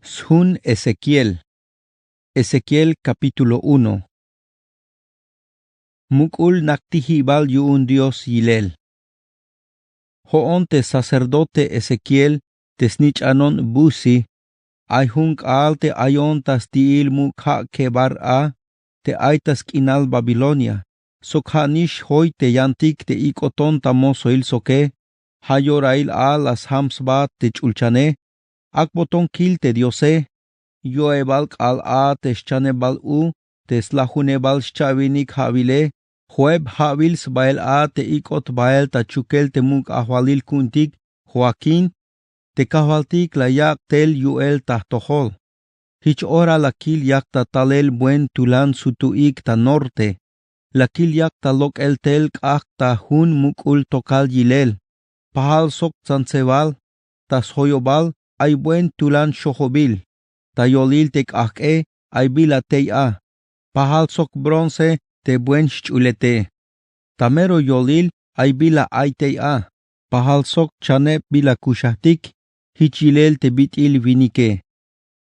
Sun Ezequiel. Ezequiel capítulo 1. Mukul naktihibal yuun Dios yilel. Hoon te sacerdote Ezequiel tesnich anon busi, ayhunk al te ayon tas tiil mukha kebar a, te aitas kinal Babilonia, sokhanish hoy te yantik te ikoton tamosoil soke, hayorail a las hamsbat te chulchane, akboton kil te diose, yoebal al a te bal u, te slahunebal shavinik havile, Joeb havils bael a te ikot bael ta chukel te muk ahwalil kuntik, Joaquín, te kahwaltik la yak tel yuel tahtohol. Hich ora la kil yak ta talel buen tulan sutuik ta norte. La kil yak ta lok el tel kak ta hun mukul tokal yilel. Pahal sok zanseval, tas hoyobal, ay buen tulan shohobil. Ta yolil te kak ay bila tey a. Pahal sok bronce, te buen chulete. Tamero yolil ay bila aitei a. Pahal sok chane bila kushahtik, hichilel te bitil vinike.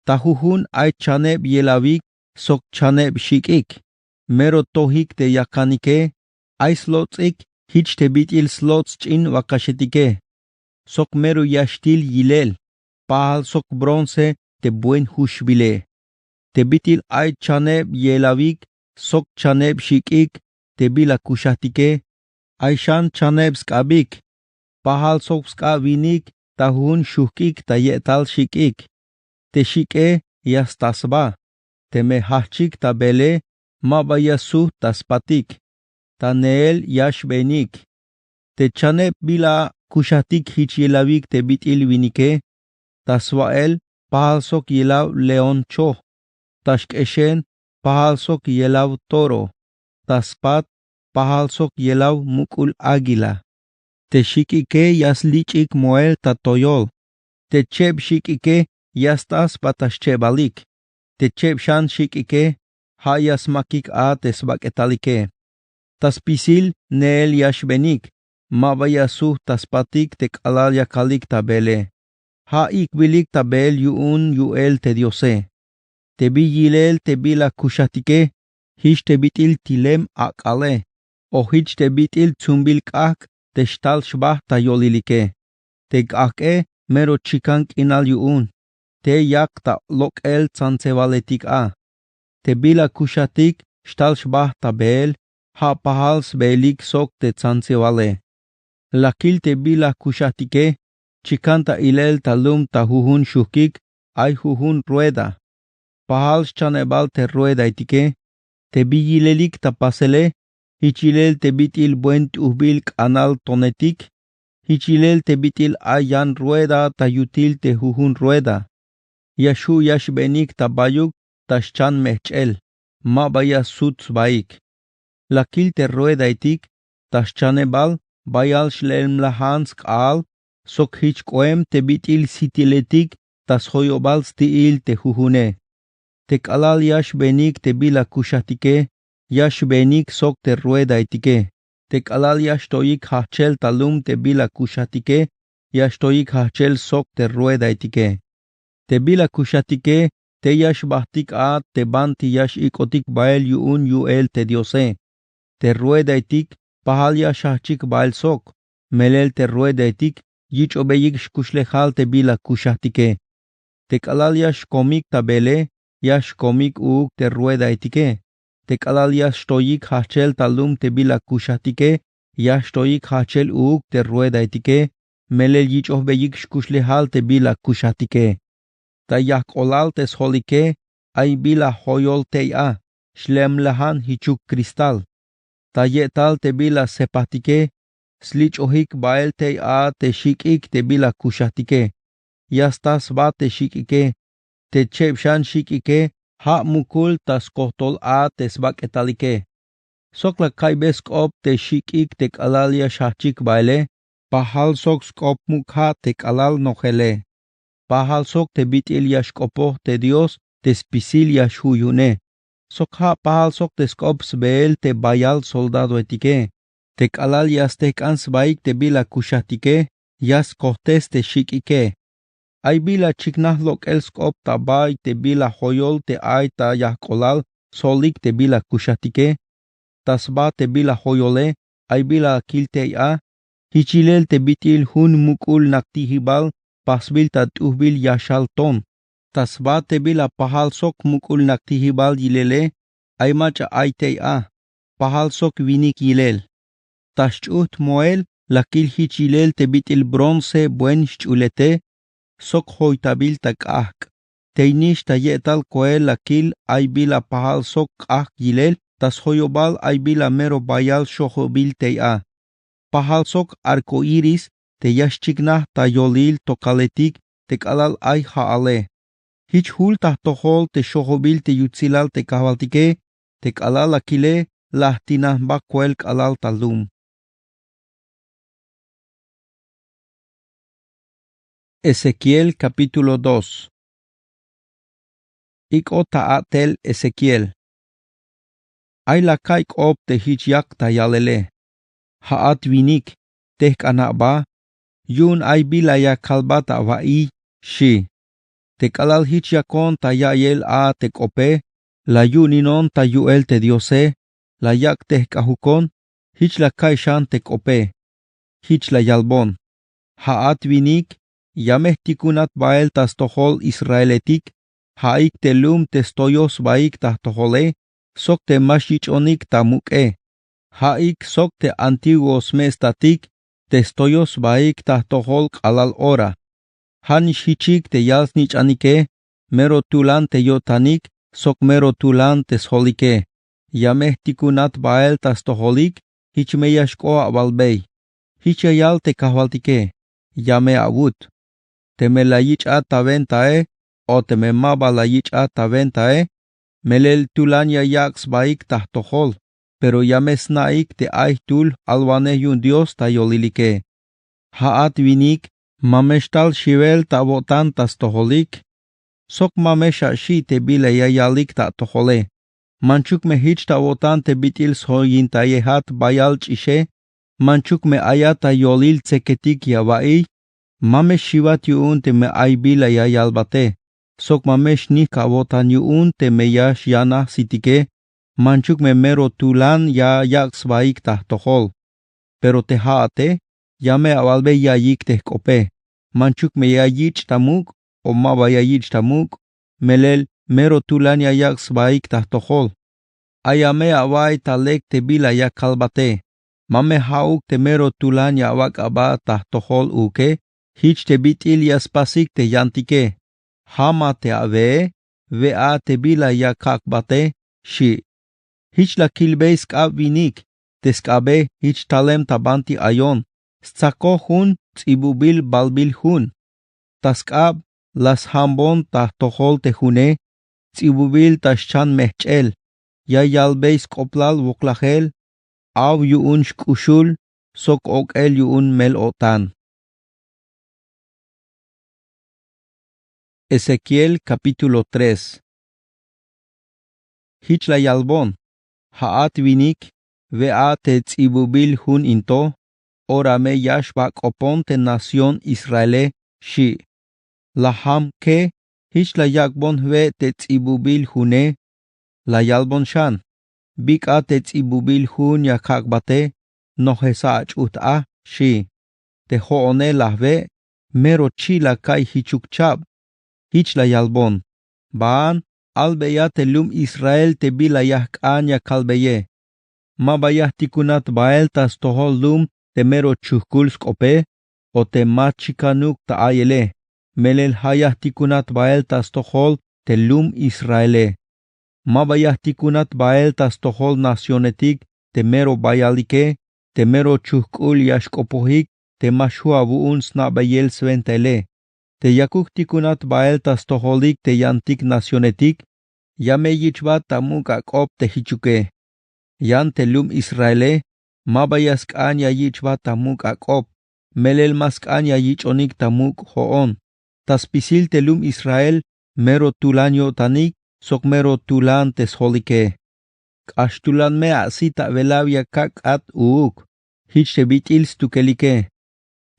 Tahuhun ay chane yelavik, sok chane shikik. Mero tohik te yakanike, ay slotsik, hich te bitil slots chin wakashetike. Sok mero yashtil yilel. Pahal sok bronce, te buen hushbile. Te bitil ay chane yelavik, sok chaneb shikik, te bila kushatike, aishan chaneb skabik, pahal sok ska vinik, tahun shukik ta yetal shikik, te shike yastasba, te mehachik ta bele, mabayasu taspatik, ta neel yash benik, te chaneb bila kushatik hich yelavik te bitil vinike, ta swael, pahal sok yelav leon cho, tashkeshen, pahal sok yelaw toro, taspat, pahal sok yelaw mukul águila. Te shikike yas lichik moel tatoyol, te cheb shikike yas tas patashchebalik, te cheb shan shikike hayas makik a tesbaketalike. Tas pisil neel yashbenik, mabayasu taspatik te kalal yakalik tabele. Ha ikbilik tabel yuun yuel te diose. Te biyilel te bila kushatike, hich te bitil tilem akale, o hich te bitil tsumbil kak, te shtal shbah ta yolilike. Te kake mero chikank inal yuun, te yak ta lok el tsansevaletik a. Te bila kushatik, shtal shbah ta beel, ha pahals belik sok te tsansevale. Lakil te bila kushatike, chikanta ilel talum ta huhun shukik, ay huhun rueda. Pahal chanebal te rueda itike, te biyilelik tapasele, hichilel te bitil buent ubil kanal tonetik, hichilel te bitil ayan rueda ta yutil te huhun rueda. Yashu yashbenik tabayuk tashchan mechel, mabaya suts baik. Lakil te rueda itik, taschanebal, bayal shlem lahansk al, sok hich koem te bitil sitiletik, tas hoyobal stiil te huhune. Te kalal yash benik te bila kushatike, yash benik sok te rueda itike. Te kalal yash toik hachel talum te bila kushatike, yash toik hachel sok te rueda itike. Te bila kushatike, te yash bahtik a te banti yash ikotik bael yuun yuel te diose. Te rueda itik, pahal yash hachik bael sok, melel te rueda itik, yich obeyik shkushlehal te bila kushatike. Te kalal yash komik tabele, yash komik uuk te rueda itike. Te kalal yash toik hachel talum te bila kushatike, yash toik hachel uuk te rueda itike, melel yich obeyik shkushlehal te bila kushatike. Ta yak olal te sholike, ay bila hoyol te a, shlem lahan hichuk kristal. Ta yetal te bila sepatike, slich ohik bael te a te shikik te bila kushatike. Yastas ba te shikike, te chepshan shikike, ha mukul tas kohtol a tesbak etalike. Sok la kaibes op te shikik te kalal ya shachik baile, pahal sok skop mukha te kalal nojele. Pahal sok te bitil ya shkopo te Dios te spisil ya shuyune. Sok ha pahal sok te skop sbeel te bayal soldado etike. Te kalal yas te kans baik te bila kushatike, yas kohtes te shikike. Ay bila chiknah lokel skop tabay te bila hoyol te ay ta yahkolal solik te bila kushatike. Tasba te bila hoyole ay bila kilte a. Hichilel te bitil hun mukul naktihibal pasbil ta tuhbil yashal ton. Tasba te bila pahal sok mukul naktihibal yilele ay macha ay te a. Pahal sok vinik yilel. Tashchut moel lakil hichilel te bitil bronce buen chulete. Sok hoitabil tak ahk. Teinish ta yetal koel lakil ay bila pahal sok ahk yilel. Tas hoyobal ay bila mero bayal shohobil te a. Pahal sok arco iris te yashchignah ta yolil tokaletik te kalal ay haale. Hich hul ta tohol te shohobil te yutzilal te kavaltike te kalal akile lahtinah ba koel kalal talum. Ezequiel capítulo 2. Iko ta'atel Ezequiel. Ay lakay op te hichyak ta yalele. Haat vinik, teh kanaba, yun ay bilaya kalbata vai, shi. Te kalal hichakon ta yayel a te kope, la yuninon ta yuel te diose, la yak teh kahukon, hich lakay shan te kope. Hich la yalbon. Haat vinik, yameh tikunat bael tas tohol israeletik, haik te lum te stoyos baik ta tohole, sok te mashichonik ta muke. Haik sok te antiguos mestatik, te stoyos baik ta tohol kalal ora. Han shichik te yalsnich anike, mero tulan te yotanik, sok mero tulan te sholike. Yameh tikunat bael tas toholik, hich meyashko abalbei. Hich yal te kahvaltike, yame awut. Te me la yich a taventae, o te me maba la yich a taventae, melel tulan ya yaks baik ta tohol. Pero yames naik te aitul alwane yun Dios ta yolilike. Haat vinik, mameshtal shivel ta botan tas toholik. Sok mamesha shi te bile yayalik ta tohole. Manchuk me hich ta botan te bitil soyin ta yehat bayal chishe. Manchuk me ayata yolil tseketik yabai. Mamesh shivat yun te me ay bila yayalbate. Sok mamesh ni ka botan yun te me yash yana sitike. Manchuk me mero tulan ya yaks baik ta tohol. Pero te haate, ya me avalbe ya yik te kope. Manchuk me ya yich tamuk, o maba ya yich tamuk, melel mero tulan ya yaks baik ta tohol. Ayame avai talek te bila ya kalbate. Mame hauk te mero tulan ya awak aba ta tohol uke, hich te bitil ya spasik te yantike. Hama te ave, vea te bila ya kakbate, shi. Hich la kilbe skab vinik, te skabe hich talem tabanti ayon, stsako hun tsibubil balbil hun. Taskab las hambon ta tohol te hune, tsibubil taschan mehchel, ya yalbe skoplal woklahel, av yuun shkushul, sok ok el yuun mel otan. Ezequiel capítulo 3. Hich la yalbon. Haat vinik, vea te tsibubil hun into, ora me yashba kopon te nación Israele, shi. Laham ke, hich la yakbon ve te tsibubil hune, la yalbon shan. Bika te tsibubil hun yakakbate, nohesa achut'a, shi. Te hoone lahve, mero chi la kai hichukchab, hich la yalbon. Baan, albeya te lum Israel te bila yahkan ya kalbeye. Mabayah tikunat bael tas tohol lum te mero chuhkul skope, o te machikanuk ta ayele. Melel hayah tikunat bael tas tohol te lum Israele. Mabayah tikunat bael tas tohol nacionetik te mero bayalike, te mero chuhkul yashkopohik, te mashua vuun snabayel sventele. Te yakuk tikunat bael tas toholik te yantik nacionetik, yame yichbat tamuk akop te hichuke. Yan te lum Israele, mabayask anya yichbat tamuk akop, melel mask anya yichonik tamuk hoon. Tas pisil te lum Israel, mero tulan yotanik, sok mero tulan tes holike. Ashtulan me asita velavia kak at uuk, hich te bitil stukelike.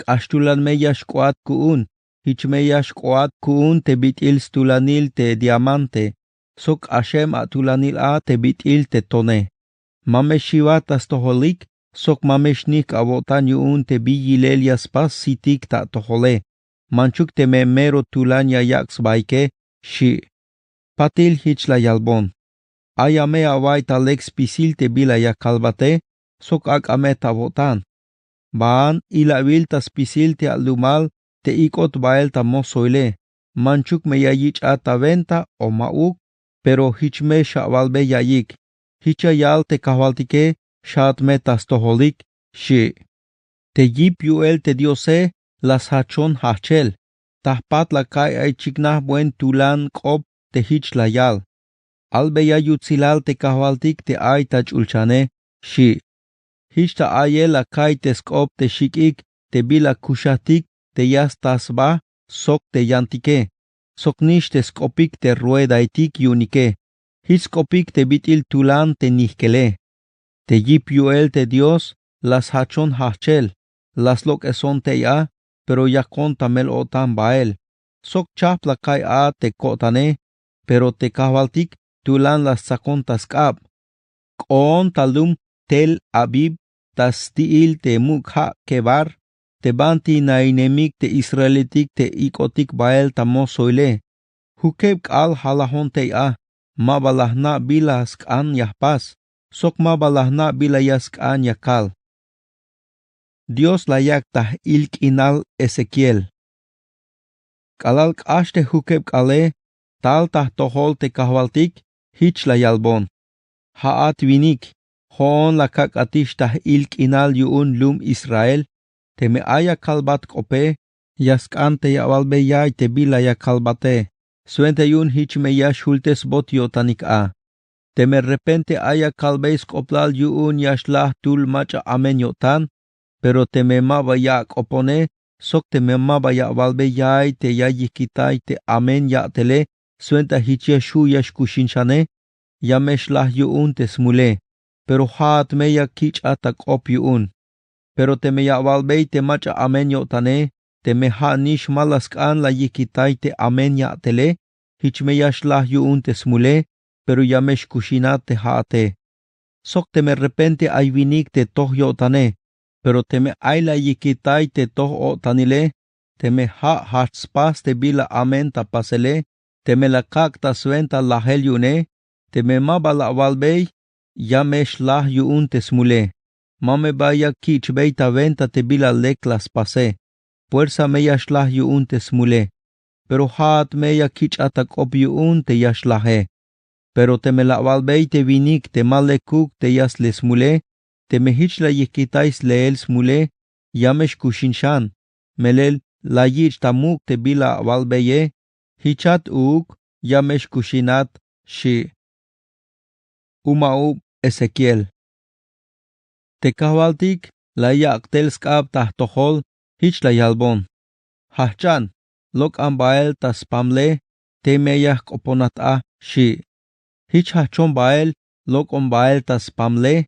Ashtulan me yashkoat kuun. hichmeyash koat kuun te bitil stulanil te diamante, sok Hashem atulanil a te bitil te tone. Mamesh shivat astoholik, sok mamesh nik abotan yuun te biyilel yaspas sitik ta tohole. Manchuk te memero tulan yaks baike, shi. Patil hichla yalbon. Ayame awai talex pisil te bila yakalbate, sok ak amet abotan. Baan ilabil tas pisil te alumal te ikot bael ta mosoile. Manchuk me yayich ata venta o mauk, pero hichme shabalbe yayik. Hicha yal te kahwaltike, shat metas toholik, shi. Te yip yuel te diose, las hachon hachel. Tahpat la kai ay chiknah buen tulan kop te hich la yal. Albe ya yutzilal te kahwaltik te ay tach ulchane, shi. Hich ta aye la kai te skop te shikik, te bila kushatik, te yas tasba, sok te yantike. Sok nish te skopik te ruedaitik yunike. Hich skopik te bitil tulan te nihkele. Te yip yuel te Dios, las hachon hachel, las lok eson te ya, pero ya contamel otan bael. Sok chap la kai a te kotane, pero te kahwaltik tulan las sakontas kab. Koon talum tel abib, tas tiil te mukha kebar, te banti na inemik te israelitik te ikotik bael tamosoile. Hukeb al halahon te ya, mabalahna bila skan yahpas, sok mabalahna bila yaskan yakal. Dios layak tah ilk inal Ezequiel. Kalal k'axte hukeb k'ale, tal tah tohol te kahwaltik, hich la yalbon. Haat vinik, hoon la kakatish tah ilk inal yuun lum Israel, te me aya kalbat kope, yaskan te yawalbe yay te bila ya kalbate, suente yun hich me yash hultes bot yotanik a. Te me repente aya kalbeis koplal yuun yashlah tul macha amen yotan, pero te me maba ya opone, sok te me maba ya valbe yay te ya yikitai te amen ya tele, suenta hichia shu yash kushinshane, ya meshlah yuun te smule, pero haat me ya kich atak op yuun. Pero te me ya valbe te macha amen yotane, te me ha nish malaskan la yikitai te amen ya tele, hich me yashlah yuun te smule, pero ya mesh kushinat te haate. Sok te me repente ay vinik te toh yotane, pero te me ay la yikitai te toh o tanile, te me ha hatspas te bila amen tapasele, te me la kakta suenta la heliune, te me mabala valbei, ya mesh lah yuun te smule. Mame baya kich beita venta te bila leklas pase, puersa me yashlah yuun te smule, pero haat me ya kich atak op yuun te yashlahe. Pero te me la valbei te vinik te malekuk te yas le smule, te me hich la yikitais leel smule, yamesh kushinshan, melel la yich tamuk te bila valbeye, hichat uk, yamesh kushinat, shi. Umaub Ezequiel. Te kahwaltik, la yak tel skab tahtohol, hich la yalbon. Hachan, lok ambael tas pamle, te me yak oponat a, shi. Hich hachon bael, lok on bael tas pamle,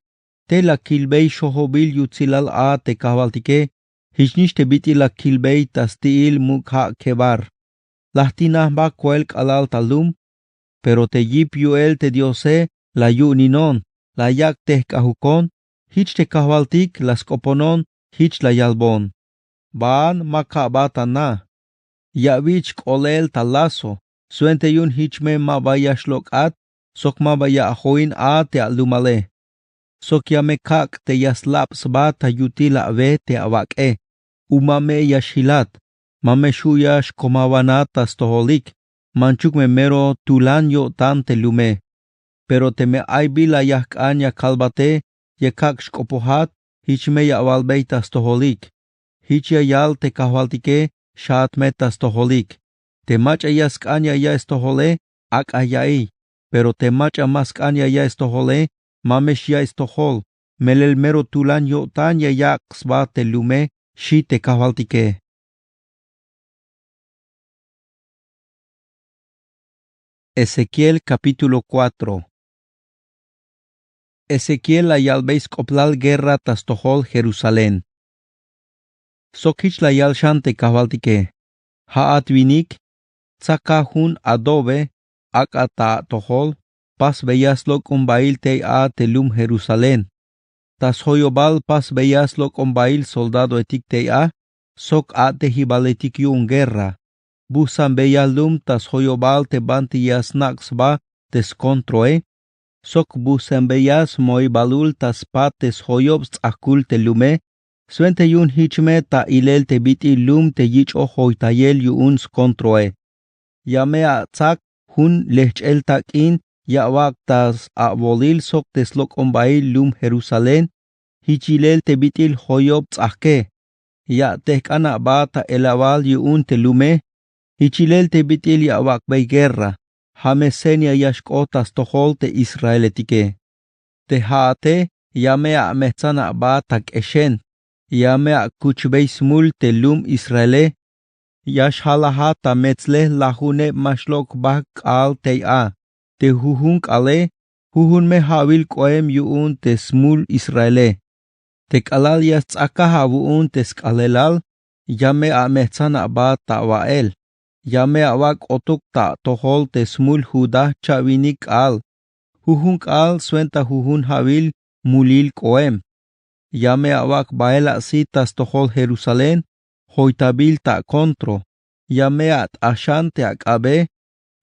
te la kilbei shohobil yutzilal a te kahwaltike, hich nish te biti la kilbei tas tiil mukha kebar. Lahtina ba kuelk alal talum, pero te yip yuel te diose, la yu ninon, la yak te kahukon, hich te kahwaltik las koponon, hich la yalbon. Baan makabata na. Yavich kolel talaso, suente yun hich me mabayash lokat, sok mabaya ahoin a te alumale. Sok yame kak te yaslap sba ta yutila ave te avake. Umame yashilat, mame shuyash komawanatas toholik, manchuk me mero tulan yo tan te lume. Pero te me ay bila yak anya kalbate, yakak shkopohat, hich me ya valbeitas toholik. Hich ya yal te kahwaltike, shat metas toholik. Te macha yask anya ya estohole, ak ayai. Pero te macha mask anya ya estohole, mamesh ya estohol. Melel mero tulan yo tan ya yak sba te lume, shi te kahwaltike. Ezequiel capítulo 4. Ezequiel la yalbeis koplal guerra tastohol Jerusalén. Sokich la yal shante kahwaltike. Haat vinik, tzaka hun adobe, akata tohol, pas beyaslok umbail te a telum Jerusalén. Tas hoyobal pas beyaslok umbail soldado etik te a, sok a te hibaletik yun guerra. Busan beyalum tas hoyobal te banti yasnaks ba tes kontroe. Sok busan beyas moi balul tas pates hoyobs akul te lume. Suente yun hichme ta ilel te biti lum te yich o hoitayel yuns kontroe. Yame a tzak hun lechel takin yawak tas abolil sok teslok ombail lum Jerusalén. Hichilel te bitil hoyob tzake. Ya tekana ba ta elabal yun te lume. Hichilel te bitil yawak bay guerra. Hamesenia yashkotas tohol te Israeletike. Te haate yame a mechana ba tak eshen. Yame a kuchbei smul te lum Israele. Yash halaha ta metzle lahune mashlok bak al te a. Te huhunk ale, huhun me havil koem yuun te smul Israele. Te kalal yas tzaka havuun te skalelal. Yame a mechana ba ta wael. Yame a wak otuk ta tohol te smul Judah chavinik al. Huhunk al suenta huhun havil mulil koem. Yame awak baela citas tohol Jerusalén, hoitabil ta kontro. Yame at ashante akabe,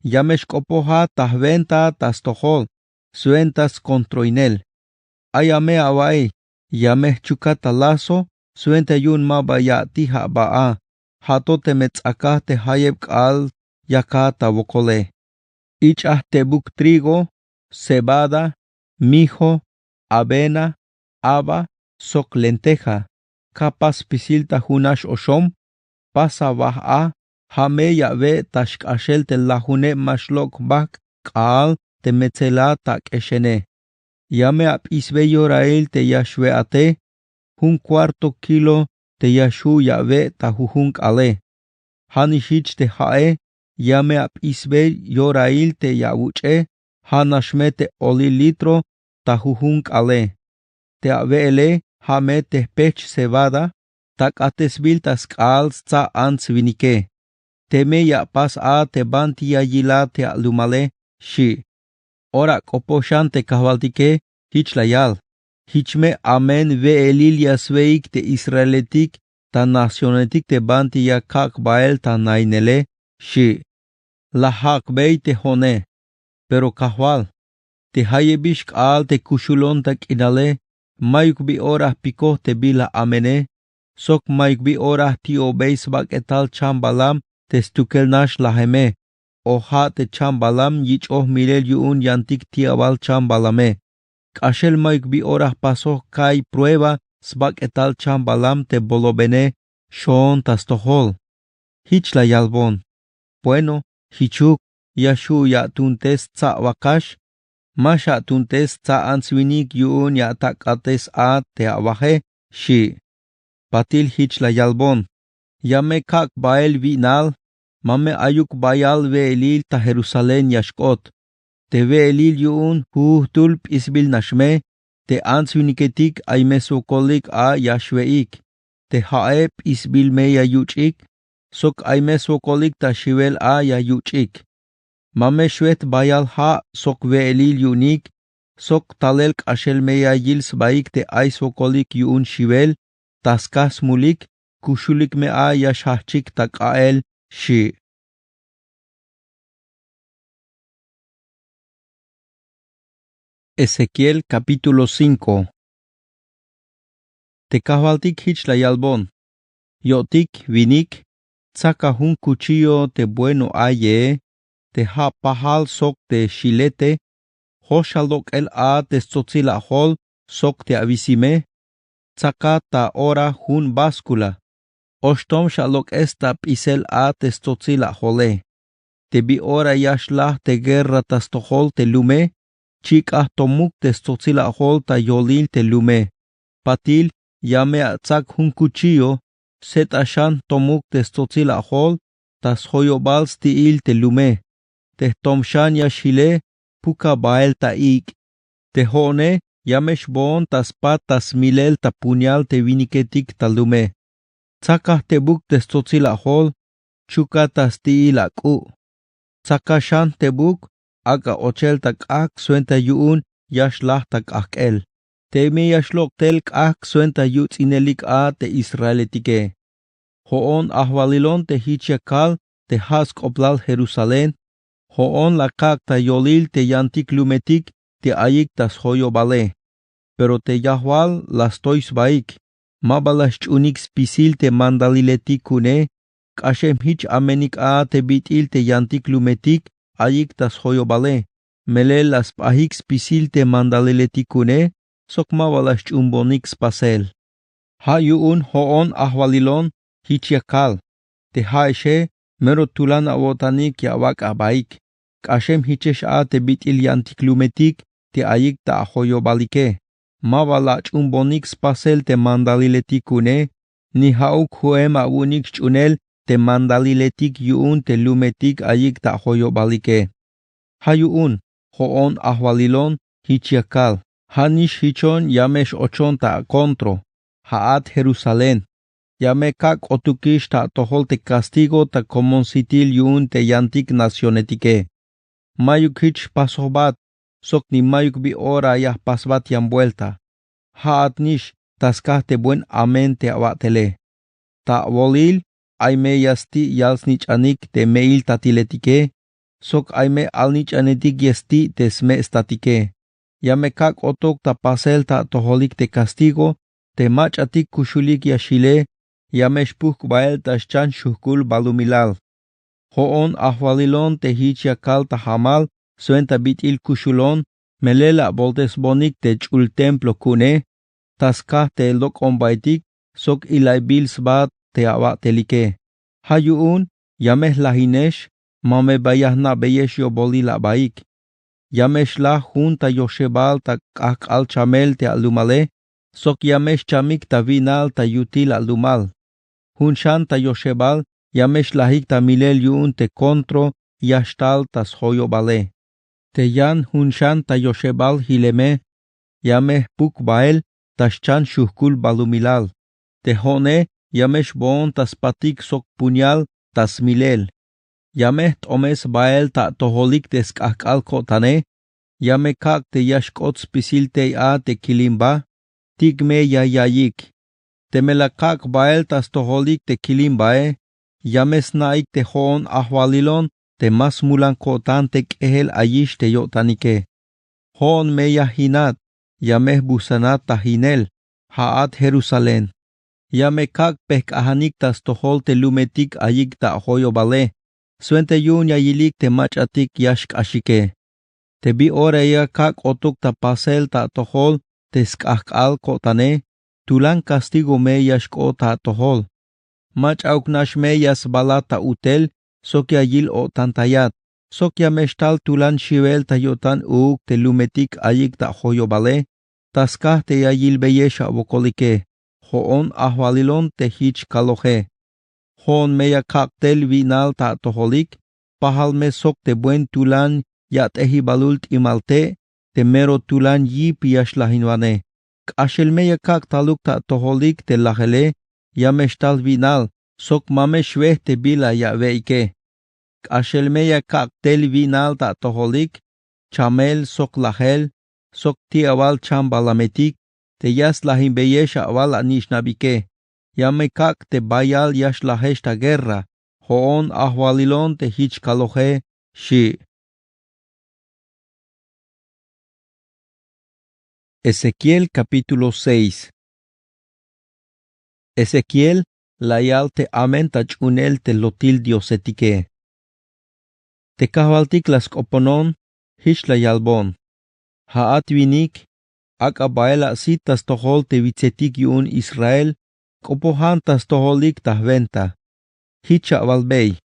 yamesh kopoha tahventa tas tohol, suentas kontroinel. Ayame awai, yame chukata lazo, suenta yun mabayati ha baa, hatote metzakate hayeb al yakata wokole. Ich tebuk trigo, cebada, mijo, avena, aba, sok lenteja, kapas pisilta hunash oshom, pasa baha, hame yabe tashkashel te lahune mashlok bak, kaal te metzela tak eshene. Yame ap isbe yorael te yashwe ate, 1/4 kilo te yashu yabe tahujunk ale. Hanishich te hae, yame ap isbe yorail te yabuche, hanashme te oli litro tahujunk ale. Te avele, hame te pech cebada, tak atesbil tas kals tsa ans vinike. Teme ya pas a te banti yayila te alumale, shi. Ora koposhan te kahvaltike, hichlayal. Hichme amen ve elil yasveik te israeletik, ta nacionetik te banti ya kak bael ta nainele, shi. La hak bey te hone. Pero kahwal. Te hayebish al te kushulon tak inale, mayuk bi orah piko te bila amene, sok mayuk bi orah ti obeis bak etal chambalam te stukel nash laheme, oha te chambalam yich oh milel yuun yantik ti abal chambalame. Kashel mayuk bi orah paso kai prueba sbak etal chambalam te bolobene, shon tastohol. Hich la yalbon. Bueno, hichuk, yashu ya tuntes tsa wakash, Masha tuntes tsa answinik yuun ya takates a te abaje, shi. Patil hich la yalbon. Yame kak bael vinal, mame ayuk bayal ve elil ta Jerusalén yashkot. Te ve elil yuun tulp isbil nashme, te answiniketik ay mesokolik a yashweik. Te haep isbil me yayuchik, sok ay mesokolik ta shivel a yayuchik. Mame shwet bayal ha sok ve elil yunik, sok talelk ashel meya yils baik te aisokolik yun shivel, taskas mulik, kushulik me a yashachik takael, shi. Ezequiel capítulo 5. Te kahvaltik hich la yalbon. Yotik vinik, tsaka hun cuchillo te bueno aye, te ha pahal sok te shilete, hoshalok el a te tzotzila hol sok te avisime, tsaka ta ora hun báscula, ostom shalok esta pisel a te tzotzila hole, te bi ora yashlah te guerra tastohol te lume, chik tomuk te tzotzila hol ta yolil te lume, patil yame a tsak hun cuchillo, set ashan tomuk te tzotzila hol, tas hoyobal stiil te lume. Te tomshan yashile, puka bael ta ik. Te hone, yamesh bon tas patas milel ta punyal te viniketik ta lume. Tsakah te buk te tzotzila hol, chukatas tiila ku. Sakashan tebuk, aka ochelta kak suenta yuun yashlahta kakel. Temi yashlok tel kak suenta yut inelik a te Israelitike. Hoon ahwalilon te hichakal te hask oblal Jerusalén. Hoon la kak ta yolil te yantik lumetik te ayik tas hoyo bale. Pero te yahwal las tois baik. Mabalas chunik spisil te mandaliletik kune. Kashem hich amenik a te bitil te yantik lumetik ayik tas hoyo bale. Mele las pahik spisil te mandaliletik kune. Sok mabalas chumbonik spasel. Hayuun hoon ahwalilon hichiakal. Te haeshe mero tulan awotanik yawak abaik. Kashem hichesh a te bitil yantik lumetik te ayik ta hoyo balike. Mabala chumbonik spasel te mandaliletik kune. Ni hauk huem awunik chunel te mandaliletik yuun te lumetik ayik ta hoyo balike. Hayuun hoon ahwalilon hichiakal. Hanish hichon yamesh ochon ta kontro. Haat Jerusalén. Yame kak otukish ta tohol te castigo ta comonsitil yuun te yantik nacionetike. Mayuk hich pasobat. Sok ni mayuk bi ora yah pasbat yan vuelta. Haat nish taskah te buen amen te awatele. Ta volil aime yasti yalsnich anik te meil tatiletike. Sok aime alnich anetik yasti te sme statike. Yame kak otok ta pasel ta toholik te castigo. Te mach atik kushulik yashile. Yamesh puk bael taschan shuhkul balumilal. Hoon ahwalilon te hichiakal ta hamal. Suenta bitil kushulon. Melela boltes bonik te chul templo kune. Taskah te lok ombaitik. Sok ilay bilsbat te awatelike. Hayuun yameh lahinesh. Mame bayah na beyesh yo bolila baik. Yamesh la junta yoshebal ta kak al chamel te alumale. Sok yamesh chamik ta vinal ta yutil alumal. Hunshan ta yoshebal yamesh lahik ta milel yuun te kontro yashtal tas hoyo bale. Te yan hunshan ta yoshebal hileme. Yameh puk bael taschan shuhkul balumilal. Te hone yamesh bon tas patik sok punyal tas milel. Yameh tomes bael ta toholik des kakal kotane. Yame kak te yashkot spisil te a te kilimba. Tigme yayayik. Te melakak bael tas toholik te kilimbae. Yames naik te hoon ahwalilon te mas mulan kotan te kehel ayish te yotanike. Hoon me yahinat. Yameh busanat tahinel. Haat Jerusalén. Yame kak pek ahanik tas tohol te lumetik ayik ta hoyo bale. Suente yun yayilik te machatik yashk ashike. Te bi oreya kak otuk ta pasel ta tohol te skakal kotane. Tulan castigo me yashko ta tohol. Mach auknash me yas balata utel. Sokya yil o tantayat. Sokya meshtal tulan shivel ta yotan te lumetik ayik ta hoyo bale. Taskah te yayil beyesha bokolike. Hoon ahwalilon te hich kaloje. Hoon meya kaktel vinal ta toholik. Pahal me sok te buen tulan yat ehibalult imalte. Te mero tulan yip yashlahinwane. Ashel meya kak taluk ta toholik te lajele. Yameshtal vinal. Sok mame shveh te bila ya veike. Ashel meya kaktel vinal ta toholik. Chamel sok lajel. Sok ti awal chambalametik. Te yas lahin beyesha awal anishnabike. Yame kak te bayal yash laheshta guerra. Hoon ahwalilon te hich kaloje. Shi. Ezequiel capítulo 6. Ezequiel layal te amenta chunel te lotil diosetike. Te kahvaltik las koponon. Hish layalbon. Haat vinik. Ak abaela sitas tohol te vitzetik yun Israel. Kopohantas toholik tahventa. Hicha avalbey.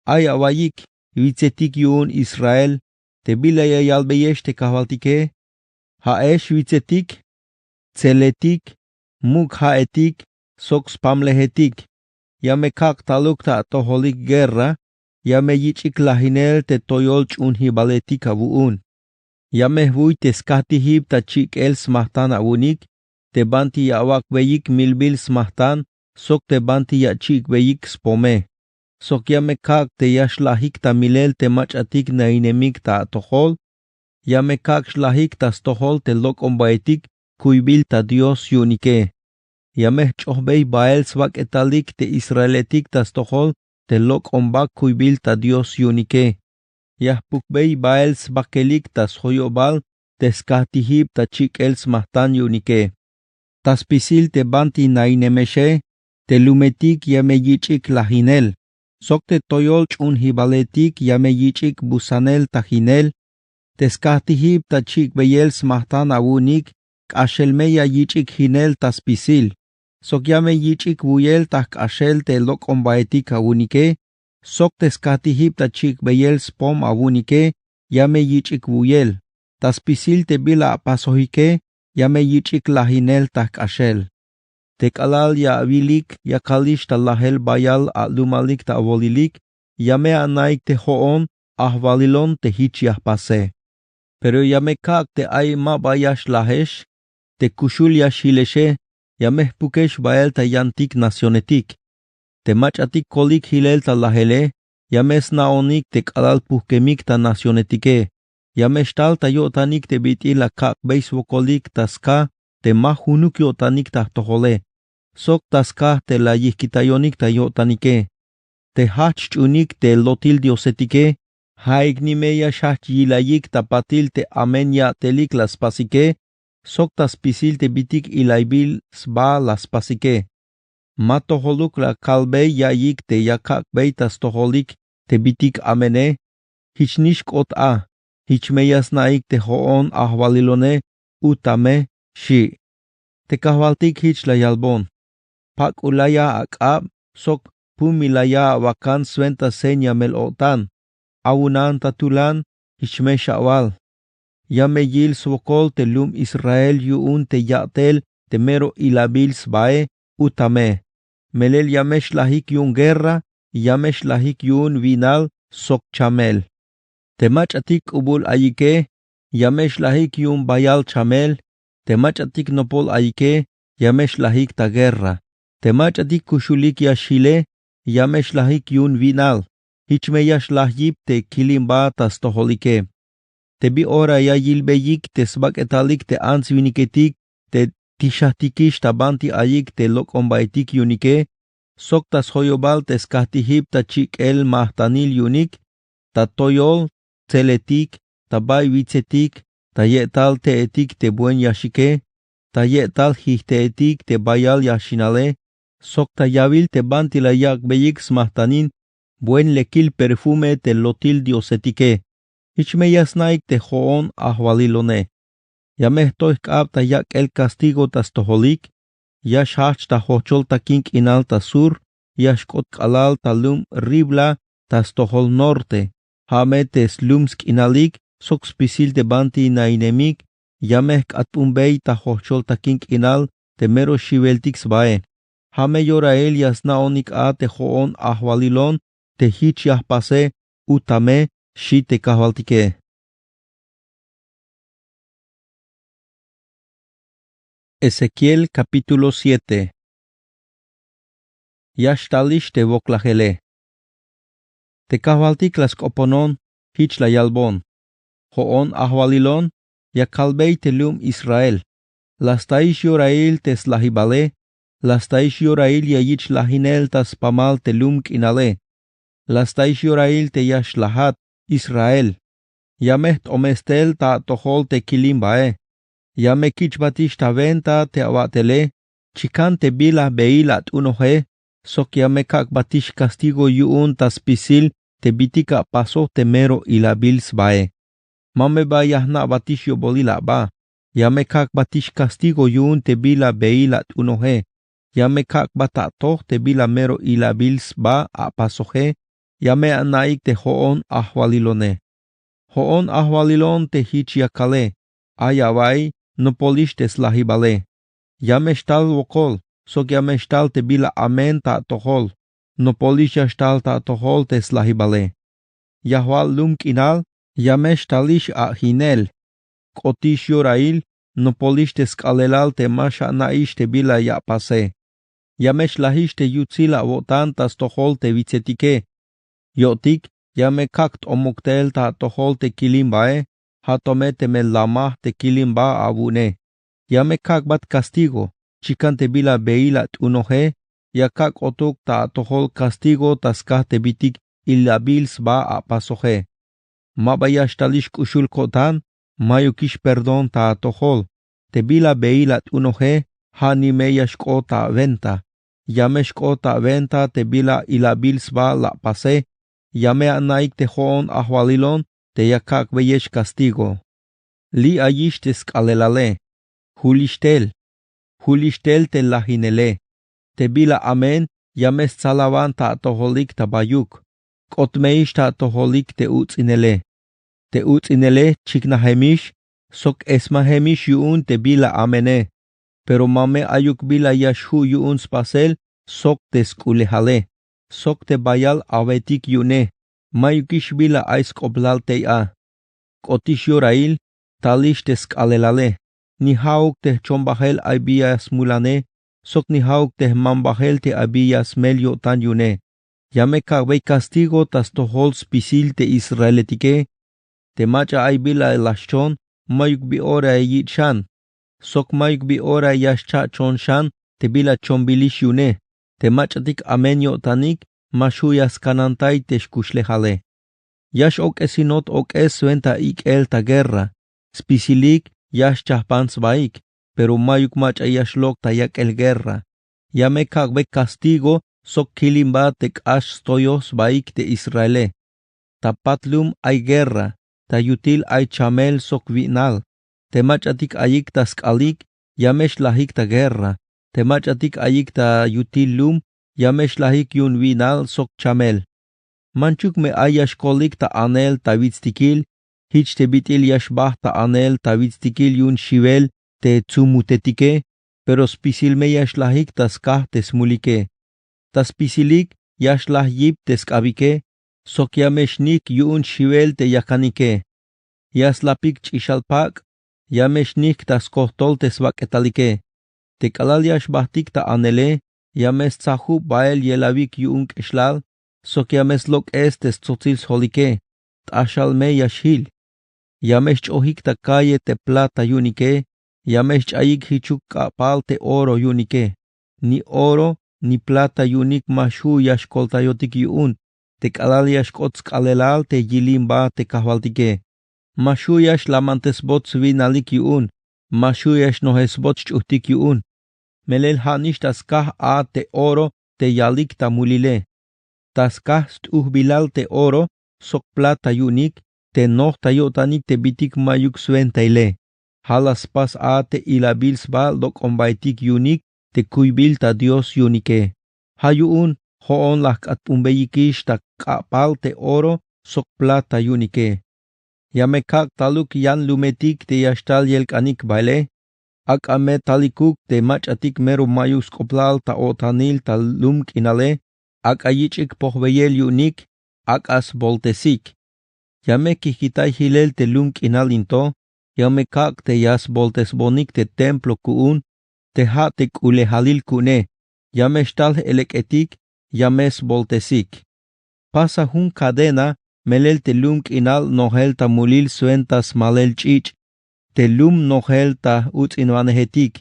Ay awayik vitzetik yun Israel. Te bilaya yalbeyesh te kahvaltike. Haesh vitzetik. Tseletik. Muk haetik. Soks pamlehetik. Yame kak taluk ta toholik guerra. Yame yichik lahinel te toyol chunhi baletik avuun. Yame vui te skatihib ta chik el smahtan awunik. Te banti ya awak beyik milbil smahtan. Sok te banti ya chik beyik spome. Sokyame kak te yashlahik ta milel te machatik na inemik ta tohol. Yame kak shlahik ta stohol te lok ombaetik kuibil ta Dios yunike. Yame chohbei bael svak etalik te Israeletik ta stohol te lok ombak kuibil ta Dios yunike. Yahpukbei bael svakelik ta shoyobal te skahtihib ta chik el smahtan yunike. Tas pisil te banti na inemeshe te lumetik yame yichik lahinel. Sokte toyol chun hibaletik yame yichik busanel tajinel. Teskahtihib ta chik beyel smahtan awunik, kashelmeya yichik hinel taspisil. Sok yame yichik buyel tak kashel te lok ombaetik awunike. Sok teskahtihib ta chik beyel spom awunike, yame yichik buyel. Taspisil te bila apasohike, yame yichik lahinel tak kashel. Tekalal ya abilik, ya kalish ta lahel bayal lumalik ta avolilik, yame anaik te hoon, ahvalilon te hichiah pase. Pero yame kak te ay ma bayash lahesh, te kushul ya shileshe, yame pukesh bael ta yantik nacionetik. Te machatik kolik hilel ta lahele, yame snaonik te kalal puhkemik ta nacionetike. Yame shtal ta yotanik te biti la kak beiswokolik ta ska, te mahunuk yotanik ta tohole. Sok ta ska te la yihkitayonik ta yotanike. Te hach unik te lotil diosetike. Haignimeya shach yilayik tapatil te amenya telik las pasike, soktas pisil te bitik ilaibil sba las pasike. Matoholuk la kalbei yayik te yakak beitas toholik te bitik amene, hichnish kot a, hichmeyas naik te hoon ahvalilone, utame, shi. Te kahvaltik hich la yalbon. Pak ulaya akab, sok pumilaya wakan swenta senya melotan. Awunan tatulan, hishme shawal. Yame yil swokol te lum Israel yuun te yatel te mero ilabil sbae, utame. Melel yamesh lahik yun guerra, yamesh lahik yun vinal, sok chamel. Te machatik ubul ayike, yamesh lahik yun bayal chamel, te machatik nopol ayike, yamesh lahik ta guerra. Te machatik kushulik yashile, yamesh lahik yun vinal. Hichmeyash lahyip te kilimba tas toholike. Te bi ora ya yilbeyik te svak etalik te ansviniketik te tishahtikish tabanti ayik te lok ombaitik yunike. Sok tas hoyobal te skahtihib ta chik el mahtanil yunik. Ta toyol, tseletik, ta bay vitzetik, ta yetal te etik te buen yashike. Ta yetal hihte etik te bayal yashinale. Sok ta yabil te banti la yak beyik smahtanin. Buen lekil perfume te lotil diosetike. Hichmeyas naik te hoon ahvalilone. Yameh toik ab ta yak el castigo tas toholik. Yash hach ta hochol ta kink inal ta sur. Yash kot kalal ta lum ribla tas tohol norte. Hame te slumsk inalik. Sok spisil te banti na inemik. Yameh katpumbei ta hochol ta kink inal. Te mero shiveltik sbae. Hame yora el yasna onik a te hoon ahvalilon. Te hichiah pase, utame, shi te kahvaltike. Ezequiel capítulo 7. Yashtalish te voklajele. Te kahvaltik las koponon, hich la yalbon. Hoon ahvalilon, ya kalbei te lum Israel. Las taish yorail te slahibale, las taish yorail ya yich lahinel tas pamal te lum kinale. Las taish yorail te yashlahat, Israel. Yameht omestel ta tohol te kilimbae. Yame kichbatish ta venta te awatele. Chikan te bila beilat unoje. Sok yame kak batish castigo yuun tas pisil te bitika paso te mero ilabil sbae. Mame ba yahna batish yobolila ba. Yame kak batish castigo yuun te bila beilat unoje. Yame kak batatoh te bila mero ilabil sba a pasoje. Yame anaik te hoon ahvalilone. Hoon ahvalilon te hichiakale. Ayawai no polish te slahibale. Yame shtal wokol. Sok yame shtal te bila amen ta tohol. No polish ya shtal ta tohol te slahibale. Yahwal lum kinal. Yame shtalish a hinel. Kotish yorail. No polish te skalelal te masha naish te bila ya pase. Yame shlahish te yutzila wotan tas tohol te vitzetike. Yotik, yame kakt omoktel ta tohol te kilimbae, hatomete me lamah te kilimba abune. Yame kak bat castigo, chikante bila beilat unoje, ya kak otuk ta tohol castigo taskah te bitik ilabils ba apasoje. Mabayash talish kushul kotan, mayukish perdon ta tohol, te bila beilat unoje, hani meyash kota venta. Yamesh kota venta te bila ilabils ba la pase, yame anaik te hoon ahwalilon, te yakak beyesh castigo. Li ayish te skalelale, hulishtel te lahinele, te bila amen, yames salavan ta toholik tabayuk, kotmeish ta toholik te utzinele chiknahemish, sok esmahemish yuun te bila amene, pero mame ayuk bila yashu yuun spasel, sok te skulehale, sok te bayal avetik yune, mayukish bila aisk oblal teia. Kotish yorail, talish te skalelale, ni hauk te chombahel abias mulane, sok ni hauk te mambahel te abias melio tan yune. Yame kagbe castigo tas tohol spisil te israeletike, te macha ay bila elashon, mayuk bi ora yitshan, sok mayuk bi ora yashcha chonshan, te bila chombilish yune, te machatik amenyo tanik, mashuyas kanantay te shkushlehale. Yash ok esinot ok es venta ik el ta guerra, spisilik yash chahpans baik, pero mayuk macha yash lok ta yak el guerra. Yame kagbe castigo, sok kilimba tek ash stoyos baik te Israele. Tapatlum ay guerra, ta yutil ay chamel sok vinal, te machatik ayik ta skalik, yamesh lahik ta guerra, te machatik ayik ta yutil lum, yamesh lahik yun vinal sok chamel. Manchuk me ayash kolik ta anel ta vitstikil, hich te bitil yashbah ta anel ta vitstikil yun shivel te tsumutetike, pero spisil me yashlahik ta skah te smulike. Ta spisilik yashlah yip te skabike, sok yameshnik yun shivel te yakanike. Yaslapik chishalpak, yameshnik ta skohtol te svaketalike. Te kalal yashbahtik ta anele, yames tsahu bael yelavik yun keshlal, sok yames lok estes tzotzil solike, t'ashal me yashil. Yames chohik ta calle te plata yunike, yames chayik hichuk kapal te oro yunike. Ni oro, ni plata yunik mashu yashkoltayotik yun, te kalal yashkots kalelal te yilimba te kahvaltike. Mashu yash lamantesbots vinalik yun, mashu yash nohesbots chuhtik yun. Melel hanish taskah a te oro te yalik ta mulile. Taskast bilal te oro, sok plata yunik, te noh tayotanik te bitik mayuk suentaile. Halas pas a te ilabils bal dok ombaitik yunik, te kuibil ta Dios yunike. Hayuun, hoon lak at umbeyikish ta kapal te oro, sok plata yunike. Yamekak taluk yan lumetik te yashtal yelkanik baile, ak ame talikuk te machatik mero mayus koplal ta otanil ta lumk inale, ak ayichik pohbeyel yunik, ak as boltesik. Yame kikitay hilel te lunk inalinto, yame kak te yas boltes bonik te templo kuun, te hatek ulehalil kune, yame shtal eleketik, yames boltesik. Pasa hun cadena, melel te lunk inal nohel ta mulil suentas malel chich, te lum nohel ta uts invanehetik.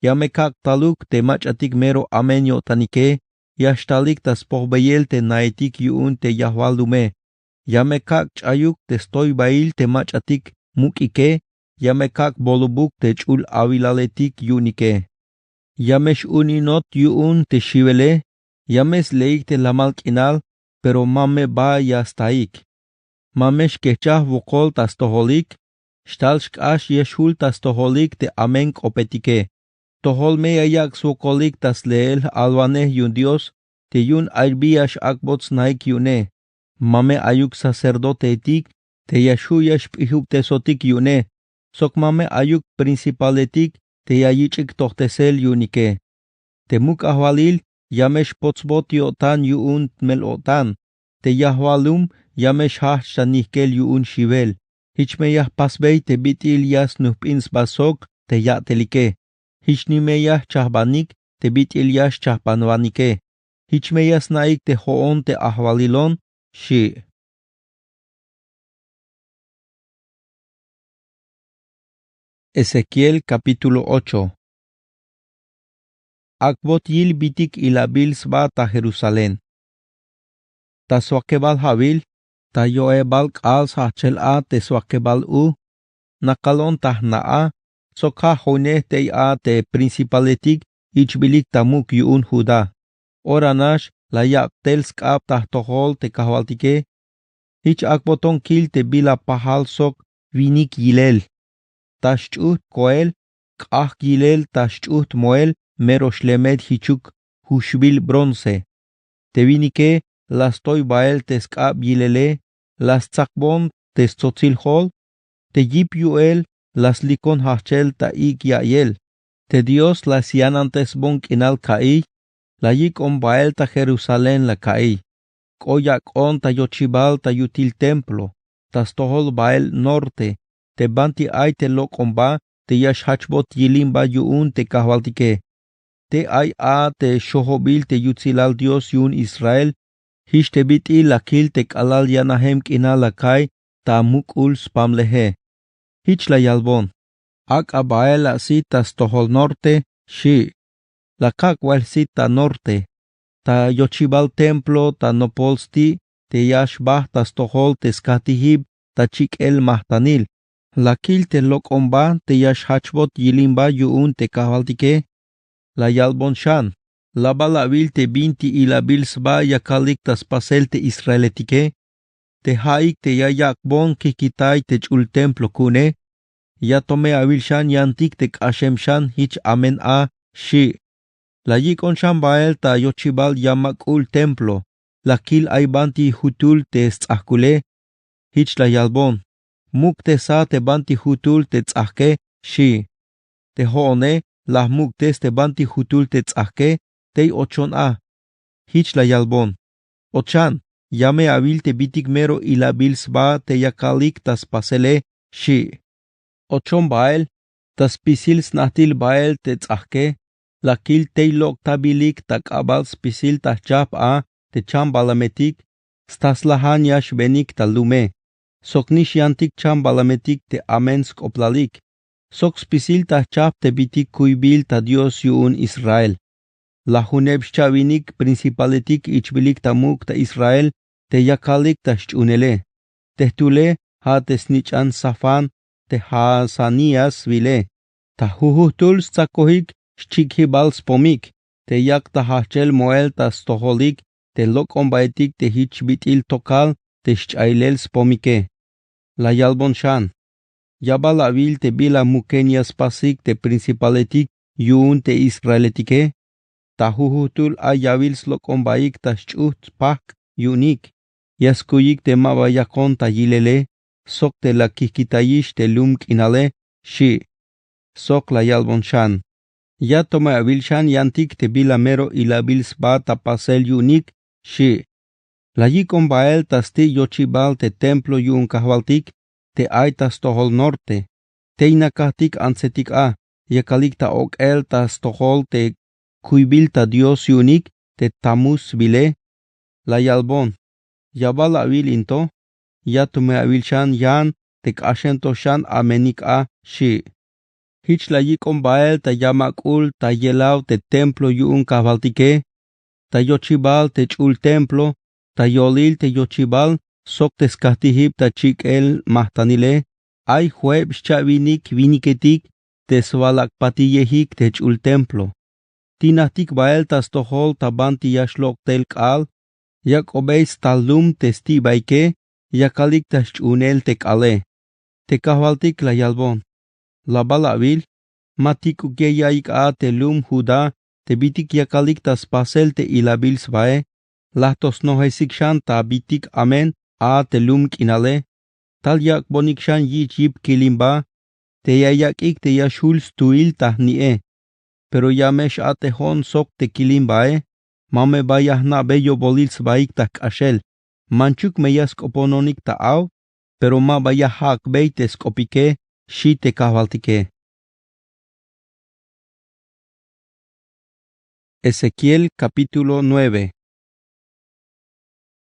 Yame kak taluk te machatik mero amenyo tanike, yashtalik tas pohbeyel te naetik yuun te yahwalume. Yame kak chayuk te stoy bail te machatik mukike, yame kak bolubuk te chul avilaletik yunike. Yamesh uninot yuun te shivele, yames leik te lamalk inal, pero mame ba yastaik. Mamesh kechah vokol tas toholik, shtalshk ash yeshul tas toholik te amenk opetike. Tohol me ayak sokolik tas leel alwaneh yun Dios, te yun airbiash akbots naik yune. Mame ayuk sacerdote etik, te yashuyash pihub tesotik yune. Sok mame ayuk principaletik, te yayichik tohtesel yunike. Te muk ahwalil, yamesh potsbot yotan yuun melotan. Te yahwalum, yamesh hachtanihkel yuun shivel. Hichmeyah pasbei te bitil yas nuhpins basok, te yatelike. Hichnimeyah chahbanik, te bitil yash chahbanwanike. Hichmeyas naik te hoon te ahwalilon, Shi. Ezequiel capítulo 8. Akbot yil bitik ilabil sba ta Jerusalén. Ta swakebal habil, ta yoebal kal sachel a te swakebal u, nakalon tahnaa, sokha hone te a te principaletik ichbilik tamuk yuun Juda. Oranash la yaktel skap tahtohol te kahwaltike, hich akboton kil te bila pahal sok vinik yilel. Tashchut koel, kah yilel tashchut moel, meroshlemed hichuk hushbil bronce. Te vinike, las toy bael te skap yilele, las tsakbon te stotzil hol, te yip yuel, las likon hachel ta ik yael. Te Dios las yanantes bon kinal kai, la yik on bael ta Jerusalén la kai. Koyak on ta yochibal ta yutil templo, ta stohol bael norte, te banti ay te lok omba, te yash hachbot yilimba yuun te kahwaltike. Te ay a te shohobil te yutzilal Dios yun Israel, hish te biti lakil te kalal yanahem kina lakay, ta mukul spamlehe. Hich la yalbon. Ak abael asi ta stohol norte, shi. La kakwal si ta norte. Ta yochibal templo ta nopolsti, te yashbah ta stohol te skatihib, ta chik el mahtanil. Lakil te lok omba te yash hachbot yilimba yuun te kahwaltike. La yalbon shan. La balabil te binti ilabil sba yakalik tas pasel te israeletike. Te haik te yayakbon kikitay te chul templo kune. Ya tome abil shan yantik te kashem shan hich amen a shi. La yikon shan bael ta yochibal yamakul templo. La kil ay banti hutul te tzahkule. Hich la yalbon. Mukte sa te banti hutul te tzahke shi. Te hoone las muktes te banti hutul te tzahke te ochon a. Hich la yalbon. Ochan. Yame abil te bitik mero ilabil sba te yakalik tas pasele shi. Ochon bael. Tas pisil snatil bael te tzahke. La kil te lok tabilik tak abal spisil ta chap a te chambalametik. Stas lahan yash benik talume. Soknish yantik chambalametik te amensk oplalik. Sok spisil ta chap te bitik kuibil ta Dios yuun Israel. La huneb shavinik principaletik ichbilik tamuk ta Israel te yakalik ta shunele. Tehtule ha te snichan safan te ha sanias vile. Ta huhutul sakohik shchikhibal spomik. Te yak ta hachel moel ta stoholik te lok ombaetik te hichbitil tokal te shailel spomike. La yalbon shan. Yabal avil te bila mukenias pasik te principaletik yuun te israeletike. Ta huhutul a yavil slok ombaik ta shchut pak yunik. Yaskuyik te mabayakon ta yilele. Sok te la kikitayish te lumk inale shi. Sok la yalbon shan. Ya toma avil shan yantik te bila mero ilabil sba ta pasel yunik shi. La yikon bael ta sti yochibal te templo yuun kahwaltik. Te aitas tohol norte. Te inakatik ansetik a. Yakalik ta ok el tas tohol te kuibil ta Dios yunik te tamus bile. La yalbon. Yabal avil into. Ya tume avil shan yan te kashento shan amenik a shi. Hich la yikon bael ta yamakul ta yelaw te templo yuun kahwaltike. Ta yochibal te chul templo. Ta yolil te yochibal. Sok te skatihib ta chik el mahtanile, ay hueb shavinik viniketik, te swalak patiyehik te chul templo. Tinatik bael tas tohol ta banti yashlok tel kal, yak obeis talum te sti baike, yakalik ta chunel te kale. Te kahwaltik la yalbon. La balavil, matik ukeyaik a te lum Juda, te bitik yakalik tas pasel te ilabil sbae, lahtos nohesik shan ta bitik amen, a te lum kinale, tal yak bonik shan yip kilimba, te yayak ik te yashul stuil tahnie, pero yamesh a te hon sok te kilimbae, mame bayah na bello bolil sbaik tak ashel, manchuk meyas kopononik ta au, pero ma bayah hak beites kopike, shi te kahwaltike. Ezequiel capítulo 9.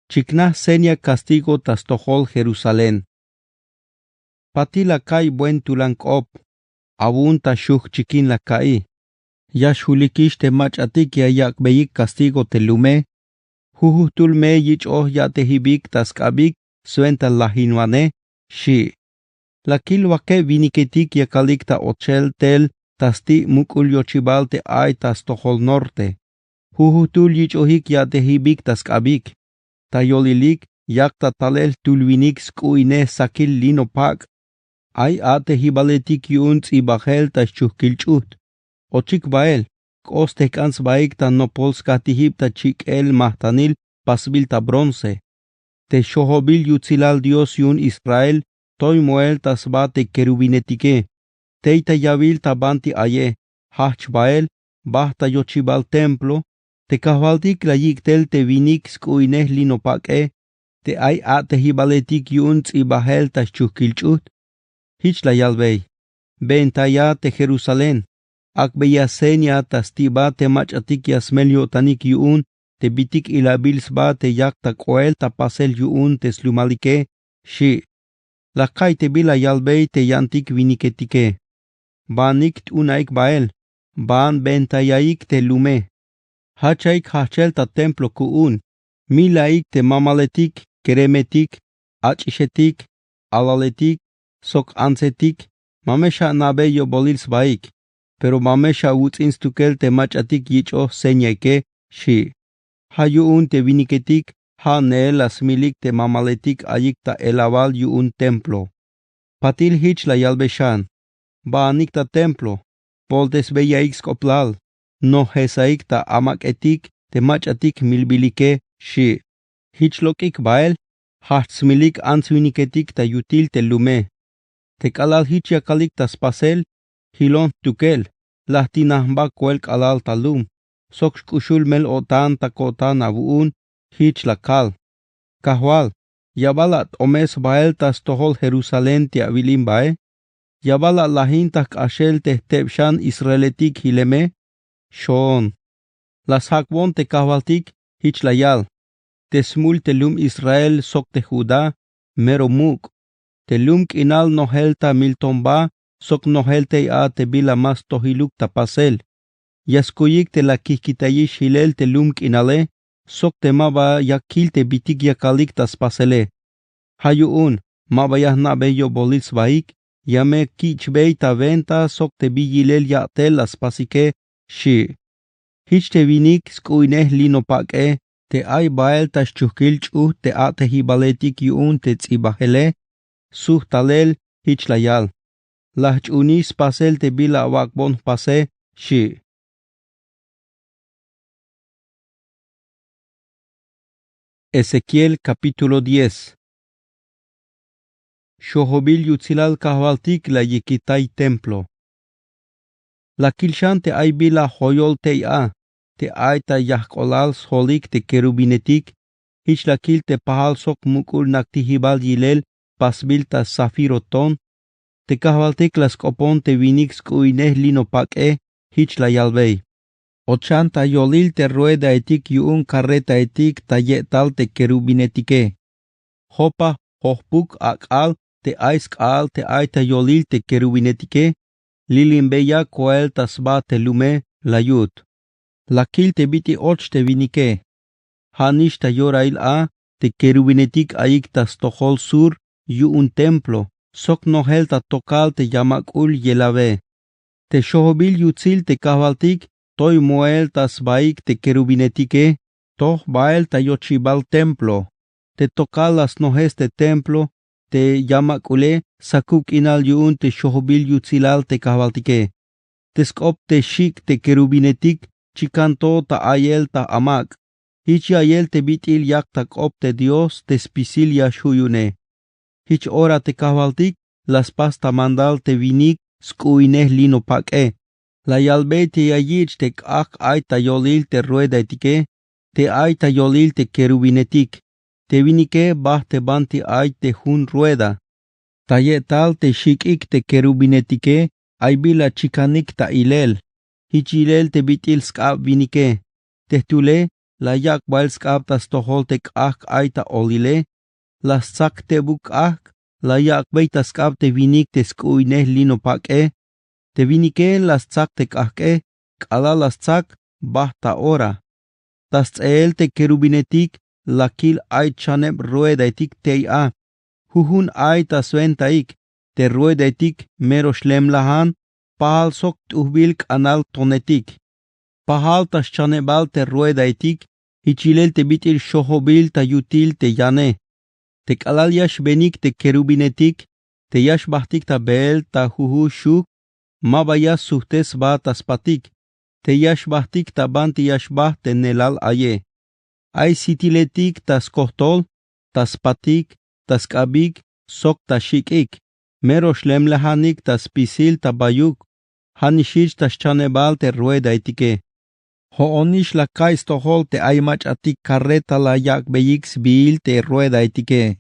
Chikna senia castigo tas tohol Jerusalén. Patila kai buen tulankop. Abun ta shuk chikin la kai. Yash hulikish te mach atik ya yak beyik castigo te lume. Huhutul me yich oh ya te hibik tas kabik suenta la hinwane. Shi. La kilwake viniketik ya kalikta ochel tel tasti mukul yochibal te ay tas tohol norte. Huhutul yich ohik ya te hibik tas kabik. Tayolilik yakta talel tulwinik skuine sakil lino pak. Ay ate hibaletik yuns ibahel tas chuhkilchut. Ochik bael, koste kans baik ta nopolska tihib ta chik el mahtanil pasbil ta bronce. Te shohobil yutzilal Dios yun Israel, toy moel tas bate kerubinetike. Teita yabil ta banti aye, hach bael, bahta yochibal templo, te kahvaltik la yiktel te vinik skuineh linopak te ay ate hibaletik yuns ibahel tas chuhkilchut. Hich la yalbey, bentaya te Jerusalén. Akbeya senia tastiba te machatik yasmelio tanik yuun te bitik ilabils ba te yak ta koel ta pasel yuun te slumalike shi. La kai te bila yalbey te yantik viniketike. Banikt unaik bael, ban bentayaik te lume. Hachaik hachel ta templo kuun, milaik te mamaletik, keremetik, achishetik, alaletik, sok ansetik, mamesha nabeyo bolils baik. Pero mamesha utzinstukel te machatik yicho señaike shi. Hayuun te viniketik, ha neel asmilik te mamaletik ayik ta elabal yuun templo. Patil hich la yalbeshan. Baanik ta templo. Poltes beyaik skoplal. No hesaik ta amak etik te machatik milbilike shi. Hich lokik bael. Hatsmilik ansviniketik ta yutil te lume. Te kalal hich yakalik ta spasel. Hilon tukel, lahtinahba kuelk alal talum, sok kushul mel otan takotan abuun, hich lakal. Kahwal, yabalat omes bael tas tohol Jerusalén te abilim bae, yabalat lahintak ashel te tebshan israeletik hileme, shon. Las hakbon te kahwaltik, hich layal, te smul te lum Israel sok te Judá, meromuk, te lum kinal nohelta miltomba, sok nohelte a te bila mas tohiluk ta pasel. Yaskuyik te la kikitayish hilel te lumk inale, sok te maba yakil te bitik yakalik tas pasele. Hayuun, maba yahna beyo bolits baik, yame kichbei ta venta sok te biyilel yatel las pasike, shi. Hich te vinik skuineh lino pake, te ay bael tas chuhkil chuh te ate hibaletik yuun te tzibahele, suh talel hich layal. Las unis pasel te bila wakbon pase, shi. Ezequiel capítulo 10. Shohobil yutzilal kahvaltik la yikitai templo. La kilshan te ay bila hoyol te ay ta yahkolal solik te kerubinetik, hich la kil te pahal sok mukul naktihibal yilel pasbil ta safiroton, te kahvaltik las kopon te vinik skuineh lino pake, hich la yalbey. Ochan ta yolil te rueda etik yuun carreta etik ta yetal te kerubinetike. Hopa hohpuk akal te aiskal te ay ta yolil te kerubinetike, lilimbeya koel tasba te lume layut. La kil te biti och te vinike. Hanish ta yorail a te kerubinetik aik tas tohol sur yuun templo. Sok nohel ta tokal te yamakul yelabe. Te shohobil yutzil te kahvaltik, toy moel tas baik te kerubinetike, toh bael ta yochibal templo. Te tokal las nohes te templo, te yamakule, sakuk inal yuun te shohobil yutzilal te kahvaltike. Te skop te shik te kerubinetik, chikanto ta ayel ta amak. Hichi ayel te bitil yak ta kop te Dios te spisil ya shuyune. Hich ora te kahvaltik, las pasta mandal te vinik, skuineh lino pake. La yalbe te yayich te ak ay ta yolil te rueda etike, te ay ta yolil te kerubinetik. Te vinike bah te banti ay te hun rueda. Ta yetal te shikik te kerubinetike, ay bila chikanik ta ilel. Hich ilel te bitil skab vinike. Te tule, la yak bail skab tas tohol te k'ak aita olile, las sak te buk ak, la yak bay tas skab te vinik te skuine lino pak'e, te vinike las sak te k'ak'e, k'ala las sak bahta ora. Tas ts'eel te kerubinetik, lakil ay chaneb ruedaitik tei'a, huhun ay tas ventaik, te ruedaitik mero shlem lahan, pahal sok tuhbil k'anal tonetik. Pahal tas chanebal te ruedaitik, hichilel te bitil shohobil ta yutil te yane. Te k'alal yash benik te kerubinetik, te yash bahtik ta bel ta huhu shuk, mabayas suhtes ba tas patik, te yash bahtik ta banti yash bah te nelal aye. Ay sitiletik tas kohtol, tas patik, tas kabik, sok ta shikik, mero shlem lehanik tas pisil ta bayuk, hanishich tas chanebal te ruedaitike. Hoonish la kais tohol te ay machatik carreta la yak beyix bil te ruedaitike.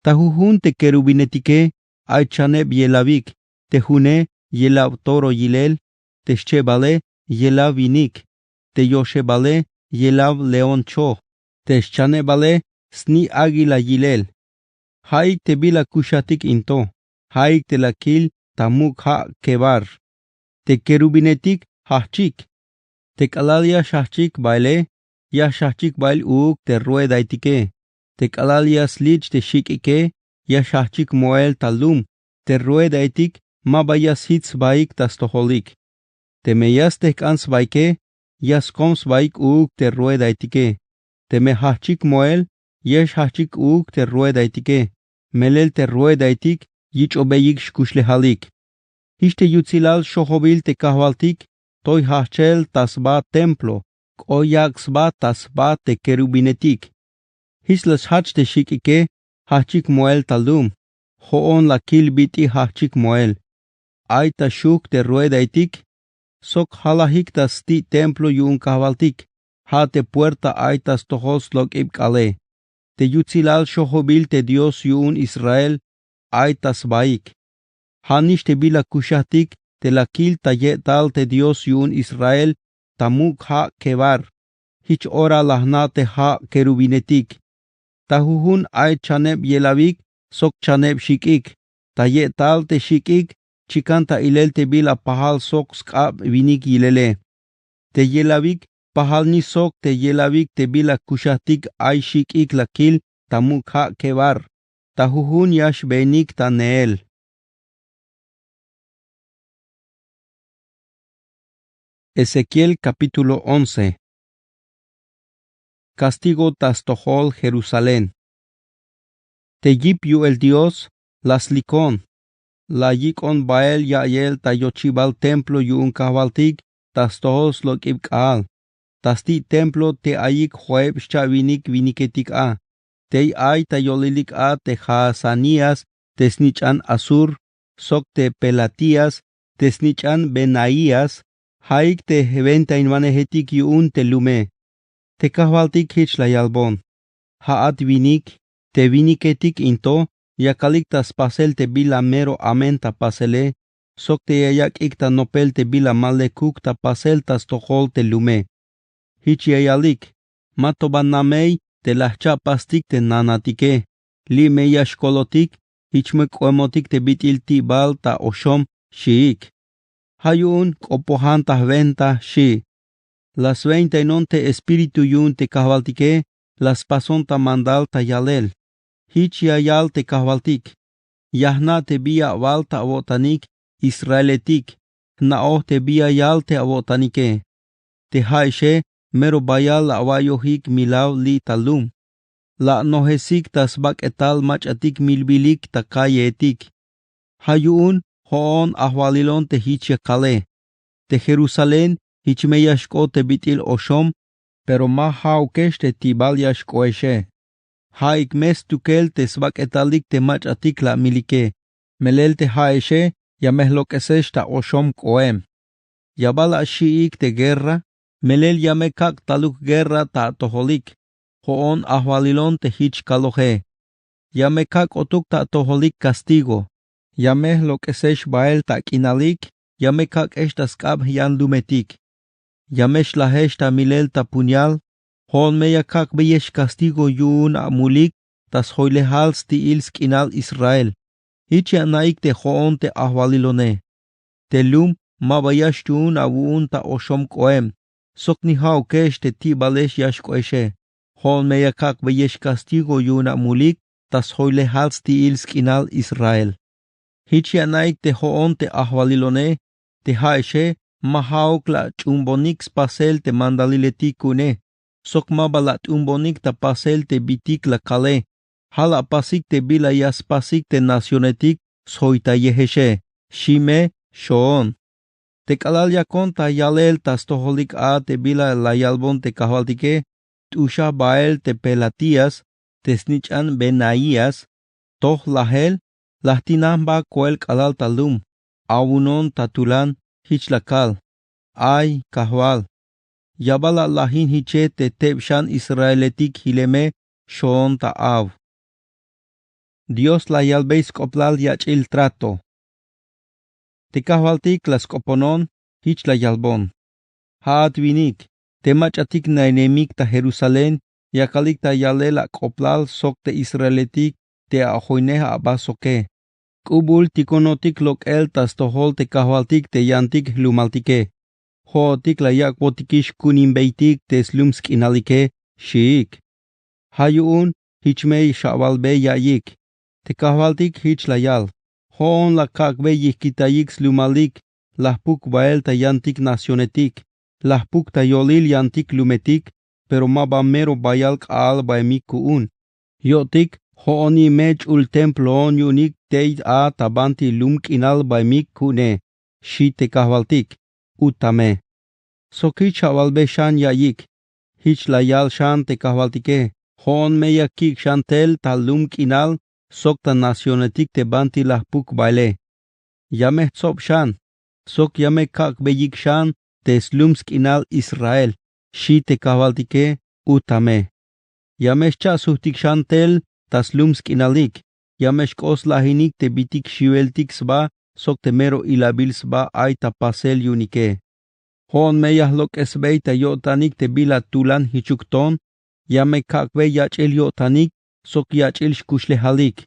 Tahuhun te kerubinetike, ay chaneb yelavik, te june yelav toro yilel, te shchebale yelav vinik, te yoshebale yelav leon cho, te chanebale sni águila yilel. Haik te bila kushatik into, haik te lakil tamuk ha kebar. Te kerubinetik hachik, te kalalia shachik baile, ya shachik bail uk te ruedaitike. Te kalalia slich te shikike, ya shachik moel talum, te ruedaitik mabayas hits baik tas toholik. Te meyas te kans baike, yas koms baik uk te ruedaitike. Te me hachik moel, yesh hachik uk te ruedaitike. Melel te ruedaitik, yich obeyik shkushlehalik. Hishte yutzilal shohobil te kahvaltik, toy hachel tas ba templo, koyaks ba tas ba te kerubinetik. Hislas hach te shikike, hachik moel talum, hoon la kil biti hachik moel. Aita shuk te ruedaitik, sok halahik tas ti templo yun kahvaltik, ha te puerta aitas tohos lok ibkale. Te yutzilal shohobil te Dios yun Israel, aitas baik. Hanish te bila kushatik, te lakil ta yetal te Dios yun Israel, tamuk ha kebar. Hich ora lahna te ha kerubinetik. Tahuhun ay chaneb yelavik, sok chaneb shikik. Ta yetal te shikik, chikanta ilel te bila pahal sok skab vinik yilele. Te yelavik, pahal ni sok te yelavik te bila kushatik ay shikik lakil, tamuk ha kebar. Tahuhun yash benik ta neel. Ezequiel capítulo 11. Castigo tas tohol Jerusalén. Te yipyu el Dios, las licón. La yikon bael yael ta yochibal templo yun kavaltik, tas tohos lo kibkal. Tas ti templo te ayik hueb shavinik viniketik a. Te ay ta yolilik a te Hasanías, te snichan Asur, sok te Pelatías, te snichan Benaías, haik te venta inmanehetik yun te lume. Te kahvaltik hich la yalbon. Haat vinik, te viniketik into, yakalik tas pasel te bila mero amenta pasele, sok te yayak ikta nopel te bila malekuk ta pasel tas tohol te lume. Hich yayalik, matobanamei te lahcha pastik te nanatike, li me yashkolotik, hich me koemotik te bitil tibal ta oshom shiik. Hayun kopohan ta venta shi. Las 20 te espíritu yun te kahvaltike, las pason ta mandal ta yalel. Hich yayal te kahvaltik. Yahna te bia val ta avotanik, Israeletik. Naoh te bia yal te avotanike. Te haishe, mero bayal la awayohik milaw li talum. La nohesik tas bak etal machatik milbilik ta kayetik. Hayun, hoon ahwalilon te hich yakale. Te Jerusalén, hich me yashko te bitil oshom, pero ma haukesh te tibal yashkoeshe. Haik mes tukel te sbak etalik te machatik la milike. Melel te haeshe, ya mehlokesesh ta oshom koem. Yabala shiik te guerra, melel yamekak taluk guerra ta toholik. Hoon ahwalilon te hich kaloje. Yamekak otuk ta toholik castigo. Yamehlokesesh bael ta kinalik, yamekak eshtas kab yan lumetik. Yamesh lahesh ta milel ta puñal, Hon meya kak beyesh castigo yun amulik tas hoyle hals ti ils kinal Israel. Hichi anaik te hoon te ahwalilone. Telum mabayash yun awun ta oshom koem. Sok ni hao kesh te ti balesh yash koeshe. Hon meya kak beyesh castigo yun amulik tas hoyle hals ti ils kinal Israel. Hichi anaik te hoon te ahwalilone. Te haeshe mahauk la chumbonix pasel te mandaliletikune. Sok mabalat umbonik ta pasel te bitik la kale. Hala pasik te bila yas pasik te nacionetik soita yeheshe. Shime shoon. Te kalal yakon ta yalel tas toholik a te bila la yalbon te kahaltike. Tusha bael te pelatias. Te snichan benaías. Toh lahel. Lahtinan ba koel kalal talum. Awunon tatulan hichlakal. Ay kahwal. Yabala lahin hiche te tebshan israeletik hileme shoon ta'av. Dios la yalbeis koplal yachil trato. Te kahwaltik las koponon hich la yalbon. Haat vinik, te machatik na enemik ta Jerusalén, yakalik ta yalela koplal sok te israeletik te ahoineha abasoke. Kubul tikonotik lok el tas tohol te kahwaltik te yantik lumaltike. Hotik la yakwotikish kunimbeitik teslumsk inalike shiik. Hayuun hichmei shabalbe yayik. Te kahwaltik hich la yal. Hoon la kakbe yikitayik slumalik. Lahpuk bael ta yantik nacionetik. Lahpuk ta yolil yantik lumetik. Pero mabamero bayalk al baemikuun. Yotik hooni mech ul templo on yunik teit a tabanti lumk inal baemikune. Shi te kahwaltik. Utame. Sokich hawalbe shan yayik. Hich la yal shan te kahwaltike. Hon meya kik shantel talum kinal. Sok ta nacionetik te banti lahpuk baile. Yame tzop shan. Sok yame kak beyik shan te slumsk inal Israel. Shi te kahwaltike. Utame. Yamesh cha suhtik shantel taslumsk inalik. Yamesh kos lahinik te bitik shiveltik sba. Sok te mero ilabil sba ay ta pasel yunike. Hon meyah lok esbei ta yotanik te bila tulan hichukton. Yame kakbe yachel yotanik. Sok yachel shkushle halik.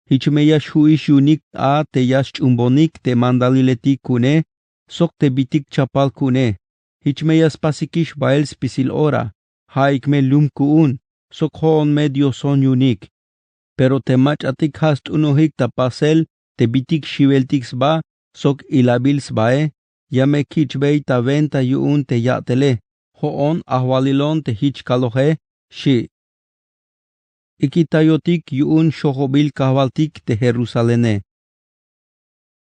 Hichmeya shuish yunik a te yash umbonik te mandaliletik kune. Sok te bitik chapal kune. Hichmeya spasikish bael spisil ora. Haik me lum kuun. Sok hon medio son yunik. Pero te machatik hast unohik ta pasel. Te bitik shiveltik sba. Sok ilabil sbae. Yame kichbei ta venta yuun te yatele. Hoon ahwalilon te hich kalohe. Shi. Ikitayotik yuun shohobil kahwaltik te Jerusalene.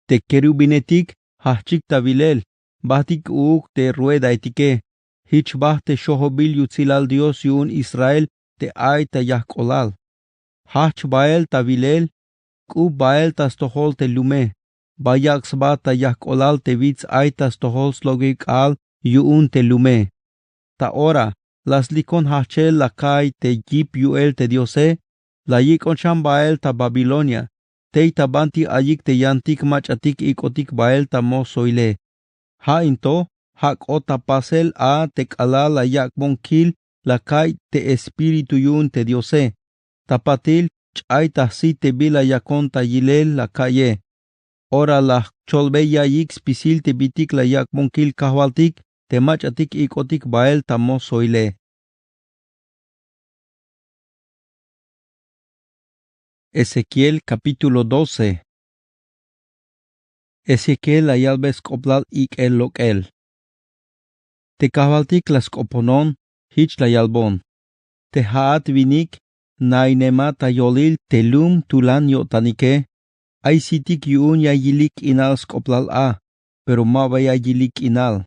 Te kerubinetik hachik ta vilel. Bahtik uuk te rueda etike. Hich bah te shohobil yutzilal Dios yuun Israel te ay ta yahkolal. Hach bael ta vilel. Kub bael tas tohol te lume. Bayak sba ta yahkolal te vitz ay tas tohol slogik al yuun te lume. Ta ora. Las likon hachel la kai te yip yuel te diose, la yikon sham bael ta Babilonia, te tabanti ayik te yantik machatik ikotik bael ta mosoile. Ha into, hak ota pasel a te kala la yak monkil la kai te espiritu yun te diose. Tapatil chay ta si te bila yakon ta yilel la kaye. Ora la cholbe yayik spisil te bitik la yak monkil kahwaltik, te machatik ikotik bael ta mosoile. Ezequiel capítulo 12. Ezequiel ayalbes koplal ik el lokel. Te kahwaltik las koponon, hich la yalbon. Te haat vinik, nainema tayolil telum tulan yotanike. Ay sitik yuun yayilik inal skoplal a, pero maba yayilik inal.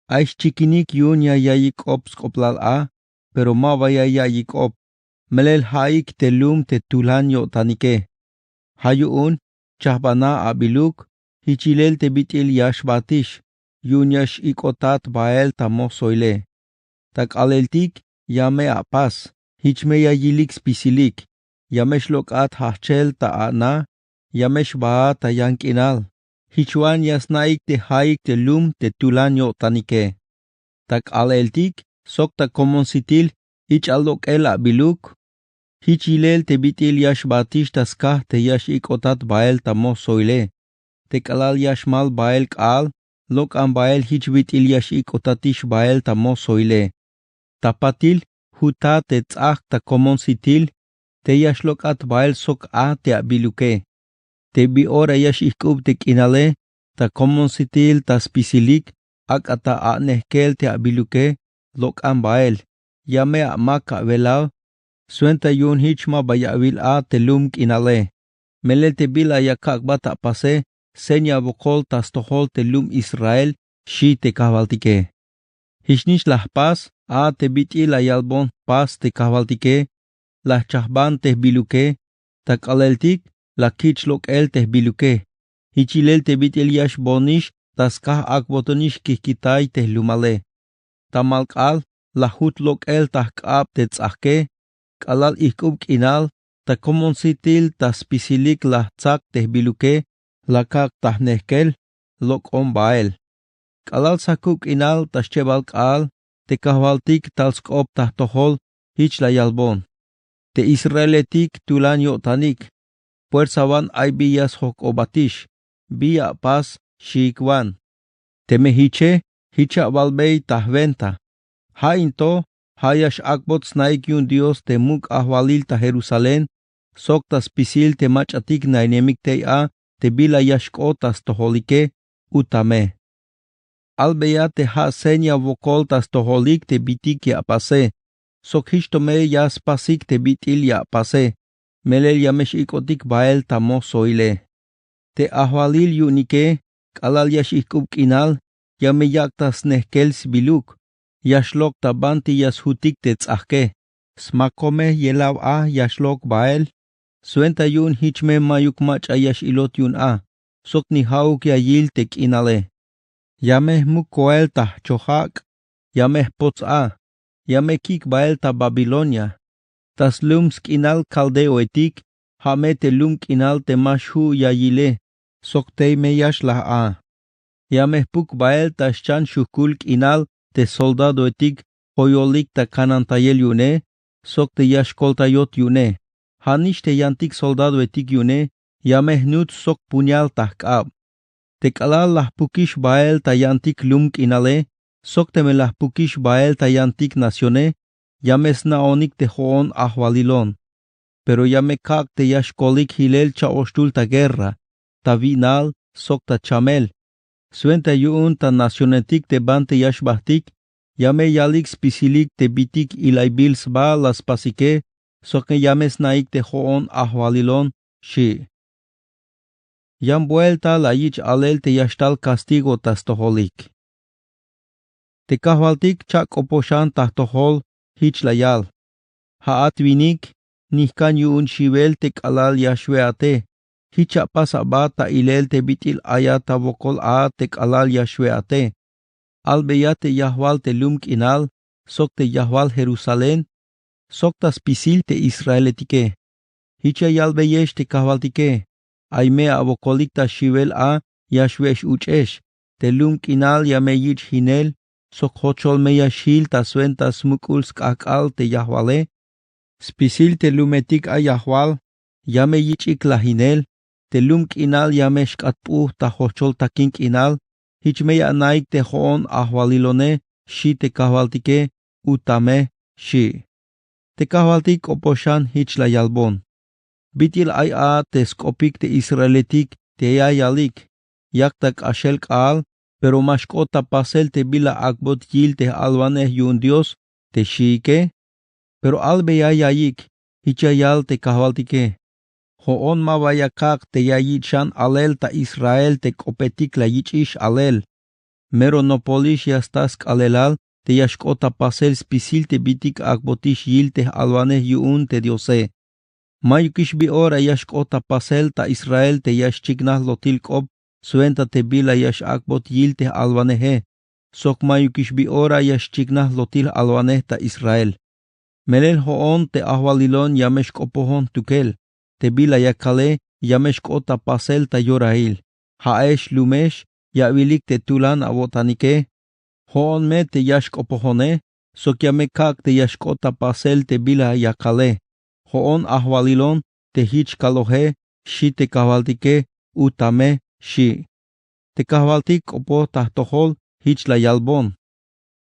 Ay chikinik yuun yayik op skoplal a, pero maba yayik op. Melel haik telum te tulan yotanike. Hayuun, chahbana abiluk, hichilel te bitil yash batish, yun yash ikotat bael ta mosoile. Tak aleltik, yame apas, hichme yayilik spisilik, yamesh lokat hachel ta ana, yamesh baa ta yankinal. Hichuan yasnaik te haik telum te tulan yotanike. Tak aleltik, sok ta komonsitil, Ich aldok ela biluk. Hichilel te bitil yash batish taskah te yash ikotat bael tamo soile. Te kalal yash mal bael kal. Lok an bael hich bitil yash ikotatish bael tamo soile. Tapatil huta te tzach ta komon sitil. Te yash lok at bael sok a te abiluke. Te bi ora yash ikub te kinale. Ta komon sitil ta spisilik. Ak ata a nehkel te abiluke. Lok an bael. Yame a maka velao. Suenta yun hichma bayawil a telum kinale. Melel te bila yakak bata pase. Senya bokol tastohol telum Israel. Shi te kavaltike. Hishnish lah pas. A te biti la yalbon pas te kavaltike. Lah chahban te biluke. Tak aleltik. La kich lok el te biluke. Hichilel te bitil yash bonish. Taskah akbotonish kikitay te lumale. Tamalk al. La hut lok el tahkab te tzahke. Kalal ikub kinal. Ta komon sitil ta spisilik la tzak te biluke. La kak tahnehkel. Lok on bael. Kalal sakuk inal ta shebalk al. Te kahvaltik talskop tahtohol. Hich la yalbon. Te israeletik tulan yotanik. Puersaban ay biyas hok obatish. Biya pas shikwan. Te mehiche. Hicha balbei tahventa. Hainto. Hayash akbot snaik yun Dios te muk ahwalil ta Jerusalén. Sok tas pisil te machatik nainemik te a. Te bila yashkotas toholike. Utame. Albeya te ha senya vokol tas toholik te bitik ya pase. Sok hishtome yas pasik te bitil ya pase. Melel yamesh ikotik bael tamo soile. Te ahwalil yunike. Kalal yash ikub kinal. Yame yaktas nehkel sibiluk. Yashlok tabanti yashutik te tzahke. Smakome yelaw a yashlok bael. Suenta yun hichme mayuk mach ayash ilot yun a. Sok ni hauk yayil te kinale. Yameh mukoel ta chohak. Yameh pots a. Yame kik bael ta Babilonia. Tas lum skinal kaldeo etik. Hame te lum kinal te mashu yayile. Sok te me yash la a. Yameh puk bael ta shan shukul kinal. Te soldado etik hoyolik ta kanantayel yune, sok te yashkolta yot yune. Hanish te yantik soldado etik yune, yameh nut sok punyal tahkab. Te kalal lah pukish bael ta yantik lumk inale, sok te melah pukish bael ta yantik nacione, yames naonik te hoon ahwalilon. Pero yame kak te yashkolik hilel cha ostul ta guerra, ta vinal, sok ta chamel. Suenta yun ta nacionetik te bante yashbahtik, yame yalik spisilik te bitik ilaibils ba las pasike, soke yames naik te hoon ahwalilon, shi. Yam vuelta la yich alel te yashtal castigo tastoholik. Te kahwaltik chak oposhan tahtohol, hich layal. Haat vinik, nihkan yun shivel te kalal yashweate. Hicha pasa ba ta ilel te bitil ayata vokol a te kalal yashweate. Albeyate yahwal te lumk inal, sok te yahwal Jerusalén, sok tas pisil te israeletike. Hicha yalbeyesh te kahwaltike. Aime avokolik ta shivel a yashwesh uchesh. Te lumk inal yameyich hinel, sok hochol meya shil ta suenta smukul skakal te yahwale. Spisil te lumetik a yahwal, yameyich ikla hinel. Te lumk inal yamesh katpuh ta hochol ta kink inal. Hichmeya naik te hoon ahwalilone, shi te kahwaltike, utame, shi. Te kahwaltik oposhan hich la yalbon. Bitil ay a te skopik te israelitik te yalik. Yaktak ashel kaal, pero mashkota pasel te bila akbot yil te albaneh yun Dios, te shike. Pero albeya yayik, hichayal te kahwaltike. Hoon mawayakak te yayichan alel ta Israel te kopetik la yichish alel. Meronopolish yastask alelal te yashkota pasel spisil te bitik akbotish yil te albaneh yun te diose. Mayukish bi ora yashkota pasel ta Israel te yashchignah lotil kob, suenta te bila yash akbot yil te albanehe. Sok mayukish bi ora yashchignah lotil albaneh ta Israel. Melel hoon te ahwalilon yamesh kopohon tukel. Te bila yakale yamesh kota pasel ta yorail. Haesh lumesh yavilik te tulan abotanike. Hoon me te yash kopohone. Sokiamekak te yashkota pasel te bila yakale. Hoon ahwalilon te hich kalohe, shi te kahvaltike, utame, shi. Te kahvaltik opo tahtohol, hich la yalbon.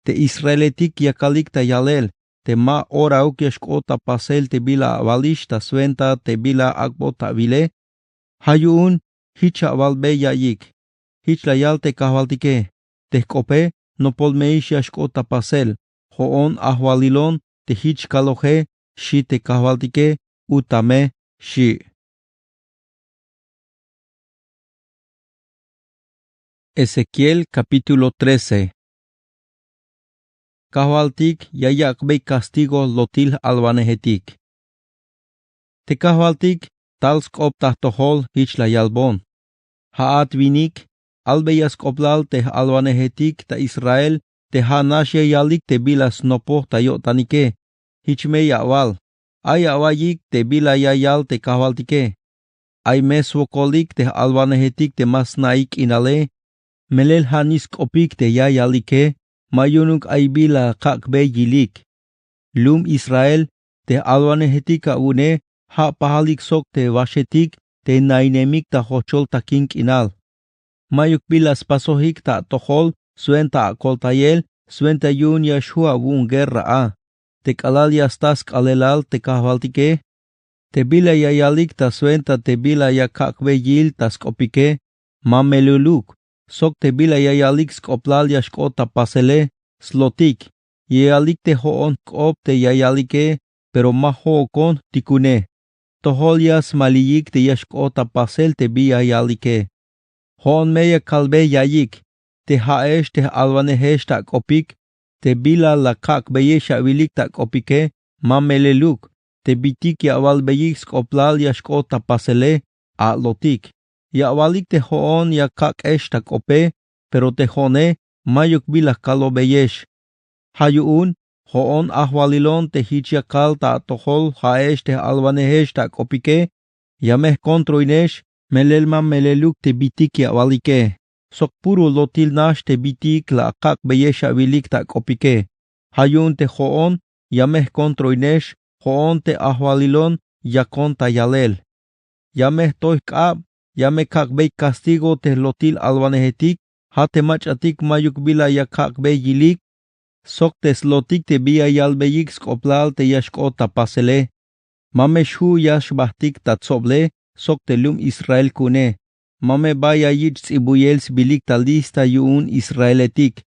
Te israeletik yakalik ta yalel, te ma orauk yashkota pasel te bila avalish ta sventa te bila akbota vile. Hayun, hich avalbe yayik. Hich la yal te kahvaltike. Te kope, no polmeish yashkota pasel. Hoon ahwalilon te hich kalohe, shi te kahvaltike, utame, shi. Ezequiel capítulo 13. Kahvaltik yayakbe castigo lotil albanehetik. Te kahvaltik talsk optahtohol hich la yalbon. Haat vinik, albeyas koplal te albanehetik ta Israel, te hanashe yalik te bilas nopo ta yotanike, hichme yawal. Ay awayik te bila yayal te kahvaltike. Ay meswokolik te albanehetik te masnaik inale, melel hanis kopik te yayalike, mayunuk ay bila kakbe yilik. Lum Israel te albanehetika une, ha pahalik sok te vashetik te nainemik ta hochol ta kink inal. Mayuk bilas pasohik ta tohol, suenta akoltayel, suenta yun yashua wun guerra a. Te kalal yastas kalelal te kahvaltike. Te bila yayalik ta suenta te bila yakakbe yil ta skopike, mameluluk. Sok te bila yayalik skoplal yashkota pasele, slotik. Yayalik te hoon kop te yayalike, pero ma hookon tikune. Toholias maliyik te yashkota pasel te bi yayalike. Hoon meya kalbe yayik. Te haesh te albanehesh ta kopik. Te bila la kakbeye shawilik ta kopike, mameleluk. Te bitik yawalbeyik skoplal yashkota pasele, a lotik. Yawalik te hoon ya kakesh ta kope, pero te hone, mayuk bila kalobeyesh. Hayuun, hoon ahwalilon te hichiakal ta tohol haesh te albanehesh ta kopike, yameh kontroinesh, melelma meleluk te bitik yawalike. Sok puro lotil nash te bitik la kakbeyesh awilik ta kopike. Hayun te hoon, yameh kontroinesh, hoon te ahwalilon, yakon ta yalel. Yameh toikab, yame kakbey castigo te lotil albanehetik, hate machatik mayuk bila ya kakbey yilik, sok te slotik te bia yalbeyik skoplal te yashkota pasele. Mame shu yashbahtik ta tsoble, sok te lum Israel kune. Mame baya yich tzibuyel sbilik ta lista yuun Israeletik.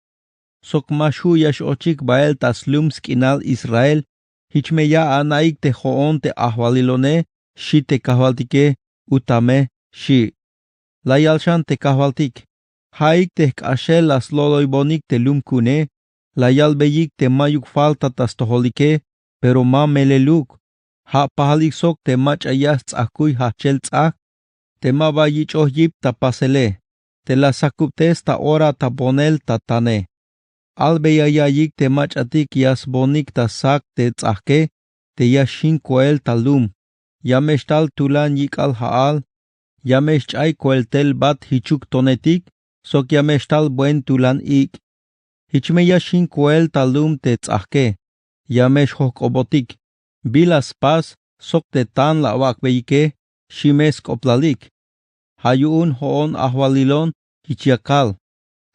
Sok mashu yashochik bael ta slum skinal Israel, hichme ya anaik te hoon te ahwalilone, shi te kahvaltike, utame, shi. La yalshan te kahvaltik. Haik te kashel las loloibonik te lum kune, la yalbeyik te mayuk falta tas toholike, pero ma meleluk. Ha pahalik sok te mach ayas tzakuy hachel tzak, te ma bayich ohyip ta pasele, te la sakuptes ta ora ta bonel ta tane. Albeyayayik te mach atik yas bonik ta sak te tzake, te yashin koel talum. Yameshtal tulan yikal haal, yamesh chay koeltel bat hichuk tonetik, sok yameshtal buen tulan ik. Hichme yashin koel talum te tzake, yamesh hokobotik. Bilas pas, sok te tan la wakbeike, shimes koplalik. Hayuun hoon ahwalilon, hichiakal.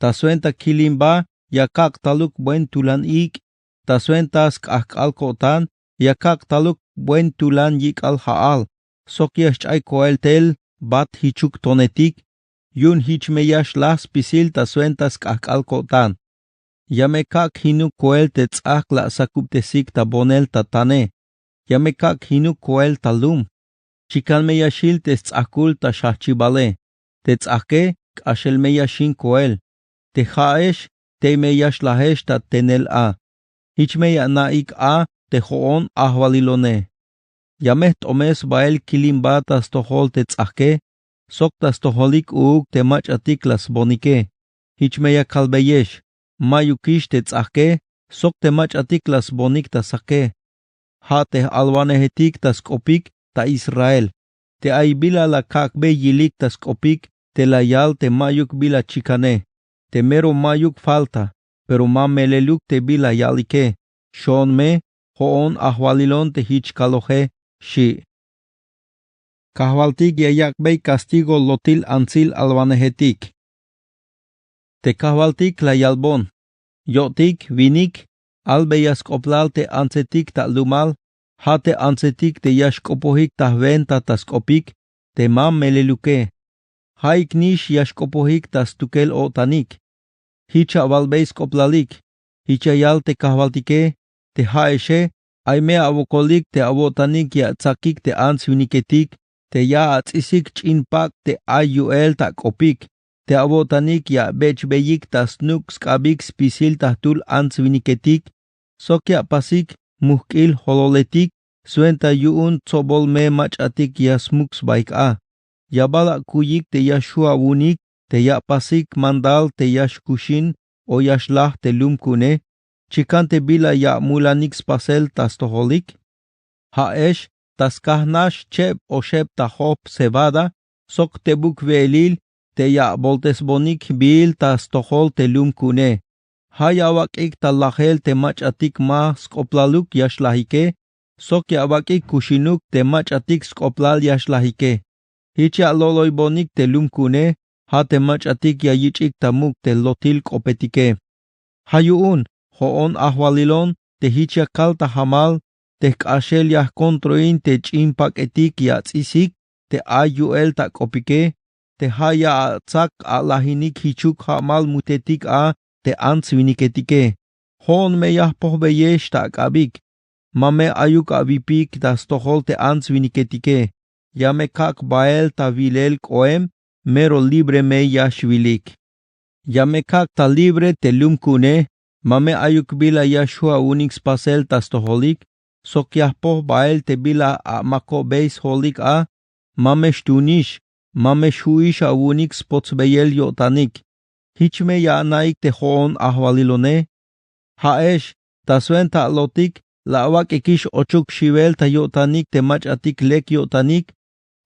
Ta suenta kilimba, yakak taluk buen tulan ik, ta suentas kakal kotan, yakak taluk buen tulan yikal haal. Sok yash ay koeltel, bat hichuk tonetik, yun hichme yash las pisil ta suentas kakal kotan. Yamekak hinu koel te tzak la sakuptesik ta bonel ta tane. Yamekak hinu koel ta lum. Chikalme yashil te tzakul ta shachibale. Te tzake, kashelme yashin koel. Te haesh, te me yash lahesh ta tenel a. Hichme ya naik a, te hoon ahwalilone. Yameh tomes bael kilimba tas tohol te tzake, sok tas toholik uuk te mach atik las bonike. Hichme ya kalbeyesh, mayukish te tzake, sok te mach atik las bonik ta sake. Ha te albanehetik tas kopik ta Israel. Te ay bila la kakbe yilik tas kopik, te la yal te mayuk bila chikane. Te mero mayuk falta, pero ma meleluk te bila yalike. shon me, hoon ahwalilon te hich kaloje, shi. Kahvaltik yayak bey castigo lotil ansil albanejetik. Te kahvaltik la yalbon. Yotik, vinik, albeyas koplal te ansetik ta lumal, hate ansetik te yashkopohik ta venta taskopik, te mam meleluke. Haik nish yashkopohik tas tukel otanik. Hicha valbeis koplalik, hicha yal te kahvaltike, te haeshe, aime avokolik te avotanik ya tsakik te ans viniketik, te ya atzisik chinpak te ayuel ta kopik, te avotanik ya bechbeyik tas nuk skabik spisil tahtul ans viniketik, sokya pasik muhkil hololetik, suenta yuun tsobol me machatik ya smuks baik a. Yabala kuyik te yashua wunik, te ya pasik mandal te yashkushin o yashlah te lumkune, chikante bila ya mulanix pasel tas toholik. Haesh tas kahnash chep o shep tahop cebada, sok te buk velil, te ya boltesbonik bil tas tohol te lumkune. Hayawak ik talahel te machatik ma skoplaluk yashlahike, sok yawak ik kushinuk te machatik skoplal yashlahike. Hicha loloy bonik te lumkune, ha te machatik ya yichik tamuk te lotil kopetike. Hayuun, hoon ahwalilon, te hicha kalta hamal, te kashel ya kontroin te chimpak etik ya tzisik, te ayuel ta kopike, te haya tsak alahinik hichuk hamal mutetik a, te ans viniketike. Hoon me yah pohbeyesh ta akabik, mame ayuk avipik tas tohol te ans viniketike. Yame kak bael ta vilel koem, mero libre me yashvilik. Yame kak ta libre te lumkune, mame ayuk bila yashua unix pasel tas toholik, sok yahpoh bael te bila a mako beis holik a, mame shtunish, mame shuish a unix potsbeyel yotanik. Hichme ya naik te hoon ahwalilone. Haesh, ta suen ta lotik, la awak ikish ochuk shivel ta yotanik te machatik lek yotanik,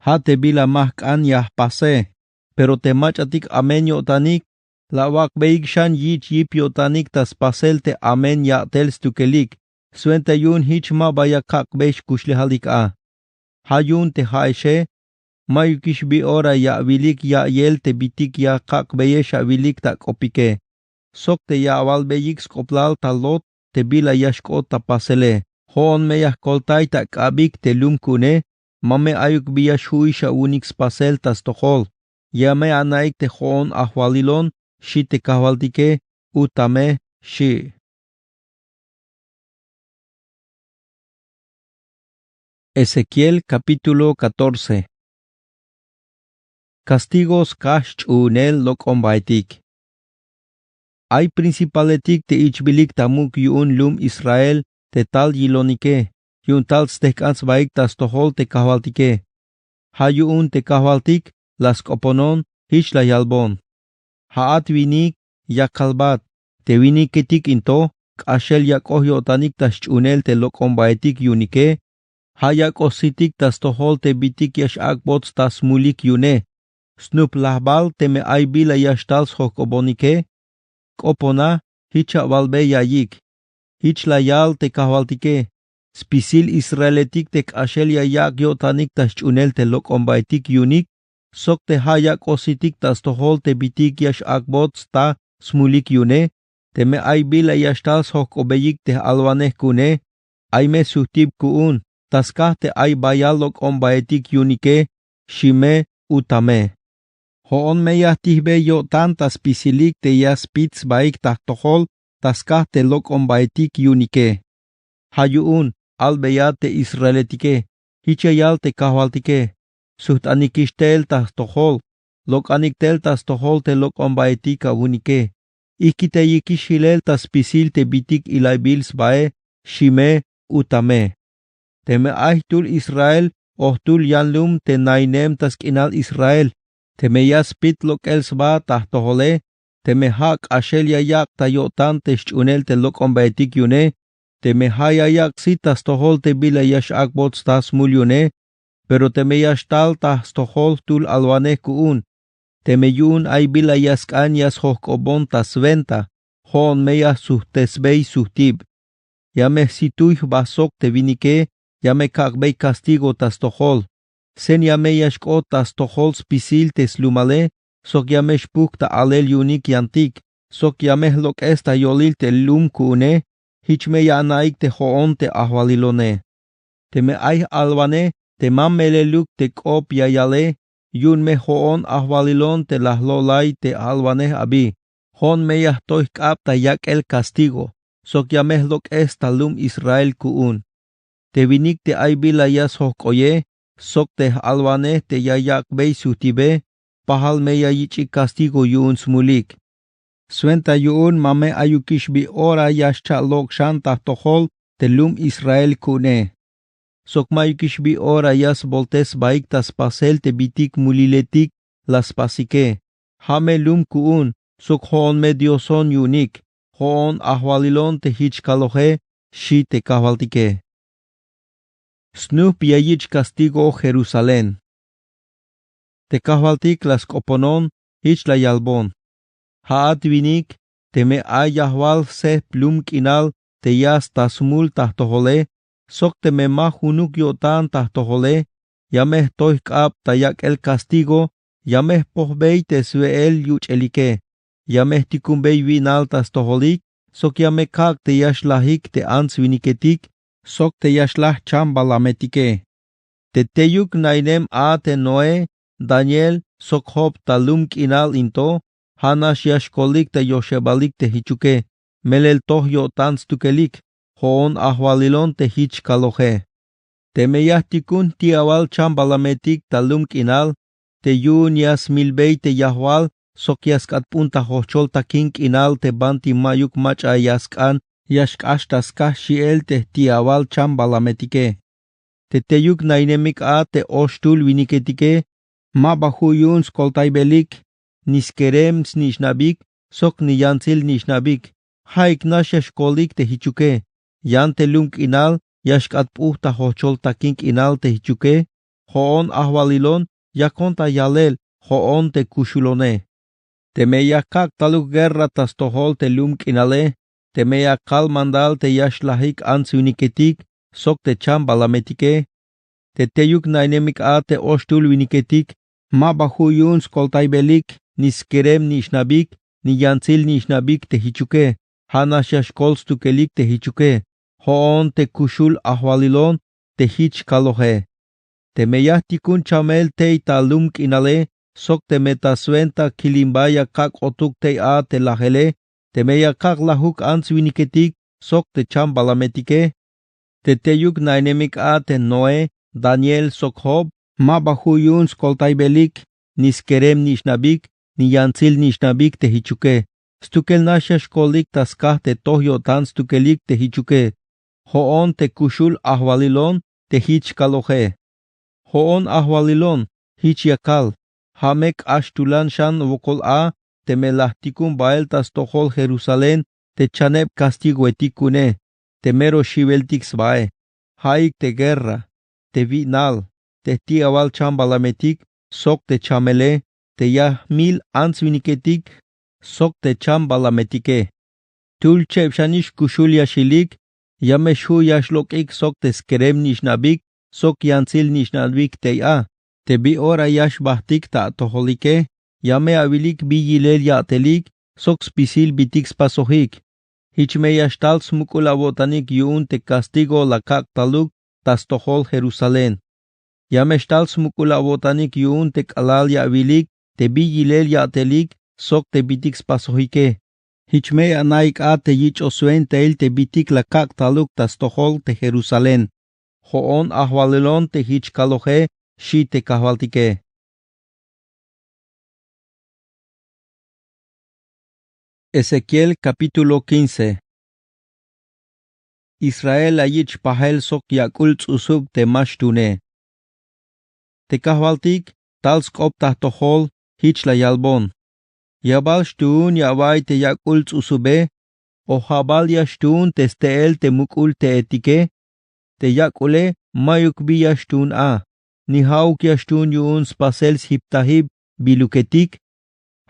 ha te bila mahkan yah pase, pero te machatik amen yotanik, la wak beig shan yich yip yotanik tas pasel te amen ya tel stukelik, suente yun hich ma baya kak beish kushlihalik a. Hayun te haeshe, mayukish bi ora ya vilik ya yel te bitik ya kak beyesh a vilik ta kopike. Sok te ya awal beyik skoplal ta lot te bila yashkot ta pasele, hoon me yah koltai ta kabik te lumkune, mame ayuk biya shuisha unix pasel tas tohol. Yame anaik te hoon ahwalilon, shi te kahwaltike, utame, shi. Ezequiel capítulo 14. Castigos kash unel lokombaitik. Ay principaletik te ichbilik tamuk yun lum Israel te tal yilonike, yun tal stekans baik tas tohol te kahwaltike. Hayun te kahwaltik, las koponon, hich la yalbon. Haat vinik, yakalbat, te viniketik into, kashel yakoh yotanik tas chunel te lokombaitik yunike, hayak ositik tas tohol te bitik yash akbots tas mulik yune. Snup lahbal te me ay bila yashtals hokobonike, kopona, hicha valbe yayik. Hich la yal te kahwaltike. Spisil Israeletik te kashel yayak yotanik tas chunel te lokombaitik yunik, sok te hayak ositik tas tohol te bitik yash akbots ta smulik yune, te me ay bila yashtals hokobeyik te alwaneh kune, ay me suhtib kuun, tas kah te ay bayal lokombaitik yunike, shime, utame. Hoon me yahtihbe yotan tas pisilik te yaspitz baik tas tohol, tas kah te lokombaitik yunike. Hayuun, albeyat te Israeletike, hichayal te kahwaltike, suhtanikishtel tas tohol, lokaniktel tas tohol te lokombaitika unike. Ikite yikishilel tas pisil te bitik ilaibils bae, shime, utame. Teme ahtul Israel, ohtul yanlum te nainem tas kinal Israel, teme yaspit lokelsba tas tohole, teme hak ashel yayak tayotan te shunel te lokombaitik yune, teme hayayak sitas tohol te bila yash akbots tas mulyune, pero teme yashtal tas tohol tul alwaneh kuun, teme yun ay bila yaskan yas hohkobon tas venta, hoon me yas suhtesbei suhtib. yame situy basok te vinike, yame kakbei castigo tas tohol. Sen yame yashko tas tohol spisil tes lumale, sok yame shpuk ta alel yunik yantik, sok yame lok esta yolil te lum kune, hichme yanaik te hoon te ahwalilone. Te me ay alwane, te mammeleluk te kop yayale, yun me hoon ahwalilon te lahlolay te alwane abi. Hon me yahtoy kap ta yak el castigo, sok yame lok esta lum Israel kuun. Te vinik te ay bilayas hokoye, sok te alwane te yayak bei sutibe, pahal me yayichi castigo yun smulik. Suenta yun mame ayukish bi ora yashcha lok shanta tohol te lum Israel kune. Sok mayukish bi ora yas voltes baik tas pasel te bitik muliletik las pasike. Hame lum kuun, sok hoon me dioson yunik, hoon ahwalilon te hich kalohe, shi te kavaltike. Snup yayich castigo Jerusalén. Te kavaltik las koponon, hich la yalbon. Haat vinik, te me ayahwal se plum kinal, te yas tasmul tahtohole, sok te me mahunuk yotan tahtohole, yameh toy kap tayak el castigo, yameh pohbei te suel yuchelike, yameh tikumbei vinal tastoholik, sok yame kak te yashlahik te ans viniketik, sok te yashlah chambalametike. Te teyuk nainem a te Noé, Daniel, sok hop talum kinal into, Hanash yashkolik te yoshebalik te hichuke, melel toh yotan stukelik, hoon ahwalilon te hich kalohe. Te meyahtikun tiawal chambalametik talum kinal, te yun yas milbei te yahwal, sok yaskat punta hochol takin kinal te banti mayuk macha yaskan, yashkashtaska shiel te tiawal chambalametike. Te teyuk nainemik a te oshtul viniketike, ma bahu yun skoltaibelik, niskerem snishnabik, sok ni yansil nishnabik, haik nash yashkolik te hichuke, yan te lunk inal, yashkat puhta hochol takink inal te hichuke, hoon ahwalilon, yakonta yalel, hoon te kushulone. Te meyakak taluk guerra tas tohol te lunk inale, te meyakal mandal te yashlahik ansviniketik, sok te chambalametike, te teyuk nainemik a te oshtul viniketik, ma bahu yun skoltaibelik, niskerem nishnabik, ni yansil nishnabik te hichuke, hanashashkol stukelik te hichuke, hoon te kushul ahwalilon, te hich kalohe. Te meyahtikun chamel te talum kinale, sok te metaswenta kilimbaya kak otuk te a te lahele, te meya kak lahuk ansviniketik, sok te chambalametike, te teyuk nainemik a te Noé, Daniel sok hob, ma bahu yun skoltaibelik, niskerem nishnabik, ni yansil nishnabik te hichuke, stukel nashashkolik taskah te tohyotan stukelik te hichuke, hoon te kushul ahwalilon, te hich kalohe. Hoon ahwalilon, hich yakal, hamek ashtulan shan vokol a, te melahtikun bael tas tohol Jerusalén, te chanep castigo etikune, te mero shiveltik sbae, haik te guerra, te vinal, te tiawal chambalametik, sok te chamele, te yah mil ansviniketik, sok te chambalametike. Tul chepshanish kushul yashilik, yameshu yashlokik sok te skerem nishnabik, sok yansil nishnabik te a, te bi ora yash bahtik ta toholike, yame avilik bi yilel yatelik, sok spisil bitik spasohik. Hichme yashtal smukula botanik yun te castigo la kak taluk tas tohol Jerusalén. Yameshtal smukula botanik yun te kalal yavilik, te bi yilel yatelik, sok te bitik spasohike. Hichme anaik a te yich osuen teil te bitik la kak taluk tas tohol te Jerusalén. Hoon ahwalelon te hich kalohe, shi te kahvaltike. Ezequiel capítulo 15. Israel ayich pahel sok yakul usub te mashtune. Te kahvaltik, tals kop tahtohol, hich la yalbon. Yabal shtun yabay te yakul usube, o habal yashtun te steel te mukul te etike, te yakule mayuk bi yashtun a, ni hauk yashtun yun spasels hiptahib biluketik,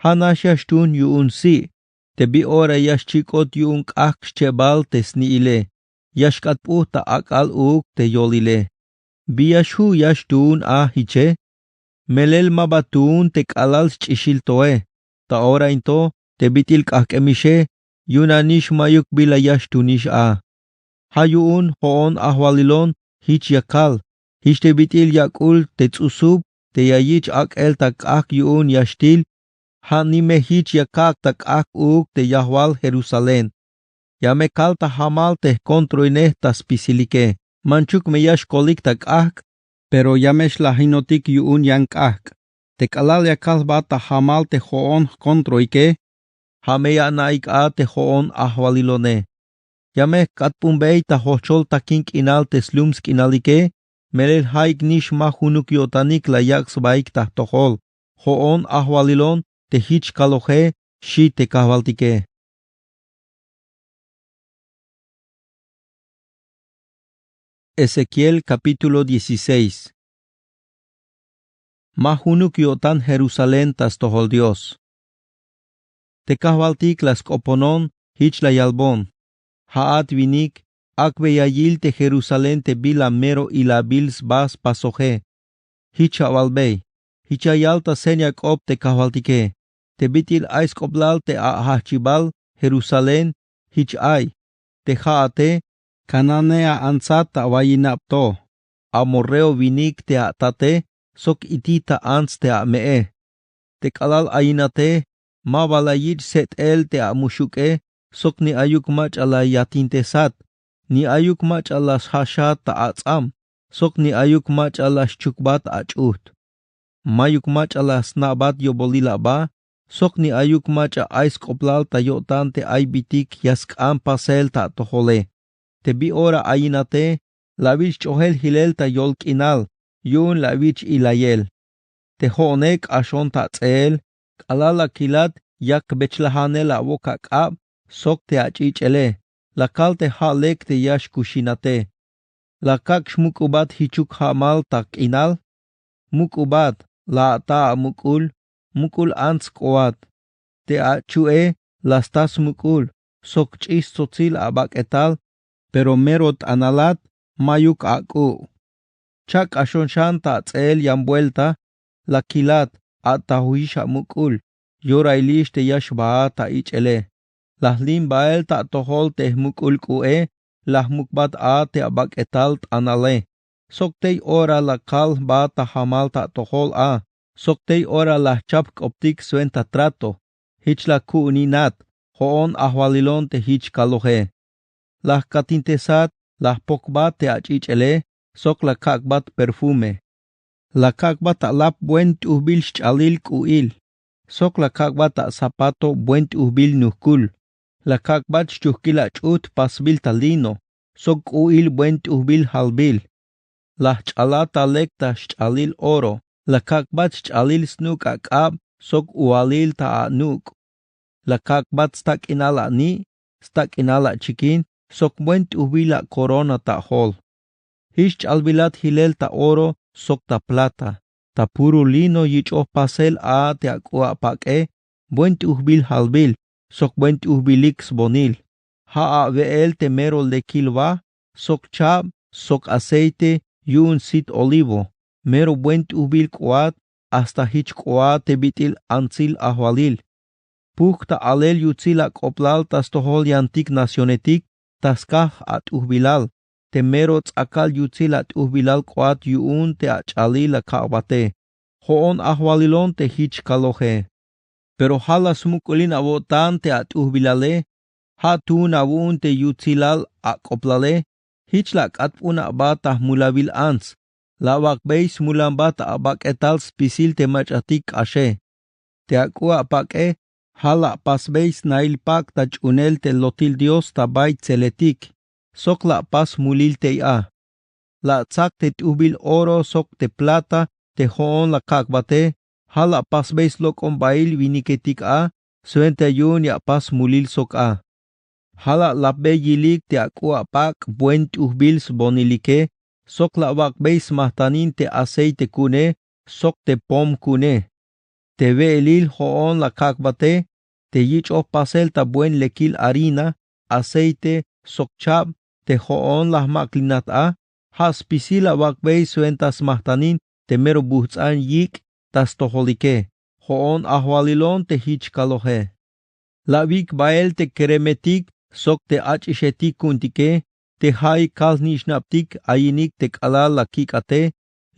hanash yashtun yun si, te bi ora yashchikot yun kak chebal te sniile, yashkatpu ta akal uk te yolile. Biyashu yashtun hiche. Melel mabatun te kalal chishil toe. Ta ora into te bitil kahkemishe. Yunanish mayuk bila yashtunish Hayun hoon ahwalilon hich yakal. Hich te bitil yakul te tzusub. Te yayich el tak yun yashtil. Hanime hich yakak tak uk te yahwal Jerusalén. Yame kalta hamal te kontroine tas pisilike. Manchuk me yash kolik tak pero yamesh la hinotik yun yank Te kalal yakal bata hamal te hoon kontroike. Hameya naik te hoon ahwalilone. Yame katpumbei ta hochol takink inal te slumsk inalike. Melel haik nish mahunuk yotanik la yaks baik ta tohol. Hoon ahwalilon te hich kaloje shi te kahvaltike. Ezequiel capítulo 16. Mahunuk yotan Jerusalén tas tohol Dios. Te kahvaltik las koponon hich la yalbon. Haat vinik akbe yayil te Jerusalén te bila mero y la bils bas pasoje. Hich awalbei. Hich ayalta senyak op te kahvaltike. Te bitil ais koblal te ahachibal Jerusalén hich ay. Te haate Cananea ansata wayinapto. Amorreo vinik te atate, sok itita ans te mee. Te kalal ayinate, mabalayit set el te amushuke, sok ni ayuk mach ala yatintesat, ni ayuk mach ala shashat ta atsam, sok ni ayuk mach ala shchukbat achut. Mayuk mach ala snabat yobolila ba, sok ni ayuk mach ais koplal ta yotan te ay bitik yaskam pasel ta tohole. Te bi ora ayinate, lavich chohel hilel ta yolk inal, yun lavich ilayel. Te honek ashon ta tzel, kalala kilat yak bechlahane la wokak ab, sok te achichele, la kal te halek te yash kushinate. La kak shmukubat hichuk hamal tak inal, mukubat, la ta mukul, mukul ans koat. Te achue, las tas mukul, sok chis sotzil abak etal, pero merot analat mayuk aku. Chak ashon shanta tzel yamvuelta, la kilat atahuisha mukul, yorailish te yashba ta ichele. Las lim bael ta tohol te mukul kue, las mukbat te abak etalt anale. Soktei ora la kal ba ta hamal ta tohol soktei ora la chapk optik suenta trato, hich la kuuninat, hoon ahwalilon te hich kaloje. Las katintesat, las pokbat te achichele, sok la kakbat perfume. La kakbat alap buen tuhbil chalil kuil. Sok la kakbat zapato buen tuhbil nuhkul. La kakbat chuhkila chut pasbil talino. Sok kuil buen tuhbil halbil. La chalata lekta chalil oro. La kakbat chalil snuk akab, sok ualil ta anuk. La kakbat stak inala ni, stak inala chikin, sok buen tuhbila corona ta hol. Hish albilat hilel ta oro, sok ta plata. Ta puro lino yichoh pasel te akua pake, buen tuhbil halbil, sok buen tuhbilix bonil. Veel te mero de kilva, sok chab, sok aceite, yun sit olivo. Mero buen tuhbil kuat, hasta hich kuat te bitil ansil ahwalil. Pukta alel yutzila koplal tas tohol yantik nacionetik, taskah at uhbilal. Te mero tzakal yutzila at uhbilal kuat yun te achalila kaabate. Hoon ahwalilon te hich kaloje. Pero halas mukulin avotan te at uhbilale, hatun avun te yutzilal akoplale, hich lak atpuna batah mulabil ans. Lawak beis mulan bata abak etal spisil te machatik ashe. Te akua pake, hala pas beis nail pak taj unel te lotil Dios tabait celetik. Sok la pas mulil te La tsak te tubil oro sok te plata te hoon la kakbate. Hala pas beis lokon bail viniketik suente yun ya pas mulil sok Hala la be yilik te akua pak buen tuhbils bonilike. Sok la wak beis mahtanin te aceite kune, sok te pom kune. Te veelil hoon la kakbate, te yich pasel ta buen lekil harina, aceite, sok chab, te hoon lah maklinat a, ha spisila wakbei suentas mahtanin te mero buhtsan yik tas toholike, hoon ahwalilon te hich kalohe. La vik bael te keremetik sok te achishetik kuntike, te hai kal nishnaptik ayinik te kalal la kikate,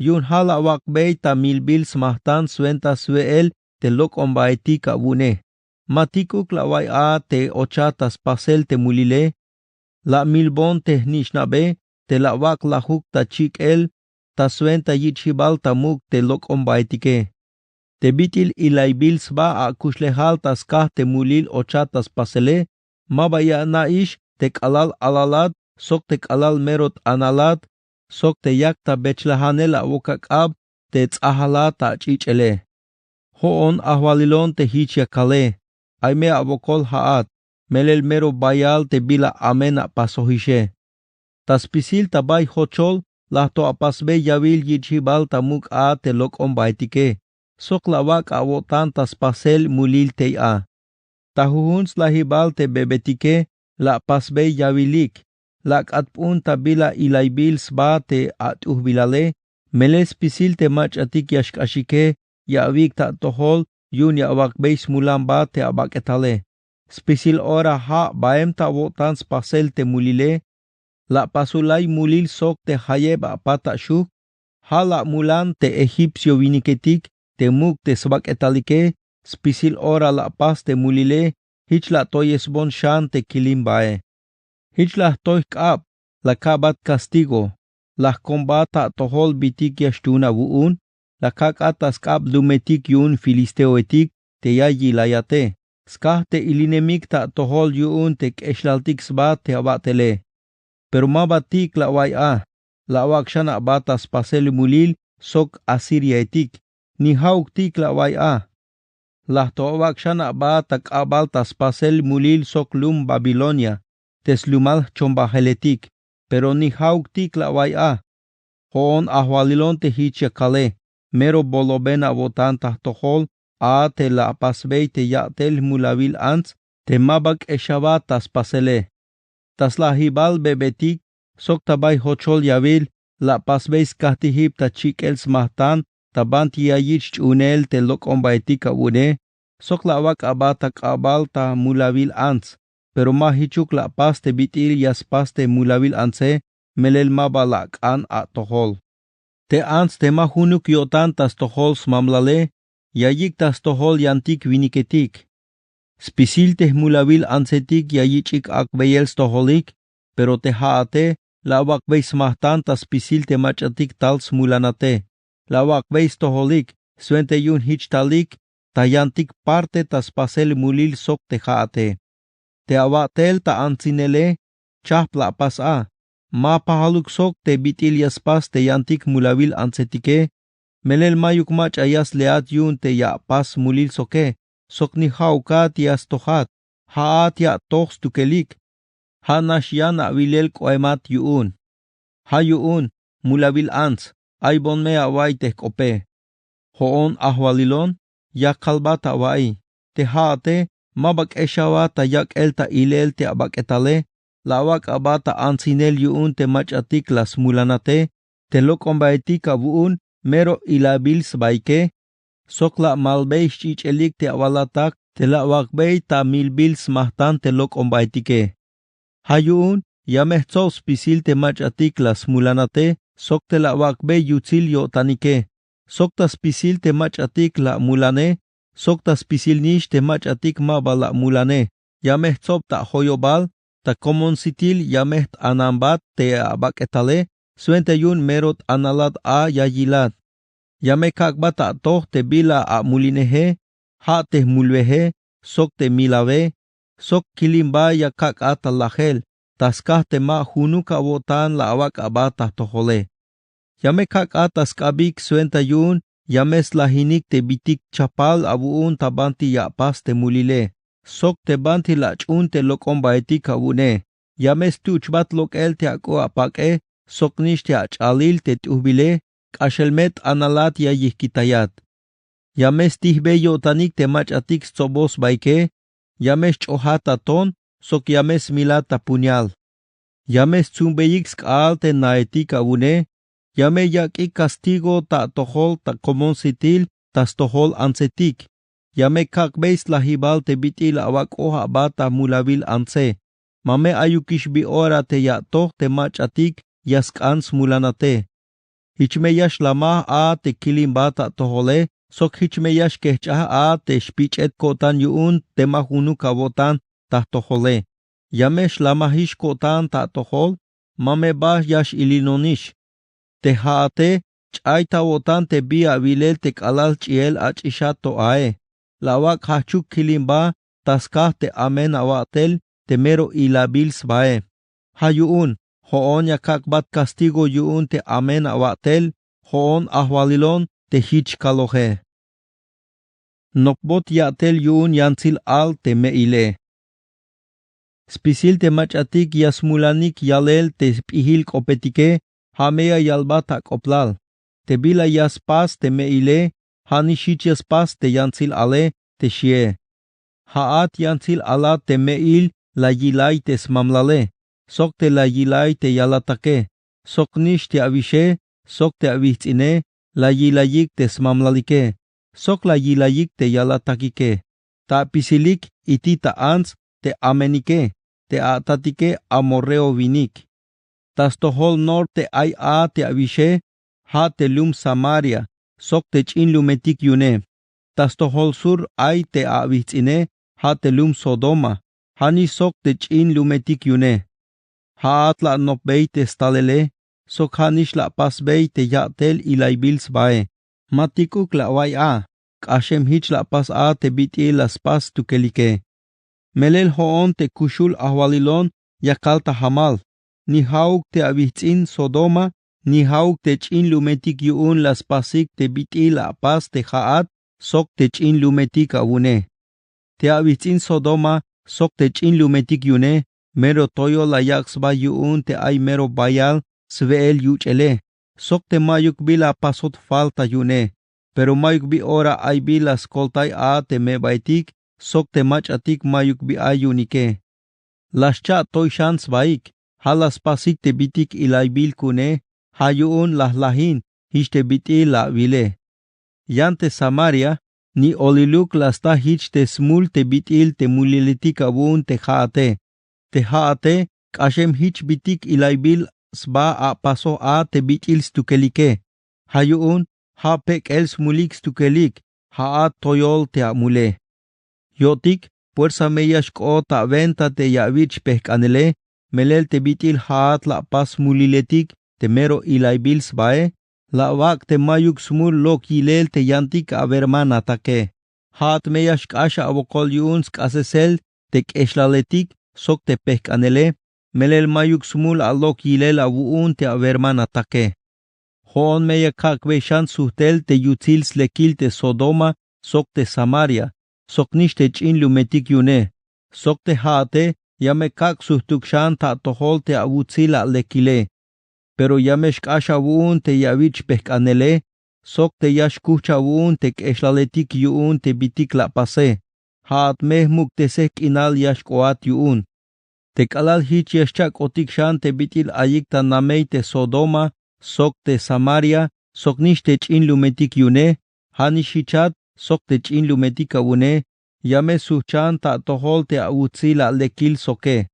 yun hala wakbei ta milbil smahtan suenta sueel te lok ombaetik abune. Matikuk la wai a te ochatas pasel te mulile, la milbon te nishnabe, te la wak la huk ta chik el, ta suenta yichibal ta muk te lok ombaetike. Te bitil ilaibil sba a kushlehal tas kah te mulil ochatas pasele, mabaya na ish te kalal alalat, sok te kalal merot analat, sok te yak ta bechlahane la wokak ab, te tzahala ta chichele. Hoon ahwalilon te hichya kale, aime abokol haat, melel mero bayal te bila amena pasohishe. Tas pisil tabay hochol, lahto apasbe yavil yichibal tamuk a te lok ombaitike, sok lawak awotan tas pasel mulil te a. Tahuhuns lahibal te bebetike, la pasbe yavilik, la katpun tabila ilaibil sba te atuhbilale, meles pisil te machatik yashkashike, yavik ta tohol, yun yawakbeis mulan ba te abaketale. Spisil ora ha baem ta wotan spasel te mulile, la pasulay mulil sok te hayeb apata shuk, ha la mulan te egipsio viniketik, te muk te sbaketalike, spisil ora la pas te mulile, hich la toyesbon shan te kilimbae. Hich la toy kap, la kabat castigo, la combata tohol bitik yashtuna wuun, la kakatas kap dumetik yun filisteoetik, te yayi layate, skah te ilinemik ta tohol yun te keshlaltik sba te abatele. Pero mabatik la wai a, la wakshana batas pasel mulil, sok Asiria etik, ni hauk tik la wai a. La to wakshana batak abaltas pasel mulil sok lum Babilonia, teslumal chombaheletik, pero ni hauk tik la wai a. Hoon ahwalilon te hichya kale, mero bolobena votan tahtohol, a te la pasbei te yatel mulavil ants, te mabak eshabatas pasele. Tas la hibal bebetik, sok tabay hochol yavil, la pasbeis kahtihip ta chikel smahtan, tabant yayich chunel te lok ombaitik abune, sok la wak abatak abal ta mulavil ants, pero mahichuk la pas te bitil yaspas te mulavil antse, melel mabalak an a tohol. Te ants te mahunuk yotan tas tohol smamlale, yayik tas tohol yantik viniketik. Spisil te mulavil ansetik yayichik akbeyels toholik, pero te haate, la wakbeis mahtan tas spisil te machatik tals mulanate. La wakbeis toholik, suente yun hich talik, tayantik parte tas pasel mulil sok te haate. Te awatel ta ansinele, chap la pas a. Ma pahaluk sok te bitil yaspas te yantik mulavil ansetike, melel mayuk mach ayas leat yun te ya pas mulil soke. Sok ni haukat yas tohat, haat ya toks tukelik, ha nashiana vilel koemat yuun. Ha yuun, mulavil ants, ay bon mea wai te kope. Hoon ahwalilon, ya kalbata wai, te haate, mabak eshawata yak elta ilel te abaketale, lawak abata ansinel yuun te machatik las mulanate, te lokombaetik abuun, mero ilabil sbaike, sok la malbei chichelik te awalatak, te la wakbei ta milbil smahtan te lok ombaitike. Hayun, yamehtzos spisil te machatik las mulanate, sok te la wakbei yutzil yotanike. Sok ta spisil te machatik la mulane, sok ta spisil nish te machatik maba la mulane. Yamehtzop ta hoyobal, ta komon sitil yameht anambat te abaketale, suente yun merot analat a yayilat. Yame kakbata toh te bila a mulinehe, ha te mulvehe, sok te milave, sok kilimba ya kak ata lahel, taskah te ma hunuka wotan la awak abata tohole. Yame kak atas kabik suenta yun, yames lahinik te bitik chapal abuun tabanti ya pas te mulile, sok te banti la chun te lokon baetik abune. Yames tuchbat lok el te ako apake, sok nish te achalil te tuhbile, Kashelmet analat ya yihkitayat. Yames tihbe yotanik te machatik sobos baike, yames chohata ton, sok yames milata puñal. Yames tzumbeyix k'alte naetik abune, yame yaki castigo ta tohol ta komon sitil tas tohol ansetik. Yame kakbeis lahibal te bitil awak oha bata mulabil anse. Mame ayukish bi ora te yato te machatik yaskans mulanate. Hichmeyash lama a te kilim bata tohole, sok hichmeyash kehchah a te spichet kotan yuun te mahunu kabotan ta tohole. Yamesh lama hish kotan ta tohol, mame bah yash ilinonish. Te haate, chaita wotan te bia vilel te kalal chiel ach ishato ae. Lawak hachuk kilimba, taskah te amen awatel, te mero ilabils bae. Hayuun, hoon yakakbat castigo yuun te amen awatel, hoon ahwalilon te hich kalohe. Nokbot yatel yuun yansil al te meile. Spisil te machatik yasmulanik yalel te pihil kopetike, hamea yalbata koplal. Te bila yaspas te meile, hanishich yaspas te yansil ale te shie. Haat yansil ala te meil la yilai te smamlale. Sok te la yilai te yalatake. Sok nish te avishe, sok te avitzine, la yilayik te smamlalike. Sok la yilayik te yalatakike. Ta pisilik iti ta ans te amenike. Te atatike amorreo vinik. Tas tohol norte ay a te avishe, ha te lum Samaria, sok te chin lumetik yune. Tas tohol sur ay te avitzine, ha te lum Sodoma, hani sok te chin lumetik yune. Ha atla nopbei te stalele, sok hanish la pasbei te yatel ilaibils bae. Matikuk la wai a, kashem hich la pas a te biti las pas tukelike. Melel hoon te kushul ahwalilon yakalta hamal. Ni hauk te avitzin Sodoma, ni hauk te chin lumetik yuun las pasik te biti la pas te haat, sok te chin lumetik abune. Te avitzin Sodoma, sok te chin lumetik yune, mero toyo la yaksba yuun te ay mero bayal, sveel yuchele. Sok te mayuk bila pasot falta yune, pero mayuk bi ora ay bila skoltay a te me baitik, sok te machatik mayuk bi ayunike. Las cha toy shans baik, halas pasik te bitik ilaibil kune, hayuun las lahin, hich te biti la vile. Yante Samaria, ni oliluk las ta hich te smul te bitil te mulilitik abun te haate. Te haate, kashem hich bitik ilaibil sba a paso a te bitil stukelike. Hayuun, ha pek el smulik stukelik, ha toyol te amule. Yotik, puersa meyash ko ta venta te yavich pehkanele, melel te bitil haat la pas muliletik te mero ilaibil sbae, la wak te mayuk smul lok yilel te yantik averman atake. Haat meyash kasha abokol yuns kasesel te keshlaletik sok te pehkanele, melel mayuk smul alok yilel avuun te averman atake. Hoon meya kakwe shan suhtel te yutzil slekil te Sodoma, sok te Samaria, sok nish te chin lumetik yune, sok te haate, yame kak suhtuk shan ta tohol te avutzila lekile. Pero yamesh kasha wuun te yavich pehkanele, sok te yash kucha wuun te keshlaletik yuun te bitik la pase. Haat mehmuk te sek inal yash koat yuun. Te kalal hich yash chak otik shan te bitil ayik ta namei te Sodoma, sok te Samaria, sok nish te chin lumetik yune, hanish hichat, sok te chin lumetik abune, yame suchan ta tohol te avutzila lekil soke.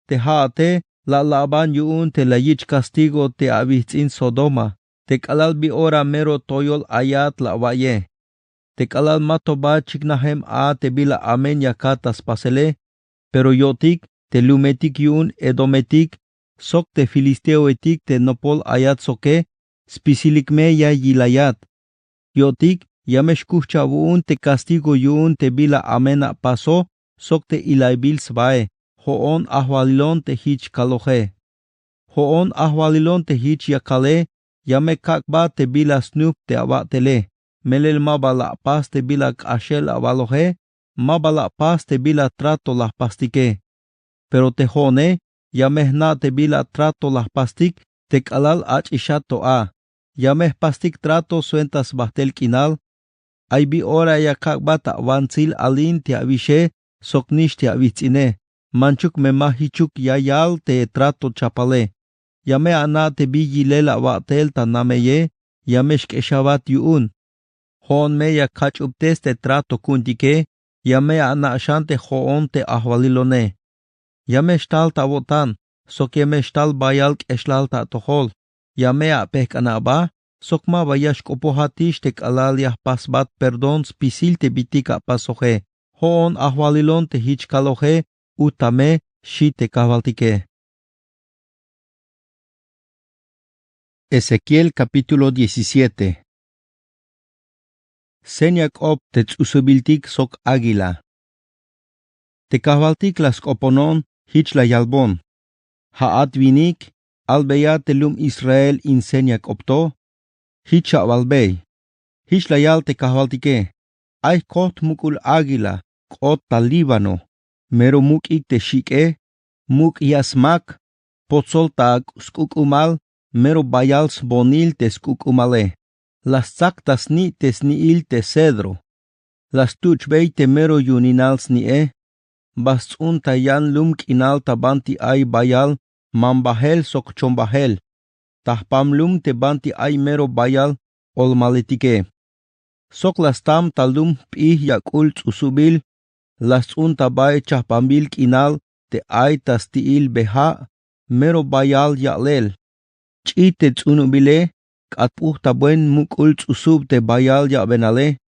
Te haate, la laban yuun te layich castigo te avitzin Sodoma, te kalal bi ora mero toyol ayat la vaye. Te kalal matoba chiknahem a te bila amen yakatas pasele, pero yotik te lumetik yuun edometik, sok te filisteo etik te nopol ayat soke, spisilik me ya yilayat. Yotik yamesh kuchawun te castigo yuun te bila amena paso, sok te ilaibil sbae. Hoon ahwalilon te hich kalohe. Hoon ahwalilon te hich yakale, yame kakba te bila snup te abatele. Melel mabala pas te bila kashel avalohe, mabala pas te bila trato las pastike. Pero te hone, yameh na te bila trato las pastik, te kalal ach ishato a. Yameh pastik trato suentas bahtel kinal. Ay bi ora ya kakba ta wanzil alin te avishe, soknish te avitzine. manchuk memahichuk yayal te trato chapale. Yame ana te biyilela vatel tanameye, yameshk eshavat yuun. Hon meya kachuptes te trato kuntike, yame ana ashante hoon te ahvalilone. Yame shtal tavotan, sok yame shtal bayalk eshlal ta tohol. Yame a pehkanaba, sokma vayash kopohatish te kalaliah pasbat perdon spisil te bitika pasoje. Hoon ahvalilon te hichkaloje, utame shi te kavaltike. Ezequiel capítulo 17. Seniak op te tsusubiltik sok águila. Te kavaltik las oponon hich la yalbon. Haat vinik, albeya telum Israel in seniak opto, hich avalbey. Hich la yal te kavaltike. Ay kot mukul águila, kot ta Líbano. Mero muk ik te shike, muk yasmak, potzol ta skukumal, mero bayals bonil te skukumale. Las tzaktas ni tesniil te cedro. Las tuchbei te mero yuninals ni Basun tayan lum kinal tabanti ay bayal, mambahel sok chombahel. Tahpam lum te banti ay mero bayal, olmaletike. Sok las tam talum pih yakul tsusubil, las tabay chahpambil kinal te ay tastiil beha, mero bayal yalel. Chite tsunubile, katpuh tabuen mukul tsusub te bayal ya benale.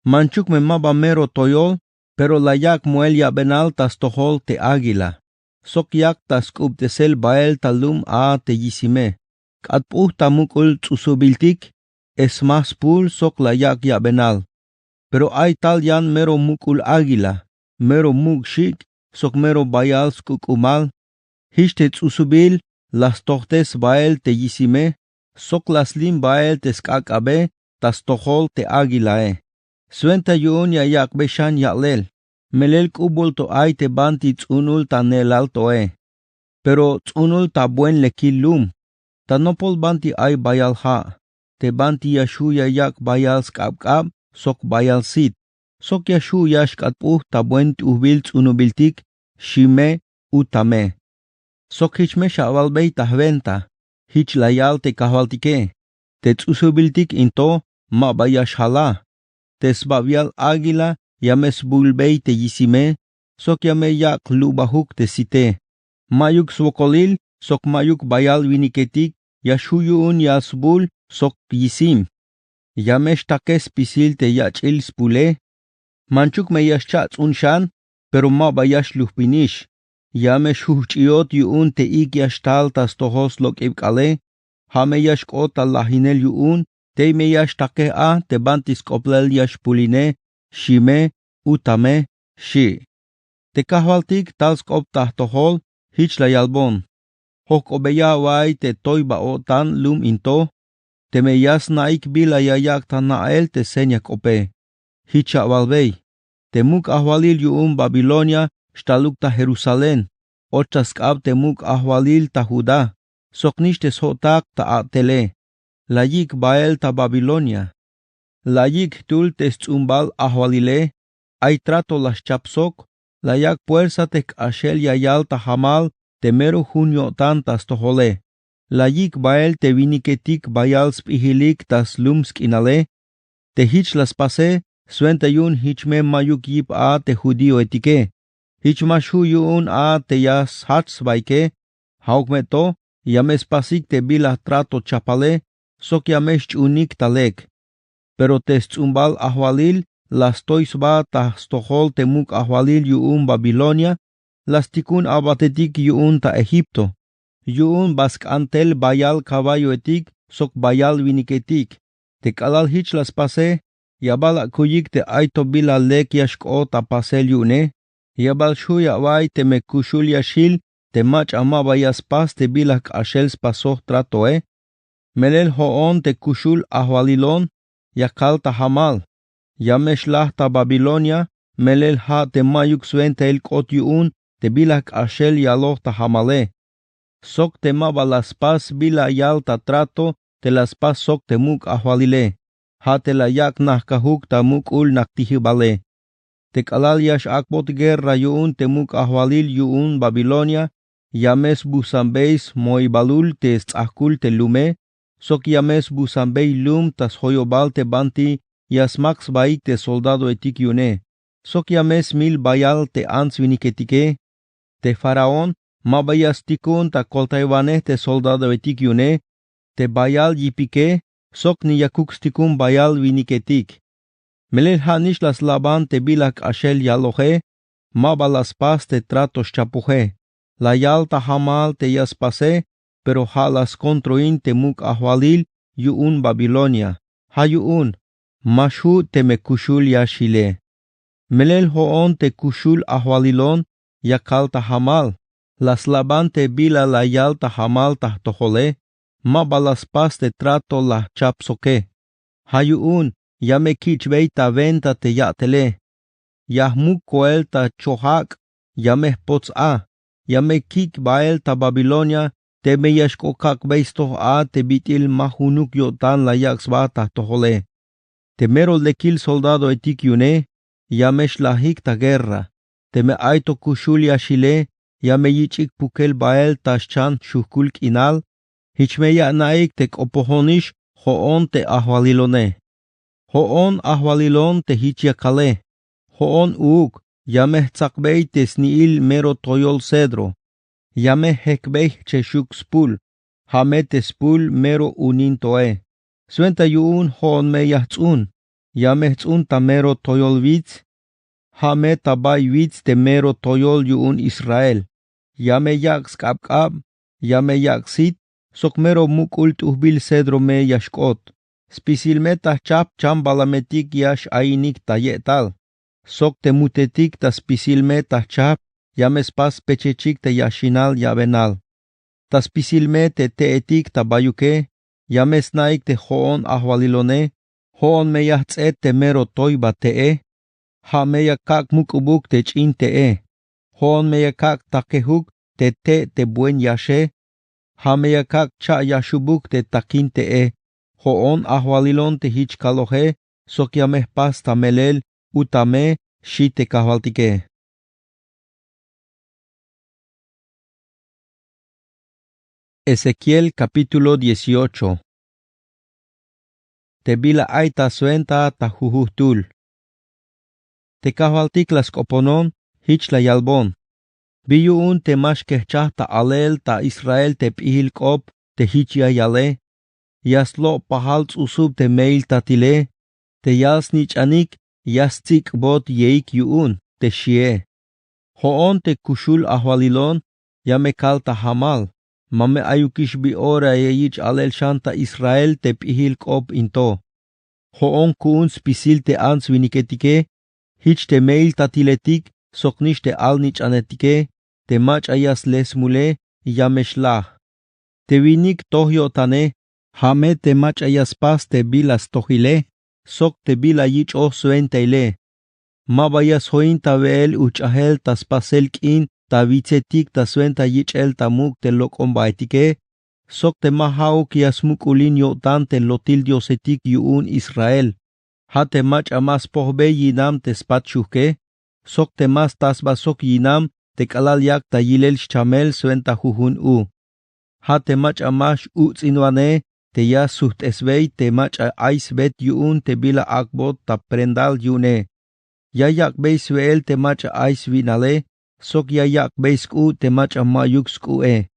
Manchuk memaba mero toyol, pero layak muel ya benal tas tohol te águila. Sok yak tas kub te sel bael talum a te yisime. Katpuh ta mukul tsusubiltik, es mas pul sok layak ya benal. Pero ay tal yan mero mukul águila, mero muk shik, sok mero bayal skukumal. Hishte tsusubil, las tohtes bael te yisime, sok las lim bael te skakabe, tas tohol te águilae. Suenta yun yayak beshan yalel, melel kubul to ay te banti tsunul ta nelal toe. Pero tsunul ta buen lekil lum, ta nopol banti ay bayal ha, te banti yashu yayak bayal skabkab, sok bayal sit. Sok yashu yashkatpuh ta buen tuhbil tsunubiltik, shime utame. Sok hichme shavalbei tahventa, hich layal te kahvaltike, te tsusubiltik into ma bayash hala. Tesbavial águila, yames bulbei te yisime, sok yame yak lubahuk te site. Mayuk swokolil, sok mayuk bayal viniketik, yashuyun yasbul, sok yisim. Yamesh takes pisil te yachil spule. Manchuk me yashchats unshan, pero ma bayash luhpinish. Yamesh huchiot yun te ik yashtal tas tohos lok ibkale. Hame yashkot allahinel yun. Te me yash take a te bantis koplel yash puline, shime, utame, shi. Te kahvaltik tal skop tahtohol, hich la yalbon. Hok obeya wai te toiba o tan lum into, te me yas naik bila yayak tan nael te senyak ope. Hicha walbei. Te muk ahwalil yuum Babilonia, shtaluk ta Jerusalén, ochaskab te muk ahwalil ta Judá, soknish te sotak ta atele. Layik bael ta Babilonia. Layik tul te tzumbal ahwalile, ay trato las chapsok, layak puersa te ashel yayal ta hamal, te mero junio tantas tohole. Layik bael te viniketik bayal spihilik tas lumsk inale, te hich las pase, suenta yun hichme mayuk yip a te judío etike. Hich mashu yun a te yas hats baike, haukmeto, yames pasik te bila trato chapale, sok yamesh unik talek. Pero te tzumbal ahwalil, las toisba ta stohol te muk ahwalil yuun Babilonia, las tikun abatetik yuun ta Egipto. Yuun bask antel bayal caballo etik, sok bayal viniketik. Te kalal hich las pase, yabal akuyik te aito bila lek yashko ta pasel yune, yabal shuya wai te mekushul yashil, te mach amabayas pas te bilak ashel spasoh trato Melel hoon te kushul ahwalilon, yakal ta hamal. Yameshlah ta Babilonia, melel ha te mayuk suente el kot yuun, te bilak ashel yaloh ta hamale. Sok te maba las pas bila yal ta trato, te las pas sok te muk ahwalile. Ha te la yak nah kahuk ta muk ul naktihibale. te kalal yash akbot guerra yuun temuk ahwalil yuun Babilonia, yames busambeis moibalul te tzahkul te lume, sok yames busambei lum tas hoyobal te banti, yasmax baik te soldado etik yune, sok yames mil bayal te ans viniketike, te faraón, mabayas tikun ta koltaivaneh te soldado etik yune, te bayal yipike, sok ni yakux tikun bayal viniketik. Melel hanish las laban te bilak ashel yaloje, mabalas pas te tratos chapuje, la yal ta hamal te yaspase, pero halas kontroin te muk ahwalil yuun Babilonia, ha yuun, mashu te me kushul yashile. Melel hoon te kushul ahwalilon, yakal ta hamal, las laban te bila la yal ta hamal ta tohole, mabalas pas te trato la chapsoke, ha yuun, yame kichbei ta venta te yatele, yahmuk koel ta chohak, yame pots a, yame kik bael ta Babilonia, te me yashkokak beistoh a te bitil mahunuk yotan la yaksba ta tohole. Te mero lekil soldado etik yune, yamesh lahik ta guerra, te me aito kushul yashile, yame yichik pukel bael ta shchan shukulk inal, hichme ya naik te opohonish hoon te ahwalilone. Hoon ahwalilon te hichiakale, hoon uuk, yameh tzakbei te sniil mero toyol cedro, yameh hekbei cheshuk spul, hame te spul mero unintoe. Suenta yuun hoon me yahtsun, yameh tsun ta mero toyol vitz, hame tabay vitz te mero toyol yuun Israel, yame yak skabkab, yame yak sit, sok mero mukult uhbil cedro me yashkot. Spisilmeta chap chambalametik yash ainik tayetal. Sok te mutetik ta spisilmeta chap, yames pas pechechik te yashinal yabenal. Ta spisilmete te etik ta bayuke, yames naik te hoon ahwalilone, hoon meyahtset te mero toiba tee, ha meyakak mukubuk te chin tee, hoon meyakak takehuk te buen yashe, ha meyakak cha yashubuk te takin tee, hoon ahwalilon te hichkaloje, sok yameh pas tamelel, utame, shite kahvaltike. Ezequiel capítulo 18. Te bila aita suenta ta jujuhtul. Te kahvaltik las koponon, hich la yalbon. Biyuun te mashkehchah ta alel ta Israel te pihil kop, te hichia yale, yaslo pahalts usub te meil tatile, te yasnich anik, yastik bot yeik yuun, te shie. Hoon te kushul ahwalilon, yamekal ta hamal, mame ayukish bi ora yeyich alel shanta Israel te pihil kop into. Hoon kuun spisil te ans viniketike, hich te meil tatiletik, soknish te alnich anetike, te mach ayas les mule, yameshlah. Te vinik tohyo tane, hame te mach ayas pas te bilas tohile, sok te bila yich o suenteile. Mabayas hoin ta veel uchahel tas pasel kin, ta vitzetik ta suenta yich el tamuk te lokon baetike, sok te mahau kiasmuk ulin yotan te lotil diosetik yuun Israel. Ha te mach amas pohbe yinam te spatshuke, sok te mas tasba sok yinam te kalal yak ta yilel chamel suenta jujun u. Ha te mach amash utzinwane, te ya suht esbei te mach ais bet yuun te bila akbot ta prendal yune. Ya yak beis veel te mach ais vinale, sok ya yak beis ku te mach amayuk sku e.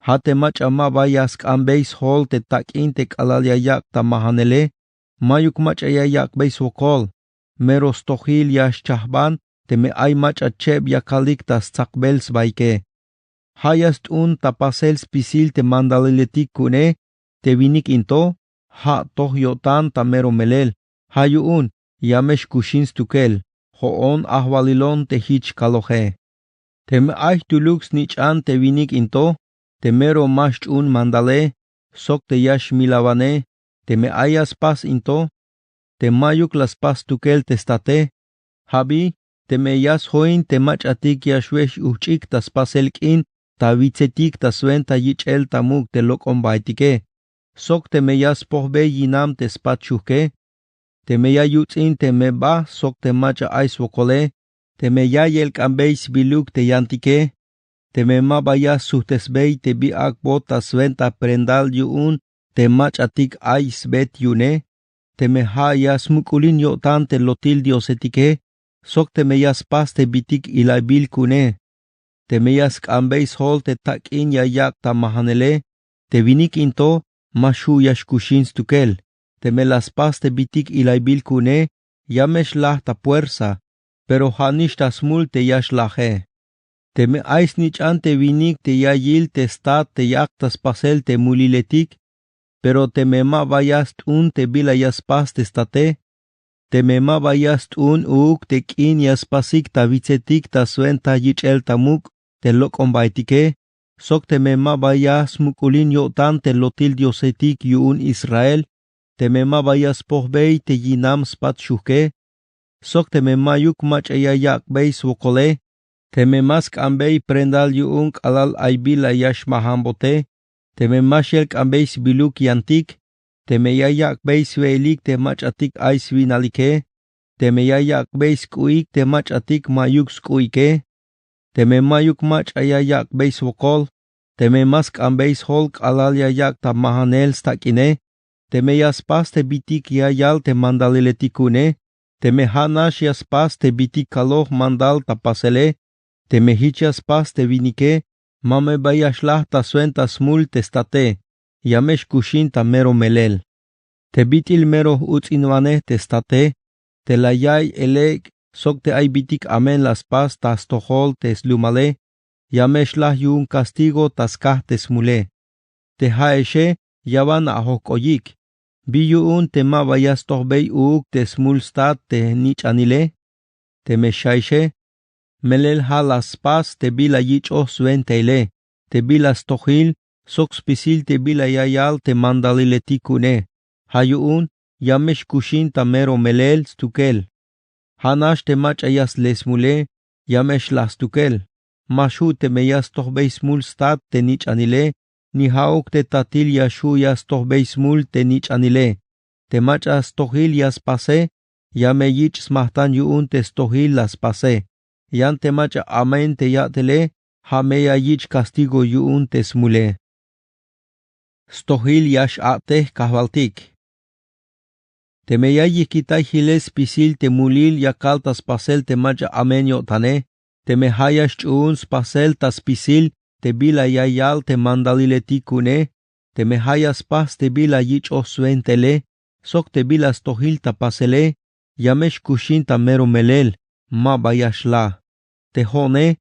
Ha te mach amabayas ambeis hol te takin te kalal ya yak ta mahanele, mayuk mach ya yak beis wokol, meros tohil yash chahban, te me ay mach acheb yakalik tas takbels baike. Hayast un tapasel spisil te mandaliletik kune, te vinik into, ha toh yotan ta mero melel, hayuun, yamesh kushins tukel, hoon ahwalilon te hich kaloje. Te me ay tulux nichan te vinik into, te mero mash un mandale, sok te yash milavane, te me ayas pas into, te mayuk las pas tukel testate, habi, te me yas hoin te mach atik yashwesh uchik tas paselk in, ta vitzetik ta suenta yichel tamuk te lokon baitike, sok te me yas pohbe yinam te spatchuke, te me ya yutzin te me ba sok te macha ais wokole, te me ya yel cambeis biluk te yantike, te me ma vaya suhtesbei te bi akbota sventa prendal yuun, te mach atik ais bet yune, te me ha ya smukulin yotan te lotil diosetike, sok te me yas pas te bitik ilabil kune, te me yas cambeis hol te takin ya yak ta mahanele, te vinik into, mashu yashkushin stukel, te me las pas te bitik ilaibil kune, yamesh lah ta puerza, pero hanish ta smul te yash lahe. Te me ais nich ante vinik te ya yil te stat te yak tas pasel te muliletik, pero te me ma vayast un te bila yas pas te state, te me ma vayast un uuk te kin yas pasik ta vitzetik ta suen ta yich el tamuk, te lok ombaitike, sok te me ma vayas mukulin yotan te lotil diosetik yuun Israel, te me ma vayas pohbei te yinam spat shuke, sok te me ma yuk mach yak beis wokole, te me mask ambei prendal yuun alal aibila yash mahambote, te me mashel ambeis biluk yantik, te me yak beis veilik te mach atik ais vinalike, te me yak beis kuik te mach atik mayuk skuike, te me mayuk mach yak beis wokol, te me mask ambeis holk alal yak ta mahanel stakine, te me yaspas te bitik yal te mandaliletikune, te me hanash yaspas te bitik kaloh mandal ta pasele, te me hichas pas te vinike, mame bayashlah ta suen ta smul te state, yamesh kushin ta mero melel. Te bitil mero utzinwane te state, te layay elek, sok te ay bitik amen las pas ta stohol te slumale, yamesh lah yun castigo taskah te smule. Te haeshe, yavan ahokoyik, biyuun te ma bayas tohbei uuk te smul stat te nich anile, te me shaishe, melel halas pas te bila yich suen teile, te bila stohil, sok spisil te bila yayal te mandaliletikune, hayuun, yamesh kushin ta mero melel stukel. Hanash te mach ayas lesmule, yamesh las stukel. Mashu te meyas tohbei smul stat te nich anile, ni hauk te tatil yashu yas tohbei smul te nich anile. Te mach as tohil yas pase, yame yich smahtan yuun te stohil las pase. Yan te mach amen te yatele, hameya yich castigo yuun te smule. Stohil yash ateh kahvaltik. Te meya yikitai hiles pisil te mulil yakal tas pasel te mach amen yotane, te me hayash chuun spasel tas pisil te bila yayal te mandaliletikune, te me hayas pas te bila yich suentele, sok te bila stohil ta pasele, yamesh kushin ta mero melel, ma bayash la. Te hone,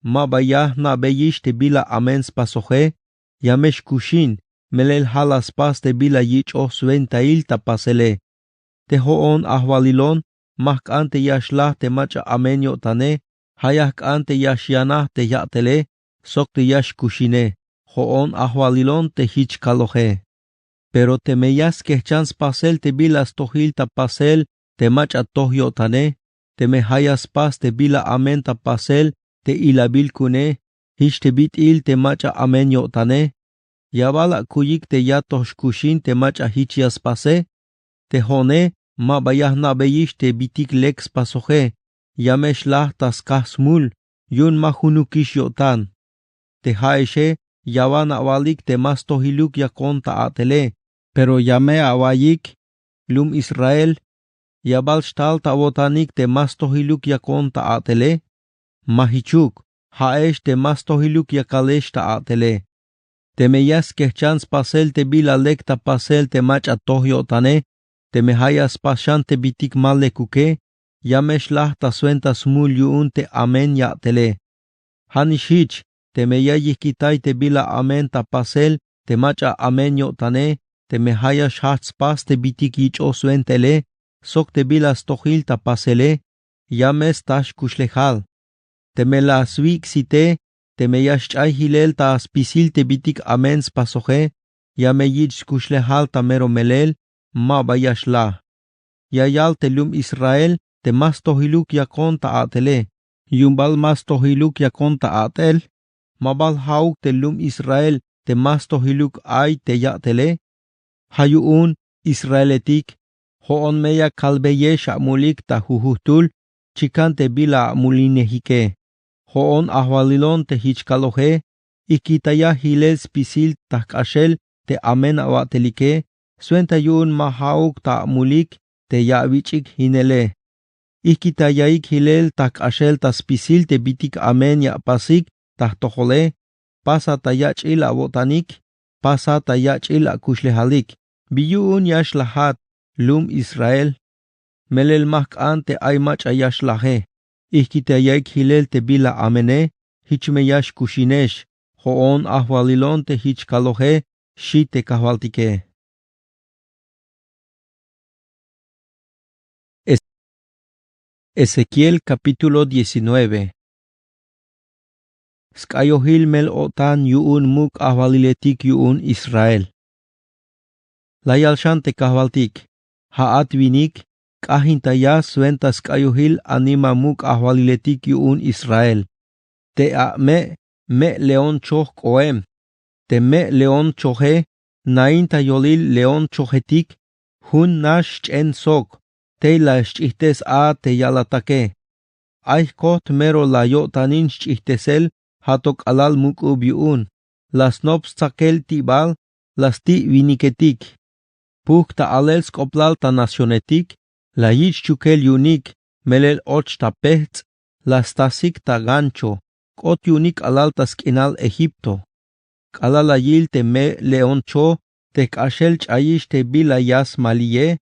ma bayah na beyish te bila amen spasoje, yamesh kushin, melel halas pas te bila yich suentail ta pasele. Te hoon ahvalilon, mahk ante yashlah te macha amen yotane, hayak ante yashyanah te yatele, sok te yash kushine, hoon ahvalilon te hich kaloje. Pero te meyas kechans pasel te bilas tohil ta pasel, te macha toh yotane, te me hayas pas te bila amen ta pasel, te ilabil kune, hich te bit il te macha amen yotane, yabala kuyik te yatosh kushin te macha hichias pase, te hone, ma bayah na beyish te bitik lex pasoje, yamesh lah tas kasmul, yun mahunukish yotan. Te haeshe, yavan awalik te mas tohiluk yakon ta atele, pero yame awayik, lum Israel, yabal shtal ta botanik te mas tohiluk yakon ta atele, mahichuk, haesh te mas tohiluk yakalesh ta atele. Te meyas kechans pasel te bilalek ta pasel te mach atoh yotane, te me hayas pashan te bitik male kuke, yamesh lah ta suenta smul yuun te amen yatele. Hanishich, te me yayikitai te bila amen ta pasel, te macha amen yotane, te me hayas hats pas te bitik yich suentele, sok te bila stohil ta pasele, yames tash kushlehal. Te me la swik site, te me yash chay hilel ta aspisil te bitik amen spasoje, yame yich kushlehal ta mero melel, ma bayash la. Yayal te lum Israel, te mas tohiluk yakon ta atele, yumbal mas tohiluk yakon ta atel, mabal hauk te lum Israel, te mas tohiluk ay te yatele, hayuun Israeletik, Hoon meya kalbeye sha'mulik ta huhutul, chikante bila mulinehike. Hoon ahwalilon te hichkaloje, ikitaya hilel spisil takashel te amen awatelike, suentayun mahauk ta mulik te yavichik hinele. Ikitayaik hilel takashel ta spisil te bitik amen ya pasik tahtojole, pasa tayachil abotanik, pasa tayachil akushlehalик. Biyun yash lahat, lum Israel, melel mahkan te aymach ayash lahe. Ikitayaik hilel te bila amene, hichmeyash kushinesh, hoon ahwalilon te hichkaloje, shi te kahvaltike. Ezequiel capítulo 19. Skayohil mel otan yuun muk ahwaliletik yuun Israel. Layalshan te kahvaltik, haat vinik, kahintaya suenta skayohil anima muk ahwaliletik yuun Israel. Te a me leon choh koem, te me leon chohe, nainta yolil leon chohetik, hun nash chen sok, te la shchihtes a te yalatake. Aikot mero la yotanin shchihtesel, hatok alal mukub yuun, las nops takel tibal, las ti viniketik. Pukta alel skoplal ta nacionetik, la yich chukel yunik, melel och ta pehts, las tasik ta gancho, kot yunik alal tas kinal Egipto. Kalala yil te me leon cho, te kashel chayish te bila yas malie,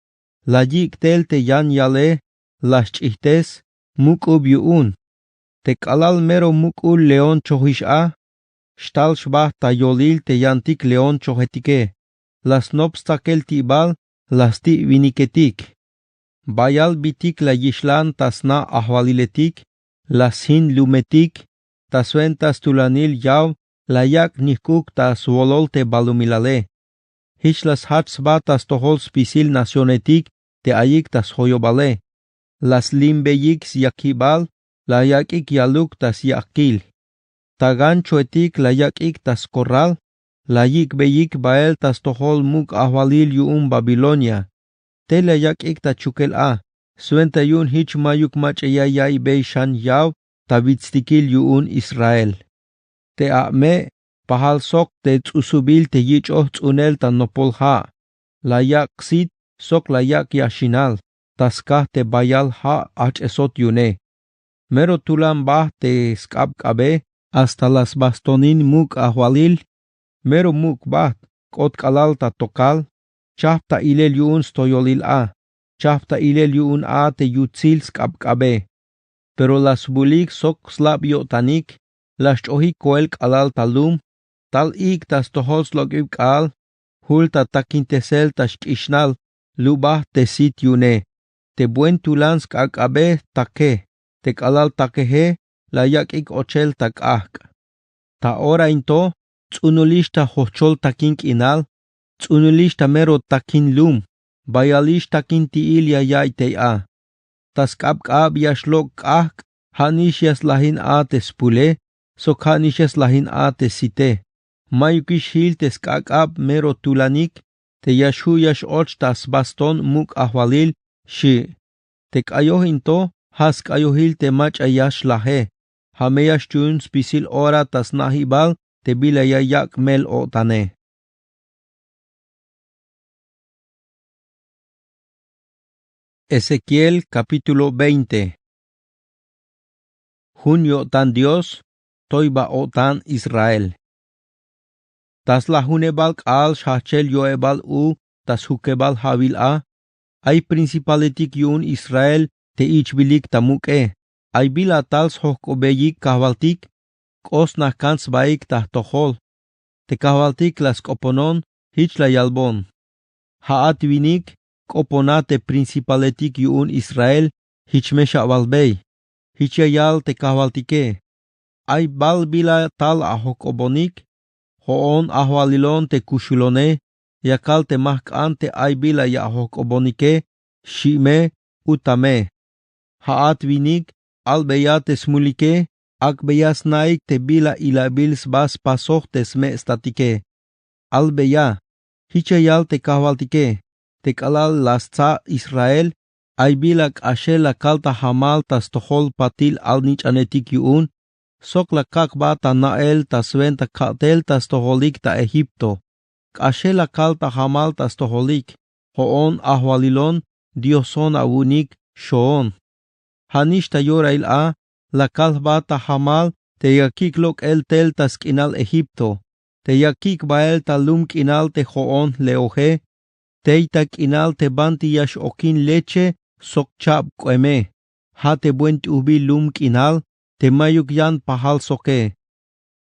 la yik tel te yan yale, las chihtes, mukub yuun. Te kalal mero mukul leon chohisha, shtal shbah ta yolil te yantik leon chohetike, las nops takel tibal, las ti viniketik. Bayal bitik la yishlan tasna ahwaliletik, las hin lumetik, tasuentas tulanil yaw, la yak nikuk tas wolol te balumilale. Hich las hatsba tas tohol spisil nacionetik, te ayik tas hoyobale. Las limbeyik yakibal, la yakik yaluk tas yakil. Tagan choetik la yakik tas corral, la yik beyik bael tas tohol muk ahwalil yuun Babilonia. Te la yakik ta chukel a, suenta yun hich mayuk machayayay beishan yaw, tabitstikil yuun Israel. Te a me, pahal sok te tsusubil te yich tsunel ta nopolha. La yak sit, sok la yak yashinal, taskah te bayal ha ach esot yune. Mero tulan bah te skabkabe, hasta las bastonin muk ahwalil, mero muk bah, kot kalal ta tokal, chapta ilel yuun stoyolil a, chapta ilel yuun a te yutzil skabkabe. Pero las bulik sok slab yotanik, las chohi koel kalal talum, tal ik tas tohol slogib kal, hulta takintesel tas kishnal, lubah te sit yune, te buen tulan skabkabe take, te kalal takehe, la yakik ochel takak. Ta ora into, tsunulishta hochol takin inal, tsunulishta mero takin lum, bayalish takin tiil yayay a. Tas kabkab yashlok kak, hanishias lahin a te spule, sok hanishias lahin a te site. Mayukish hil te skakab mero tulanik, te yashu yash och tas baston muk ahwalil, shi. Te kayoh into, has kayohil te mach ayash lahe. Hameyash chun spisil ora tas nahibal, te bila yayak mel otane. Ezequiel capítulo 20. Junio tan Dios, toiba otan Israel. Tas la hunebal al shachel yoebal u, tas hukebal habil a, ay principaletik yun Israel te ichbilik tamuke, ay bila tals hokobeyik kahvaltik, kos nakans baik tahtohol, te kahvaltik las koponon, hich la yalbon. Haat vinik, koponate principaletik yun Israel, hichmesha valbey, hichayal te kahvaltike. Ay bal bila tal ahokobonik, hoon ahwalilon te kushulone, yakal te mahkan te ay bila ya ahokobonike, shime, utame. Haat vinik, albeyate smulike, akbeyas naik te bila ilabils bas pasoh te sme statike. Albeya, hichayal te kahvaltike, tekalal lasza Israel, ay bilak ashela kalta hamal tas tohol patil al nich anetik yuun, sok la kakba ta nael ta sventa katel tas toholik ta Egipto. Ashela kalta hamal tas toholik, hoon ahwalilon, dioson awunik, shoon. Hanish ta yorail a, la kalba ta hamal, te yakik lok el tel tas kinal Egipto. Te yakik bael ta lum kinal te hoon leoje, teita kinal te banti yash okin leche, sok chab kweme. Ha te buent ubi lum kinal, te mayuk yan pahal soke.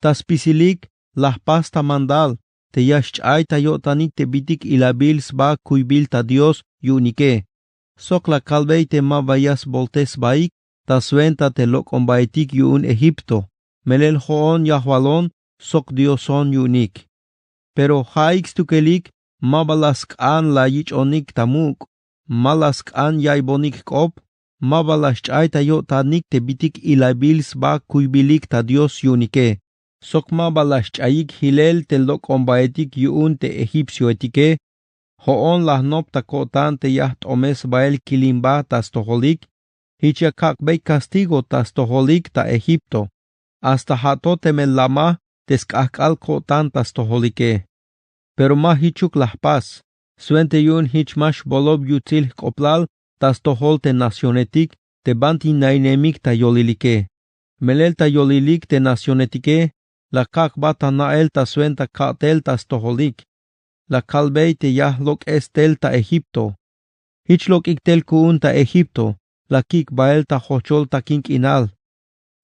Tas pisilik, las pasta mandal, te yash ay ta yotanik te bitik ilabil sba kuibil ta Dios yunike. Sok la kalbei te ma vayas voltes baik, ta suenta te lok ombaitik yun Egipto. Melel hoon yahwalon, sok Dioson yunik. Pero haix tukelik, mabalask an la yich onik tamuk, malask an yaibonik kop, mabalash ay tayo tanik te bitik ilabils ba kuibilik ta Dios yunike. Sok mabalash ayik hilel te lok ombaetik yun te egipsio etike, hoon lah nop ta kotan te yaht omes bael kilimba tas toholik, hicha kakbei castigo tas toholik ta Egipto, hasta hatotemel lama teskakal kotan tas toholike. Pero ma hichuk lah paz, suente yun hich mash bolob yutil koplal tas tohol te nacionetik te banti nainemik ta yolilike. Melel ta yolilik te nacionetike, la kakba ta nael ta suenta katel tas toholik. La kalbei te yahlok estel ta Egipto. Hichlok iktel kuun ta Egipto, la kik bael ta hochol ta kink inal.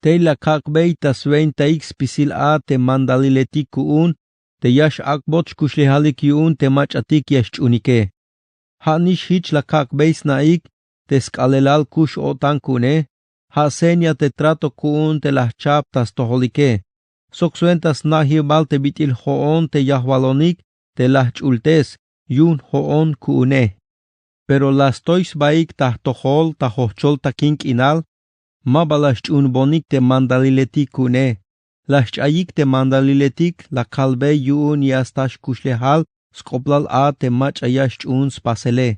Te la kakbei ta suenta ix pisil a te mandaliletik kuun, te yash akboch kushlehalik yun te machatik yash unike. Ha nish hich la kakbeis naik, te skalelal kush otan kune, ha senya te trato kuun te las chap tas toholike. Sok suentas nahibal te bitil hoon te yahwalonik, te las chultes, yun hoon kuune. Pero las tois baik ta tohol ta hochol ta kink inal, mabalash un bonik te mandaliletik kune. Las ayik te mandaliletik la kalbe yun yastash kushlehal skoplal a te mach ayash un spasele.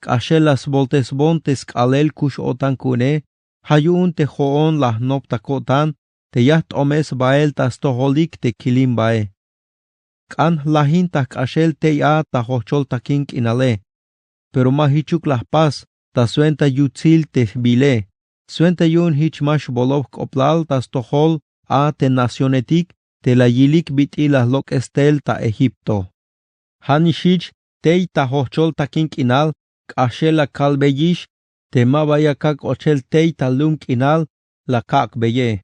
Kashe las voltes bon te skalel kush otan kune, hayun te hoon la nopta kotan, te yaht omes bael tas toholik te kilim bae. Kan lahin ta kashel te ya ta hochol ta kink inale. Pero ma hichuk las paz, ta suenta yutzil te bile. Suenta yun hich mash bolov koplal tas tohol, a te nacionetik, te la yilik biti las lok estel ta Egipto. Hanishich, te ta hochol ta kink inal, kashe la kalbeyish, te ma vaya kak ochel te ta lunk inal, la kak beye.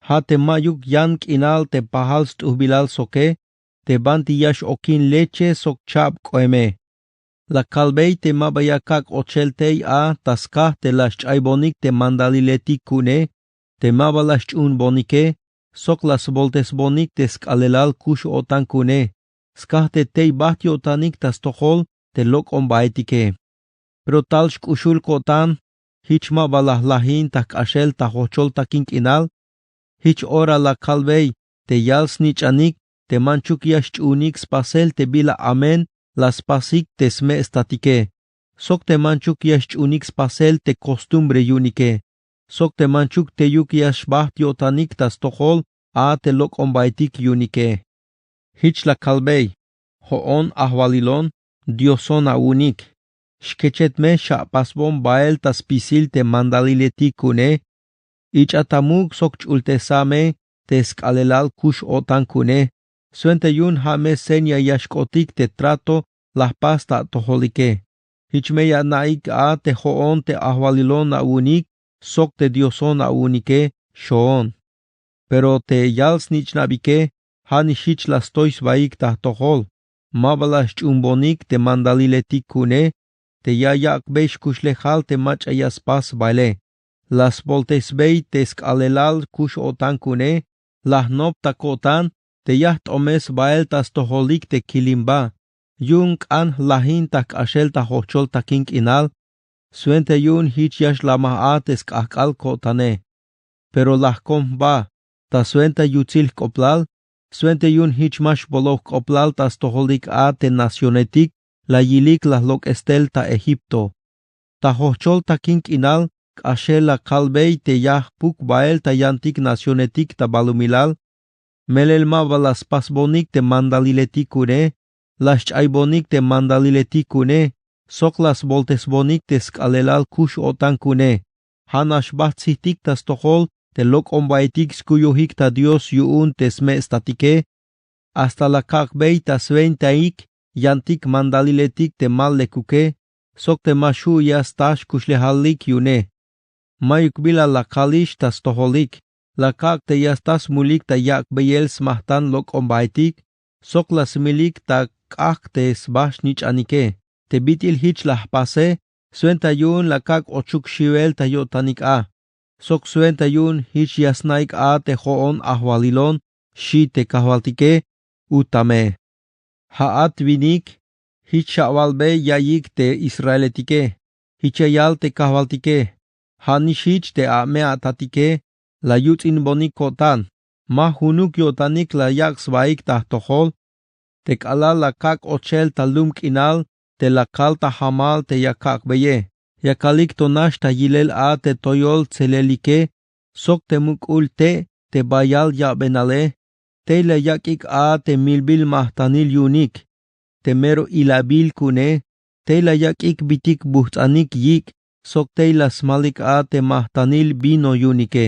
Ha te mayuk yank inal te pahals tuhbilal soke, te banti yash okin leche sok chab koeme. La kalbei te ma vaya kak ochel te a taskah te las chaibonik te mandaliletik kune, te ma balash un bonike, sok las voltes bonik te skalelal kush otan kune, skah te tei bahti otanik tas tohol te lok ombaetike. Pero tal shkushul kotan, hich ma balah lahin tak ashel ta hochol ta kink inal, hich ora la kalbei te yals nich anik, te manchuk yash unik spasel te bila amen, las pasik te sme estatike. Sok te manchuk yash unik spasel te costumbre yunike. Sok te manchuk te yuk yash bahti otanik tas tohol, a te lok ombaitik yunike. Hich la kalbei, hoon ahwalilon, dioson unik. Shkechet me sha pasbon bael tas pisil te mandaliletik kune, ich atamuk sok chultesame, te skalelal kush otan kune, suente yun hame senya yashkotik te trato las pasta toholike. Hich me ya naik a te hoon te ahwalilon unik, sok te dioson unike, shoon. Pero te yals nich nabike, hanishich las tois baik ta tohol, mabalas chumbonik te mandaliletik kune, te yayak besh kushlehal te mach ayas pas baile. Las voltes bei te skalelal kush otan kune, las nop ta kotan, te yaht omes bael tas toholik te kilimba. Yung an lahin tak ashel ta hochol ta kink inal, suente yun hich yash la maa te skakal kotane. Pero lah kom ba, ta suenta yutzil koplal, suente yun hich mash bolok koplal tas toholik a te nacionetik, la yilik la lok estel ta Egipto. Ta hochol ta kink inal, ashe la kalbei te yah puk bael ta yantik nacionetik ta balumilal, melelma balas pasbonik te mandaliletikune, las chaibonik te mandaliletikune, soklas boltesbonik te skalelal kush otankune, hanash batsitik ta stohol, te lok ombaitik skuyuhik ta Dios yuun te sme statike, hasta la kakbei ta svein yantik mandaliletik te mal lekuke, sok te mashu yastash kushlehalik yune. Mayukbila la kalish ta stoholik, la kak te yastas mulik ta yak beyel smahtan lok ombaitik, sok la smilik ta kak te sbash nich anike, te bitil hich la pase, suenta yun la kak ochuk shivel ta yotanik a. Sok suenta yun hich yasnaik a te hoon ahwalilon, shi te kahwaltike, utame. Haat vinik, hich shawalbe yayik te israeletike, hichayal te kahwaltike, hanishich te ame atatike, la yutin bonikotan, ma hunuk yotanik la yak swaik tahtohol, te kala la kak ochel talum kinal, te la kal ta hamal te yakak beye, yakalik tonash ta yilel a te toyol tselelike, sok te mukul te bayal ya benale, te la yakik a te milbil mahtanil yunik, te mero ilabil kune, te la yakik bitik buhtanik yik, sok te la smalik a te mahtanil bino yunike.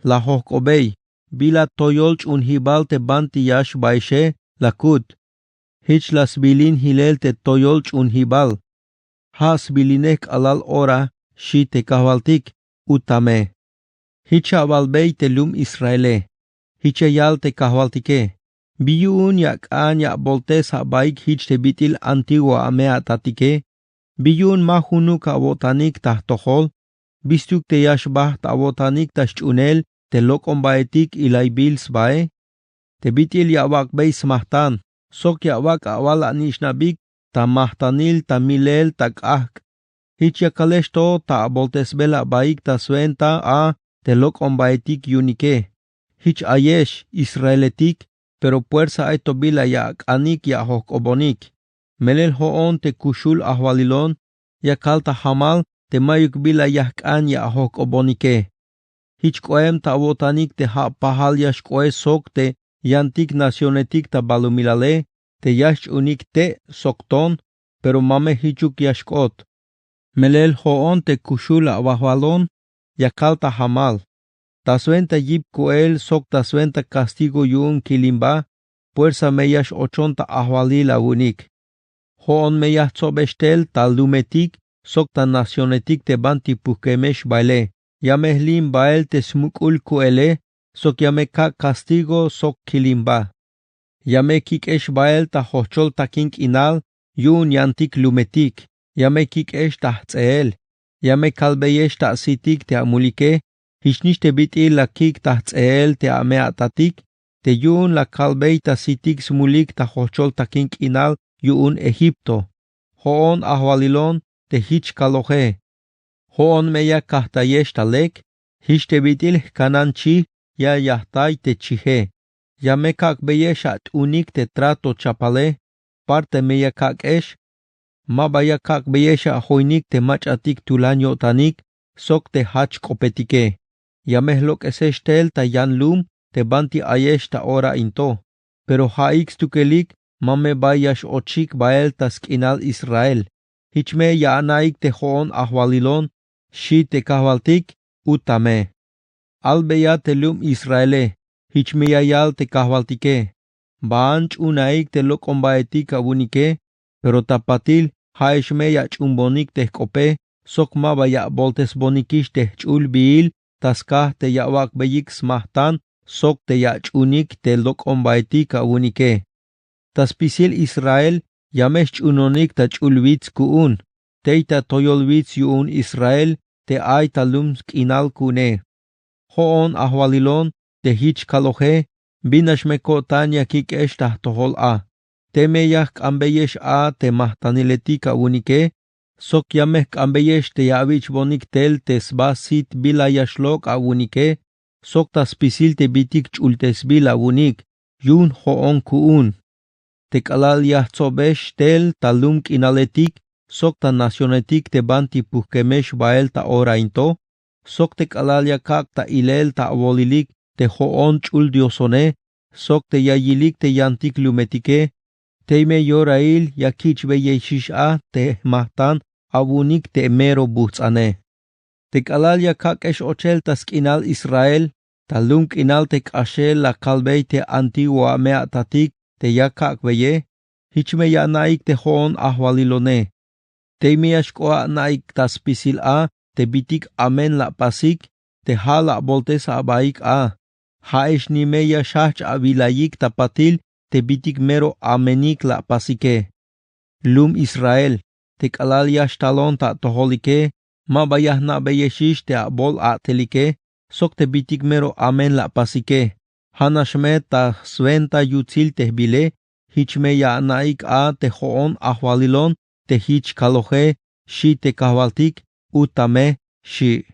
La hokobei, bila toyolch unhibal te banti yash baishe, la kut. Hich las bilin hilel te toyolch unhibal. Has bilinek alal ora, shi te kahwaltik, utame. Hicha abalbei te lum Israele. Hicha yal te kahwaltike. Biyun yak an yak boltes habaik hich te bitil antigua amea tatike. Biyun mahunuk abotanik tahtohol. Bistuk te yashbah abotanik tashchunel te lokon baetik ilaibil sbae. Te bitil yawak bei smahtan. Sok yawak awala nishnabik ta mahtanil ta milel ta kahk. Hich yakaleshto ta aboltes bela baik ta suenta a te lokon baetik yunike. Hich ayesh israeletik, pero puersa aito bila yak anik ya hok obonik. Melel hoon te kushul ahwalilon, yakal ta hamal te mayuk bila yak an ya hok obonike. Hich koem ta abotanik te ha pahal yash koe sok te yantik nacionetik ta balumilale, te yash unik te sokton, pero mame hichuk yashkot. Melel hoon te kushul ahwalon, yakal ta hamal. Ta suenta yip koel sok ta suenta castigo yun kilimba, puersa meyash ochonta ahwalila unik. Hoon meyah tsobestel ta lumetik, sok ta nacionetik te banti pukemesh baile. Yamehlim bael te smukul koele, sok yameka castigo sok kilimba. Yamekik esh bael ta hochol ta kink inal, yun yantik lumetik. Yamekik esh ta tzeel. Yamekalbeyesh ta sitik te amulike, Hishnish te bitil la kik ta tzeel te amea tatik, te yun la kalbei ta sitik smulik ta hochol ta kink inal yun Egipto. Hoon ahwalilon te hich kalohe. Hoon meya kahtayesh ta lek, hish te bitil kananchi ya yahtay te chihe. Ya me kak beyesh at unik te trato chapale, parte meya kak esh, ma baya kak beyesh a hoinik te mach atik tulanyo tanik, sok te hach kopetike. Yamehlok eseshtel ta yan lum te banti ayesh ta ora into, pero haix tukelik mame bayash ochik bael ta skinal Israel. Hichme ya anaik te hoon ahwalilon, shi te kahwaltik, utame. Albeya te lum Israele, hichme yayal te kahwaltike. Baanch unaik te lokon baetik abunike, pero tapatil haishme ya chumbonik te kope, sok ma baya boltes bonikish te chul biil, taskah te yawak beyik smahtan, sok te yachunik te lokon baetik abunike. Taspisil Israel, yamesh chunonik ta chulwitz kuun, teita toyolwitz yuun Israel, te ay talum skinal kune. Hoon ahwalilon, te hich kalohe, binash meko tanya kik esh tahtohol a. Te meyak ambeyesh a te mahtaniletik abunike, sok yamek ambeyesh te yavich bonik tel te sbasit bila yashlok abunike, sok taspisil te bitik chultes bila abunik, yun hoon kuun. te calal yahzobesh tel talum kinaletik, sok ta nacionetik te banti puhkemesh bael ta ora into, sok te calal yakak ta ilel ta abolilik te hoon chul diosone, sok te yayilik te yantik lumetike, teime yorail yakich be yeshisha te mahtan abunik te mero butzane. Te calal yakak esh ochel tas kinal Israel, talum kinal te kashel la kalbei te antigua meatatik te yakak beye, hichme ya naik te hoon ahwalilone. Teime yashkoa naik tas pisil a, te bitik amen la pasik, te hala voltes abaik a. Haesh ni meya shach avilayik tapatil, te bitik mero amenik la pasike. Lum Israel, te kalal yashtalon ta toholike, ma bayah na beyeshish te abol a telike, sok te bitik mero amen la pasike. Hanashme ta sventa yutzil te bile, hichme ya naik a te hoon ahwalilon, te hich kaloje, shi te kahvaltik, utame, shi.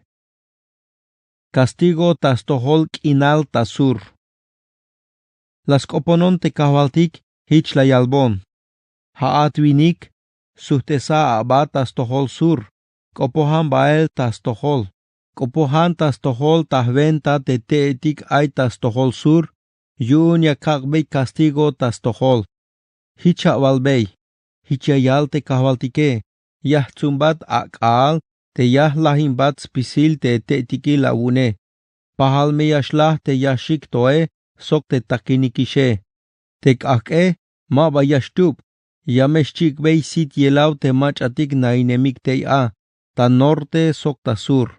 Castigo tas tohol kinal tasur. Las koponon te kahvaltik, hich la yalbon. Haat winik, suhtesa abat tas tohol sur. Kopohan bael tas tohol. Kopohan tas tohol tahventa te teetik ay tas tohol sur. Yun yakakbey castigo tas tohol. Hicha walbey. Hichayal te kahvaltike. Yah tzumbat akal. Te yah lahimbat spisil te teetiki laune. Pahal me yashlah te yashik toe. Sok te takinikishe. Te kake ma bayashtub. Yameshchik bey sit yelaw te machatik nainemik te a. Ta norte sok ta sur.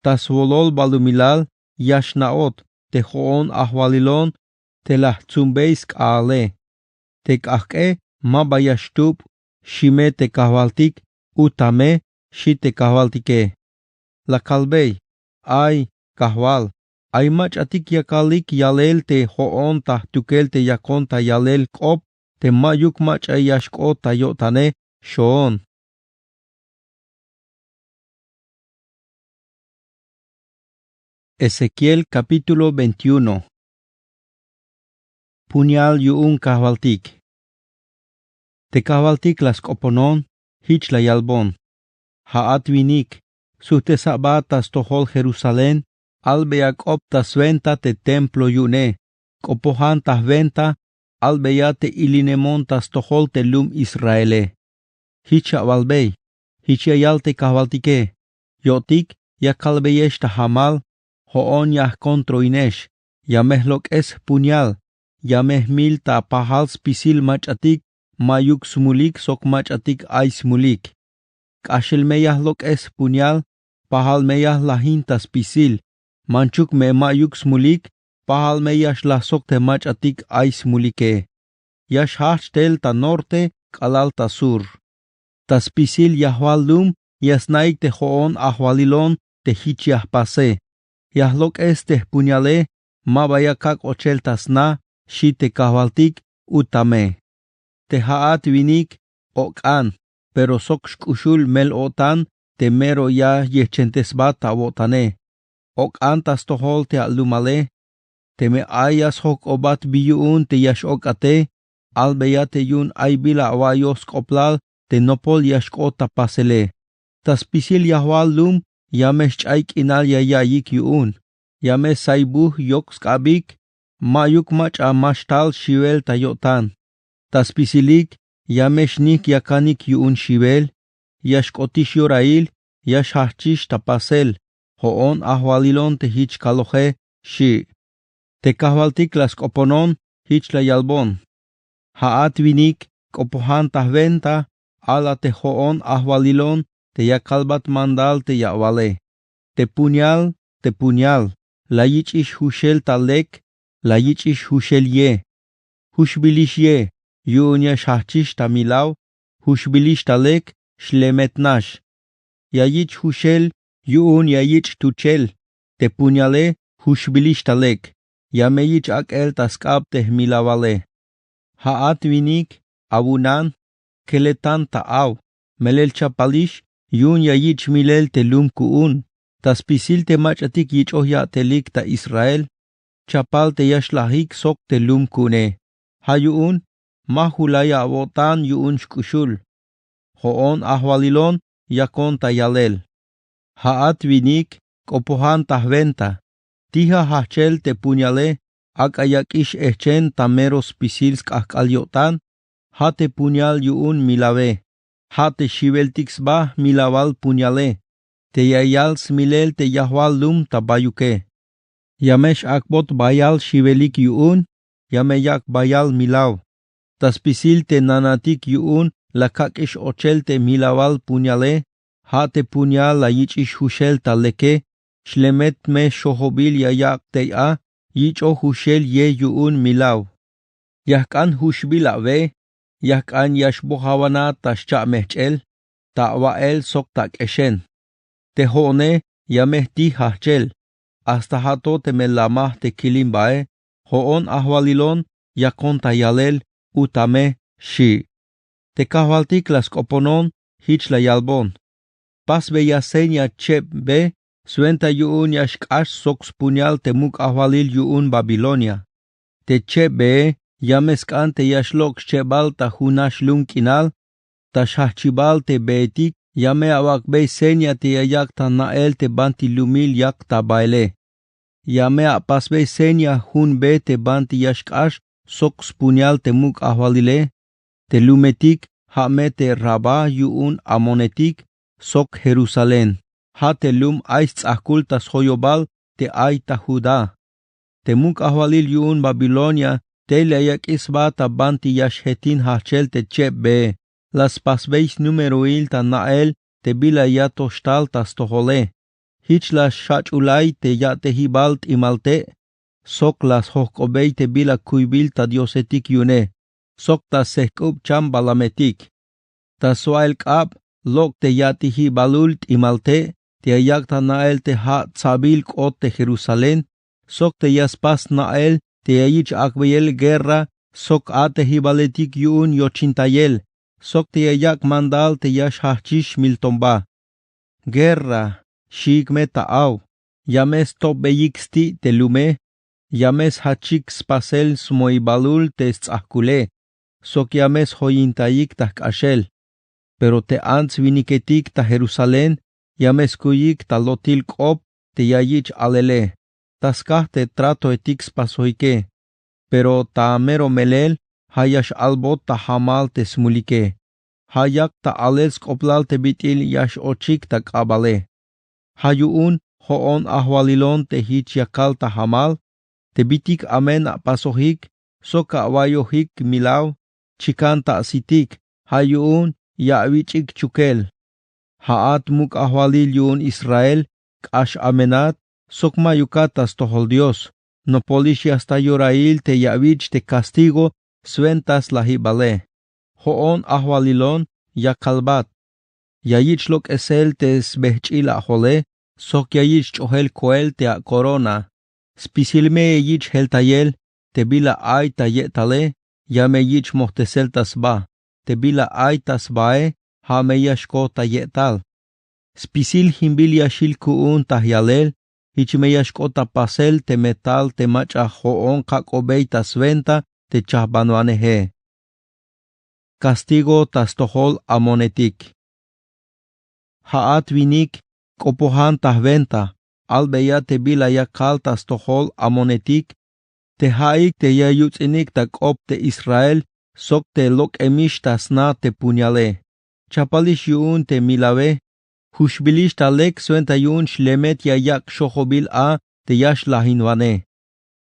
Tas wolol balumilal yashnaot. Te hoon ahwalilon. Te lahtzumbeis kaale. Te kake ma bayashtub. Shime te kahvaltik. Utame shi te kahvaltike. La kalbey. Ay kahwal. Ay machatik yakalik yalel te hoon ta tukel te yakon ta yalel kop. Te mayuk machay yashko ta yotane shoon. Ezequiel capítulo 21. Puñal yuun kahvaltik. Te kahvaltik las koponon, hich la yalbon. Haat winik, suhtesabatas tohol Jerusalén, albeak optas venta te templo yune, kopohantas venta, albeyate ilinemontas tohol te lum Israele. Hicha walbey, hichayalte kahvaltike, yotik yakalbeyeshta hamal, hoon yah kontroinesh, yamehlok es puñal, yamehmil ta pahal spisil machatik, mayuk smulik sok machatik ay smulik. Kashel meyah lok es puñal, pahal meyah lahintas pisil, manchuk me mayuk smulik, pahal meyah lasok te machatik ay smulike. Yash hachtel ta norte, kalal ta sur. Tas pisil yahwal lum, yasnaik te hoon ahwalilon, te hichiah pase. Yahlok es te puñale, mabayakak ochel tasna, shi te kahvaltik, utame. Te haat winik, okan, pero sok shkushul mel otan, te mero ya yechentesbat tabotane. Okan tas tohol te alumale, te me ayas hok obat biyuun te yash okate, albeyate yun ay bila awayos koplal, te nopol yashkota pasele. Tas pisil yahwal lum, yamesh chaik inal yayayik yuun. Yames saibuh yok skabik, mayuk mach amashtal shivel tayotan. Tas pisilik, yamesh nik yakanik yuun shivel, yashkotish yorail, yash hachish tapasel, hoon ahwalilon te hich kaloje, shi. Te kahvaltik las koponon, hich la yalbon. Haat winik, kopohan tahventa, ala te hoon ahwalilon, te yakalbat mandal te yawale. Te puñal, la yich ish hushel talek, la yich ish hushel ye. Hushbilish ye, yunya shachish tamilaw, hushbilish talek, shlemetnash. Yayich hushel, yun yayich tuchel, te puñale, hushbilish talek, yameyich akel taskab te milawale. Haat winik, abunan, keletan taaw, melel chapalish, yun yayich milel te lum kuun. Tas pisil te machatik yich ohya telik ta Israel, chapal te yashlahik sok te lum kune. Hayuun, mahulaya abotan yu'un shkushul. Ho'on ahwalilon yakon tayalel. Ha'at vinik kopohan tahventa. Tija hachel te puñale akayakish echen tameros pisils kahkalyotan. Hate puñal yu'un milave. Hate shibeltixba milaval puñale. Te yayal smilel te yahwal lum tabayuke. Yamesh akbot bayal shibelik yu'un. Yameyak bayal milav. Taspisil te nanatik yu'un lakakish ochel te milaval puñale. Hate puñal la yichish hushel taleke. Shlemet me shohobil yayak te'a. Yicho hushel ye yu'un milav. Yahkan hushbil ave. Yahkan yashbohawana tashcha mechel. Ta'wael sok tak eshen. Tehone yamehti hachel. Hasta hato temelamah te kilimbae. Hoon ahwalilon yakon tayalel utame shi. Te kahvaltik las koponon hich la yalbon. Pas beya senya chep be. Suenta yu'un yashkash soks puñal te muk ahwalil yu'un Babilonia. Te chep be yameskan te yashlok chebal ta hunash lum kinal. Ta shahchibal te beetik. Yame awak be senya te yayak ta nael te banti lumil yak ta baile. Yame apas be senya hun be te banti yashkash soks puñal te muk ahwalile. Te lumetik hame te raba yu'un amonetik sok Jerusalén. Ha te lum ais tzahkul tas hoyobal te ay ta Judá. Te muk ahwalil yu'un Babilonia te leyak isba ta banti yashhetin hachel te chep be. Las pasbeis numeroil ta nael te bila ya toshtal tas tohole. Hich las shachulay te ya te hibalt imalte. Sok las hohkobey te bila kuibil ta diosetik yune. Sok ta sehkub cham balametik. Ta soail kab lok te ya te hibalult imalte. Te ayak ta nael te ha tsabil kot te Jerusalén. Sok te yaspas nael te ayich akbeyel guerra. Sok ate hibaletik yun yochintayel. Sok te ayak mandal te yash hachish miltomba. Guerra, shik metaaw. Yames top beyixti te lume. Yames hachik spasel smoibalul te tzahkule. Sok yames hoyintayik tak ashel. Pero te ants viniketik ta Jerusalén. Yames kuyik ta lotil kop te yayich alele. Taskah te trato etik spasoike. Pero ta mero melel. Hayash albot ta hamal te smulike. Hayak ta alel skoplal te bitil yash ochik ta kabale. Hayuun hoon ahwalilon te hich yakal ta hamal. Te bitik amen apasohik. Soka awayohik milaw. Chikan ta sitik. Hayuun yawichik chukel. Haat muk ahwalil yuun Israel. Kash amenat. Sokma yukatas tohol Dios. No polish hasta yorail te yawich te castigo. Sventas la hibale. Hoon ahwalilon yakalbat. Yayich lok esel te sbehchil ahole. Sok yayich chohel koel te a corona. Spisilme yayich heltayel. Te bila ay ta yetale. Yame yich mohtesel tasba. Te bila ay tasbae. Hame yashko ta yetal. Spisil himbil yashil kuun tahyalel. Hichme yashko ta pasel te metal te macha hoon kakobey tasventa. Te chahbanuanehe. Castigo tastohol amonetik. Haat vinik kopohan tahventa. Albeya te bila yakal tastohol amonetik. Te haik te yayutzinik ta kop te Israel. Sok te lok emish tasna te puñale. Chapalish yuun te milave. Hushbilish ta lek suenta yuun shlemet yayak shohobil a te yash lahinwane.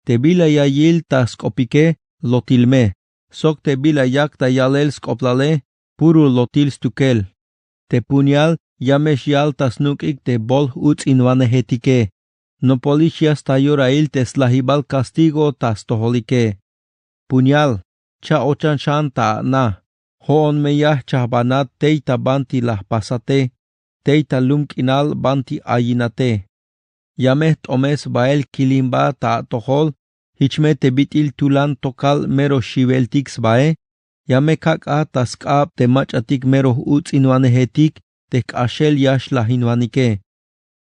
Te bila yayil taskopike. Lotilme. Sok te bila yak ta yalel skoplale. Puru lotil stukel. Te puñal yamesh yal tasnukik te bol uts inwanehetike. No policias ta yorail te slahibal castigo tas toholike. Puñal. Cha ochan shan ta na. Hoon meyah chahbanat teita banti lah pasate. Teita lumkinal banti ayinate. Yameh tomes bael kilimba ta tohol. Hichme te bitil tulan tokal mero shiveltix bae. Yame kaka taskab te machatik mero uts inwanehetik te kashel yash lahinwanike.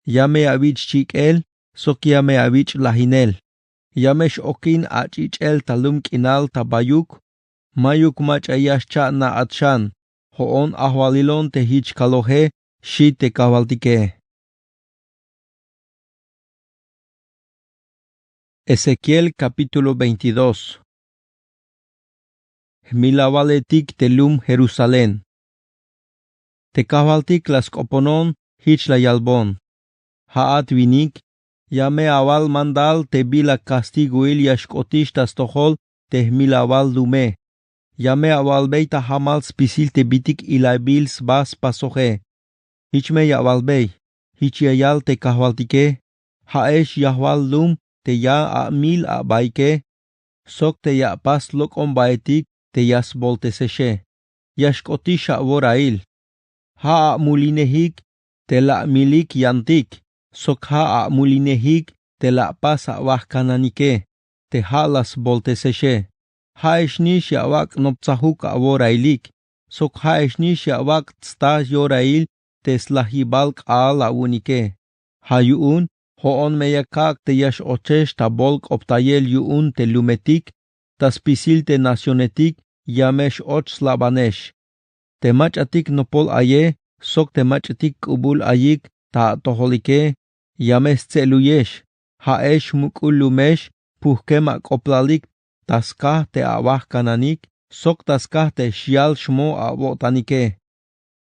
Yame avich chikel, sok yame avich lahinel. Yamesh okin achichel talum kinal tabayuk. mayuk mach'ayashcha na atshan, ho'on ahwalilon te hich kaloje, shi te kabaltike. Ezequiel capítulo 22. Milawaletik telum Jerusalén. Te kabaltik las koponon hich la yalbon. Haat vinik, yame aval mandal te bila castiguil yashkotish tas tohol te milaval dume. Yame aval beita hamal spisil te bitik ilabils bas pasoje. Hichme yavalbei, hichiayal te kabaltike, haesh yahwal lum te ya a mil a baike, sok te ya pas lok on baetik te yas bolteseshe. Yashkotish a vorail. Ha a mulinehik te la milik yantik, sok ha a mulinehik te la pas a wahkananike, te halas bolteseshe. Ha eshnish ya wak nopzahuk a vorailik, sok ha eshnish ya wak tsta yorail te slahibalk a la unike. Ha yuun, hoon meyakak te yash ochesh ta bolk optayel yuun te lumetik, ta spisil te nacionetik, yamesh och slabanesh. Te machatik nopol aye, sok te machatik ubul ayik, ta toholike, yames tseluyesh, haesh mukulumesh, puhkema koplalik, taskah te awah kananik, sok taskah te shial shmo a botanike.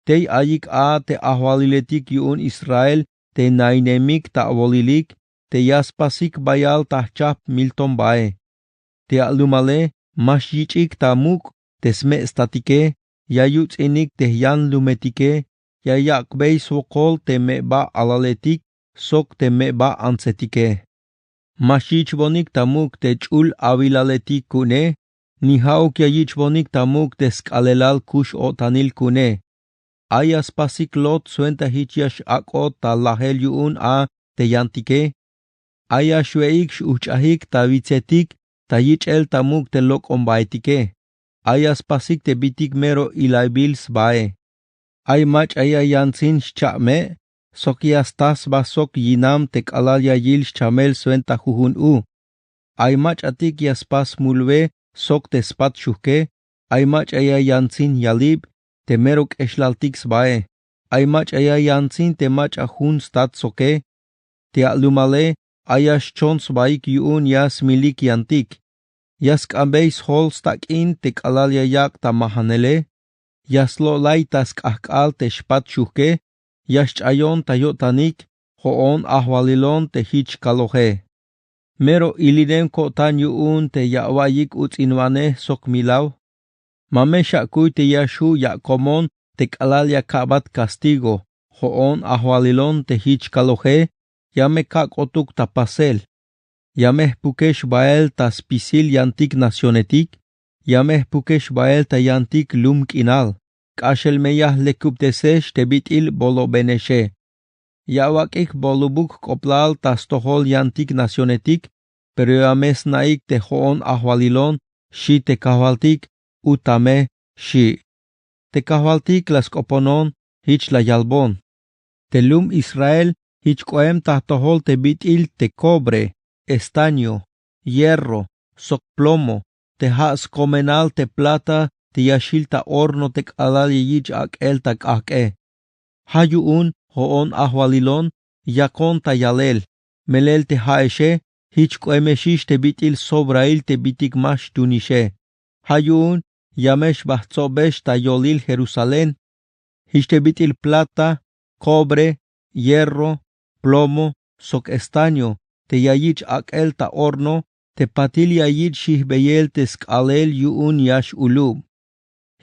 Tei ayik a te ahwaliletik yuun Israel, te nainemik ta awolilik, te yaspasik bayal tahchap milton bae. Te alumale, mashichik ta muk, te sme statike, yayuts inik te yan lumetike, yayakbei sokol te meba alaletik, sok te meba ansetike. Mashichbonik tamuk te chul avilaletik kune, nihauk yayichbonik tamuk te skalelal kush otanil kune. Ayas pasik lot suenta hichiash akot ta lahel yuun a te yantike. Ayashweik shuchahik ta vitzetik, ta yichel tamuk te lok ombaetike. Ayas pasik te bitik mero ilaibils bae. Ay mach aya yansin shchame, sok yastas basok yinam te kalal yayil shchamel suenta juhun u. Ay mach atik yaspas mulve, sok te spat shuke. Ay mach aya yansin yalib, te merok eshlaltiks bae. Ay mach aya yansin te mach ahun stat soke. Te alumale, ayash chons baik yuun yas milik yantik. Yas kambeis hol stakin te kalal yayak ta mahanele. Yaslo laitas kahkal te shpat shuke. Yash chayon ta yotanik, hoon ahwalilon te hich kaloje. Mero ilinem kotan yuun te yawayik utzinwane sok milaw. Mame shakuy te yashu yakomon te kalal yakabat castigo, hoon ahwalilon te hich kaloje, yame kakotuk ta pasel. Yameh pukesh bael ta spisil yantik nacionetik, yameh pukesh bael ta yantik lumk inal, kashel meyah lekuptesesh te bitil bolo beneshe. Yawakik bolubuk koplal ta stohol yantik nacionetik, pero yames naik te hoon ahwalilon, shi te kahaltik, utame, shi. Te kahaltik las koponon, hich la yalbon. Te lum Israel, hich koem ta tohol te bitil te cobre, estaño, hierro, sok plomo, te has comenal te plata, te yashil ta horno te kalal yich ak el tak ake. Hayuun, hoon ahwalilon, yakon ta yalel, melel te haeshe, hich koemeshish te bitil sobrail te bitik mash tunishe. Hayuun, yamesh bahtzobesh ta yolil Jerusalén, hich te bitil plata, cobre, hierro, plomo, sok estaño, te yayich ak el ta horno, te patil yayich shihbeyel te skalel yuun yash ulub.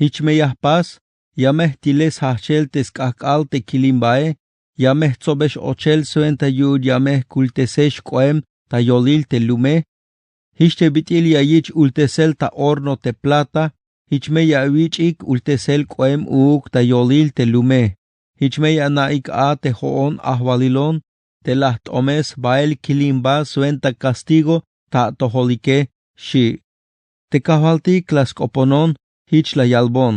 Hich meyah pas, yameh tiles hachel te skakal te kilimbae, yameh tzobesh ochel suenta yud yameh kultesesh koem ta yolil te lume. Hich te bitil yayich ultesel ta horno te plata, hich me yawich ik ultesel koem uuk ta yolil te lume. Hich me naik a te hoon ahwalilon, te laht omes bael kilimba suenta castigo ta toholike, shi. Te kahaltik las koponon, hich la yalbon.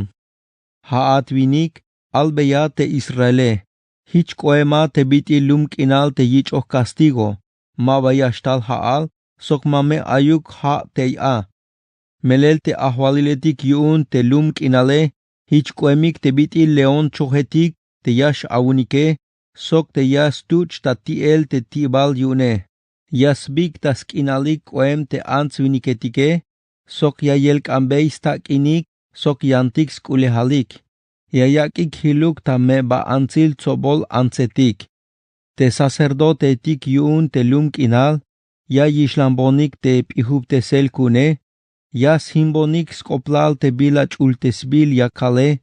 Haat vinik, albeya te Israele. Hich koema te biti lumk inal te yich o castigo. Ma bayashtal haal, sok mame ayuk ha te a. melel te ahwaliletik yuun te lum kinale, hich koemik te bitil leon chohetik te yash awunike, sok te yas tuch ta tiel te tibal yune. Yasbik tas kinalik koem te ants winiketike, sok yayelk ambeis ta kinik, sok yantik skulehalik. Yayakik hiluk ta meba ansil tsobol antsetik. Te sacerdote tik yuun te lum kinal, ya yishlambonik te pihub te sel kune, ya simbonik skoplal te bilach ultesbil yakale,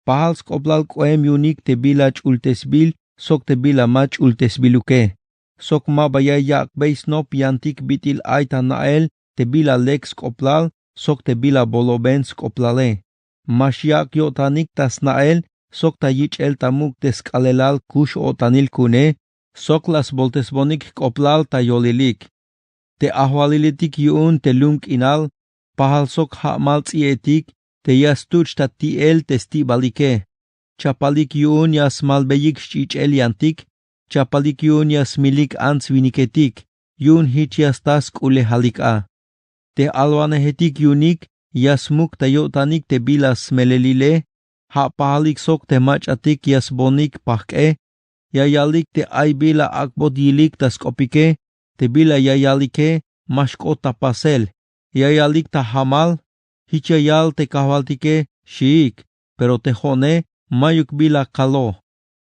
pahal skoplal koem yunik te bilach ultesbil, sok te bilamach ultesbiluke. Sok mabaya yak beis nop yantik bitil aita nael, te bila lex skoplal, sok te bila boloben skoplale. Mashiak yotanik tas nael, sok ta yich el tamuk teskalelal kush otanil kune, sok las boltesbonik koplal ta yolilik. Te ahwalilitik yuun te lunk inal, pahal sok hamal tzietik, te yastuch ta tiel testibalike. Chapalik yuun yas malbeyik shich el yantik, chapalik yuun yas milik ans viniketik, yuun hich yastas kule halika. Te alwanehetik yunik, yasmuk ta yotanik te bilas melelile, ha pahalik sok te machatik yasbonik pahke, yayalik te ay bila akbot yilik tas kopike, te bila yayalike, mashko tapasel, yayalik ta hamal, hichayal te kahwaltike, shiik, pero te jone, mayuk bila kalo.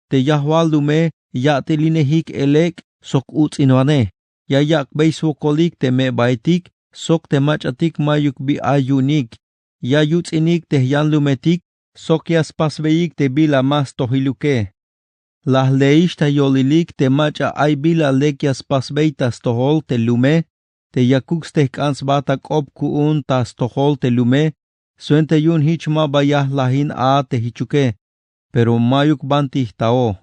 Te yahwal dume, ya te linehik elek, sok uts inwane, yayak beis wokolik te me baitik, sok te machatik mayuk bi ayunik, ya yuts inik te yan lumetik, sok yas pasveik te bila mas tohiluke. Las leish ta yolilik te macha ay bila lekias pasveitas tohol te lume, te yakuks te kans batak op kuun tas tohol te lume, suente yun hich ma bayah lahin a te hichuke, pero mayuk bantih tao.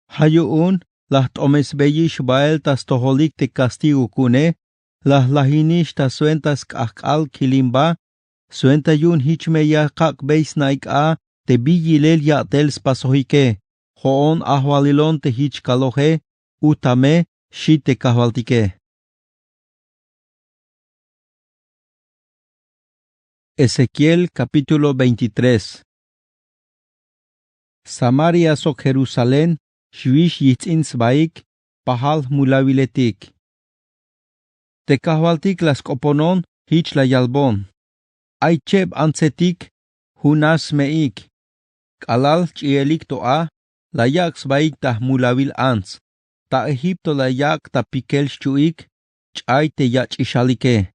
Hayuun, las tomes beyish bael tas toholik te castigo kune, las lahinish ta suentas kakal kilimba, suenta yun hich me ya kak beis naik a, te biyilel ya tels pasohike, hoon ahwalilon te hich kaloje, utame, shi te kahwaltike. Ezequiel capítulo 23. Samaria sok Jerusalén, shvish yitzin sbaik, pahal mulaviletik. Te kahwaltik las koponon, hich la yalbon. Ay cheb antsetik, hunas meik. Kalal chielik toa, la yak sbaik ta mulavil ans. Ta Egipto la yak ta pikel chuik, chay te yach ishalike.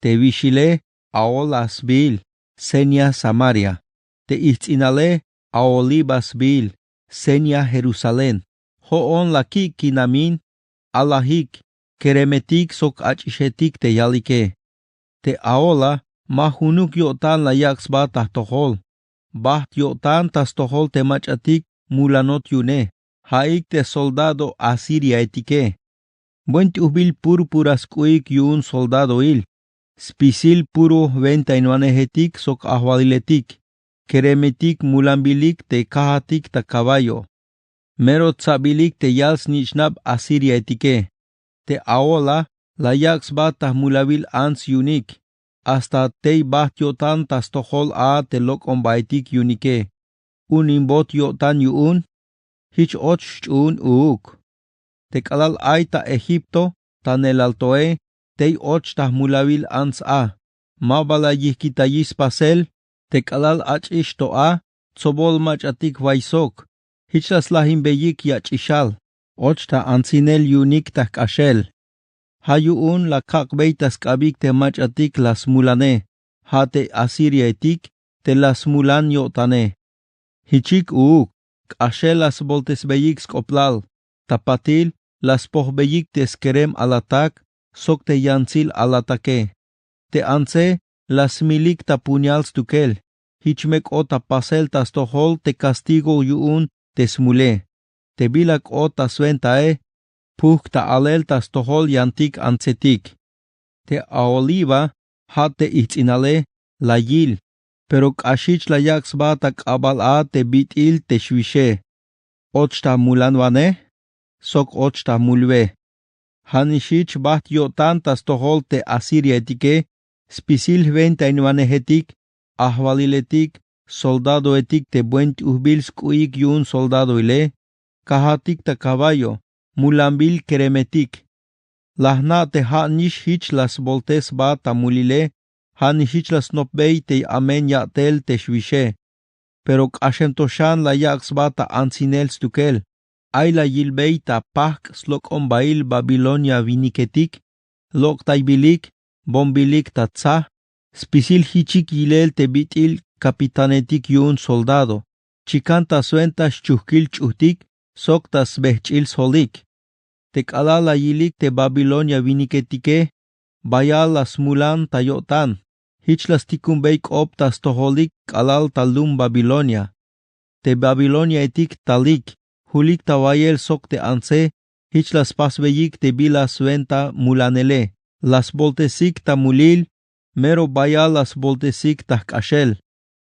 Te vishile, aolas bil, senia Samaria. Te itzinale, aolibas bil, senia Jerusalén. Hoon la ki kinamin, alahik, keremetik sok achishetik te yalike. Te aola, mahunuk yotan la yaksba tahtohol. Baht yotan tas tohol te machatik mulanot yune. Haik te soldado Asiria etike. Buen ubil purpuras kuik yun soldado il. Spisil puro venta inuanehetik sok ahwaliletik. Keremetik mulambilik te kahatik ta caballo. Merot sabilik te yals nichnab Asiria etike. Te aola la yaksba tah mulavil ans yunik. Hasta tei baht yotan tas tohol a te lok ombaitik yunike. Unimbot yotan yuun. Hich och chun uuk. Te kalal ay ta Egipto, ta nelaltoe, tei och ta mulavil ans a. Mabala yihkitayis pasel, te kalal ach ishto a, tsobol machatik vaisok. Hich las lahim beyik yach ishal. Och ta ansinel yunik ta kashel. Hayuun la kakbeitas kabik te machatik las mulane. Ha te Asiria etik, te las mulan yotane. Hichik uuk. Ashe las voltes beyik skoplal, tapatil, las pohbeyik teskerem alatak, sok te yansil alatake. Te anse, las milik ta puñals tukel, hichmek o tapasel tas tohol te castigo yuun tesmule. Te bilak o ta sventae, puk ta alel tas tohol yantik ansetik. Te aoliva, hat te itzinale, la yil. Pero kashich la yaksba ta kabal a te bitil te shvishe. Ochta mulanwane, sok ochta mulve. Hanishich baht yotan tas tohol te Asiria etike, Spisil venta invanejetik, ahvaliletik, soldado etik te buent uhbil skuik yun soldado ile, kahatik ta caballo, mulambil keremetik. Lahna te ha nish hich las voltes ba ta mulile, ha nish las nopbei te amen ya tel te shvishe. Pero kashem toshan la yaks ba ta ansinel stukel, ay la yilbei ta pahk slok ombail Babilonia viniketik, lok taibilik, bombilik ta tsa, spisil hichik yilel te bitil kapitanetik yun soldado, chikanta suenta shchuhkil chuhtik, sok ta sbehchil solik. Tek ala la yilik te Babilonia viniketike, bayal las mulan tayotan, hich las tikumbeik optas toholik alal talum Babilonia. Te Babilonia etik talik, hulik tawayel sok te anse, hich las pasbeyik te bila suenta mulanele, las boltesik ta mulil, mero bayal las boltesik ta kashel,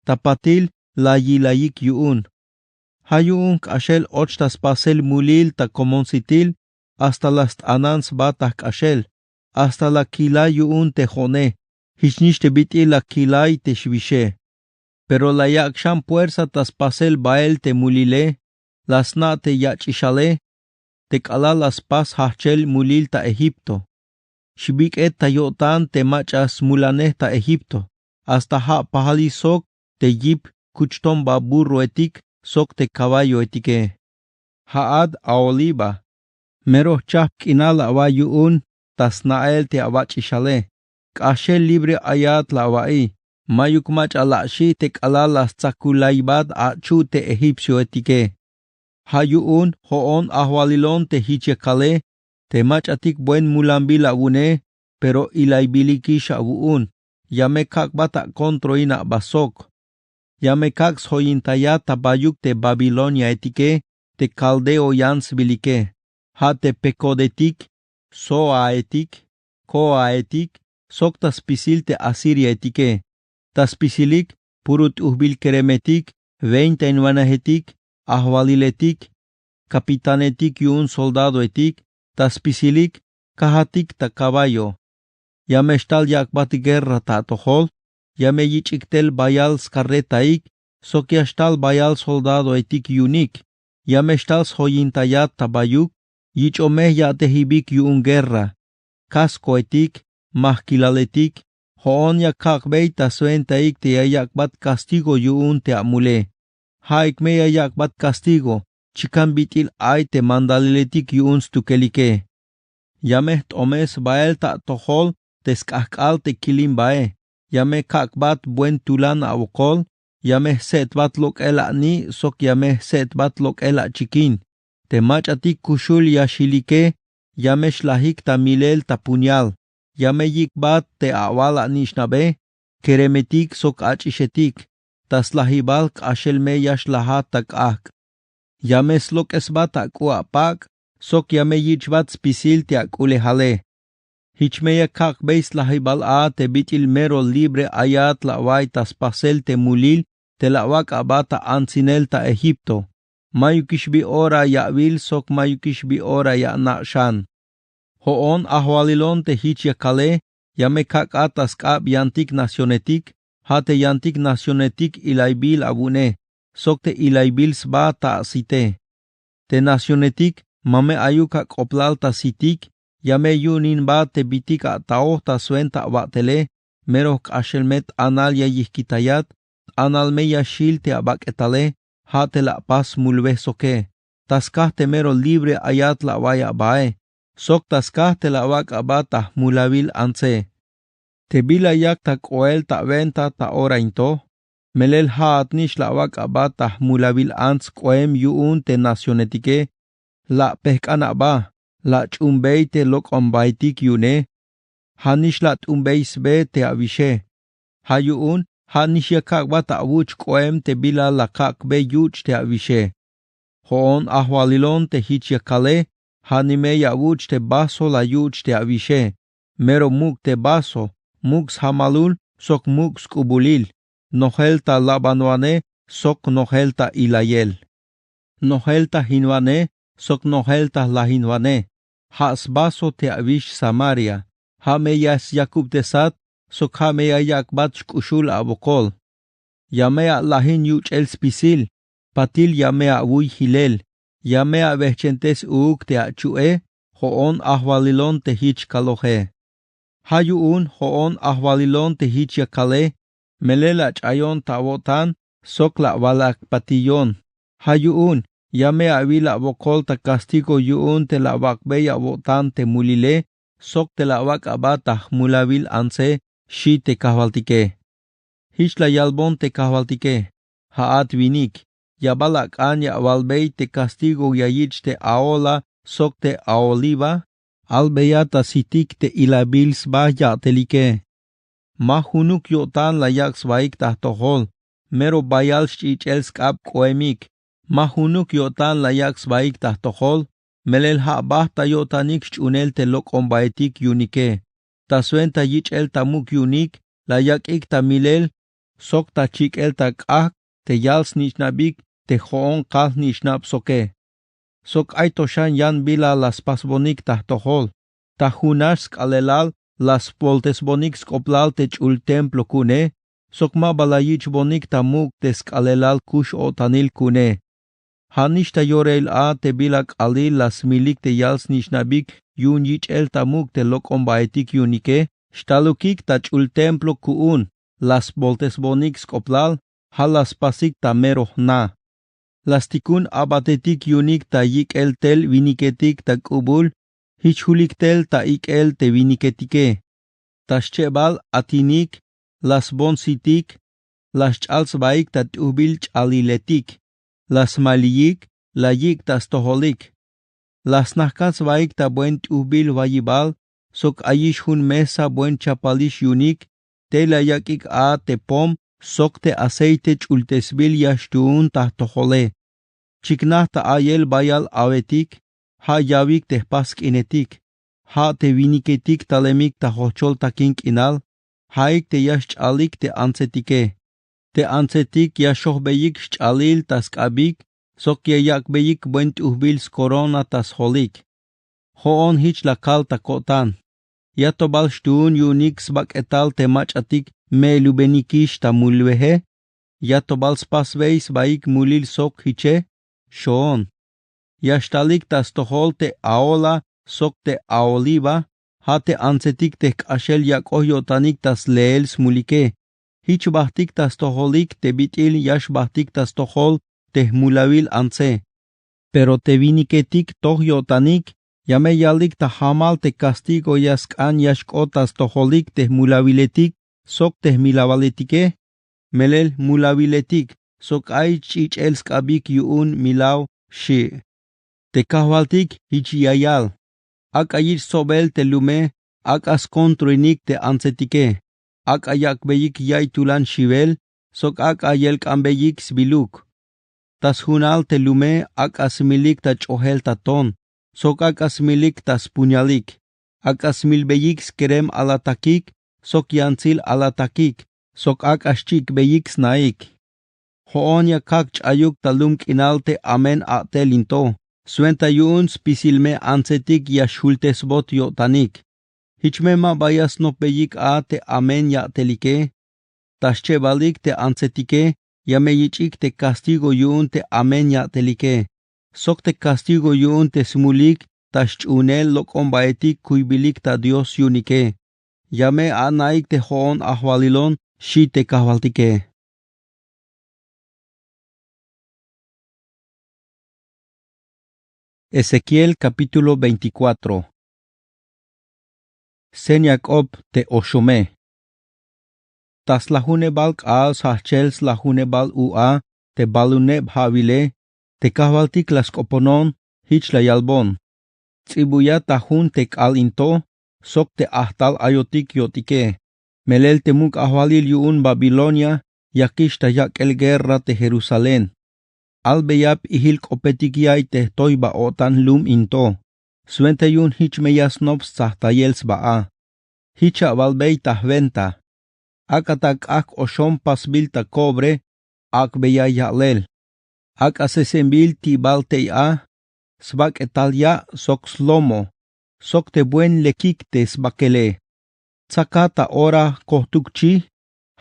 tapatil la yilayik yuun. Hayuun kashel ochtas pasel mulil ta komonsitil, hasta las anans batak ashel, hasta la kilay yuun te jone, hichnish te biti la kilay te shvishe. Pero la yakshan puersa tas pasel bael te mulile, las na te yachishale, te kala las pas hachel mulil ta Egipto. Shibik et tayotan te machas mulaneh ta Egipto, hasta ha pahali sok te yip kuchton ba burro etik, sok te caballo etike. Haad a oliva. Mero chap kinal awa yuun, tas nael te awachishale. Kashel libre ayat la awai. Mayuk mach alashi te kala las tsakulaybat achu te egipsio etike. Hayuun hoon ahwalilon te hichekale, te mach atik buen mulambil awune, pero ilaybilikish awuun. Yame kak bata kontroina basok. Yame kak soyintaya tabayuk te Babilonia etike, te kaldeo yans bilike. Ha te pekodetik, soa etik, koa etik, sok tas pisil te Asiria etike. Tas pisilik, purut uhbil keremetik, 20 envanahetik, ahvaliletik, kapitanetik yun soldado etik, tas pisilik, kahatik ta caballo. Yameshtal yakbat guerra ta tohol, yame yichiktel bayal skarretaik, sok yashtal bayal soldado etik yunik, yameshtal soyintayat tabayuk, yichomeh ya tehibik yun guerra, casco etik, mahkilaletik, hoon ya kakbei ta suentaik te yakbat castigo yun te amule. Haik me yakbat castigo, chikan bitil ay te mandaliletik yun stukelike. Yameh tomes bael ta tohol, teskakal te kilim bae, yameh kakbat buen tulan awokol, yameh setbat lok ela ni, sok yameh setbat lok ela chikin. Te machatik kushul yashilike, yame shlahik ta milel ta punyal, yame yikbat te awala nishnabe, keremetik sok achishetik, tas lahibal kashel me yashlahat tak ak. Yame slok esbat akuapak, sok yame yichbat spisil te akulehale. Hichmeya kak beis lahibal a te bitil mero libre ayat la wai tas pasel te mulil, te la wak abata ansinel ta Egipto. Mayukishbi ora ya vil sok mayukishbi ora ya nakshan. Hoon ahwalilon te hich yakale, yame kak atas kab yantik nasionetik, hate yantik nasionetik ilaybil abune, sok te ilaybil sba ta site. Te nasionetik, mame ayukak oplal ta sitik, yame yunin ba te bitik a tao ta suenta abatele, merok ashelmet anal ya yihkitayat, anal me yashil te abaketale, hate la paz mulve soke. Taskah te mero libre ayat la vaya bae. Sok taskah te la wak abata mulavil anse. Te bila yak ta koel ta venta ta ora into. Melel haat nish la wak abata mulavil ans koem yuun te nasionetike. La pehkana ba. La chumbei te lok ombaitik yune. Hanish la tumbei sbe te avishe. Ha yuun. Hanish yakak bata avuch koem te bila la kak be yuch te avishe. Hoon ahwalilon te hich yakale, hanime yavuch te baso la yuch te avishe. Mero muk te baso, muks hamalul, sok muks kubulil. Nohelta labanwane, sok nohelta ilayel. Nohelta hinwane, sok nohelta la hinwane. Has baso te avish Samaria. Hame yas Yakub te sat, Sokha mea yak bat shkushul abokol. Yamea lahin yuch el spisil. Patil yamea wuy hilel. Yamea vechentes uuk te achue. Hoon ahwalilon te hich kalohe. Hayuun hoon ahwalilon te hich yakale. Melela chayon tawotan. Sokla balak patillon. Hayuun. Yamea vila bokol ta castigo yuun te la bakbeya botan te mulile. Sok te la bak abata mulavil anse. Shi te kahvaltike. Hich la yalbon te kahvaltike. Haat vinik. Yabalak an ya valbei te castigo yayich te aola. Sok te aoliva. Albeyata sitik te ilabils ba ya telike. Mahunuk yotan la yak svaik tahtohol. Mero bayal shichel skab koemik. Mahunuk yotan la yak svaik tahtohol. Melel ha bahta yotanik chunel te lok ombaetik yunike. Tasuenta yich el tamuk yunik. La yak ik tamilel. Sok ta chik el tak ak. Te yals nishnabik. Te hoon kal nishnab soke. Sok ay toshan yan bila las pasbonik tahtohol. Tahunash skalelal las poltes bonik skoplal te chul templo kune. Sok ma balayich bonik tamuk te skalelal kush otanil kune. Hanish ta yorel a te bilak ali las milik te yals nishnabik yun yich el tamuk te lok ombaetik yunike. Shtalukik ta chul templo kuun. Las poltes bonik skoplal. Halas pasik tamero na. Las tikun abatetik yunik ta yik el tel viniketik ta kubul. Hichulik tel ta ik el te viniketike. Taschebal atinik. Las bonsitik. Las chalsbaik ta tubil chaliletik. Las maliyik. La yik ta stoholik. Las nahkatsbaik ta buen tubil vayibal. Sok ayish hun mesa buen chapalish yunik. Te la yakik a te pom. Sok te aceite chultesbil yashtuun tahtohole. Chiknah ta ayel bayal avetik. Ha yavik te pask inetik. Ha te viniketik talemik ta hochol takink inal. Haik te yash chalik te ansetike. Te ansetik yashohbeyik chalil tas kabik. Sok yakbeyik buent uhbils corona tas holik. Hoon hich la kal ta kotan. Yatobal shtuun yunik sbak etal te machatik. Me lubenikish ta mulvehe. Yatobal spasveis baik mulil sok hiche. Shoon. Yashtalik tas tohol te aola. Sok te aoliva. Hate ansetik te kashel yakoyotanik tas leels mulike. Hich bahtik tas toholik te bitil yash bahtik tas tohol te mulavil anse. Pero te viniketik tohyotanik. Yame yalik ta hamal te castigo yaskan yashko tas toholik te mulaviletik. Sok te milavaletike. Melel mulaviletik. Sok ay chich el skabik yuun milaw shi. Te kahvaltik hich yayal. Ak ayir sobel te lume. Ak as kontroinik te ansetike. Ak ayak beyik yay tulan shivel. Sok ak ayel kambeyik sbiluk. Tas hunal te lume. Ak as milik ta chohel ta ton. Sok ak as milik tas punyalik. Ak as milbeyik skerem alatakik. Sok yansil alatakik. Sok ak ashchik beyik snaik. Hoon yakak chayuk talum kinalte amen atelinto. Suenta yun spisilme ansetik yashultes bot yotanik. Hichmema bayas no beyik te amen yatelike. Tasche balik te ansetike. Yameyichik te castigo yun te amen yatelike. Sok te castigo yun te smulik. Taschunel lokon baetik kuibilik ta Dios yunike. Yame anaik te hoon ahwalilon, shi te kahvaltike. Ezequiel capítulo 24. Sen Jacob te oshome. Tas lahune balk al sahchels lahune bal ua, te baluneb havile, te kahvaltik las koponon, hich la yalbon. Tsibuya tahun te kal into, sok te ahtal ayotik yotike. Melel temuk ahwalil yuun Babilonia, yakish ta yak el guerra te Jerusalén. Albeyap ihil kopetik yay te toy baotan lum into. Suente yun hich meyas nobs sahtayels baa. Hicha balbey tahventa. Akatak ak oshom pasbil ta cobre, ak beya yalel. Ak asesembil ti baltei svak etalya sok slomo. Sok te buen lekik te sbakele. Tsakata ora kohtukchi,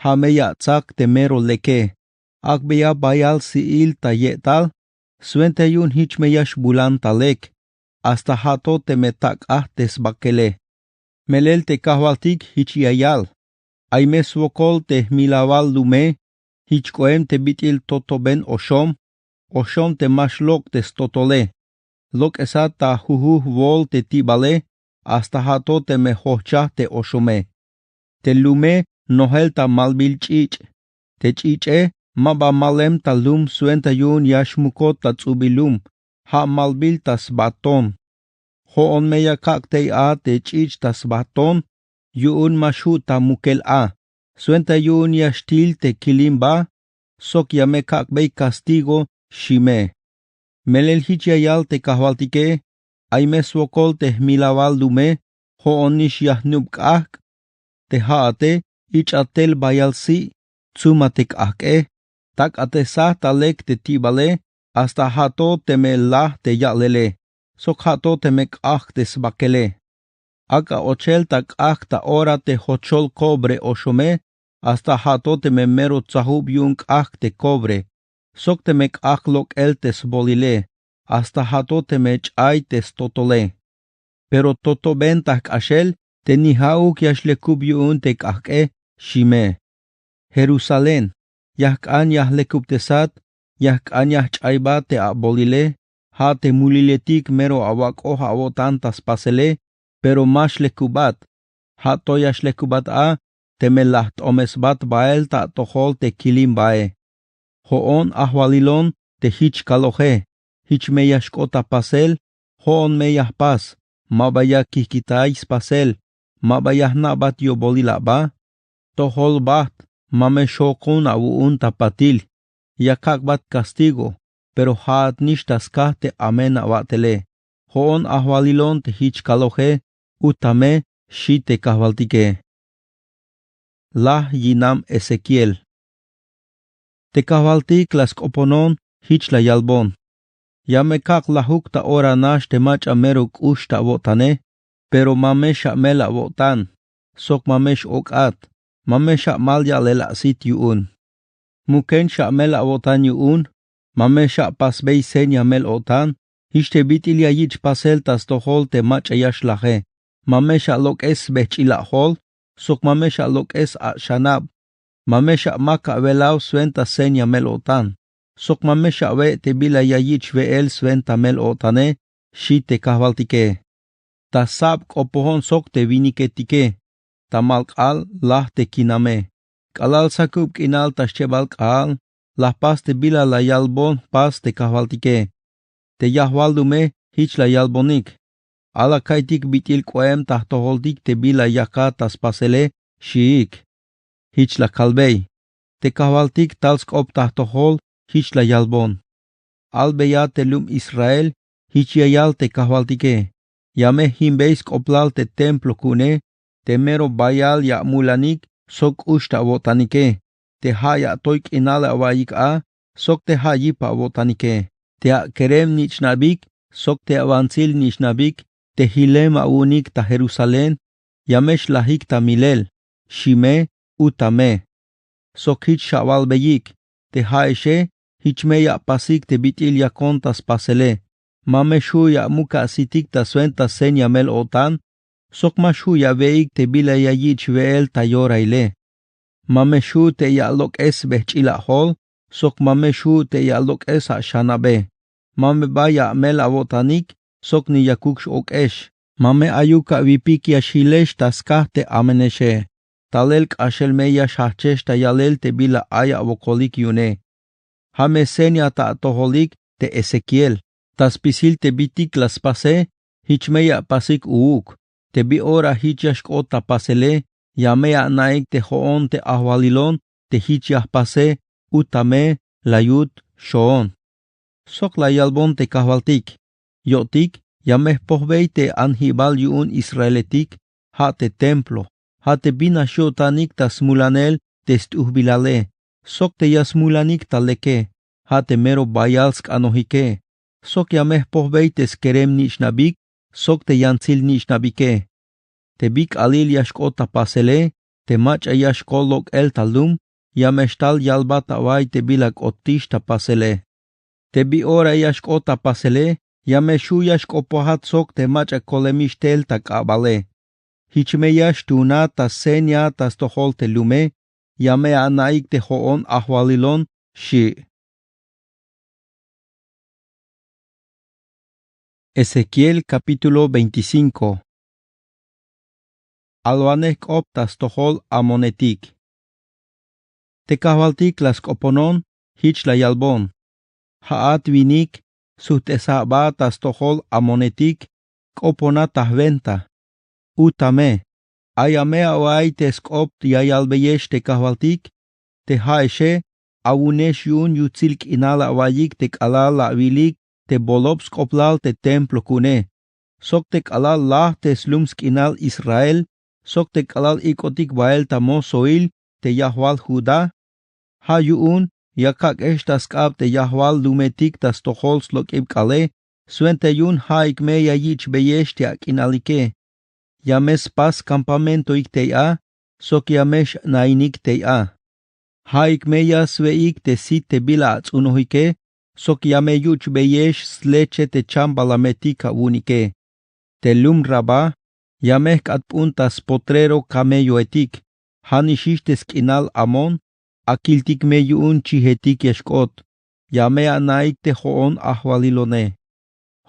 hameya tsak temero leke, akbeya bayal siil tayetal, suenteyun hichmeyash bulan talek, hasta hato temetak tesbakele. Melel te kahwaltik hichiayal, aimes wokol te milaval lume, hichkoem te bitil totoben oshom te mashlok te stotole, lok esata huhu vol te tibale, hasta hato te mehocha te oshome. Te lume nohel ta malbil chich, te chiche maba malem ta lum suentayun yashmukot ta tsubilum, ha malbil tas baton. Hoon meya kaktei a te chich tas baton, yuun mashu ta mukel a, suentayun yashtil te kilimba, sok yame kakbei castigo shime. Melel hichiayal te kahwaltike, aimes wokol te milaval dume, hoon nish yahnubkak, te haate ichatel bayalsi, tsumatek ake, tak atesa talek te tibale, hasta hato te me la te yalele, sok hato te mek te sbakele. Aka ochel tak ta ora te hochol cobre oshome, hasta hato te me mero tzahub yung te cobre, sok te mek lok el te sbolile, hasta hato te me chay te stotole. Pero toto bentak ashel, te nihauk yashlekub yun te shime. Jerusalén, yahkan yahlekub tesat, yahkan yahchayba te abolile, ha te muliletik mero awak awotantas pasele, pero mashlekubat, ha toyashlekubat te melaht omesbat bael ta tohol te kilim bae. Hoon ahwalilon te hich kaloje, hich meyashkota pasel, hoon meyah pas, mabaya kikitais pasel, mabayah nabat yobolila ba, tohol bat, mame shokun awun tapatil, yakakbat castigo, pero haat nishtas te amen abatele. Hoon ahwalilon te hich kaloje, utame shite kahwaltike. Lah yinam Ezequiel. Te kahwaltik las koponon hich la yalbon. Yame kak lahuk ta ora nash te mach ameruk ushta votane, pero mamesh mela votan, sok mamesh okat, mamesh malya lela sit yuun. Muken mela votan yuun, mamesh pasbei senya mel otan, hishte bitilya yich pasel tas tohol te mach ayash laje. Mamesh lok es bechila hol, sok mamesh lok es shanab, mamesh maka velau suenta senya mel otan. Sok mamesh ve te bila yayich ve el suenta mel otane, shite kahwaltike. Ta sab opohon sok te viniketike, ta malkal lah te kiname. Kalal sakub kinal ta shebal kal, la pas te bila la yalbon pas te kahwaltike. Te yahwaldume hich la yalbonik. Ala kaitik bitil koem ta toholdik te bila yaka tas pasele, shiik. Hich la kalbei. Te kahwaltik talsk op ta tohol, hich la yalbon. Albeya telum Israel, hich yayal te kahwaltike. Yame himbeis koplal te templo kune, te mero bayal ya mulanik, sok ushta votanike. Te haya toik inala awayik sok te hayipa votanike. Te kerem nichnabik, sok te avanzil nichnabik, te hilem unik ta Jerusalén, yamesh lahik ta milel, shime utame. Sok hich shawal beyik, te haeshe, hichmeya pasik te bitil ya kontas pasele. Mame shu ya muka sitik ta suenta senya mel otan, sok mashu ya veik te bila ya yich veel ta yoraile. Mame shu te ya lok es bechila hol, sok mame shu te ya lok es shanabe. Mame ba ya mel avotanik, sok ni yakuksh ok esh. Mame ayuka vipik ya shilesh taskah te ameneshe. Talelk ashel meya shahchesh ta yalel te bila aya avokolik yune. Hame senya ta toholik te Ezequiel. Taspisil te bitik las pase, hichmeya pasik uuk. Te bi ora hichashk ota pasele, yamea naik te hoon te ahwalilon, te hichah pase, utame, layut, shoon. Sok la yalbon te kahwaltik. Yotik, yameh pohbei te anhibal yuun israeletik, ha te templo, ha te bina shotanik ta smulanel te stuhbilale, sok te yasmulanik ta leke, ha te mero bayalsk anohike, sok yameh pohbei te skerem nishnabik, sok te yansil nishnabike. te bik alil yashko tapasele, te mach yashko lok el talum, yameshtal yalbat awai te bilak otish tapasele. Te bi ora yashko tapasele, yameshu yashko pohat sok te mach kolemishtel takabale. Hichme yash tuna tas senya tas tohol te lume, yame anaik te hoon ahwalilon shi. Ezequiel capítulo 25. Alwanek optas tohol amonetik. Te kahwaltik las koponon, hich la yalbon. Haat vinik, suhtesaba tas tohol amonetik, kopona tahventa. Utame, ayame awai te skopt yayalbeyesh te kahwaltik, te haeshe, awunesh yun yutzilk inala awayik te kalal la vilik, te bolops koplal te templo kune. Sok te kalal lah te slumsk inal Israel, sok te kalal ikotik bael tamo soil te Yahwal Juda. Ha yuun, yakak estas kap te Yahwal lumetik tas tohol slokib kale, suente yun ha ikme yayich beyesh te akinalike. Yames pas campamento ik te a, sok yamesh nainik te a. Ha ikme ya sveik te sit te bila atsunohike, sok yame yuch beyesh sleche te chambalametika unike. Te lum raba, yameh kat puntas potrero camello etik, hanishishtes kinal amon, akiltik me yun chihetik yeshkot, yame anaik te hoon ahwalilone.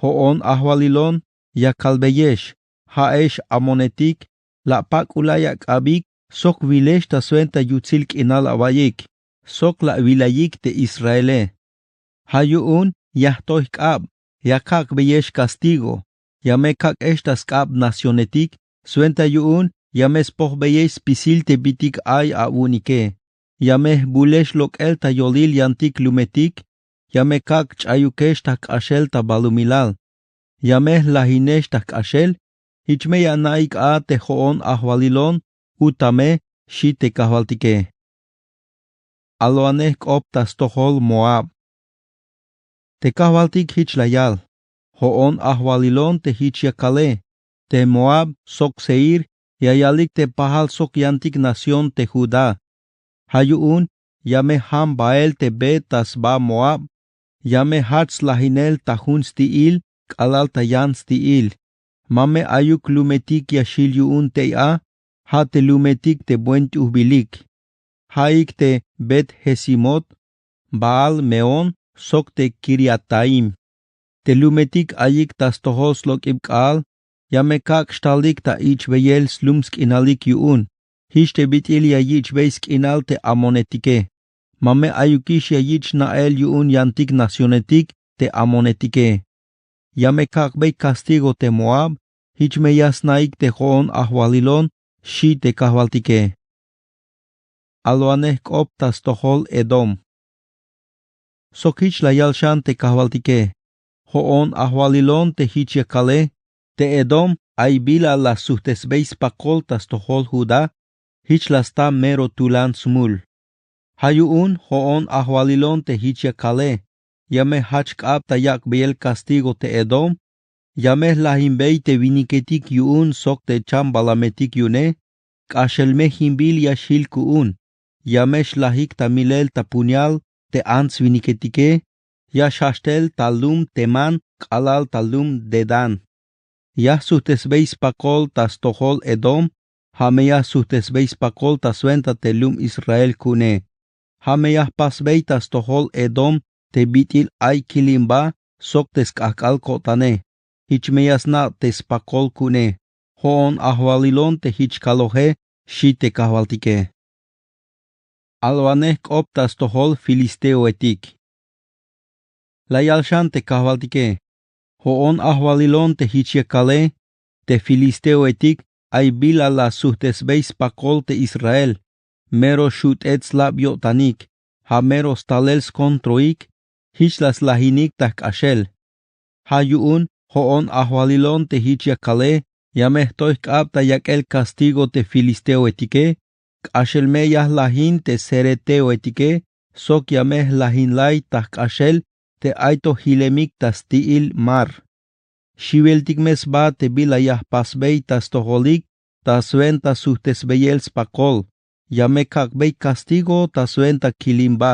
Hoon ahwalilon, yakalbeyesh, haesh amonetik, la pak ulayak abik, sok vilesh ta suenta yutzilk inal awayik, sok la vilayik te Israele. Hayuun yahtoik ab, yakak beyesh castigo, yamekak estas kab nacionetik, suenta yuun, yames poh beyesh pisil te bitik ay a unike, yameh bulesh lok el ta yolil yantik lumetik, yamekak chayukesh tak ashel ta balumilal, yameh lahinesh tak ashel, hichme yanaik a te hoon ahwalilon, utame shi te kahwaltike. Aloaneh optas tohol Moab. Te kahwaltik hich layal, hoon ahwalilon te hich yakale, te Moab sok seir, yayalik te pahal sok yantik nación te Judá. Hayuun, yame ham bael te betas ba Moab, yame hats lahinel tahun stiil, kalal tayan stiil. Mame ayuk lumetik yashil yuun te a, ha te lumetik te buent ubilik. Haik te bet Hesimot, Baal Meon, sok te Kiriataim. Te lumetik ayik tas tohos lok ibkal, yamekak stalik ta ich beyel slumsk inalik yuun. Hish te bitil yayich beisk inal te amonetike. Mame ayukish yayich nael yuun yantik nacionetik te amonetike. Yamekak bei castigo te Moab, hich me yasnaik te hoon ahwalilon, shi te kahwaltike. Aloaneh optas tohol Edom. Sok hich la yalshan te kahwaltike. Hoon ahwalilon te hich yakale, te Edom ay bila la suhtesbeis pakol tas tohol Juda, hich la sta mero tulan smul. Hayuun hoon ahwalilon te hich yakale, yame hachk ab ta yak beel castigo te Edom, yame lahimbei te viniketik yuun sok te chambalametik yune, kashelme himbil yashil kuun, yamesh lahik ta milel ta punyal te ans viniketike, yashashtel talum teman kalal talum dedan. Yah suhtesbeis pakol tas tohol Edom, hameyah suhtesbeis pakol tas suenta telum Israel kune. Hameyah pasbei tas tohol Edom te bitil ay kilimba sok tes kakal kotane. Hichmeyas na tes pakol kune. Hoon ahwalilon te hichkalohe shi te kahwaltike. Alwaneh optas tohol Filisteo etik. La yalshan te kahwaltike. Hoon ahwalilon te hichiakale, te Filisteo etik, ay bila la suhtesbeis pakol te Israel, mero shut etz lab yotanik, ha mero stalels kontroik, hichlas lahinik tak ashel. Ha yuun, hoon ahwalilon te hichiakale, yameh toik abta yak el castigo te Filisteo etike, ashel meyah lahin te sereteo etike, sok yameh lahin lai tak ashel, te aito hilemik tas tiil mar. Shibeltik mes ba te bila yah pasbei tas toholik, ta suenta suhtes beyels pakol, yame kakbey castigo ta suenta kilimba,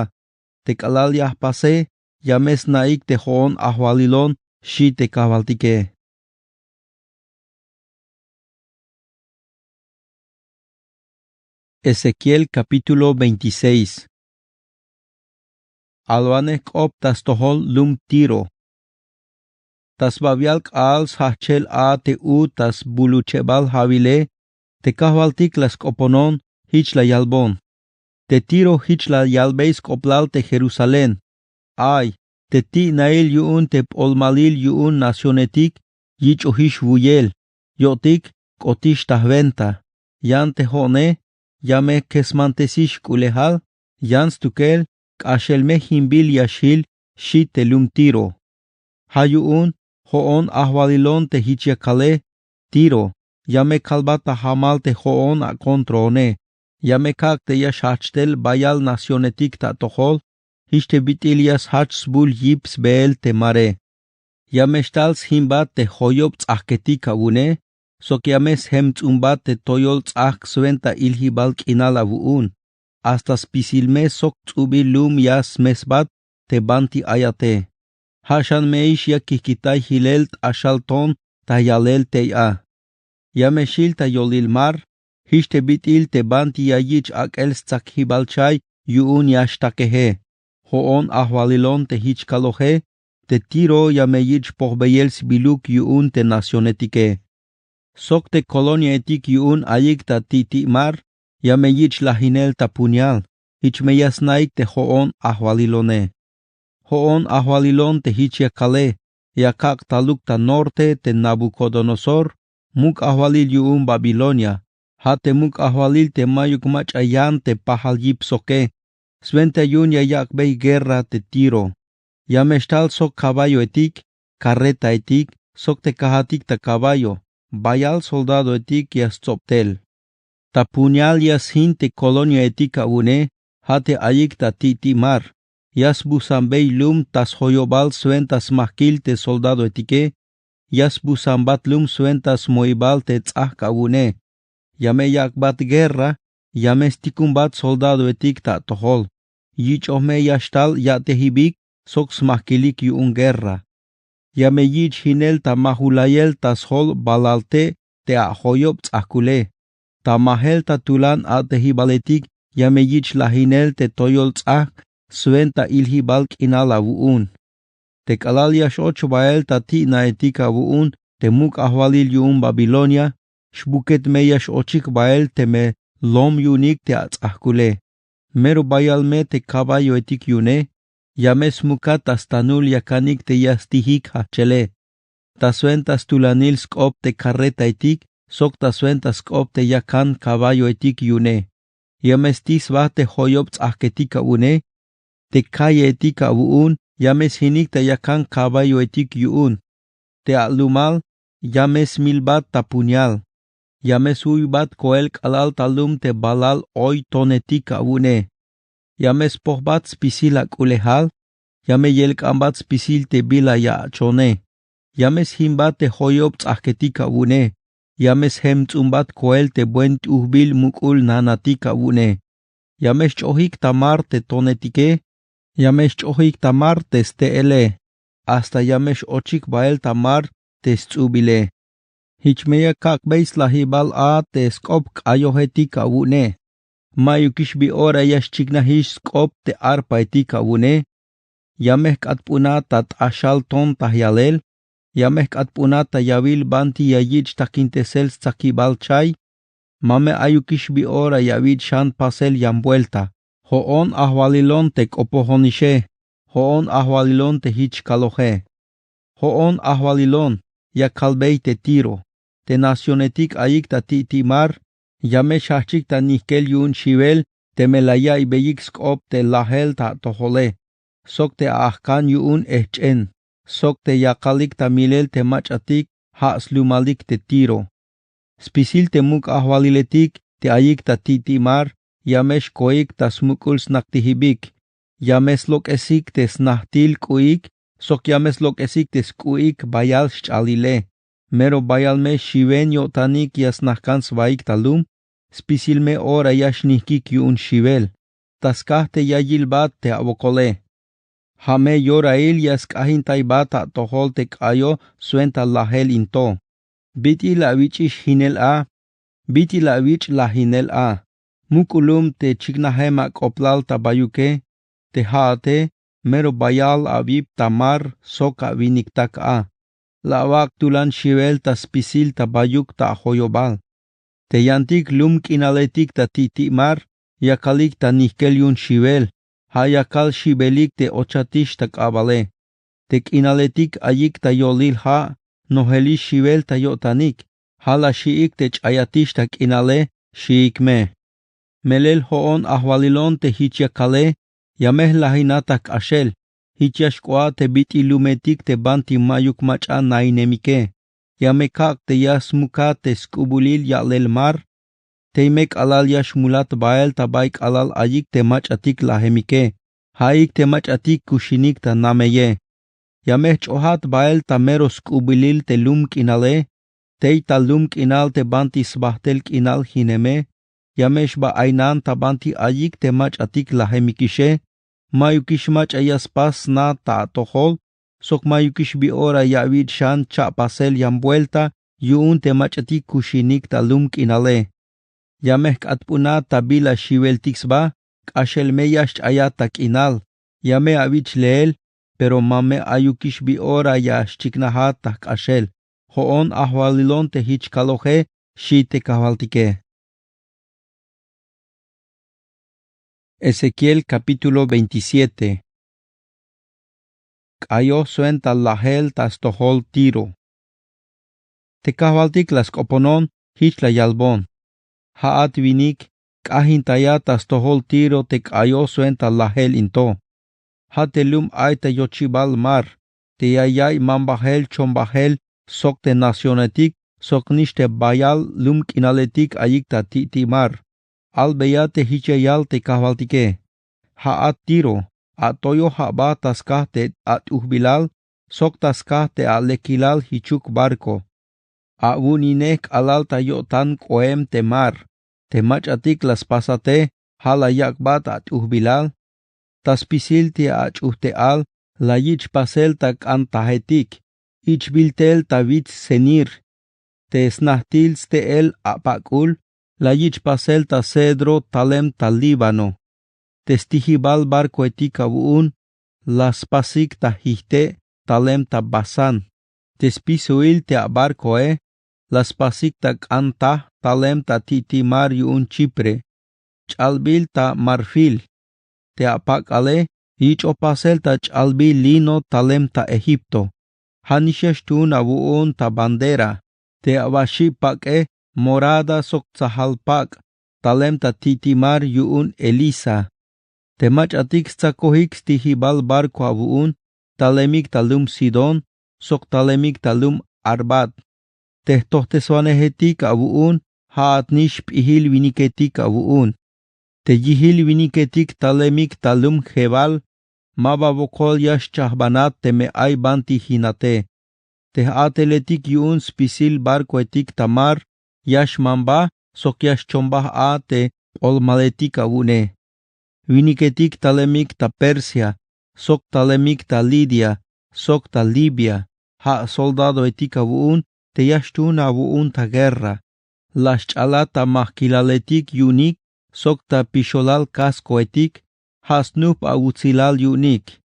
te kalal yahpase, yames naik te hoon ahwalilon, shi te kavaltike. Ezequiel capítulo 26. Albanek optas tohol lum tiro. Tas babialk als hachel a te u tas buluchebal havile, te kahvaltik las koponon hich la yalbon. Te tiro hich la yalbeis koplal te Jerusalén. Ay, te ti nail yuun te polmalil yuun nacionetik, yich ohish vuyel. Yotik, kotish tahventa. Yan te hone, yame kesmantesish kulehal, yan stukel, kashelme himbil yashil, shi te lum tiro. Hayuun, hoon ahwalilon te hichiakale, tiro, yame kalbata hamal te hoon a kontrone, yame kak te yashachtel bayal nacionetik ta tohol, histe bitilias hachsbul yips beel te mare. Yame stals himbat te hoyop tzahketik abune, sok yames hemtzumbat te toyol tzahk suenta ilhibalk inalavuun, hasta spisilme sok tzubi lum yas mesbat te banti ayate. Hashan meish ya kikitay hilel ashalton ta yalel teya. Yameshil ta yolil mar, histe bitil te banti yayich akel stzak hibalchay yuun yashtakehe. Hoon ahwalilon te hich kalohe, te tiro yameyich pohbeyel sibiluk yuun te nacionetike. Sok te kolonia etik yuun ayik ta titi mar, yameyich lahinel ta punyal, hich meyas naik te hoon ahwalilone. Hoon ahwalilon te hichiakale, yakak taluk ta norte te Nabucodonosor, muk ahwalil yuun Babilonia, hate muk ahwalil te mayuk mach ayan te pahal yipsoke, svente yun yayak bey guerra te tiro. Yameshtal sok caballo etik, carreta etik, sok te kahatik ta caballo, bayal soldado etik yas tzoptel. Ta punyal yas hin te colonia etika une, hate ayik ta titi mar. Yas busambey lum tas hoyobal suentas mahkil te soldado etike, yas busambat lum suentas moibal te tzahka une. Yame yakbat guerra, yame stikumbat soldado etik ta tohol. Yich ome yashtal yate hibik, soks mahkilik yuun guerra. Yame yich hinel ta mahulayel tas hol balalte te a hoyob tzahkule. Ta mahel ta tulan a te hibaletik, yame yich lahinel te toyol tzahk, suenta ilhibalk inala vuun. Te kalal yash ocho bael ta ti na etika vuun, te muk ahwalil yuun Babilonia, shbuket me yash ochik bael te me lom yunik te atzahkule. Mero bayal me te caballo etik yune, yames mukat astanul yakanik te yastihik hachele. Ta suentas tulanil skop te carreta etik, sok ta suentas skop te yakan caballo etik yune. Yames tis va te hoyop tzahketika une, te calle etika vuun, yames hinik ta yakan caballo etik yuun. Te alumal, yames milbat ta punyal. Yames uybat koel kalal talum te balal oy tonetika vune. Yames pohbat spisil ulehal, yame yelkambat spisil te bila ya chone. Yames himbat te hoyop tzahketika vune. Yames hemtzumbat koel te buent uhbil mukul nanatika vune. Yames chohik tamar te tonetike, yames chohik tamar te steele, hasta yames ochik bael tamar te stzubile. Hichmeya kakbeis lahibal a te skop kayohetika vune. Mayukish bi ora yash chignahish skop te arpa etika vune. Yames katpuna tat ashal ton tahyalel. Yames katpuna ta yavil banti yayich takintesel tsakibal chay. Mame ayukish bi ora yavid shan pasel yamvuelta. Hoon ahwalilon te kopohonishe. Hoon ahwalilon te hich kalohe. Hoon ahwalilon ya kalbei te tiro. Te nacionetik ayik ta titimar, yame shachik ta nikel yun shivel, te melaya ibeyik skop te lahel ta tohole. Sok te ahkan yun echen, sok te yakalik ta milel te machatik, ha slumalik te tiro. Spisil te muk ahwaliletik, te ayik ta titimar, yamesh koik ta smukul snaktihibik. Yames lok esik te snahtil kuik, sok yames lok esik te skuik bayal shalile. mero bayalme shiven yotanik yasnahkan svaik talum, spisilme ora yashnihkik yun shivel, taskahte yayilbat te abokole. Hame yorail yaskahin taibata toholte kayo suenta lahel into. Biti la vichish hinel a, biti la vich la hinel a. Mukulum te chignahema koplal tabayuke, te haate, mero bayal abib tamar soka viniktak a. La wak tulan shivel ta spisil tabayuk ta hoyobal. Te yantik lum kinaletik ta titimar, yakalik ta nihkel yun shivel. Hayakal shibelik te ochatish ta kabale. Te kinaletik ayik ta yolil ha, noheli shivel ta yotanik. Hala shiik te chayatish ta kinale, shiik me. Melel hoon ahwalilon te hichiakale, yameh lahinatak ashel. Hichiashkwa te bit ilumetik te banti mayuk macha nainemike. Yamekak te yasmuka te skubulil yalel mar. Teimek alal yashmulat bael tabaik alal ayik te machatik lahemike. Haik te machatik kushinik ta nameye. Yameh chohat bael ta mero skubilil te lum kinale. Tei ta lum kinal te banti sbahtel kinal hineme. Yamesh ba ainan ta banti ayik te machatik lahemikishe. Mayukish mach ayaspas na ta tohol. Sok mayukish bi ora yavid shan cha pasel yamvuelta. Yun te machatik kushinik ta lum kinale. Yameh katpuna tabila shivel tixba, kashel meyash ayatak inal, yame avich leel, pero mame ayukish bi ora yash chiknahatak kashel, hoon ahwalilon te hich kaloje, shite kavaltike. Ezequiel capítulo 27. Kayo suenta lahel tas tohol tiro. Te kavaltik las koponon, hich la yalbon. Haat vinik, kahintayatas tohol tiro te kayo suenta lahel into. Hatelum aita yochibal mar, te yayay mambahel chombahel, sok te nacionetik, sok nishte bayal lum kinaletik ayikta titi mar. Al beyate hichayal te kavaltike. Haat tiro, atoyo haba taskahte at uhbilal, sok taskahte alekilal hichuk barco. Awuninek alal tayotan koem te mar, te machatik las pasate, hala yakbat at uhbilal, taspisil te achuhte al, la yich pasel tak antahetik, ich biltel tavit senir, te snahtils te el apakul, la yich pasel ta cedro talem tal Líbano, testihibal barco etika buun, las pasik ta hihte talem ta basan, tespisuil te barco las pasik ta kanta talem ta titimar yun Chipre, chalbil ta marfil, te apakale, ich opasel ta chalbil lino talem ta Egipto, hanishesh tun abuun ta bandera, te abashipak morada sok tsahalpak, talem ta titimar yun Elisa, te machatik tsakohik stihibal barco abuun, talemik talum Sidon, sok talemik talum Arbat, tehtohteswanehetik abuun, haat nishp ihil viniketik abuun. Te yihil viniketik talemik talum Jebal, mababokol yash chahbanat te me ay banti hinate. Te ateletik yun spisil barco etik tamar, yash mamba, sok yash chombah a te olmaletik abune. Viniketik talemik ta Persia, sok talemik ta Lidia, sok ta Libia, ha soldado etik abuun, te yashtun abuun ta guerra. Las chalata mahkilaletik yunik, sok ta pisholal casco etik, hasnup agutzilal yunik.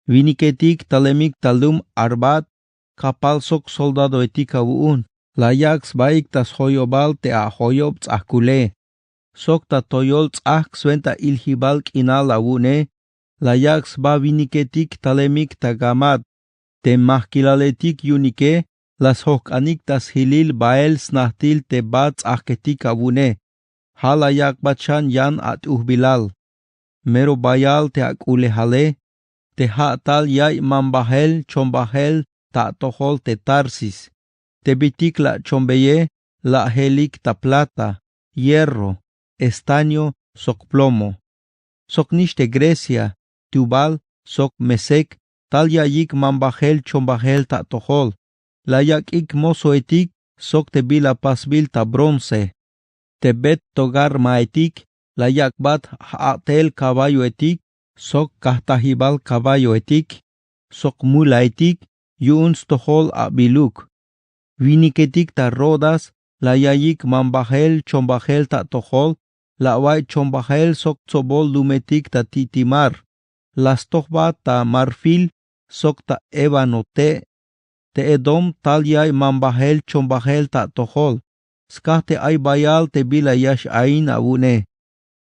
Viniketik talemik talum Arbat, kapal sok soldado etik abuun, la yaks baik tas hoyobal te a hoyob tzahkule. Sok ta toyol tzah suenta ilhibal kinal abune, la yaks ba viniketik talemik ta Gamad, te mahkilaletik yunike, las hokanik tas hilil bael snahtil te bat tzahketik abune, hala yak bachan yan at uhbilal. Mero bayal te akule hale, te hatal yay mambahel chombahel ta tohol te Tarsis, te bitik la chombeye, la helik ta plata, hierro, estaño, sok plomo. Sok nishte Grecia, Tubal, sok Mesek, tal yayik mambahel chombahel ta tohol, la yakik mozo etik, sok te bila pasbil ta bronce. Te bet togar maetik, la yakbat haatel caballo etik, sok kahtahibal caballo etik, sok mula etik, yun stohol abiluk. Viniketik ta rodas, la yayik mambahel chombahel ta tohol, la wai chombahel sok tsobol dumetik ta titimar, las tohba ta marfil, sok ta ébano te edom tal yay mambahel chombahel ta tohol, skah te ay bayal te bila yash ain abune,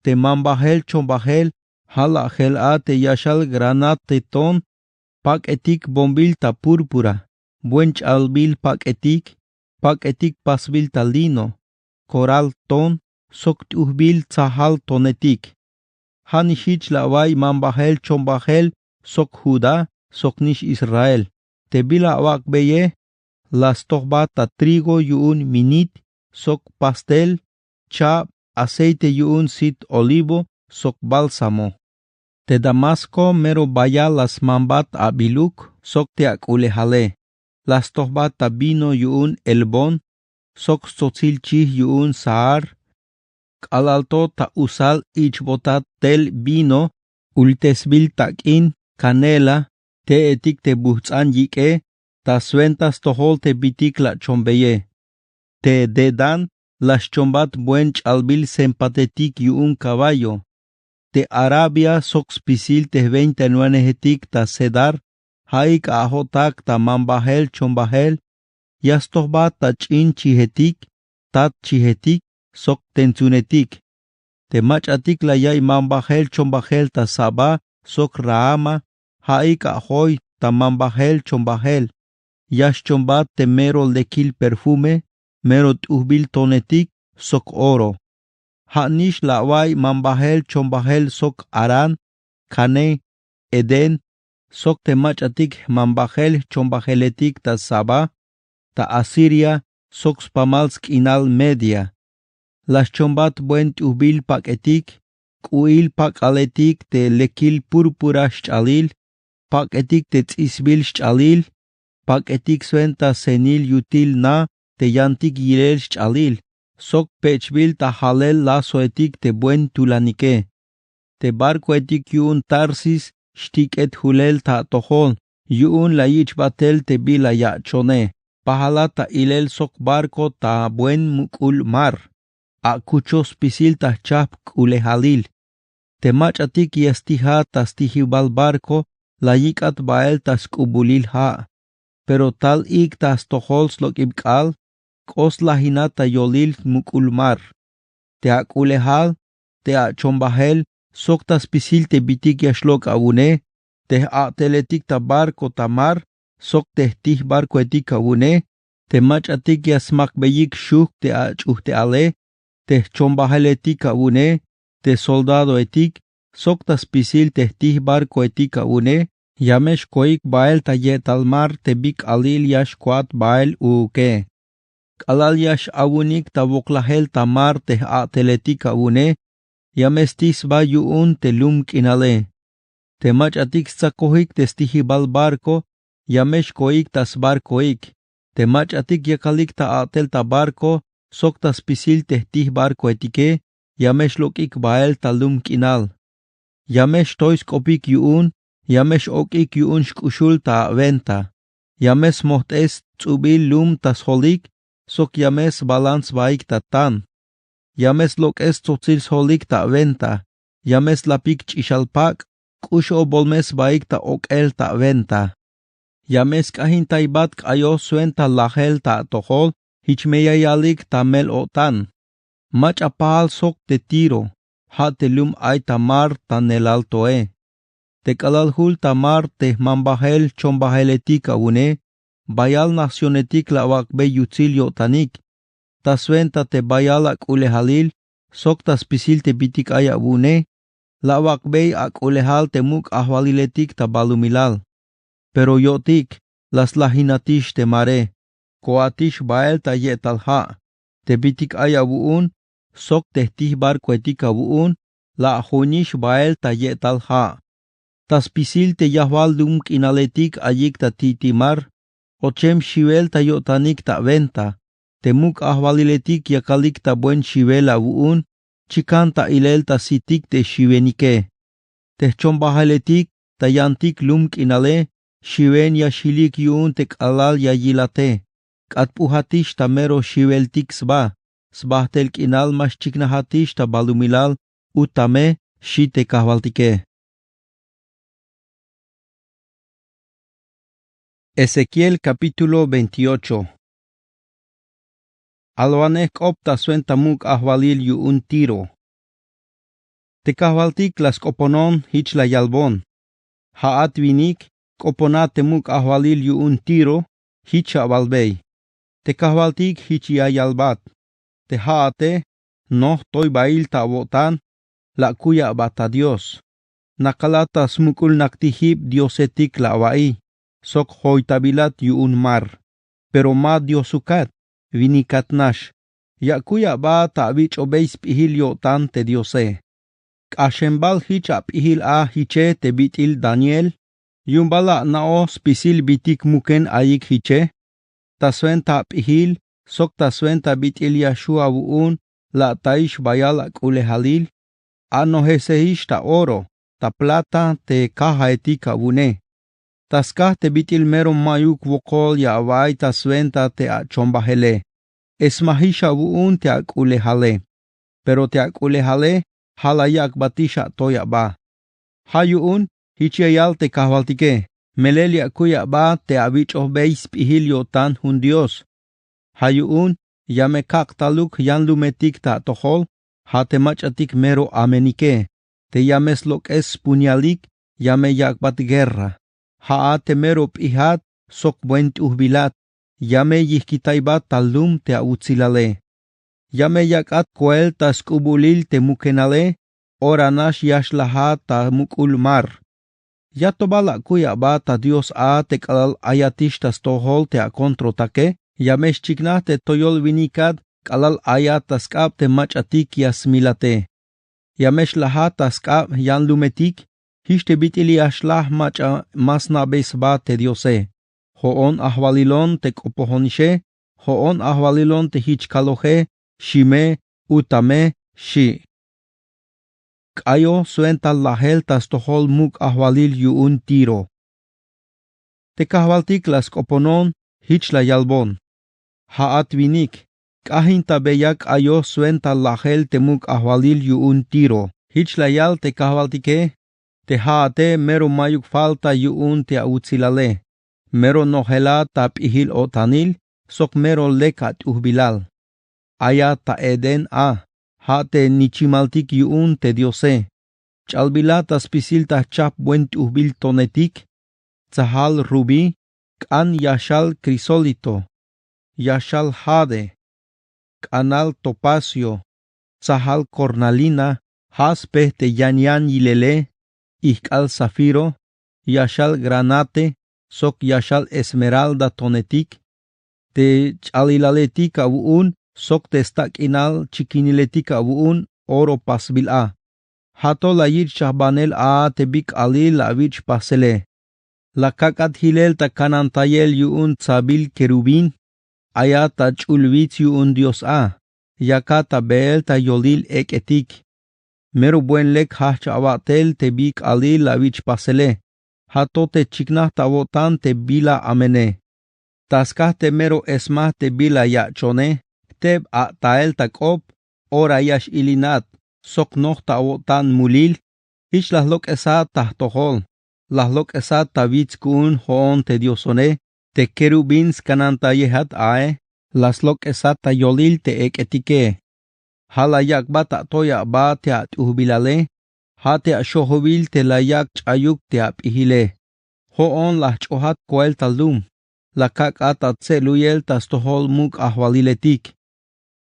te mambahel chombahel, hala gel te yashal granat te ton, pak etik bombil ta púrpura, buench albil pak etik pasbil ta lino, coral ton, sok tuhbil tzahal tonetik. Hanishich la wai mambahel chombahel, sok Judá, sok nish Israel. Te bila wak beye, las tohba ta trigo yuun minit, sok pastel, cha, aceite yuun sit olivo, sok bálsamo. Te Damasco mero baya las mambat abiluk, sok te akulehale. Las tohba ta vino yuun elbon, sok tzotzilchih yuun saar, kalalto ta usal ichbotat tel vino, ultesbil takin, canela, te etik te buhtzan yike, ta suentas tohol te bitik la chombeye. Te dedan, las chombat buen chalbil sempatetik yuun caballo. Te Arabia sok spisil te 29 hetik ta sedar, haik ahotak ta mambahel chombahel, yastohba ta chin chihetik, tat chihetik, sok tenzunetik. Te machatik la yay mambahel chombahel ta saba, sok raama, haik ahoy ta mambahel chombahel. Yash chombat te mero lekil perfume, mero tuhbil tonetik, sok oro. Hanish lawai mambahel chombahel sok aran, kane, eden, sok te machatik mambahel chombaheletik ta saba, ta Asiria, sok spamalsk inal media. Las chombat buen tuhbil paketik, kuil pakaletik te lekil purpura shchalil, paketik te tzisbil shchalil, paketik suenta senil yutil na te yantik yirel shchalil. Sok pechbil ta halel laso etik te buen tulanike. Te barco etik yun tarsis, shtik et hulel ta tohol, yun la yich batel te bila ya chone. Pahala ta ilel sok barco ta buen mukul mar. A kuchos pisil ta chap kulehalil. Te machatik yastiha ta stihibal barco, la yikat bael ta skubulil ha. Pero tal ik ta stohol slok ibkal, kos lahinata yolil mukulmar. Te akulehal, te chombahel, soktas pisil te bitik yashlok abune, te ateletik ta barco tamar, sok tehtih barco etik abune, te machatik yasmak beyik shuk te achuhte ale, te chombahel etik abune, te soldado etik, soktas pisil tehtih barco etik abune, yamesh koik bael ta yetalmar te bik alil yash kwat bael uke. Alal yash abunik ta voklahel tamar te ateletik abune, yamestis ba yuun te lum kinale. Te machatik sakohik te stihibal barco, yamesh koik tas barcoik. Te machatik yakalik ta atel ta barco, sok tas pisil tehtih barco etike, yamesh lokik bael ta lum kinal. Yamesh tois kopik yuun, yamesh okik yuun shkushul ta venta. Yames mohtes tsubil lum tas holik, sok yames balans baik ta tan. Yames lok es tzotzils holik ta venta. Yames lapik chishalpak, kusho bolmes baik ta okel ta venta. Yames kahin taibat kayo suenta lahel ta tohol, hichmeyayalik ta mel otan. Mach apal sok te tiro, ha te lum ay tamar ta nelaltoe. Te kalalhul tamar te mambahel chombaheletik abune, bayal nacionetik la wakbe yutzil yotanik, ta suenta te bayal ak ulehalil, sok tas pisil te bitik ay abune, la wakbe ak ulehal te muk ahwaliletik ta balumilal. Pero yotik, las lahinatish te mare, koatish bael ta yetalha, te bitik ay abuun, sok tehtih barco etik abuun, la ahonish bael ta yetalha. Tas pisil te yahwal dum kinaletik ayik ta titimar, ochem shivel ta yotanik ta venta, temuk ahvaliletik yakalik ta buen shivel abuun, chikan ta ilel ta sitik te shivenike. Techon bahaletik ta yantik lumk inale, shiven ya shilik yun tek alal ya yilate. Kat puhatish ta mero shiveltik sba, sbahtelk inal mas chiknahatish ta balumilal, utame shite kahvaltike. Ezequiel capítulo 28. Alwanek opta suenta muk ahvalil yu un tiro. Te kahvaltik las koponon hich la yalbon. Haat vinik, koponate muk ahvalil yu un tiro, hich avalbei. Te kahvaltik hich ya yalbat. Te haate, no toy bail ta votan, la kuya bata Dios. Nakalata smukul naktihib diosetik la vai. Sok hoitabilat yu un mar. Pero ma diosukat, vinikat nash. Yakuya ba ta bich obeis pihil yotan te diose. Kashembal hich apihil a hiche te bitil Daniel. Yumbala nao spisil bitik muken ayik hiche. Taswenta apihil, sok taswenta bitil Yashua wuun, la taish bayal akule halil. Ano hesehish ta oro, ta plata te kaha etika wune. Taskah te bitil meron mayuk wokol ya avai taswenta te achombahele. Esmahisha wuun te akule hale. Pero te akule hale, halayak batisha toya ba. Hayuun, hichiayal te kahvaltike. Melelia kuya ba te avich beis pihil yotan hun Dios. Hayuun, yame kaktaluk yan lumetik ta tohol, ha te machatik mero amenike. Te yames lok es punyalik, yame yakbat guerra. Ha te mero pihat, sok buent uhbilat. Yame yihkitaibat talum te autzilale. Yame yakat koel ta skubulil te mukenale, oranash yashlaha ta mukul mar. Yatobala kuya ba ta Dios a te kalal ayatish tas tohol te akontrotake, yamesh chikna te toyol vinikad, kalal ayat taskab te machatik yasmilate. Yamesh laha taskab yan lumetik, hishte bitili ashlah macha masna besba te Diose. Hoon ahvalilon te kopohonishe, hoon ahvalilon te hichkaloje, shime, utame, shi. Kayo suenta lahel tas tohol muk ahvalil yu un tiro. Te kahvaltik las koponon, hich la yalbon. Haat vinik, kahinta beyak ayo suenta lahel te muk ahvalil yu un tiro. Hich la yal te kahvaltike, te haate mero mayuk falta yu un te autzilale. Mero nohela ta pihil otanil, sok mero lekat uhbilal. Aya ta eden a. Hate nichimaltik yuun te diose. Chalbilata spisil ta chap buent uhbil tonetik. Tzahal rubi. Kan yashal crisolito. Yashal jade. Kanal topacio. Tzahal cornalina. Jaspe te yanyan yilele. Ihkal zafiro. Yashal granate. Sok yashal esmeralda tonetik. Te chalilaletik abuun. Sok te stak inal chikiniletika wuun oro pasbil a. Hato la yir shahbanel a te bik ali la vich pasele. La kakat hilel ta kanantayel yuun tsabil kerubin. Aya ta chulvit yuun Dios a. Yaka ta beel ta yolil eketik. Mero buen lek hach abatel te bik ali la vich pasele. Hato te chiknah ta votan te bila amene. Taskah te mero esmah te bila yachone. Teb a tael takop, ora yash ilinat, sok noh ta wotan mulil, hich las lok esat tahtohol, las lok esat tavitz kun hoon te diosone, te kerubins kananta yehat ae, las lok esat ta yolil te eketike. Halayak ba ta toya ba te at uhbilale, ha te a shohovil te layak chayuk te ap ihile. Hoon las chohat koel taldum, la kak atat seluyel tas tohol muk ahvaliletik.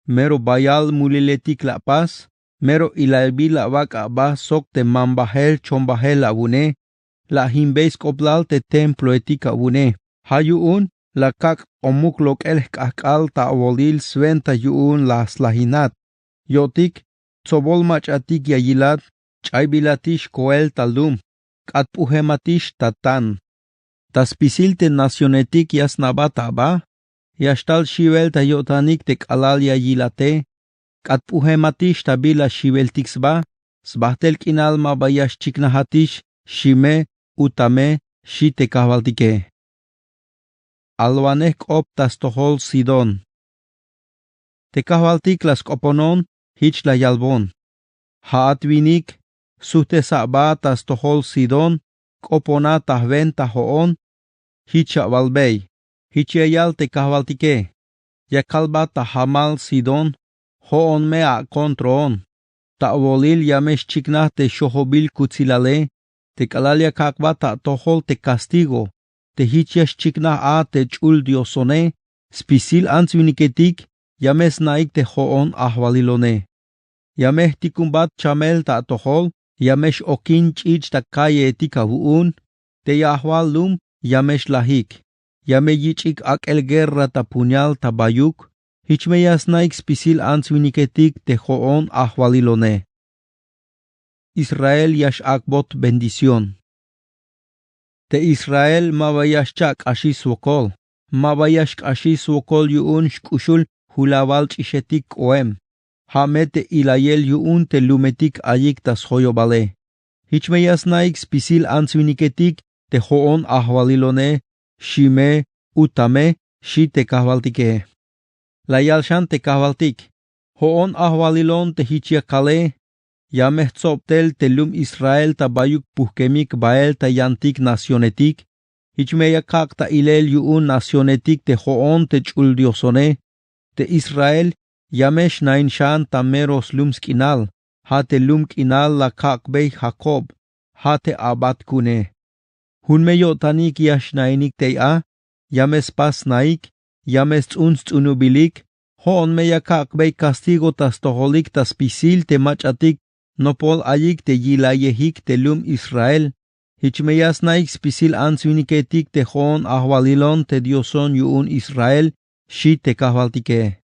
Mero bayal muliletik la paz, mero ilalbi la vaca ba sok te mambahel chombahel abune, la himbeis koplal te templo etika abune. Hayuun, la kak omuk lok el kakal ta avolil sventa yuun las lahinat. Yotik, tsobol machatik yayilat, chaybilatish koel taldum, katpuhematish tatan. Taspisil te nacionetik yasnabataba, yashtal shivel ta yotanik te kalalia yilate, katpuhematish tabila shiveltixba, sbahtel kinal mabayash chiknahatish, shime, utame, shite kavaltike. Alwanek optas tohol Sidon. Te kavaltik las koponon, hich la yalbon. Haatvinik, sute sabatas tohol Sidon, kopona tahven tahoon, hicha valbei, hichiayal te kavaltike. Yakalba tahamal Sidon, hoon mea kontron. Tavolil yamesh chiknah te shohobil kutzilale, te kalalia kakba ta tohol te castigo, te hichiash chiknah a te chul diosone, spisil ansviniketik, yames naik te hoon ahvalilone. Yameh tikumbat chamel ta tohol, yamesh okin chich ta kaye tikavuun, te yahwal lum, yamesh lahik. Yame yichik ak el guerra ta puñal ta bayuk, hichmeyas naik spisil ansviniketik te hoon ahvalilone. Israel yash akbot bendición. Te Israel mabayash chak ashis wokol, mabayash ashis wokol yuun shkushul hulawal chishetik oem. Hamete ilayel yuun te lumetik ayik tas hoyobale. Hichmeyas naik spisil ansviniketik te hoon ahvalilone, shime, utame, shite kahvaltike. La yalshan te kahvaltik. Hoon ahvalilon te hichiakale, yameh tzoptel te lum Israel ta bayuk puhkemik bael ta yantik nacionetik, hichmeyakak ta ilel yuun nacionetik te hoon te chul diosone, te Israel, yamesh nainshan ta meros lum skinal, ha te lum kinal la kakbei Jacob, ha te abat kune. Hunmeyotanik yash nainik teia, yames pas naik, yames tzunubilik, hoon meyakakbei castigo tas toholik tas pisil te machatik, nopol ayik te yilayehik te lum Israel, hichmeyas naik spisil ansviniketik te hoon ahvalilon te dioson yuun Israel, shi te kahvaltike.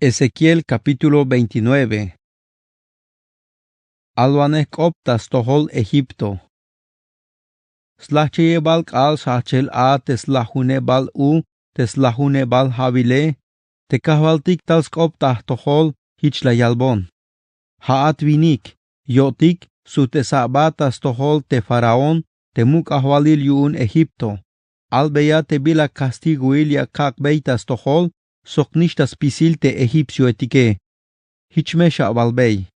Ezequiel capítulo 29. Alwanek optas tohol Egipto. Slacheye bal kal sachel a teslahune bal u, teslahune bal havile, te kahvaltik talskoptah tohol hichla yalbon. Haat vinik, yotik, su tesabatas tohol te faraón, te muk ahvalil yuun Egipto. Albeya te bila castiguil ya kakbeitas tohol, soknishtas pisil te egipcio etike. Hichmesha valbei.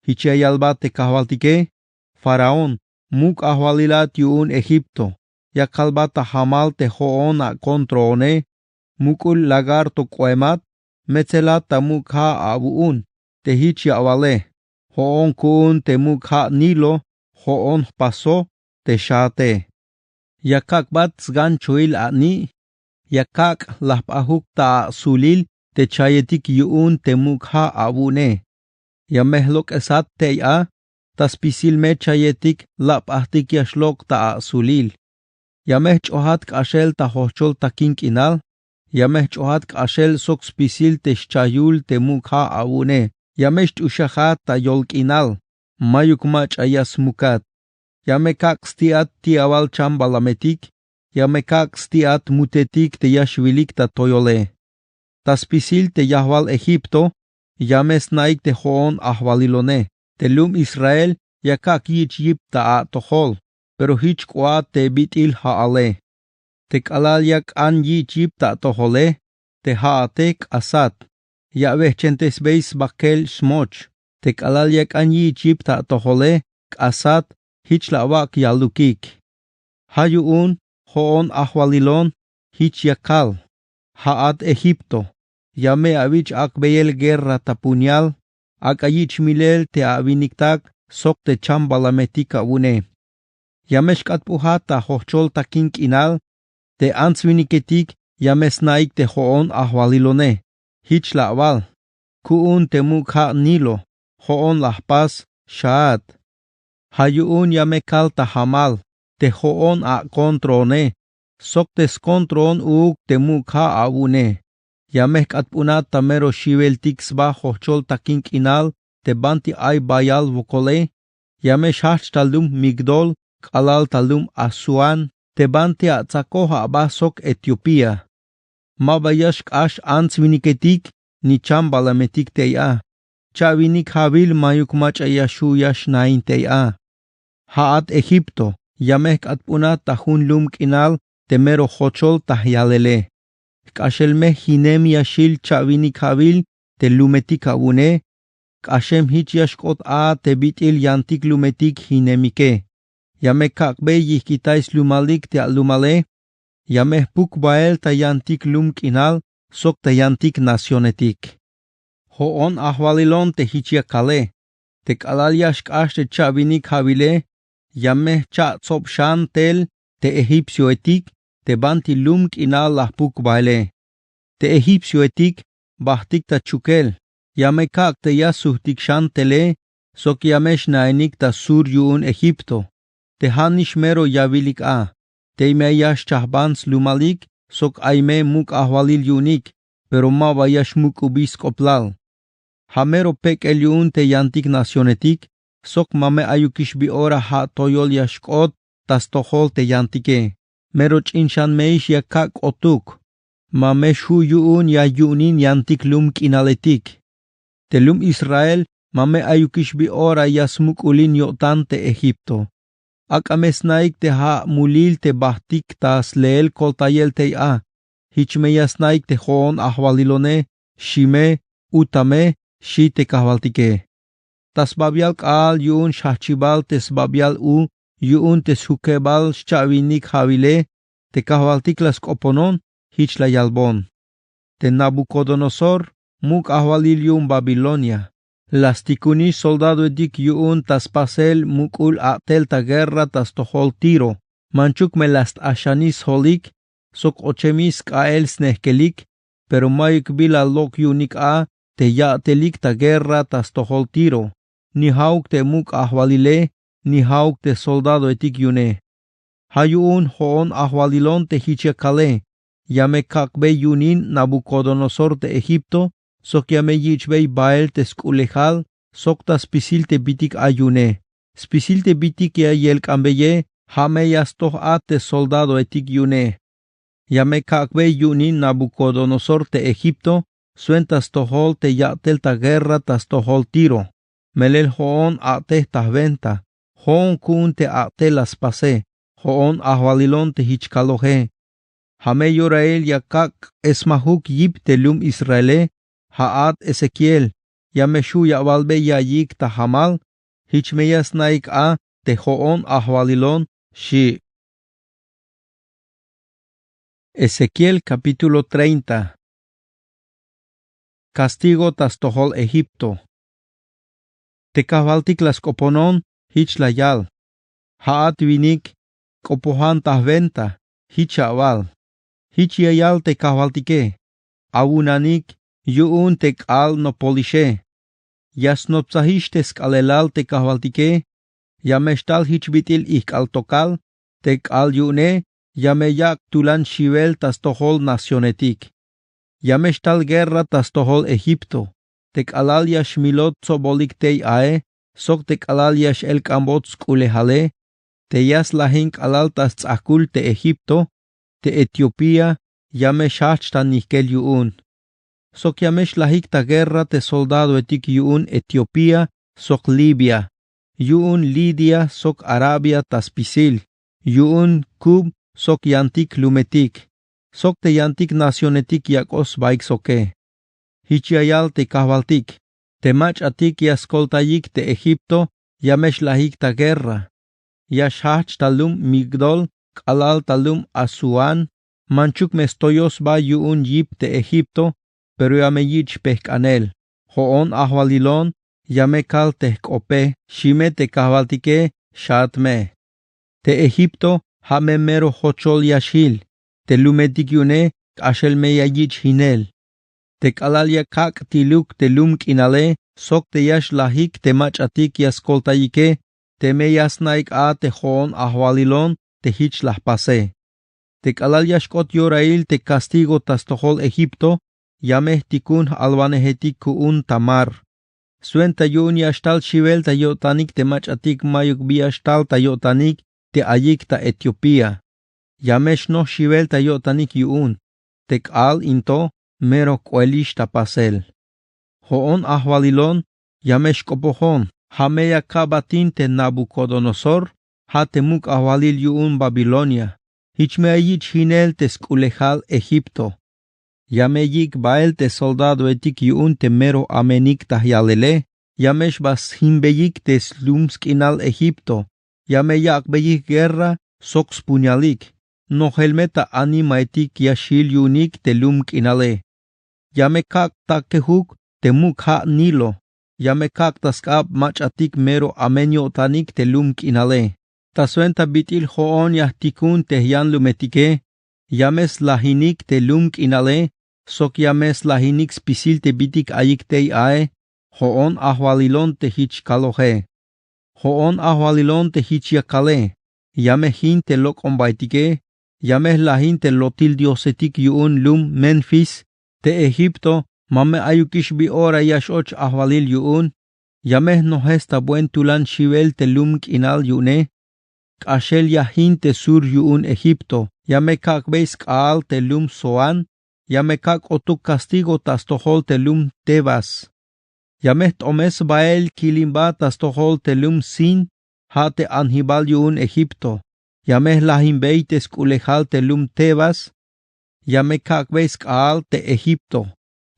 Hichiayalba te kahvaltike, faraón, muk ahvalilat yuun Egipto. Ya kalbata hamal te hoon a kontroone, mukul lagarto koemat, metzelata muk ha abuun, te hichia vale. Hoon kuun te muk ha nilo, hoon paso, te shate. Yakak bat sganchuil ani, yakak lapahuk ta sulil, te chayetik yuun te muk ha abune. Yamehlok esat teia, tas pisil me chayetik lapahtik yashlok ta sulil. Yameh chohat kashel ta hochol ta kinkinal, yameh chohat kashel soks pisil te shchayul te muk ha abune. Yamesh ushahat ta yolkinal, mayuk mach ayas mukat. Yamekak stiat tiawal chambalametik, yamekak stiat mutetik te yashvilik ta toyole. Tas pisil te yahwal Egipto, yames naik te hoon ahvalilone, te lum Israel, yakak yich yip ta a tohol, pero hich kwa te bitil haale. Te kalal yak an yich yip ta tohole, te haatek asat. Yahweh chentes beis bakel smoch, te kalal yak an yich yip ta tohole, asat, hich la wak yalukik. Hayuun, hoon ahvalilon, hich yakal. Haat Egipto. Yame avich ak beyel guerra ta puñal, ak ayich milel te aviniktak, sok te chambalametika une. Yamesh katpuhata hochol ta kinkinal, te ansviniketik, yames naik te hoon ahvalilone, hich la aval. Kuun te mukha nilo, hoon lahpas, shaat. Hayuun yamekal ta hamal, te hoon a kontrone, sok te skontron uk te mukha abune. Yameh katpunat tamero shivel tixba hochol ta kinkinal, te banti ay bayal vokole, Yame shach taldum Migdol, Kalal taldum Asuan, Tebante atzakoha abasok Etiopía. Mabayash ash ants viniketik, ni chambalametik teia. Chavinik havil mayuk machayashu yash nain teia. Haat Egipto, yamek atpuna tahun lum kinal, temero hochol tahyalele. Kashelme hinem yashil chavinik havil, te lumetik abune. Kashem hich yashkot a te bitil yantik lumetik hinemike. Yamek kakbe yikitais lumalik te alumale. Yameh puk bael ta yantik lum kinal, sok ta yantik nacionetik. Hoon ahvalilon te hichia kale. Te kalaliash kash te chavinik havile. Yameh cha tzop shan tel te egipcio etik. Te banti lum kinal lah puk baele. Te egipcio etik bahtik ta chukel. Yame kak te yasuhtik shan tele. Sok yamesh naenik ta sur yuun Egipto. Te hanish mero yavilik a. Teime yash chahbans lumalik, sok aime muk ahvalil yunik, pero ma vayash muk ubis koplal. Hamero pek el yun te yantik nacionetik, sok mame ayukish bi ora ha toyol yashkot, tas tohol te yantike. Mero chinshan meish ya kak otuk. Mame shu yun ya yunin yantik lum kinaletik. Te lum Israel, mame ayukish bi ora yasmuk ulin yotan te Egipto. Akamesnaik te ha mulil te bahtik tas leel koltayel te a. Hichmeyasnaik te hoon ahvalilone, shime, utame, shi te kahvaltike. Tas babial kaal yun shachibal tes babial yun tes hukebal shavinik havile, te kahvaltik las koponon, hich la yalbon. Te Nabucodonosor, muk ahvalil yun Babilonia. Las tikuni soldado edik yun tas pasel mukul atel ta guerra tas tohol tiro. Manchuk me last ashanis holik, sok ochemis kael snehkelik, pero mayuk bila lok yunik a, te ya telik ta guerra tas tohol tiro. Ni hauk te muk ahvalile, ni hauk te soldado edik yune. Hayun hoon ahvalilon te hichekale, yame kakbe yunin Nabucodonosor te Egipto, sok yame yichbei bael te skulejal, sok ta spisil te bitik ayune. Spisil te bitik ya yel kambeye, hame yastoh a te soldado etik yune. Yame kakbe yunin Nabucodonosor te Egipto, suentas tohol te yatel ta guerra tas tohol tiro. Melel hoon a te tahventa, hoon kun te a te las pase, hoon ahvalilon te hichkaloje. Hame yorael yakak esmahuk yip te lum Israele, Haat Ezequiel, Yameshu Yavalbe Yayik Tahamal, Hichmeyas Naik a Tehoon Ahvalilon, Shi. Ezequiel capítulo 30. Castigo tastohol Egipto. Te cavaltik las koponon, hich layal. Haat vinik, kopohan tahventa, hich aval. Hich yayal te cavaltike. Awunanik, yun te kal no polishe. Yasnopsahish te skalelal te kahvaltike. Yameshtal hichbitil ikal tokal. Te kal yune. Yameyak tulan shivel tas tohol nacionetik. Yameshtal guerra tas tohol Egipto. Te kalal yash milot sobolik te ae. Sok te kalal yash el kambot skulehale. Te yas lahin kalal tas tzakul te Egipto. Te Etiopía. Yameshach tan nikel yun. Sok yamesh lahik ta guerra te soldado etik yun Etiopía, sok Libia. Yun Lidia, sok Arabia taspisil. Yun Kub, sok yantik lumetik. Sok te yantik nacionetik yakos baik soke. Hichiayal te kahvaltik. Te mach atik yaskoltayik te Egipto, yamesh lahik ta guerra. Yashach talum Migdol, kalal talum Asuan. Manchuk mestoyos ba yun yip te Egipto, pero yame yich pehkanel. Hoon ahvalilon, yame kal tehkope, shime te kahvaltike, shatme. Te Egipto, hame mero hochol yashil. Te lumetik yune, kashel me yayich hinel. Te kalal yakak tiluk te lum kinale, sok te yash lahik te machatik yaskoltayike, te me yasnaik a te hoon ahvalilon, te hich lah pase. Te kalal yashkot yorail te castigo tas tohol Egipto, Yameh tikun albanehetik kuun tamar. Suenta yun yashtal shivel ta yotanik te machatik mayuk biashtal ta yotanik te ayik ta Etiopía. Yamesh no shivel ta yotanik yun. Tek al into mero kwelish ta pasel. Hoon ahwalilon yamesh kopohon. Hameya kabatin te Nabucodonosor. Ha temuk ahwalil yun Babilonia. Hichme ayich hinel te skulejal Egipto. Yameyik bael te soldado etik yun te mero amenik tahyalele. Yamesh bas himbeyik te slumskinal Egipto. Yameyak beyik guerra sox puñalik. No helmeta anima etik yashil yunik te lumkinale. Yamekak takehuk te mukha Nilo. Yamekak taskab machatik mero amenyo tanik te lumkinale. Tasuenta bitil hoon yahtikun te yan lumetike. Yames lahinik te lumkinale. Sok yames lahinik spisil te bitik ayik te ae. Hoon ahwalilon te hich kalohe. Hoon ahwalilon te hich yakale. Yamehin te lok ombaitike. Yames lahin te lotil diosetik yun lum Memphis. Te Egipto mame ayukish bi ora yashoch ahwalil yun. Yames nohesta buen tulan shivel te lum kinal yune. Kashel yahin te sur yun Egipto. Yamekak beis kaal te lum soan. Yamekak otuk castigo tastohol te lum Tebas. Yamet omes bael kilimba tastohol te lum sin. Ha te anhibal yun Egipto. Yames lahim beites kulejal te lum Tebas. Yamekak beis kaal te Egipto.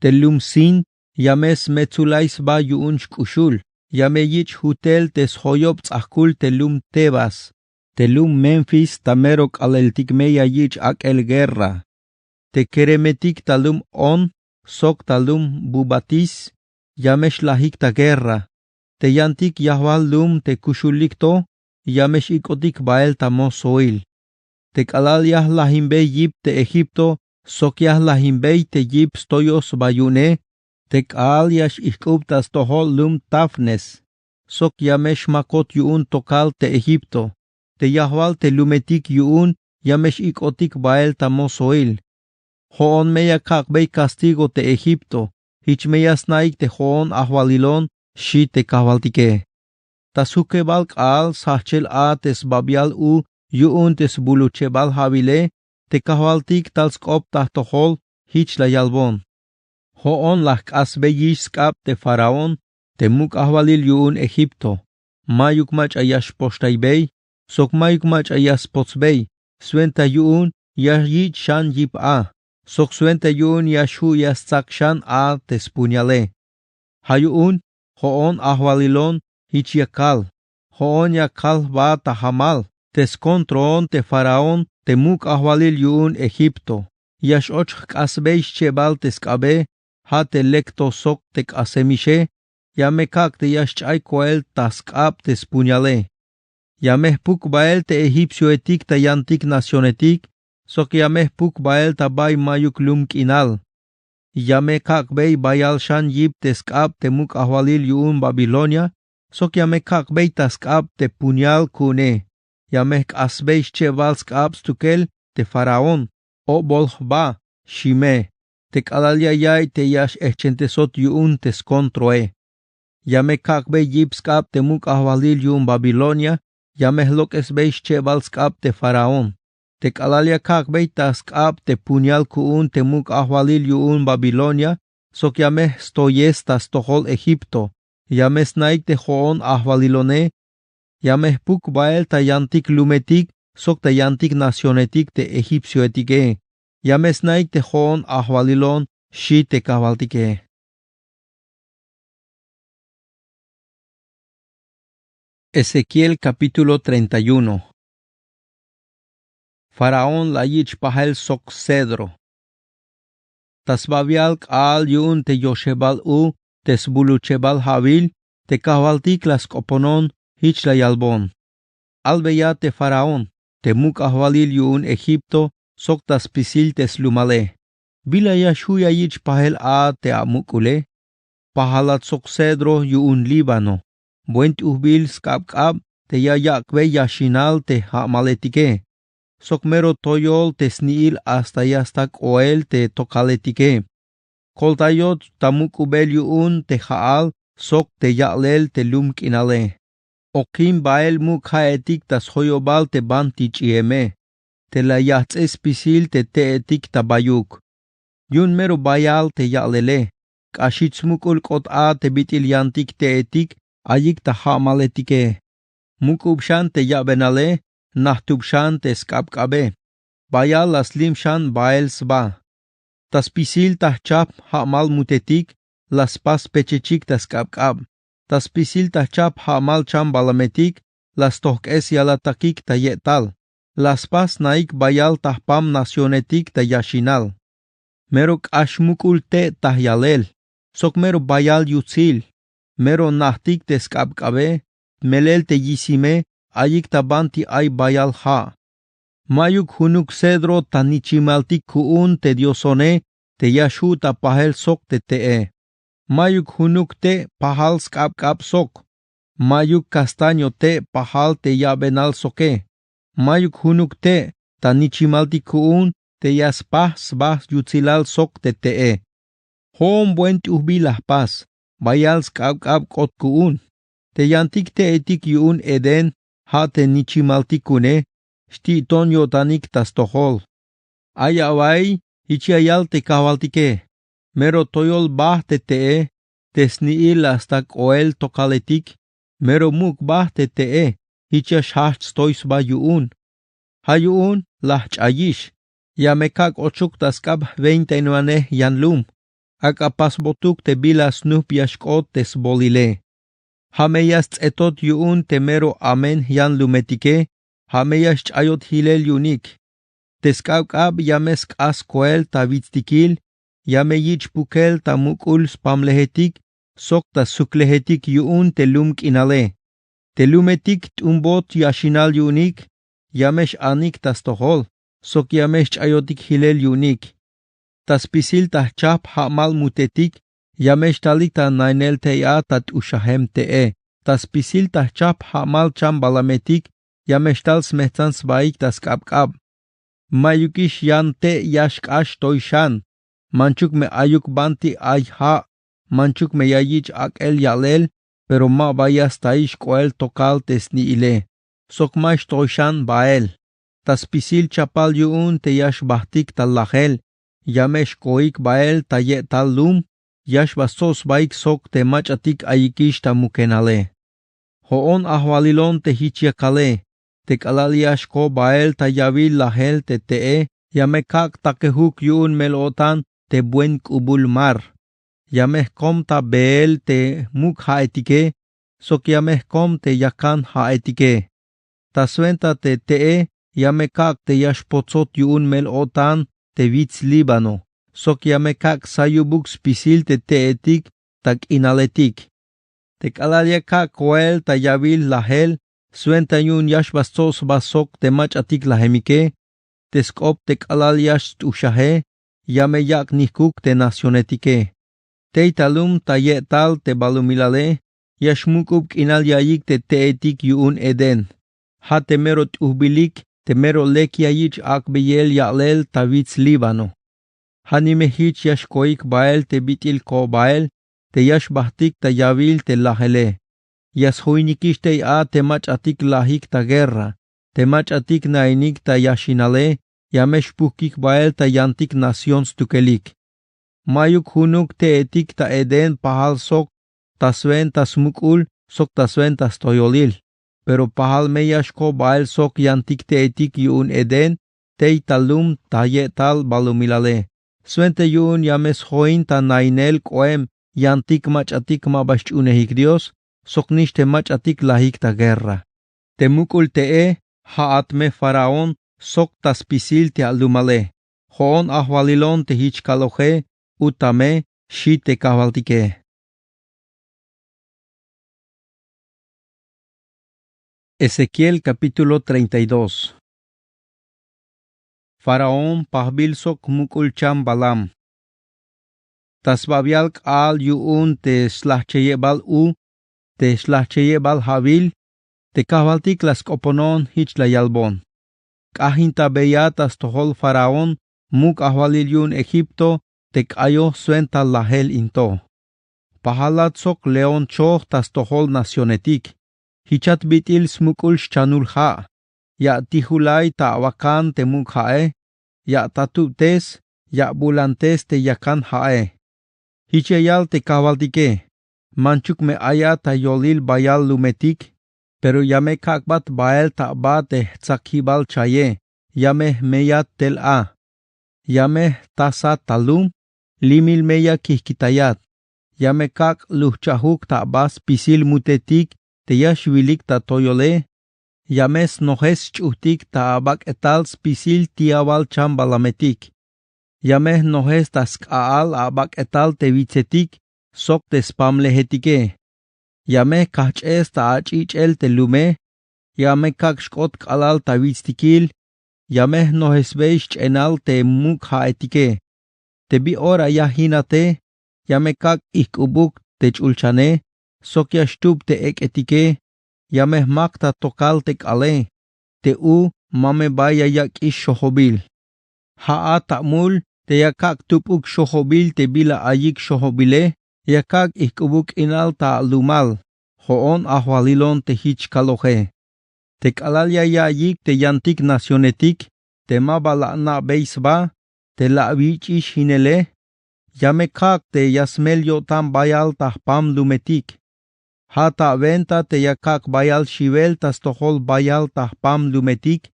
Te lum sin. Yames metzulais ba yun shkushul. Yameyich hutel te shoyop tzahkul te lum Tebas. Te lum Memphis tamerok aleltik meya yich ak el guerra. Te keremetik talum on, sok talum bubatis, yamesh lahik ta guerra. Te yantik yahwal lum te kushulikto, yamesh ikotik bael tamo soil. Te kalal yah lahimbe yip te Egipto, sok yah lahimbe te yip stoyos bayune, te kal yash ikubtas tohol lum Tafnes. Sok yamesh makot yun tokal te Egipto. Te yahwal te lumetik yun, yamesh ikotik bael tamo soil. Hoon meya kakbey castigo te Egipto, hich meya snaik te hoon ahwalilon, shi te kavaltike. Tasuke balk al sahchel a tes babial u, yun tes buluchebal havile, te kavaltik talskop tahtohol, hich la yalbon. Hoon lak asbeyish skap te faraon, te muk ahwalil yun Egipto. Mayuk mach ayash poshtaybey, sok mayuk mach ayas potsbey, suenta yun, yashit shan yip a. Sok suenta yun yashu yastzakshan a tespunyale. Hayun, hoon ahwalilon, hich yakal. Hoon yakal ba tahamal. Tescontron te faraon, te muk ahwalil yun Egipto. Yash och kasbeish chebal teskabe, ha te lekto sok tek asemishe, yamekak te yash chay koel taskab tespunyale. Yameh puk bael te egipcio etik ta yantik nacionetik, sok yameh puk bael tabay mayuk lum kinal. Yame kakbey bayal shan yip teskab te muk ahwalil yun Babilonia, sok yame kakbey taskab te punyal kune. Yameh kasbey cheval skab stukel te faraon, o bolhba, shime. Te kalalya yay te yash echentesot yun teskontroe. Yame kakbey yip skab te muk ahwalil yun Babilonia, yameh lokes bey cheval skab te faraon. Te kalalia kakbey taskab te punyal kuun te muk ahwalil yun Babilonia, sok yameh stoyes tas tohol Egipto, yames naik te hoon ahwalilone, yameh puk bael ta yantik lumetik, sok ta yantik nacionetik te egipcio etike, yames naik te hoon ahwalilon, shi te kavaltike. Ezequiel capítulo 31. Faraón la yich pahel sok cedro. Tasbabial al yun te yoshebal u, tesbuluchebal havil, te kavaltik las koponon, hich la yalbon. Albeya te faraón, te muk ahwalil yun Egipto, sok taspisil teslumale. Bila yashuya yich pahel a te amukule, pahalat sok cedro yun Líbano. Buent uhbil skab te yayakbe yashinal te hamaletike. Sok mero toyol tesniil hasta yastak oel te tokaletike. Koltayot tamuk ubel yun te haal, sok te ya'lel te lum kinale. Okim bael muk haetik tas hoyobal te banti chieme. Te la yats espisil te etik tabayuk. Yun mero bayal te ya'lele. Kashits mukul kot a te bitil yantik te etik ayik ta hamaletike. Mukubshan te yabenale, nahtubshan te skabkabe. Bayal laslim shan bael sba. Tas pisil tah chap hamal mutetik, las pas pechechik tas kabkab. Tas pisil tah chap hamal cham balametik, las tohk es yalatakik ta yetal. Las pas naik bayal tah pam nasionetik ta yashinal. Merok ashmukul te tah yalel. Sok mero bayal yutzil. Mero nahtik te skabkabe, melel te yisime, ayik tabanti ay bayal ha. Mayuk hunuk cedro ta nichimaltik kuun te diosone, te yashu ta pahel sok te tee. Mayuk hunuk te pahal skabkab sok. Mayuk castaño te pahal te yabenal soke. Mayuk hunuk te ta nichimaltik kuun, te yaspah sbah yutzilal sok te tee. Hom buen tuhbilah pas, bayal skabkab kot kuun. Te yantik te etik yuun eden, ha te nichimaltikune, shti ton yotanik tas tohol. Ayawai, hichiayal te kavaltike. Mero toyol bah te tee, tesniil hasta koel tokaletik. Mero muk bah te tee, hichia shachts tois ba yuun. Ha yuun, lah chayish. Yamekak ochuk taskab 29 yanlum. Akapas botuk te bilas nup yashkot tes bolile. Hameyas etot yuun temero amen yan lumetike, hameyas chayot hilel yunik. Teskabkab yamesk as koel ta vitztikil, yameyich pukel ta mukul spamlehetik, sok ta suklehetik yuun telum kinale. Telumetik tumbot yashinal yunik, yamesh anik tas tohol, sok yamesh chayotik hilel yunik. Tas pisil ta chap hamal mutetik, yamesh talik ta nainel teya tat ushahem tee. Tas pisil ta chap hamal cham balametik, yamesh tal smehtan sbaik tas kabkab. Mayukish yan te yashkash toishan. Manchuk me ayuk banti ay ha. Manchuk me yayich ak el yalel, pero ma bayas taish koel tokal tesni ile. Sok mash toishan bael. Tas pisil chapal yuun te yash bahtik tal lachel. Yamesh koik bael ta ye tal lum, yash basos baik sok te machatik ayikish ta mukenale. Hoon ahwalilon te hichiakale, te kalaliash ko bael ta yavil lahel te tee, yamekak takehuk yun melotan te buen kubul mar. Yameh kom ta beel te muk haetike, sok yameh kom te yakan haetike. Ta suenta te tee, yamekak te yash potzot yun melotan, te vitz Líbano, sok yamekak sayubuk spisil te teetik, tak inaletik. Te kalaliaka koel ta yavil lahel, suenta yun yash bastos basok te machatik lahemike, te skop te kalaliash ushahe, yameyak nikuk te nacionetike. Te italum ta yetal te balumilale, yashmukub inal yayik te teetik yun eden. Ha te merot uhbilik, te mero lekiayich akbeyel yalel ta vitz Líbano. Hanimehich yash koik bael te bitil ko bael, te yash bahtik ta yavil te lahele. Yas huinikish te a te machatik lahik ta guerra, te machatik nainik ta yashinale, yamesh pukik bael ta yantik nacions tukelik. Mayuk hunuk te etik ta eden pahal sok, ta sven ta smukul, sok ta sven ta stoyolil. Pero pahal meyash ko bael sok yantik te etik yun eden, te italum ta yetal balumilale. Svente yun yames hoin ta nainel koem yantik machatik mabash unehik Dios, sok nish te machatik lahik ta guerra. Te mukul te haatme faraon, sok ta spisil te alumale. Hoon ahwalilon te hichkaloje, utame, shi te kavaltike. Ezequiel capítulo 32. Faraón pahbil sok mukul cham balam. Tas babialk al yuun te slacheyebal te slacheyebal havil, te kavaltik las koponon hich la yalbon. Kahinta beyatas tohol faraón, muk ahwalil yun Egipto, te kayo suenta lahel into. Pahalatsok leon choh tas tohol nacionetik. Hichat bitil smukul chanul ha. Ya tihulay ta awakan te mukhae. Ya tatuptes, ya bulantes te yakan hae. Hichayal te kavaltike. Manchuk me aya ta yolil bayal lumetik. Pero yame kakbat bael ta ba te tzakibal chaye. Yame meyat tel a. Yame tasa talum. Limil meya kihkitayat. Yame kak luchahuk ta bas pisil mutetik. Te yashwilik ta toyole. Yames nojes chuhtik ta abak etals pisil tiawal chambalametik. Yameh nojes tas kaal abak etal te vitzetik. Sok te spam lehetike. Yameh kach'es ta ach'ich'el te lume. Yameh kak shkot kalal ta vitztikil. Yameh nojes beish ch'enal te muk haetike. Te bi ora yahinate. Yameh kak ikubuk te ch'ulchane. Sok yashtub te eketike. Yameh makta tokal te kale. Te u mame baya yak ish shohobil. Haa ta'mul te yakak tupuk shohobil te bila ayik shohobile. Yakak ikubuk inal ta lumal. Hoon ahwalilon te hich kaloje. Te kalal yayik te yantik nacionetik. Te mabala na beisba. Te la bich ish hinele. Yame kak te yasmel yotan bayal tahpam lumetik. Hata venta te yakak bayal shivel tas tohol bayal tahpam lumetik.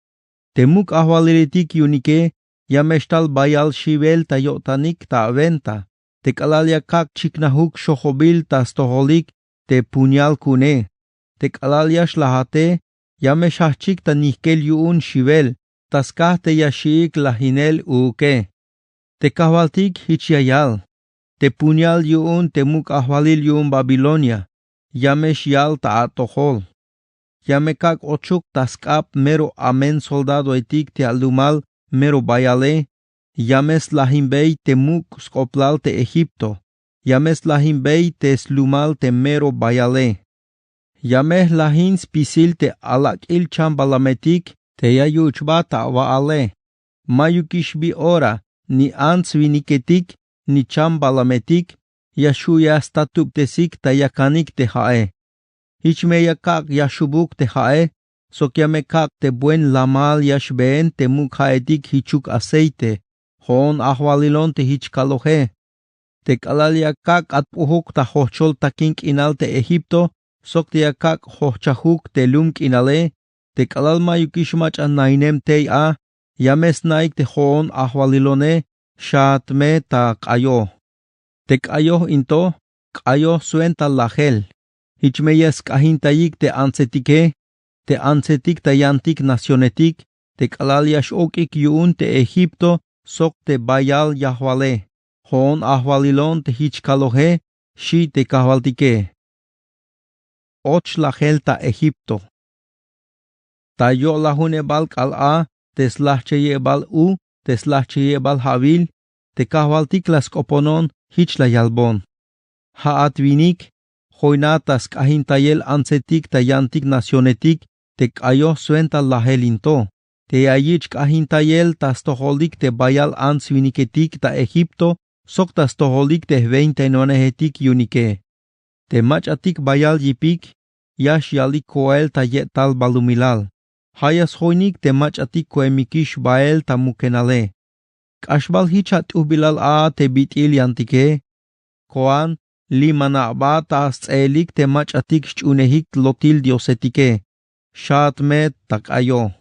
Te muk ahwalilitik yunike. Yameshtal bayal shivel ta yotanik ta venta. Te kalal yakak chiknahuk shohobil tas toholik. Te punyal kune. Te kalal yashlahate. Yameshachik ta nihkel yuun shivel. Tas kah te yashik lahinel uke. Te kahwaltik hichiayal. Te punyal yuun te muk ahwalil yuun Babilonia. Yamesh yal ta atohol. Yamekak ochuk taskap mero amen soldado etik te alumal mero bayale. Yames lahimbei te muk skoplal te Egipto. Yames lahimbei te slumal te mero bayale. Yameh lahin spisil te alak il chambalametik te yayuchba ta waale. Mayukish bi ora ni ans viniketik ni chambalametik. Yashuya statuptesik ta yakanik te hae. Hichmeya kak yashubuk te hae. Sokyame kak te buen lamal yashbeen te mukhaetik hichuk aceite. Hoon ahwalilon te hichkaloje. Te kalalia kak at puhuk ta hochol takink inal te Egipto. Sok te yakak hochahuk te lumk inale. Te kalalma yukishmach an nainem te a. Yames naik te hoon ahwalilone. Shatme ta kayo. Te kayo into, kayo suenta lajel. Hichmeyes kahintayik te ansetike, te ansetik ta yantik nacionetik, te kalaliash okik yuun te Egipto, sok te bayal yahwale. Hoon ahwalilon te hichkaloje, shi te kahwaltike. Och lajel ta Egipto. Ta yo lahune bal kal te slacheye bal te slacheye bal havil, te kahwaltik las koponon, hich la yalbon. Haat vinik, hoinatas kahintayel ansetik ta yantik nacionetik, te kayo suenta la helinto. Te ayich kahintayel tas toholik te bayal ans viniketik ta Egipto, sok tas toholik te 29 yunike. Te machatik bayal yipik, yash yalik koel ta yetal balumilal. Hayas hoinik te machatik koemikish bael ta mukenale. Kashbal hichat ubilal te bitil yantike. Koan limana ba tas tselik te machatik shunehik lotil diosetike. Shatme takayo.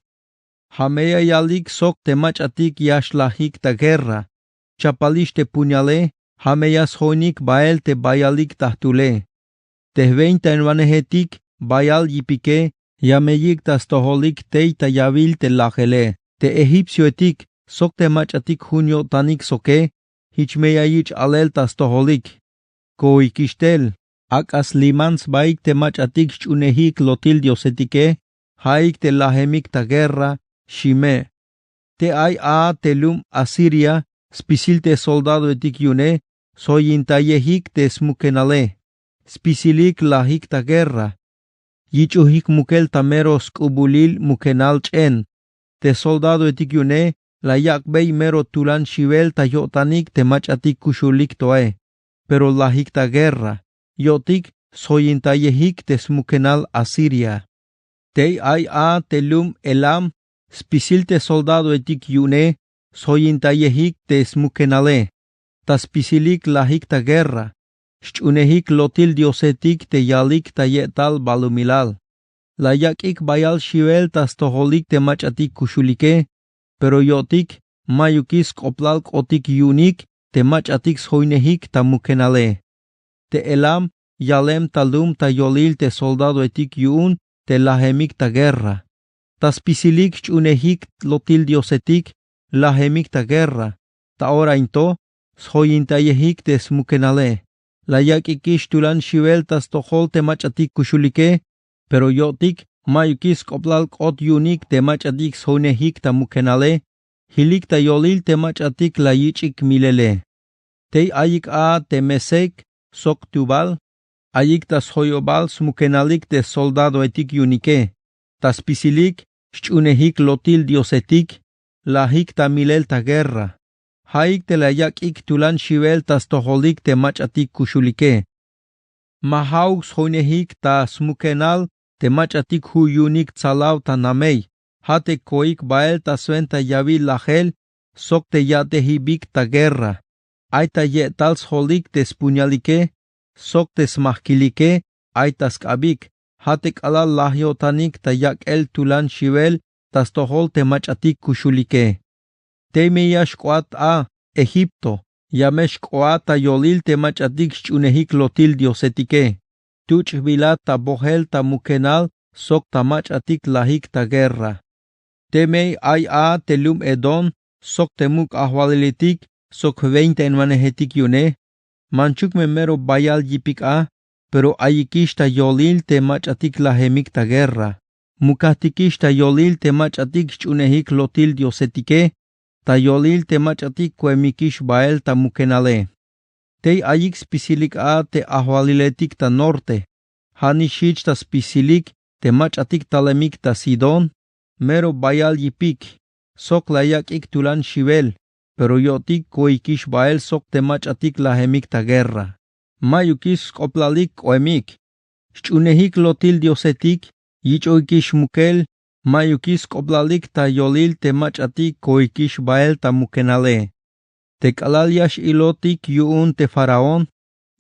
Hameya yalik sok te machatik yashlahik ta guerra. Chapalish te puñale. Hameyas hoinik bael te bayalik tahtule. Te 29 bayal yipike. Yameyik tas toholik teita yavil te lajele. Te egipcio etik. Sok te machatik junio tanik soke, hichmeyayich alel tas toholik. Koikishtel, akas limans baik te machatik chunehik lotil diosetike, haik te lahemik ta guerra, shime. Te ay telum Asiria, spisil te soldado etik yune, soyintayehik te smukenale. Spisilik lahik ta guerra. Yichuhik mukel tameros kubulil mukenal chen. Te soldado etik yune, la yakbei mero tulan shivel ta yotanik te machatik kushulik toe. Pero la hikta guerra, yotik soyintayehik tesmukenal Asiria. Tei ay a telum elam, spisil te soldado etik yune, soyintayehik tesmukenale. Tas pisilik lahik ta guerra, shunehik lotil diosetik te yalik ta yetal balumilal. La yakik bayal shivel tas toholik te machatik kushulike, pero yotik mayukis koplalk otik yunik te machatik soinehik ta mukenale. Te elam yalem talum ta yolil te soldado etik yun te lahemik ta guerra. Tas pisilik shunehik lotil diosetik lahemik ta guerra, ta ora into, soyintayehik tes mukenale. La yakikish tulan shivel tas tohol te machatik kushulike, pero yotik mayukis koplalk ot yunik te machatik soinehik ta mukenale, hilik ta yolil te machatik la yichik milele. Tei ayik a te mesek, sok tubal, ayik tas hoyobal smukenalik te soldado etik yunike, tas pisilik, shunehik lotil diosetik, lahik ta milel ta guerra. Haik te la yakik tulan shivel tas toholik te machatik kushulike. Mahauk soinehik ta smukenal te machatik huyunik tsalaw ta namei. Hate koik bael ta suenta yavi lahel, sok te yate hibik ta guerra. Aita yetals holik te spunyalike, sok te smahkilike, aitas kabik. Hate kalal lahiotanik ta yakel tulan shivel tas tohol te machatik kushulike. Te meyash koat a Egipto, yamesh koata yolil te machatik shunehik lotil diosetike. Tuch vilat ta bohel ta mukenal, sok ta machatik lahik ta guerra. Temei ay a telum edon, sok temuk ahwalilitik, sok 20 en manehetik yune. Manchuk memero bayal yipik a, pero ayikish ta yolil te machatik lahemik ta guerra. Mukahtikish ta yolil te machatik shunehik lotil diosetike, ta yolil te machatik kuemikish bael ta mukenale. Tei ayik spisilik a te ahwaliletik ta norte. Hanishich ta spisilik te machatik talemik ta Sidon. Mero bayal yipik. Sok la yakik tulan shivel. Pero yotik koikish bael sok te machatik lahemik ta guerra. Mayukis koplalik koemik. Shunehik lotil diosetik. Yichoikish mukel. Mayukis koplalik ta yolil te machatik koikish bael ta mukenale. Te kalalyash ilotik yuun te faraón.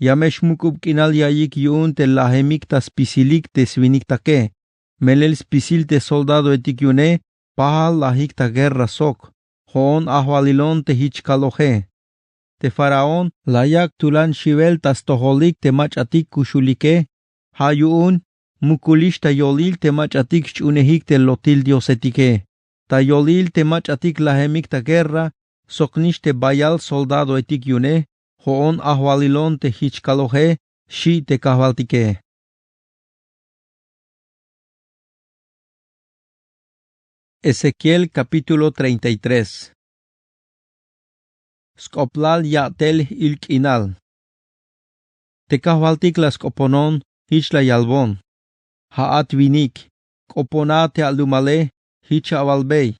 Yamesh mukub kinal yayik yuun te lahemik ta spisilik te svinik take. Melel spisil te soldado etik yune. Pahal lahik ta guerra sok. Hoon ahwalilon te hichkaloje. Te faraón layak tulan shivel tas toholik te machatik kushulike. Ha yuun. Mukulish ta yolil te machatik shunehik te lotil diosetike. Ta yolil te machatik lahemik ta guerra, soknish te bayal soldado etik yune, hoon ahwalilon te hichkaloje, shi te kahvaltike. Ezequiel capítulo 33. Skoplal yatel ilkinal. Te kahvaltik la skoponon, hichla yalbon. Haat vinik, koponate alumale, hichavalbei.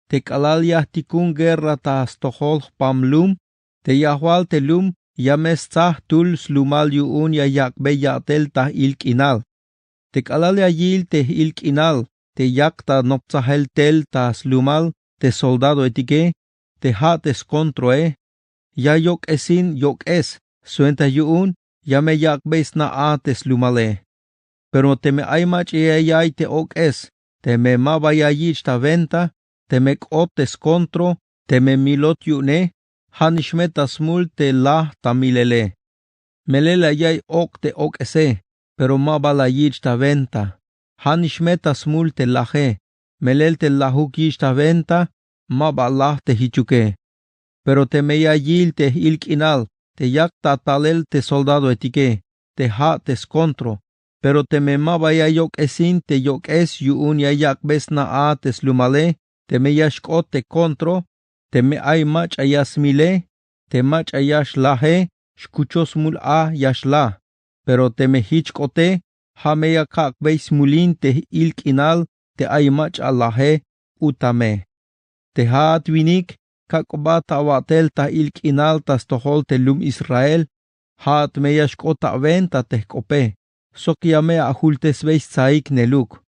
Te kalalia tikun guerra ta stohol pamlum, te yahwal telum, yames tah tul slumal yuun ya yakbe yatel ta ilkinal. Te kalalia yil te ilkinal, te yakta nopzahel tel ta slumal, te soldado etike, te hates kontroe. Ya yok esin yok es, suenta yuun, yame yakbeis na a slumale. Pero te me aymach yay te ok es, te me mabayayich ta venta, te me otes contro, te me milot yune, hanishmeta smul te la tamilele. Melela yay ok te ok ese, pero mabalayich ta venta, hanishmeta smul te laje, melel te lahukich ta venta, mabalah te hichuke. Pero te me yayil te ilkinal, te yak tatalel te soldado etike, te ha tes contro. Pero te me mabaya yok esin te yok es yuun ya yak besna a te slumale, te me yashkot te kontro, te me ay mach ayasmile, te mach ayash lahe, shkuchos mul a yashla. Pero te me hichkote, ha me yakak beis mulin te ilkinal, te ay mach alahe, utame. Te haat vinik, kakobata watel ta ilkinal tas tohol te lum Israel, Hat meyash kota venta tehkope. Sok yame ahultes veis saik neluk.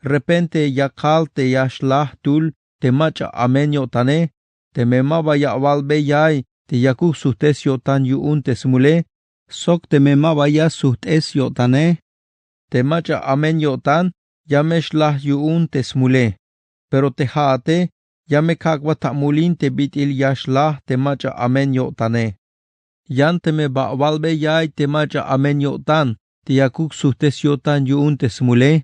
Repente yakal te yashlah tul te macha amenyo tane. Te memaba ya valbe yai te yakuk suhtes yotan yuun te smule. Sok te memaba ya suhtes yotane. Te macha amenyo tan yamesh lah yuun te smule. Pero te haate yame kakwa tamulin te bitil yashlah te macha amenyo tane. Yan te me ba valbe yai te macha amenyo tan. Te yakuk suhtes yotan yuun te smule.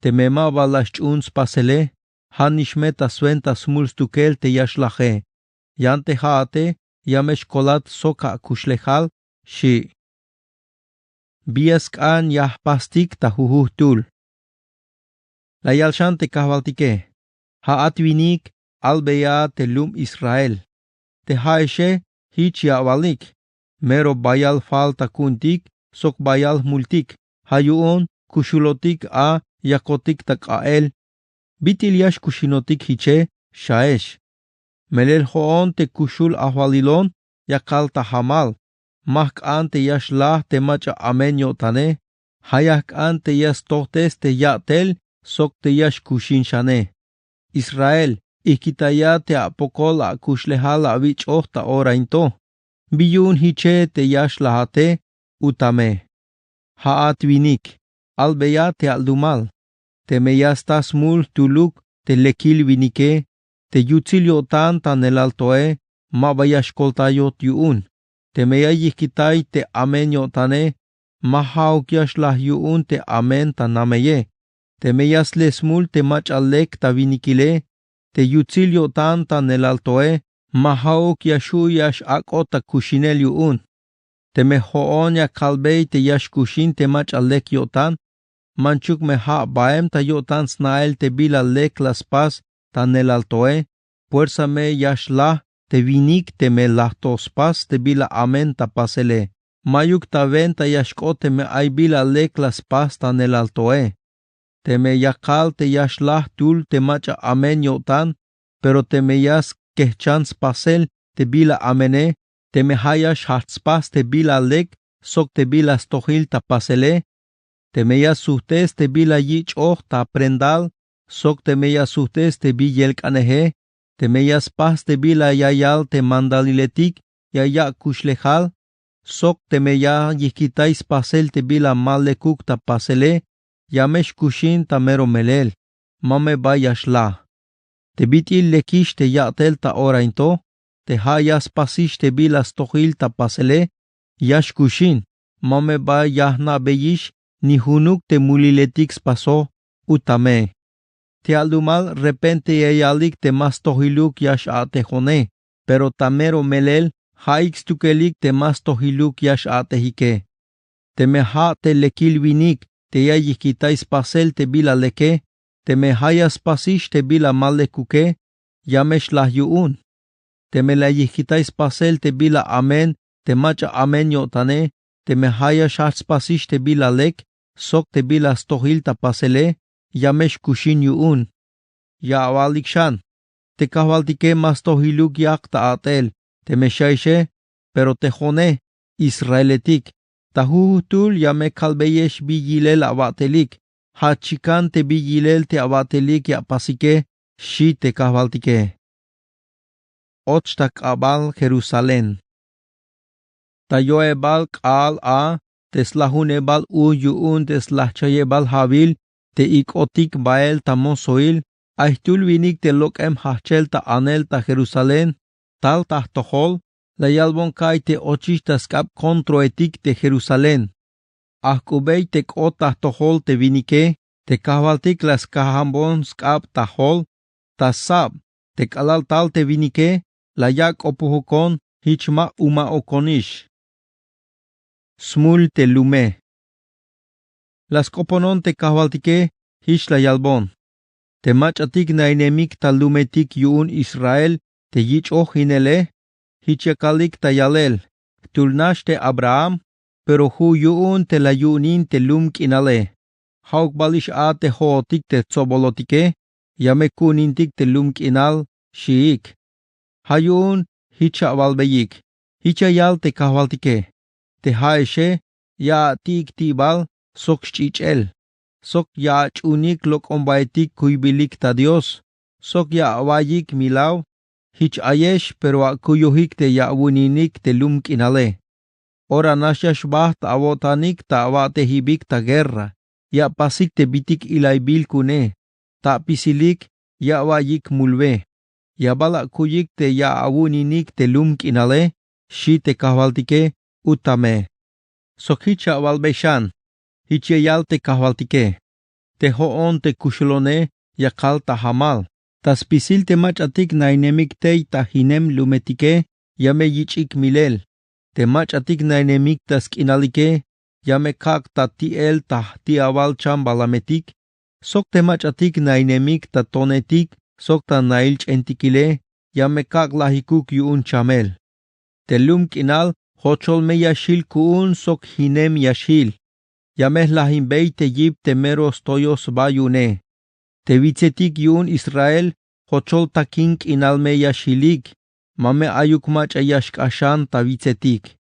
Te memaba las chun spasele. Hanishmeta swenta smulstukel te yashlahe. Yante haate, yamesh kolat soka kushlehal, shi. Biaskan yahpastik ta huhuhtul. La yalshante kahvaltike. Haat vinik albea telum Israel. Te haeshe hich yavalik. Mero bayal falta kuntik, sok bayal multik. Hayuon kushulotik a yakotik takael. Bitil yash kushinotik hiche, shaesh. Melel hoon te kushul ahwalilon, yakal tahamal. Mahk ante yashlah te macha amenyo tane. Hayak ante yas tohtes te yatel, sok te yash kushin shane. Israel, ikitaya te apokol a kushlehal a vich ohta ora into. Biyun hiche te yashlahate, utame. Haat vinik, albeya te aldumal. Te meyastas mul tuluk te lekil vinike. Te yutzilio tan el altoe, mabayash koltayot yuun. Te meyayikitay te amenyo tane, mahaukiash lah yuun te amen tanameye. Te meyasles mul te machalek ta vinikile, te yutzilio tan el altoe, mahaukiashu yash akota kushinel yuun. Te mehoon ya kalbei te yash kushin te machalek yotan, manchuk meha baem ta yotan snael te bila lek las pas, tan el altoe, fuerza me yashlah, te vinik te me lahtos pas te bila amen ta pasele. Mayuk ta venta yashkote me ay bila lek las pas tan el altoe. Te me yakal te yashlah tul te macha amen yotan, pero te me yas kehchans pasel te bila amene, te me hayash hatspas te bila lek, sok te bila stohil ta pasele. Te me yas suhtes te bila yich oh ta prendal, sok te meya suhtes te biyel kanehe, te meyas pas te bila yayal te mandaliletik, yaya kushlehal, sok te meya yikitais pasel te bila malekuk ta pasele, yamesh kushin ta mero melel, mame bayashla. Te bitil lekish te yatel ta ora into, te hayas pasish te bila stohil ta pasele, yash kushin, mame bayahna beyish, ni hunuk te muliletik paso, utame. Te aldumal repente yayalik te mas tohiluk yash atejone, pero tamero melel haix tukelik te mas tohiluk yash atejike. Te meha te lekil vinik te yayikitais pasel te bila leke, te mehayas pasish te bila malekuke, yamesh lah yuun. Te me layikitais pasel te bila amen, te macha amen yotane, te mehayas hats pasish te bila lek, sok te bila stohil ta pasele, yamesh kushin yuun. Ya awalikshan, te kahvaltike mas tohiluk yak ta atel, te meshaishe, pero te jone, Israeletik, tahutul yame kalbeyesh biyilel abatelik, hachikan te biyilel te abatelik ya pasike, shi te kahvaltike. Ochtak abal Jerusalén. Tayoebal kal a, teslahunebal uyuun teslahchayebal habil, te ikotik bael tamosoil, Aitul vinik te lokem hachel ta anel ta Jerusalén, tal tahtohol, la yalbon kai te ochishtas kap kontroetik te Jerusalén. Ahkubei te ko tahtohol te vinike, te kahvaltik las kahambon skap tahol, ta sab, te kalal tal te vinike, la yak opuhukon, hichma uma okonish. Smul te lume. Las koponon te kahvaltike, hich la yalbon. Te machatik na inemik ta lumetik yuun Israel, te yich hinele, hichakalik ta yalel, tulnash te Abraham, pero hu yuun te la yuunin te lum kinale. Hauk balish a te hootik te tsobolotike, yame kunintik te lum kinal, shiik. Hayun hicha valbeyik, hicha yal te kahvaltike. te haeshe ya tik tibal sok chichel, sok ya chunik lok ombaetik kuybilik ta Dios, sok ya awayik milaw, hich ayesh pero akuyuhik te ya wuninik te lumk inale. Ora nashash bah ta awotanik ta awate hibik ta guerra, ya pasik te bitik ilaybil kune, ta pisilik ya awayik mulve. Ya bala kuyik te ya awuninik te lumk inale, shi te kahvaltike utame. Sok hicha awalbeshan, hiche yal te kahvaltike. Te hoon te kushlone ya kal ta hamal. Tas pisil te machatik nainemik te ta hinem lumetike, ya me yichik milel. Te machatik nainemik tas kinalike, ya me kak ta tiel ta ti awal chambalametik. Sok te machatik nainemik ta tonetik, sok ta nailch entikile, ya me kak lahikuk yuun chamel. Te lumk inal, hochol me yashil kuun sok hinem yashil. Ya me lahimbei te yib te meros toyos bayune. Te vitzetik yun Israel, hochol takink inal me yashilik, mame ayuk mach ayashk ashan ta vitzetik.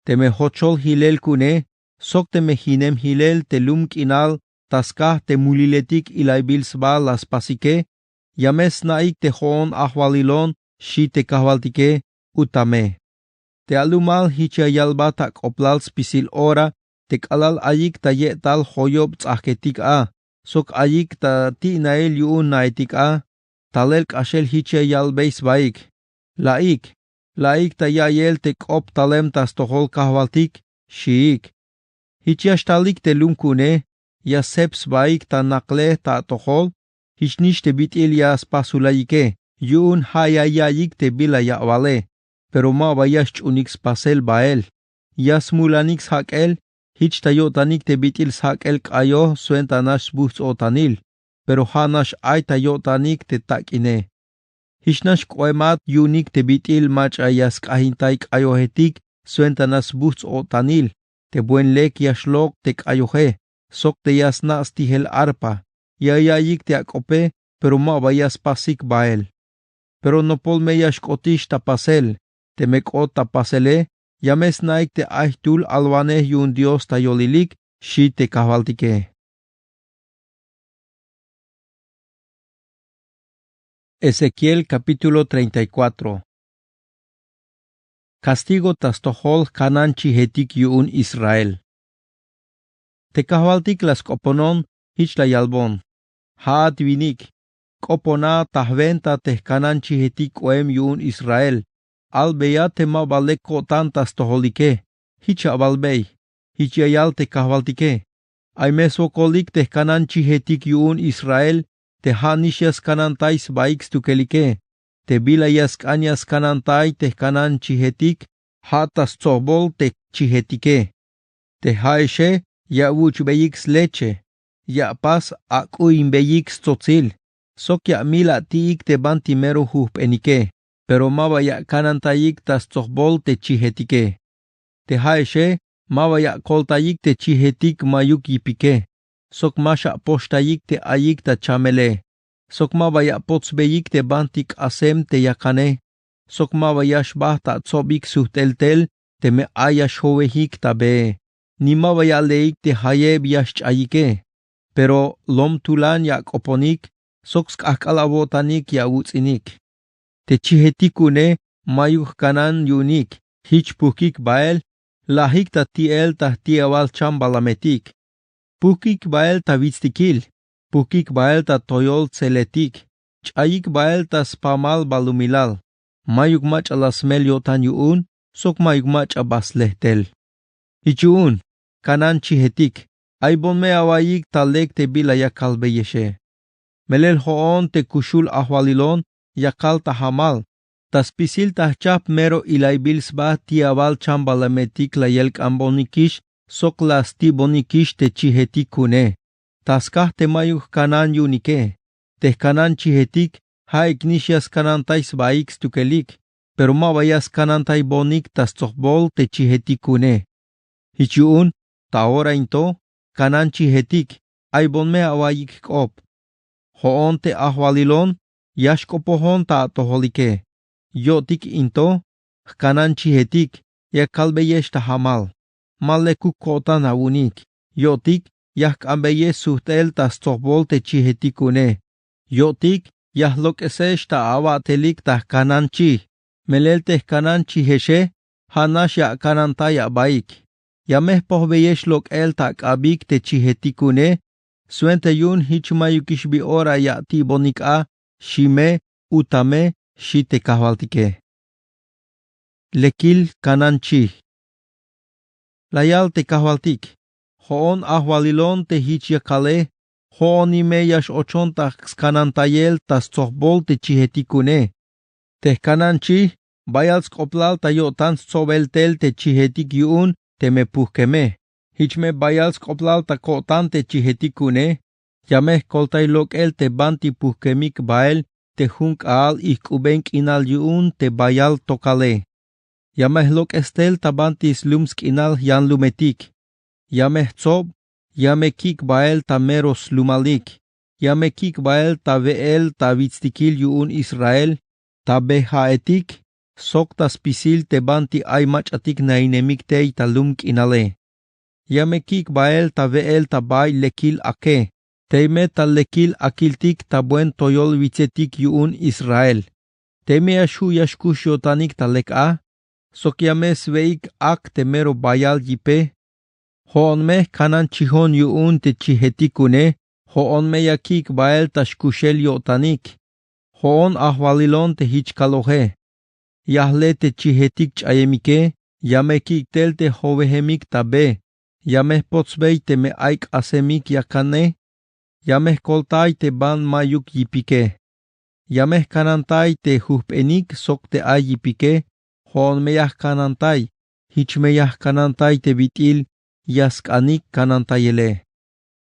Te me hochol hilel kune, sok te me hinem hilel te lumk inal, taskah te muliletik ilaybils las pasike, ya mes naik te hoon ahwalilon, shi te kahvaltike, utame. Te alumal hicha yalbatak oplal spisil ora, te kalal ayik ta yetal hoyob tzahketik a. Sok ayik ta ti nael yuun naitik a, talelk ashel hiche yalbeis baik. Laik ta yayel te kop talem tas tohol kahvaltik, shiik. Hichiash talik te lumkune, ya seps baik ta nakle ta tohol, hichnish te bitil ya spasulayike, yuun hayayayik te bila ya vale, pero ma bayash unix pasel bael. Yas mulanix hakel, hich tayotanik te bitil sakel kayo suentanash buhts otanil, pero hanash ay tayotanik te takine. Hishnash koemat yunik te bitil mach ayas kahintay kayohetik suentanas buhts otanil, te buen lek yashlok te kayohe, sok te yasnas tihel arpa, yayayik te akope, pero ma bayas pasik bael. Pero no pol me yashkotish tapasel, te mekot tapasele, yames naik te aitul alwane yun Dios tayolilik, shi te kahvaltike. Ezequiel capítulo 34. Castigo tastohol kanan chihetik yun Israel. Te kahvaltik las koponon hich la yalbon. Haat vinik. Kopona tahventa te kanan chihetik oem yun Israel. Al beyate ma baleko tantas toholike, hicha abalbei, hichiayal te kahvaltike. Ay mesokolik te kanan chihetik yuun Israel, te hanishias kanantais baiks tukelike, te bilayas kanyas kanantai te kanan chihetik, hatas tsobol te chihetike. Te haeshe, ya wuch beiks leche, ya pas akuin beiks tzotzil, sok ya mila tiik te bantimero hupenike. Pero mabaya kanantayik tas tzohbol te chihetike. Te haeshe, mabaya koltayik te chihetik mayuk yipike. Sok masha postayik te ayik ta chamele. Sok mabaya potzbeyik te bantik asem te yakane. Sok mabaya shbah ta tzobik suhteltel te me ayash hovehik ta be. Ni mabaya leik te hayeb yash ayike. Pero lom tulan yak oponik, sok skakalabotanik ya utzinik. Te chihetikune mayuk kanan yunik, hich pukik bael, lahik ta tiel ta tiawal chambalametik. Pukik bael ta vitztikil, pukik bael ta toyol tseletik, chayik bael ta spamal balumilal. Mayuk mach alasmel yotan yuun, sok mayuk mach abaslehtel. Hichuun, kanan chihetik, aybon me awayik talek te bilaya kalbeyeshe. Melel hoon te kushul ahwalilon, yakal tahamal, tas pisil tahchap mero ilaybils ba tiaval chambalametik la yelk ambonikish, sok las tibonikish te chihetik kune. Taskah te mayuk kanan yunike, te kanan chihetik, ha ignishias kanantais baiks tukelik, pero ma bayas kanantai bonik tas tzohbol te chihetik kune. Hichuun, ta ora into, kanan chihetik, ay bon me awayik kop. Hoon te ahwalilon, yashkopohon ta toholike. Yotik into, kanan chihetik, ya kalbeyesh ta hamal. maleku kotan awunik, yotik yak ambeye suhtel tas tobol te chihetikune, yotik yahlok esesh ta awatelik ta kananchi, melel te kananchi heshe, hanash ya kananta ya baik, yameh pohbeyesh lok el ta abik te chihetikune, suente yun hichmayukish bi ora ya tibonik a, shime, utame, shite kahvaltike. Lekil kananchi. Layal te kahvaltik. Hoon ahwalilon te hichiakale. Hoon imeyash ochon ta skanantayel tas tzohbol te chihetikune. Te kananchi, bayal skoplal ta yotan sobeltel te chihetik yun te me puhkeme. Hichme bayal skoplal ta kotan te chihetikune. Yameh koltay lok el te banti puhkemik bael te hunk al ikubenk inal yun te bayal tokale. Yameh lok estel tabantis lumsk inal yan lumetik. Yameh tzob, yameh kik bael ta meros lumalik. Yameh kik bael ta veel ta vitstikil yun Israel. Ta behaetik, sok ta spisil te banti ay machatik na inemik tey ta lumk inale. Yameh kik bael ta veel ta bay lekil ake. Teime ta lekil akiltik ta buen toyol vitsetik yun Israel. Teime ashu yashkush yotanik ta lek a. Sok yames veik ak temero bayal yipe. Hoon me kanan chihon yun te chihetikune. Hoon me yakik bael ta shkushel yotanik. Hoon ahwalilon te hichkalohe. Yahle te chihetik chayemike. Yame kik tel te hovehemik tabe. Yame potsbei te me aik asemik yakane. Yame koltai te ban mayuk yipike. Yame kanantai te hupenik sok te ay yipike. Hoon meyah kanantai, hich meyah kanantai te bitil, yaskanik kanantayele.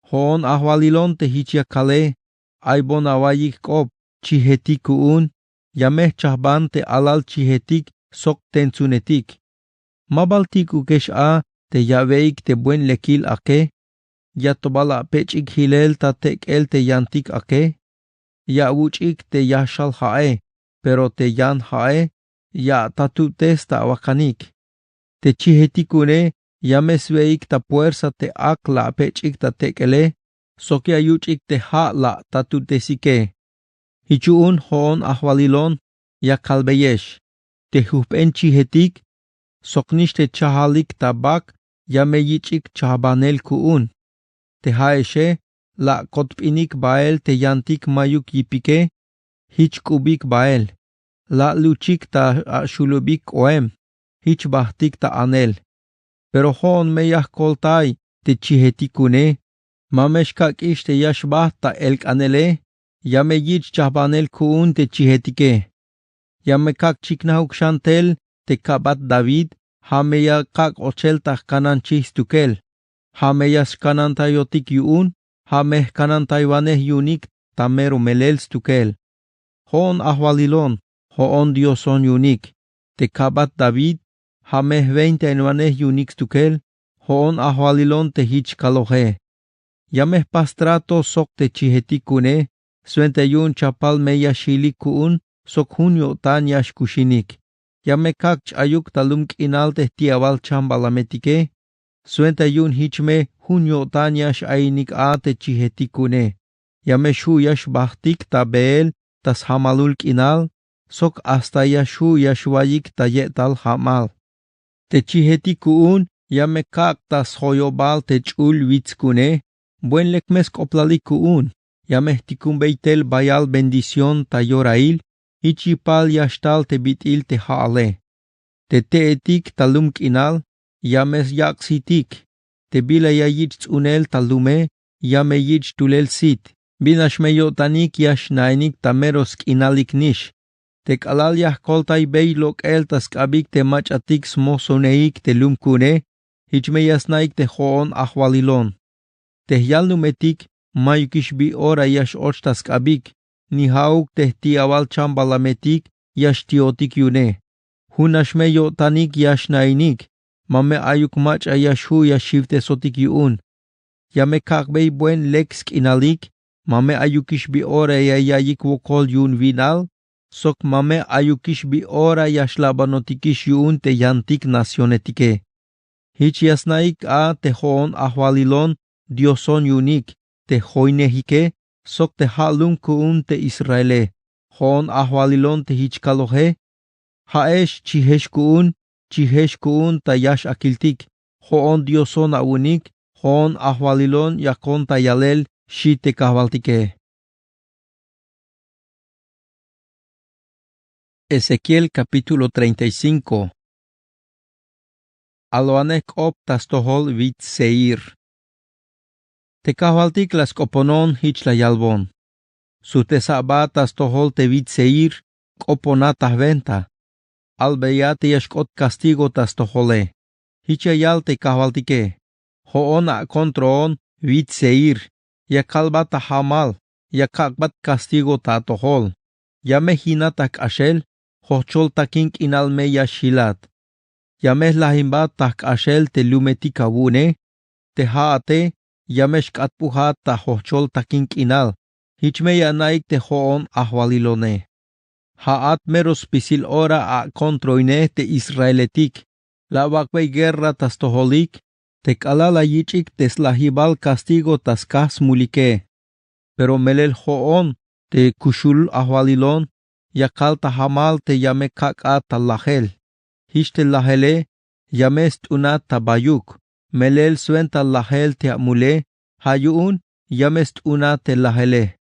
Hoon ahwalilon te hichiakale, aibon awayik kop, chihetikuun, yameh chahban te alal chihetik, sok tensunetik. Mabaltik ukesh a, te yaveik te buen lekil ake, yatobala pechik hilel ta tekel te yantik ake, yawuchik te yashal hae, pero te yan hae, ya tatu testa wakanik. Te chihetikune, yames veik ta puersa te ak la pechik ta tekele, sokia yuchik te ha la tatu tesike. Hichuun hoon ahwalilon, ya kalbeyesh. Te hupen chihetik, soknish te chahalik tabak, yame yichik chabanel kuun. Te haeshe, la kotpinik bael te yantik mayuk yipike, hich kubik bael. La luchik ta shulubik oem, hich bahtik ta anel. Pero hoon meyah koltai te chihetikune, mameshkak ish te yashbah ta elk anele, yame yich chahbanel kuun te chihetike. Yame kak chiknahuk shantel te kabat David, hameya kak ochel ta kananchis tukel. Hameyas kanantayotik yuun, hameh kanantaywaneh yunik tamero melels tukel. Hoon ahwalilon, hoon Dioson yunik, te kabat David, hameh 20 enwaneh yunik tukel, hoon ahwalilon te hich kalohe. Yameh pastrato sok te chihetikune, suente yun chapal meya shilikuun, sok hunyo tan yashkushinik. Yame kak ayuk talumk inal te tiawal chambalametike, suente yun hichme hunyo tan yash ainik a te chihetikune. Yame shu yash bahtik ta beel, tas hamalulk inal, sok hasta yashu yashwayik ta yetal hamal. Te chihetikuun, yame kak tas hoyobal te chul witzkune, buen lekmes koplalikuun, yame tikun beitel bayal bendición ta yorail, ichipal yashtal te bitil te haale. Te teetik talumk inal, yames yaksitik, te bila yayich unel talume, yame yich tulel sit, binashme yotanik yash nainik tamerosk inalik nish. Te kalal yah koltai beylok el taskabik te machatik smosoneik te lumkune, hichme yasnaik te hoon ahwalilon. Te yalnumetik, mayukish bi ora yash och taskabik, ni hauk te tiawal chambalametik, yash tiotik yune. Hunashme yotanik yash nainik, mame ayuk mach ayashu yashivte sotik yun. Yame kakbei buen leksk inalik, mame ayukish bi ora yayik wokol yun vinal, sok mame ayukish bi ora yashlabanotikish yun te yantik nacionetike. Hich yasnaik a tejon ahwalilon Dioson yunik, te hoinehike, sok te halum kuun te Israele, hon ahwalilon te hichkalohe, haesh chihesh kuun ta yash akiltik, hon Dioson aunik, hon ahwalilon yakon ta yalel, shi te kahbaltike. Ezequiel capítulo 35. Aloanek op tastohol vit seir. Te kahbaltik las koponon hich la yalbon. Su te saba tastohol te vit seir, koponatah venta. Albeyate yashkot castigo tastohole. Hichayal te kahbaltike. Hoon a kontroon vit seir. Yakalbata hamal. Yakakbat castigo tatohol. Yamehinatak ashel. Hochol takink inalme yashilat. Yames lahimbat tak ashel te lumetika wune. Te haate. Yamesh katpuhat ta hochol takink inal. Hichme yanaik te hoon ahwalilone. Haat meros pisil ora a kontroine te Israeletik. La wakbei guerra tas toholik. Te kalala yichik teslahibal castigo tas kas mulike. Pero melel hoon te kushul ahwalilon. Yakal tahamal te yame kaka talahel. Hishte lahele. Yamest una tabayuk. Melel suenta lahel te amule. Hayun yamest una te lahele.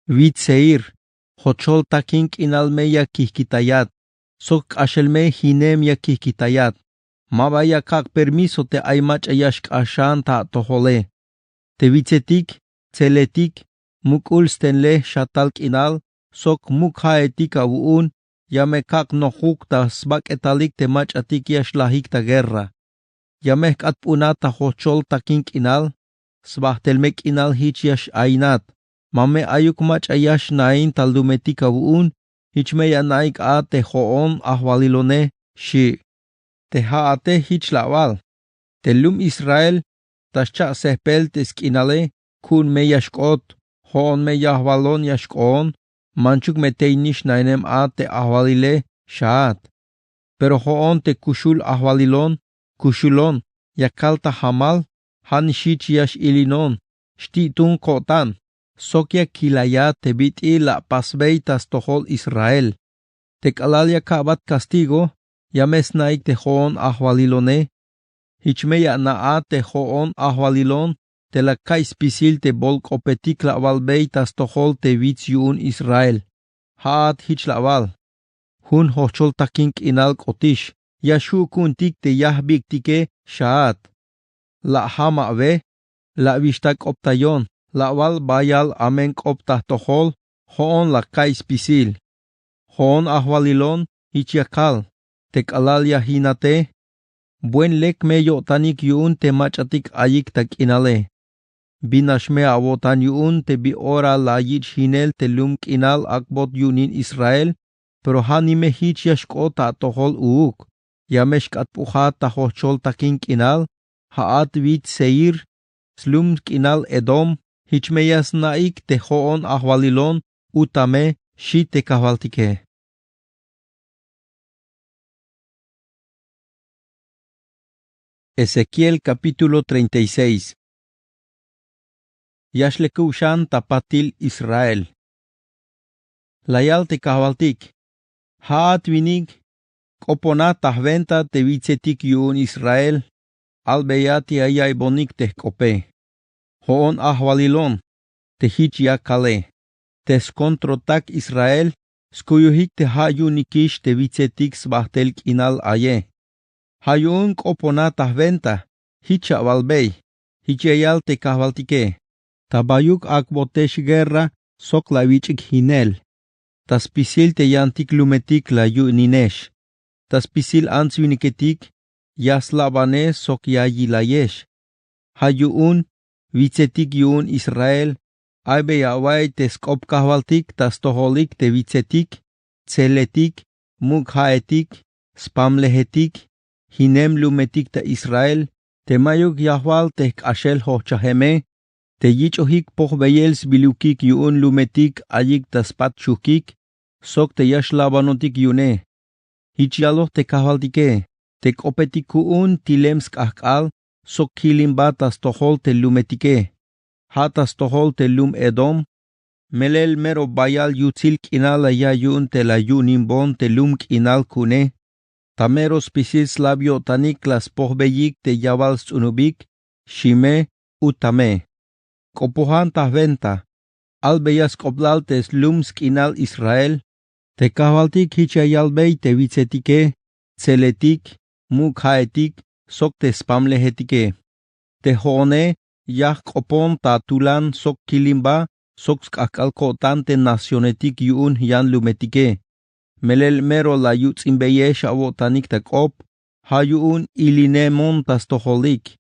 Vit seir. Hochol takink inalmeya kihkitayat. Sok ashelme hinemya kihkitayat. Mabaya kak permiso te aymach ayashk ashan ta tohole. Te vitzetik, celetik, mukul stenle shatalk inal. Sok mukhaetik abuun. Yame kak nohuk ta sbak etalik te mach atik yashlahik ta guerra. Yame kat punata hochol takink inal. Sbahtelmek inal hich yash aynat. Mame ayuk mach ayash nain taldumetika buun, hichme yanaik a te hoon ahwalilone, shi. Te haate hich lawal. Te lum Israel, tascha sehpel te skinale, kun me yashkot, hoon me yahwalon yashkon, manchuk me teinish nainem a te ahwalile, shaat. Pero hoon te kushul ahwalilon, kushulon, yakalta hamal, han shich yash ilinon, shtitun kotan. Sokya kilaya te biti la pasbeitas tohol Israel. Te kalalia kabat castigo, yames naik te hoon ahwalilone. Hichmeya naa te hoon ahwalilon, te la kais pisil te bolk opetik la valbeitas tohol te vits yun Israel. Haat hich la val. Hun hochol takink inalk otish, yashu kuntik te yahbik tike shaat. La hama ve, la vishtak optayon. La val bayal amen optah tohol, hoon la kais pisil. Hoon ahwalilon, hichiakal, tek alalia hinate. Buen lek me yotanik yun te machatik ayik tak inale. Binashme avotan yun te bi ora la yich hinel te lumk inal akbot yunin Israel, pero hanime hich yashkota tohol uuk. Yamesh katpuhat tahochol takink inal, haat vit seir, slumk inal Edom, hichmeyas naik te hoon ahwalilon, utame, shi te kahbaltike. Ezequiel capítulo 36. Yashlekushan tapatil Israel. Layal te kahbaltik. Haat vinig, koponat tahventa te vitzetik yun Israel, albeyati ayay bonik te kope. Hoon ahwalilon, te hich yakale. Tes kontrotak Israel, skuyuhik te hayunikish te vitzetik sbahtelk inal aye. Hayun koponatah venta, hicha valbey, hichayal te kahbaltike. Tabayuk akbotesh guerra, sok la vichik hinel. Tas pisil te yantik lumetik la yuninesh. Tas pisil ansviniketik, yas labane sok yayilayesh. Hayun, vitzetik yun Israel, aybe yawai te skop kahbaltik tas toholik te vitzetik, celetik, mukhaetik, spamlehetik, hinem lumetik ta Israel, te mayuk yahwal te ashel hochaheme, te yichohik pohbeyels bilukik yun lumetik ayik tas patchukik, sok te yash labanotik yune. Hichialoh te kahbaltike, te kopetikuun tilems kahkal, sok kilimba tas tohol te lumetike, hatas tohol te lum edom, melel mero bayal yutzil kinal ayayun te la yunimbon te lum kinal kune, tamero spisis labio tanik las pohbeyik te yabal sunubik, shime utame. Kopohan tahventa, albeyas koblal tes lum skinal Israel, te kavaltik hichayalbey te vitzetike, celetik, mukhaetik, sok te spamlehetike. Te hone, yah kopon ta tulan sok kilimba, sok skakalkotante nacionetik yuun yan lumetike. Melel mero la yutzimbeye shavotanik ta kop, ha yuun ilinemon tas toholik.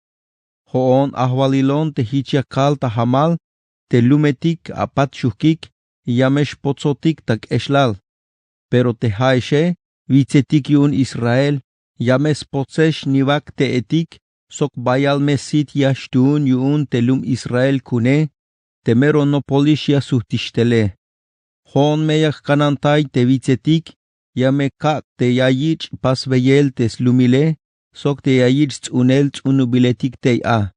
Hoon ahwalilon te hichiakal ta hamal, te lumetik apat shukik, yamesh potsotik tak eshlal. Pero te haeshe, vitzetik yuun Israel, yames potsesh nivak te etik, sok bayal mesit yashtun yuun telum Israel kune, temero no polishia suhtishtele. Hon meyak kanantay te vitzetik, yame kak te yayich pas veyel tes lumile, sok te yayich tsunel tsunubiletik te a.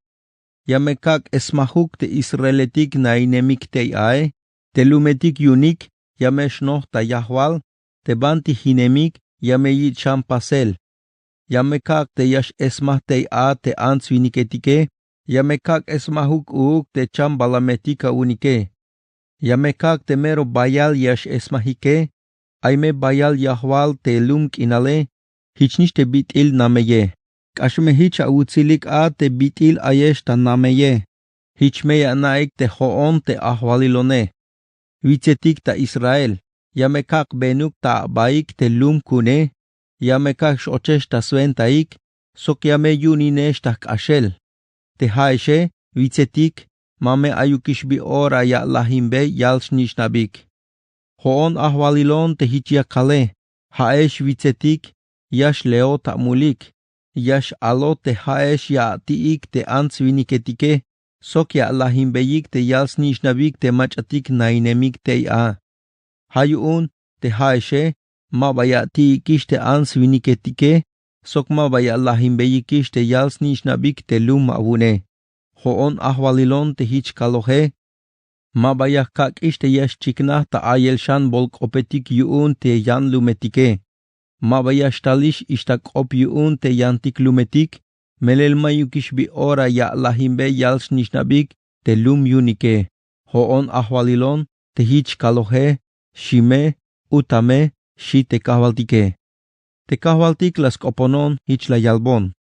Yame kak esmahuk te Israeletik na inemik te ae, te lumetik yunik, yamesh noh ta yahwal, te banti hinemik, yame yit champasel. Yame kak te yash esmah te a te ans viniketike, yame kak esmahuk uuk te chambalametika unike. Yame kak te mero bayal yash esmahike, aime bayal yahwal te lumk inale, hichnish te bitil nameye. Kashme hich awutzilik a te bitil ayesh ta nameye. Hichmeya naik te hoon te ahwalilone. Vitzetik ta Israel, yame kak benuk ta baik te lum kune, yame kak shochesh ta sventaik, sok yame yuninesh ta kashel. Te haeshe, vitzetik, mame ayukishbi ora ya lahimbe yalshnish nabik. Hoon ahwalilon te hichiakale, haesh vitzetik, yash leo ta mulik, yash alo te haesh ya tiik te ans viniketike, sok ya lahimbeyik te yalshnish nabik te machatik nainemik te a. Hayun te haeshe, ma baya tiikish te ans viniketike, sok ma baya lahimbeyikish te yalshnish nabik te lum abune. Hoon ahwalilon te hich kalohe, ma baya kakish te yash chiknah ta ayelshan bolk opetik yuun te yan lumetike. Ma baya shtalish ishtak op yuun te yantik lumetik, melel mayukish bi ora ya lahimbe yalsh nishnabik te lum yunike. Hoon ahwalilon te hich kalohe, shime, utame, shi te kahvaltike. Te kahvaltik las koponon hich la yalbon.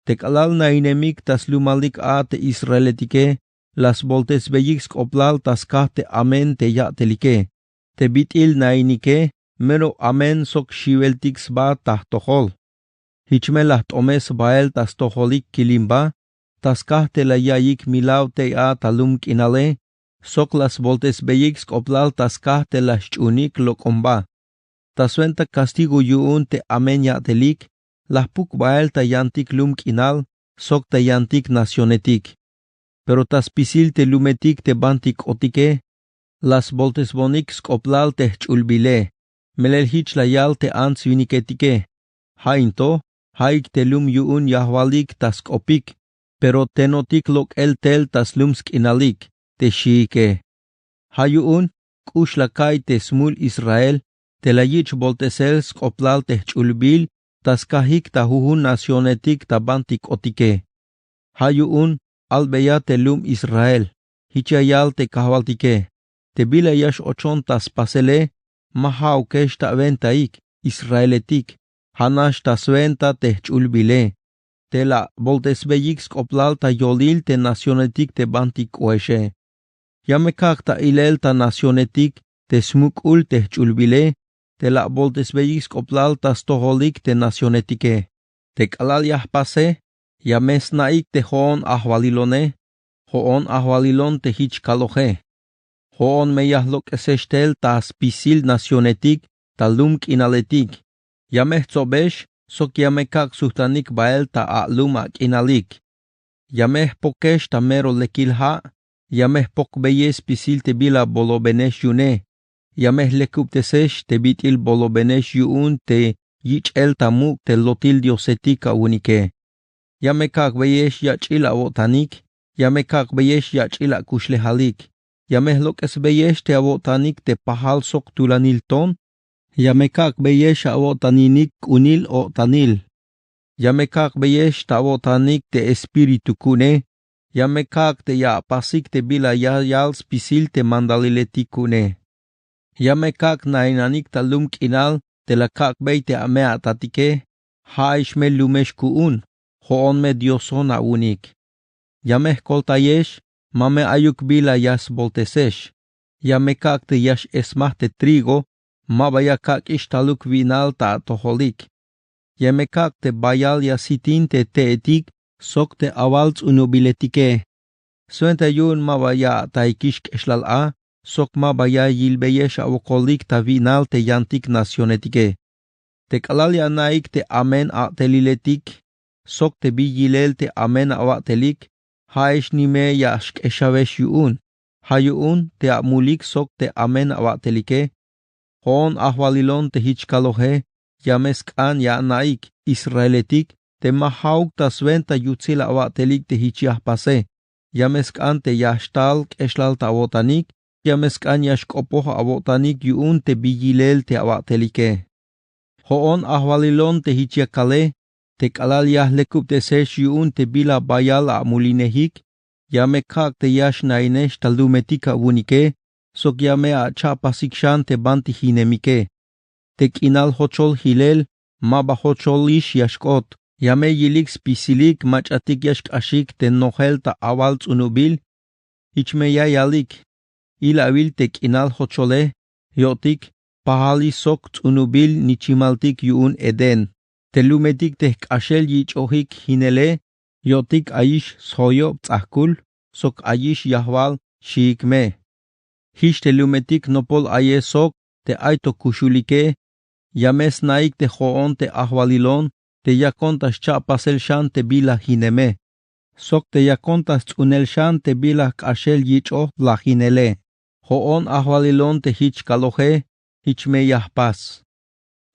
Te kalal na inemik tas lumalik a te israeletike, las voltes beyik skoplal tas kah te amen te yatelike. Te bitil na inike, mero amen sok shiveltix ba tah tohol. Hichmelah tomes bael tas toholik kilimba, tas kah te la yayik milaw te a talum kinale, sok las voltes beyik skoplal tas kah te la chunik lokomba. Tas venta castigo yuun te amen yatelik, las puk bael ta yantik lum kinal, sok ta yantik nacionetik. Pero tas pisil te lumetik te bantik otike, las voltes bonik skoplal te chulbile, melel hich la yal te ans viniketike. Hainto, haik te lum yuun yahwalik tas kopik, pero tenotik lok el tel tas lumsk inalik, te shiike. Hayuun, kush la kai te smul Israel, te la yich voltesel skoplal te chulbil, tas kahik ta huhun nacionetik ta bantik otike. Hayuun, albeya te lum Israel, hichayal te kahwaltike. Te bila yash ochon tas pasele, mahau kesh ta ventaik, Israeletik, hanash tas venta te chulbile. Te la voltesbeyik skoplal ta yolil te nacionetik te bantik oeshe. Yamekak ta ilel ta nacionetik te smukul te chulbile, te la voltesbeyik skoplal ta stoholik te nacionetike. Te kalal yah pase, yames naik te hoon ahwalilone, hoon ahwalilon te hich kalohe. Hoon meyahlok eseshtel ta spisil nacionetik ta lumk inaletik. Yameh tzobesh, sok yamekak suhtanik bael ta a'lumak inalik. Yameh pokesh ta mero lekilha, yameh pokbeyes pisil te bila bolobenesh yune. Yameh lekuptesesh te bitil bolobenesh yuun te yich el tamuk te lotil diosetica unike. Yamekak beyesh yachila botanik, yamekak beyesh yachila kushlehalik, yamehlok es beyesh te abotanik te pahal sok tulanil ton, yamekak beyesh abotaninik unil o tanil. Yamekak beyesh ta abotanik te espiritu kune, yamekak te ya pasik te bila ya yal spisil te mandalileti kune. Yamekak nainanik ta lumk inal te la kak bey te amea tatike, haish me lumesh kuun. Hoon me dioson a unik. Yameh koltayesh, mame ayuk bila yas voltesesh. Yamekak te yash esmah te trigo, mabayakak ishtaluk vinal ta toholik. Yamekak te bayal yasitin te teetik, sok te awalts unubiletike. Suente yun mabaya taikishk eshlal a, sok mabaya yilbeyesh awokolik ta vinal te yantik nacionetike. Te kalal yanaik te amen a teliletik, sok te biyilel te amen awatelik, haish nime yashk eshavesh yuun, hayuun te amulik sok te amen awatelike, hon ahwalilon te hichkalohe, yameskan ya naik israeletik, te mahauk ta sventa yutzil awatelik te hichiahpase, yameskan te yashtal eshlal ta abotanik, yameskan yashkopoh abotanik yuun te biyilel te awatelike. Hoon ahwalilon te hichiakale, te kalal yahlekup te sesh yuun te bila bayal a mulinehik, yamekak te yash nainesh talumetika unike, sok yame a chapasikshan te banti hinemike. Te kinal hochol hilel, maba hocholish yashkot, yame yilik spisilik machatik yashk ashik te nohel ta awalts unubil, hichmeya yalik, ilabil te kinal hochole, yotik, pahali sok unubil nichimaltik yuun eden. Telumetik te kashel yich ohik hinele, yotik aish soyo tzahkul, sok aish yahwal shiikme. Hish telumetik nopol aye sok te aito kushulike, yames naik te hoon te ahwalilon, te yakontas chapasel shan te bila hineme. Sok te yakontas tsunel shan te bila kashel yich oh la hinele. Hoon ahwalilon te hich kalohe, hich me yahpas.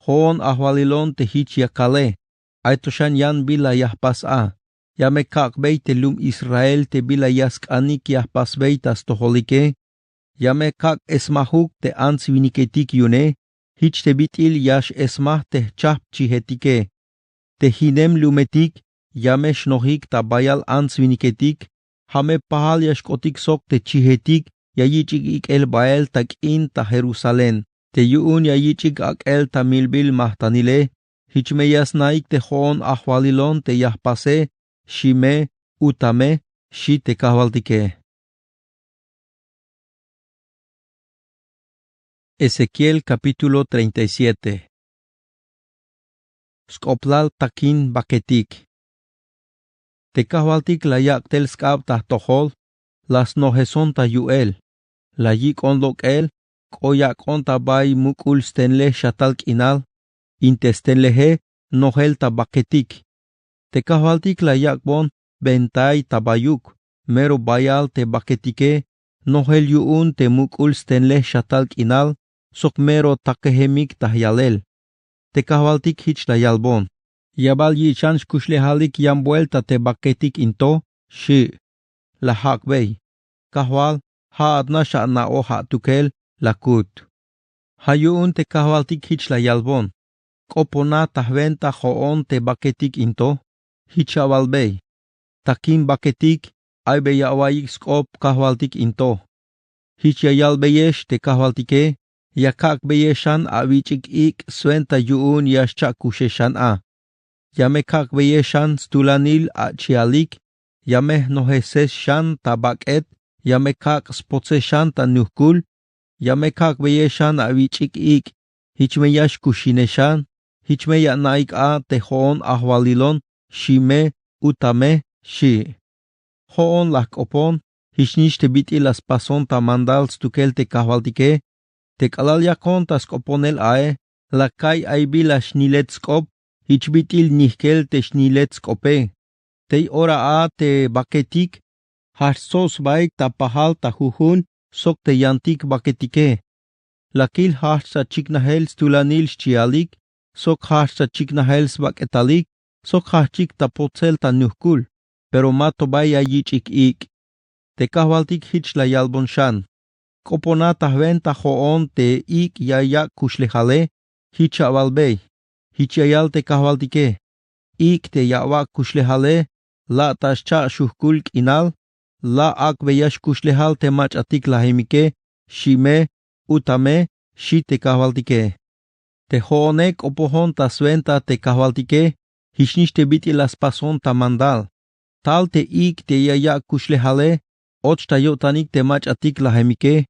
Hoon ahwalilon te hich yakale, aitoshan yan bila yahpas a. Yamekak bey te lum Israel te bila yask anik yahpas beitas toholike. Yamekak esmahuk te ans viniketik yune, hich te bitil yash esmah te chap chihetike. Te hinem lumetik, yamesh nohik ta bayal ans viniketik, hame pahal yashkotik sok te chihetik, yayichik ik el bael tak in ta Jerusalén. Te yuun yayichik ak el tamilbil mahtanile, hichmeyas naik te hoon ahwalilon te yahpase, shime, utame, shi te kahvaltike. Ezequiel capítulo 37. Skoplal takin baketik. Te kahvaltik la yak tel skab ta tohol, las nojeson ta yuel, la yik onlok el, koyak onta bay mukul stenle shatalk inal, intestenlehe nohel tabaketik. Te kahvaltik la yakbon bentay tabayuk, mero bayal te baketike, nohel yuun te mukul stenle shatalk inal, sok mero takehemik tahyalel. Te kahvaltik hich la yalbon. Yabal yichan kushlehalik yam vuelta te baketik into, shi. La hakbey. Kahwal, ha adna sha'na o ha tukel, lakut. Hayuun te kahvaltik hich la yalbon. Kopona tahventa hoon te baketik into, hich avalbey. Takin baketik, aybe yawayik skop kahvaltik into. Hich yayalbeyesh te kahvaltike, yakak beyeshan avichik ik suenta yuun yashchak kusheshan a. Yamekak beyeshan stulanil a chialik, yameh noheses shan tabaket, yamekak spotseshan ta nuhkul, yamekak beyeshan avichik ik, hichmeyash kushineshan, hichmeya naik a te hoon ahwalilon, shime, utame, shi. Hoon lak opon, hichnish te bitilas pason ta mandal stukel te kahvaltike, te kalal yakon tas koponel ae, lakay ay bila shniletskop, hichbitil nihkel te shniletskope. Te ora a te baketik, harsos baik ta pahal ta huhun, sok te yantik baketike. Lakil harsa chiknahel stulanil chialik, sok hasta chik nahel svak etalik, sok hachik tapotzel tan nuhkul, pero mato baya yichik ik. Te kahwaltik hich la yalbon shan. Koponata venta hoon te ik yaya kushlehale, hich avalbey. Hich yayal te kahwaltike. Ik te yawa kushlehale, la tascha shuhkul inal, la ak beyash kushlehal te mach atik lahimike, shime, utame, shi te kahwaltike. Te hoonek opohon tasventa te kahwaltike, hishnish te biti las pason ta mandal. Tal te ik te yaya kushlehale, och ta yotanik te mach atik lahimike,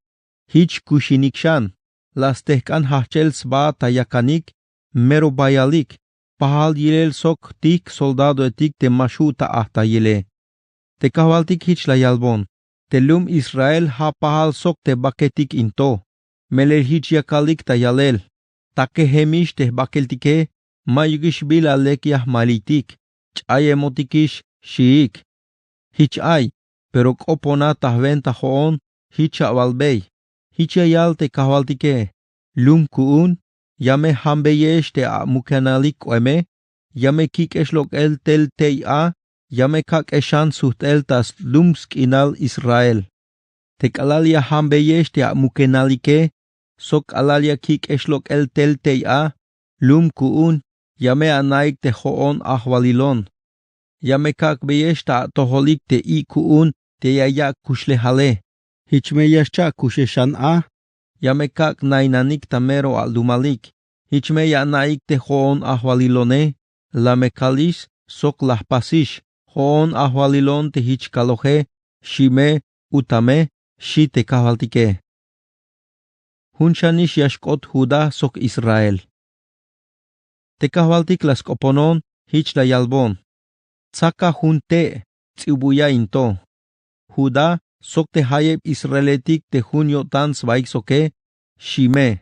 hich kushinik shan, las tehkan hachel sba ta yakanik, mero bayalik, pahal yilel sok tik soldado etik te mashuta ahta yile. Te kahwaltik hich la yalbon, te lum Israel ha pahal sok te baketik into, melel hich yakalik ta yalel, take hemish te bakeltike, mayugish bila lekyah malitik, chaye motikish shiik. Hich ay, pero kopona tahventa hoon, hich avalbey, hich ayal te kahwaltike, lum kuun, yame hambeyesh te mukanalik kweme, yame kikeslok el tel teia, yame kak eshan suhtel tas lumsk inal Israel. Te kalalia hambeyesh te mukanalike, sok alalia kikeslok el tel teia, lum kuun, yame anaik te hoon ahwalilon. Yame kak beyesh ta toholik te I kuun, te yaya kushlehale. Hichmeyash cha kusheshan a. Yame kak nainanik tamero aldumalik. Hichme ya naik te hoon ahwalilone. Lame kalis sok lahpasish. Hoon ahwalilon te hich kaloje. Shime utame shi te kahwaltike. Hunshanish yashkot Huda sok Israel. Te kahwaltik las koponon hich la yalbon. Tsaka junte tsibuya into. Huda sok te hayeb Israeletik te junyo tan svaik soke, shime.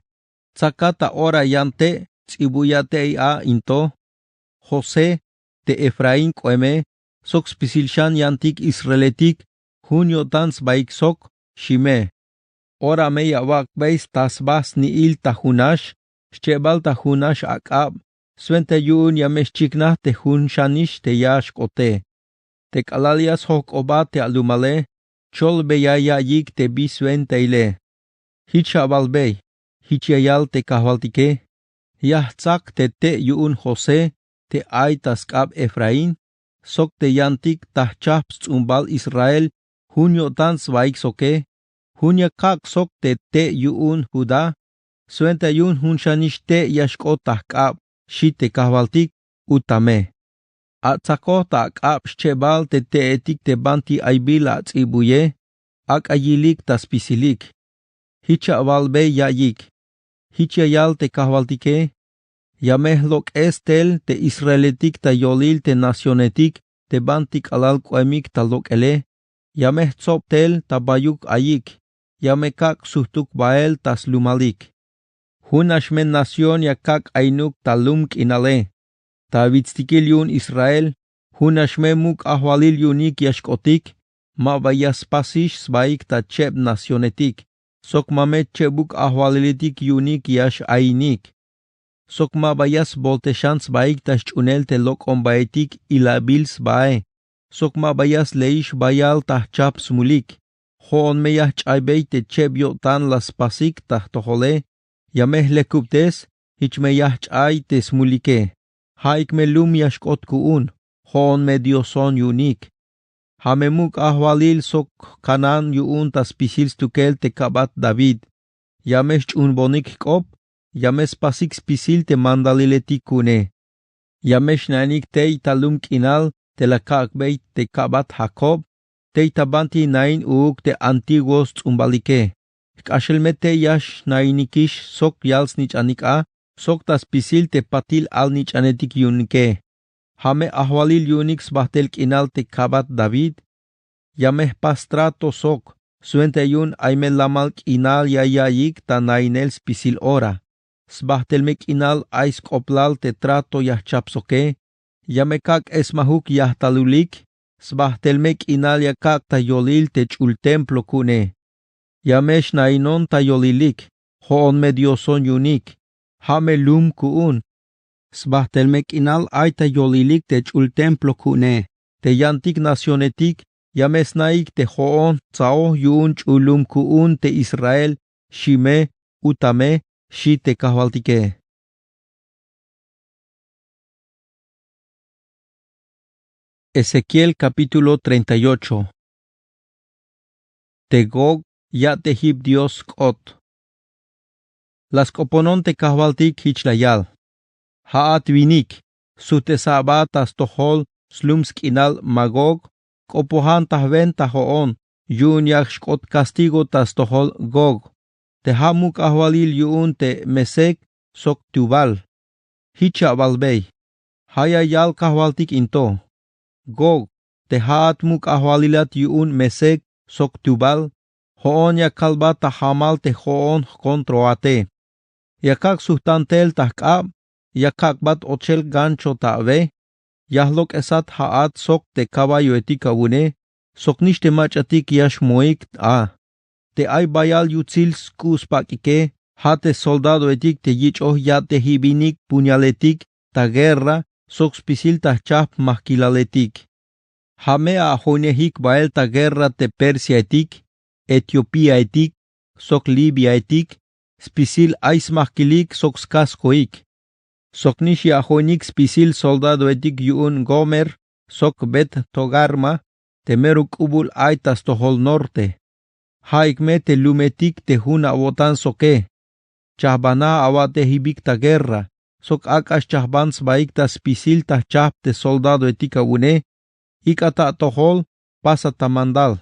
Tsaka ta ora yante tsibuya te a into. Jose te Efraín kweme, sok spisilshan yantik Israeletik, junyo tan svaik sok, shime. Ora me yawak beis tasbas ni il tahunash, shchebal tahunash akab, Svente yun yamesh chikna te hun shanish te yash kote. Te kalalias hok oba te alumale, chol beyaya yik te bisvente ile. Hicha balbey, hichayal te kahwaltike. Yahtzak te yun Jose, te ay taskab Efraín, sok te yantik tahchap tzumbal Israel, hunyo tan svaik soke. Hunya kak sok te yun Huda, Svente yun hun shanish te yashkot tahkab. Shite kahwaltik utame. Atzako ta akab shchebal te etik te banti aybila tsibuye, ak ayilik taspisilik. Hicha valbe yayik. Hicha yal te kahwaltike. Yamehlok estel te israelitik ta yolil te nacionetik te bantik alal kwemik ta lokele. Yameh tzoptel ta bayuk ayik. Yamekak suhtuk bael tas lumalik. Hunashmen nación yakak ainuk talumk inale. Ta vitstikil yun Israel, hunashme muk ahwalil yunik yashkotik, ma vayas pasish svaik ta cheb nacionetik. Sok mamet chebuk ahwalilitik yunik yash ainik. Sok ma vayas bolteshan svaik ta chunel te lok ombaetik ilabil svae. Sok ma vayas leish bayal ta chap smulik. Hoon meyah chaybey te cheb yotan las pasik ta tohole. Yameh lekuptes, hichmeyah chay tesmulike. Haik melum yashkot kuun, hoon medioson yunik. Hamemuk ahwalil sok kanan yuun taspisil stukel te kabat David. Yamesh unbonik kop, yames pasik spisil te mandaliletik kune. Yamesh nanik tei talum kinal te la kakbeit te kabat Jacob, tei tabanti nain uuk te antiguos umbalike. Kashelmete yash nainikish sok yals nich anika, sok tas pisil te patil al nich anetik yunke. Hame ahwalil yunix bahtel kinal te kabat David. Yameh pastrato sok, suente yun aime lamal kinal yayayik ta nainel spisil ora. Sbahtelmek inal ais koplal te trato yahchap soke. Yamekak esmahuk yahtalulik, sbahtelmek inal yakak ta yolil te chul templo kune. Yamesh nainon ta yolilik, hoon medioson yunik, hame lum kuun. sbahtelmek inal aita yolilik te chul templo kune, te yantik nacionetik, yamesnaik te hoon tsao yun chulum kuun te Israel, shime, utame, shi te kahvaltike. Ezequiel capítulo 38. Te Gog ya te hib Dios kot. Las koponon te kahvaltik hichlayal. Haat vinik, sute sabatas tohol, slumsk inal magog, kopohan tahven tahoon, yun yak shkot castigo tas tohol Gog. Te hamuk ahwalil yun te mesek, sok tubal. Hicha balbey. Haya yal kahvaltik into. Gog, te haat muk ahwalilat yun mesek, sok tubal, hoon ya kalba tahamal te hoon kontroate. Yakak suhtantel tahkab, yakak bat ochel gancho ta've, yahlok esat haat sok te caballo etika wune, sok nishte machatik yash moik a. Te ay bayal yutzil skus pakike, hate soldado etik te yichoh ya te hibinik puñaletik, ta guerra, sok spisil tahchap mahkilaletik. Hame a honehik bael ta guerra te Persia etik, Etiopía etik, sok Libia etik, spisil ais mahkilik sok skaskoik. Sok nishi a honik spisil soldado etik yun Gomer, sok Bet Togarma, te meruk ubul aitas tohol norte. Haikme te lumetik te huna wotan soke. Chahbana awate hibik ta guerra, sok akas chahbans baik ta spisil ta chap te soldado etika wune, ikata tohol pasa tamandal.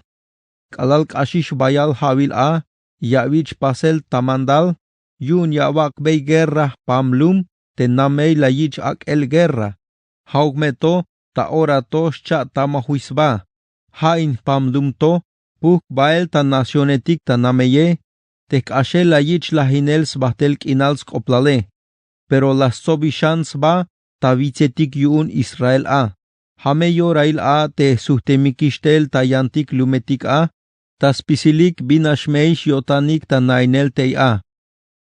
Kalal kashish bayal hawil a, yawich pasel tamandal, yun yawak bey guerra pamlum, te namey la yich ak el guerra. Haugmeto, ta ora to shcha tamahuisba. Hain pamlum to, puk bael ta nacionetik ta nameye, te kashe la yich la hinels bahtel kinals koplale. Pero las sobishans ba, ta vicetik yun Israel a. Hame yorail a te suhtemikishtel ta yantik lumetik a, ta spisilik binashmeish yotanik ta nainel tei a.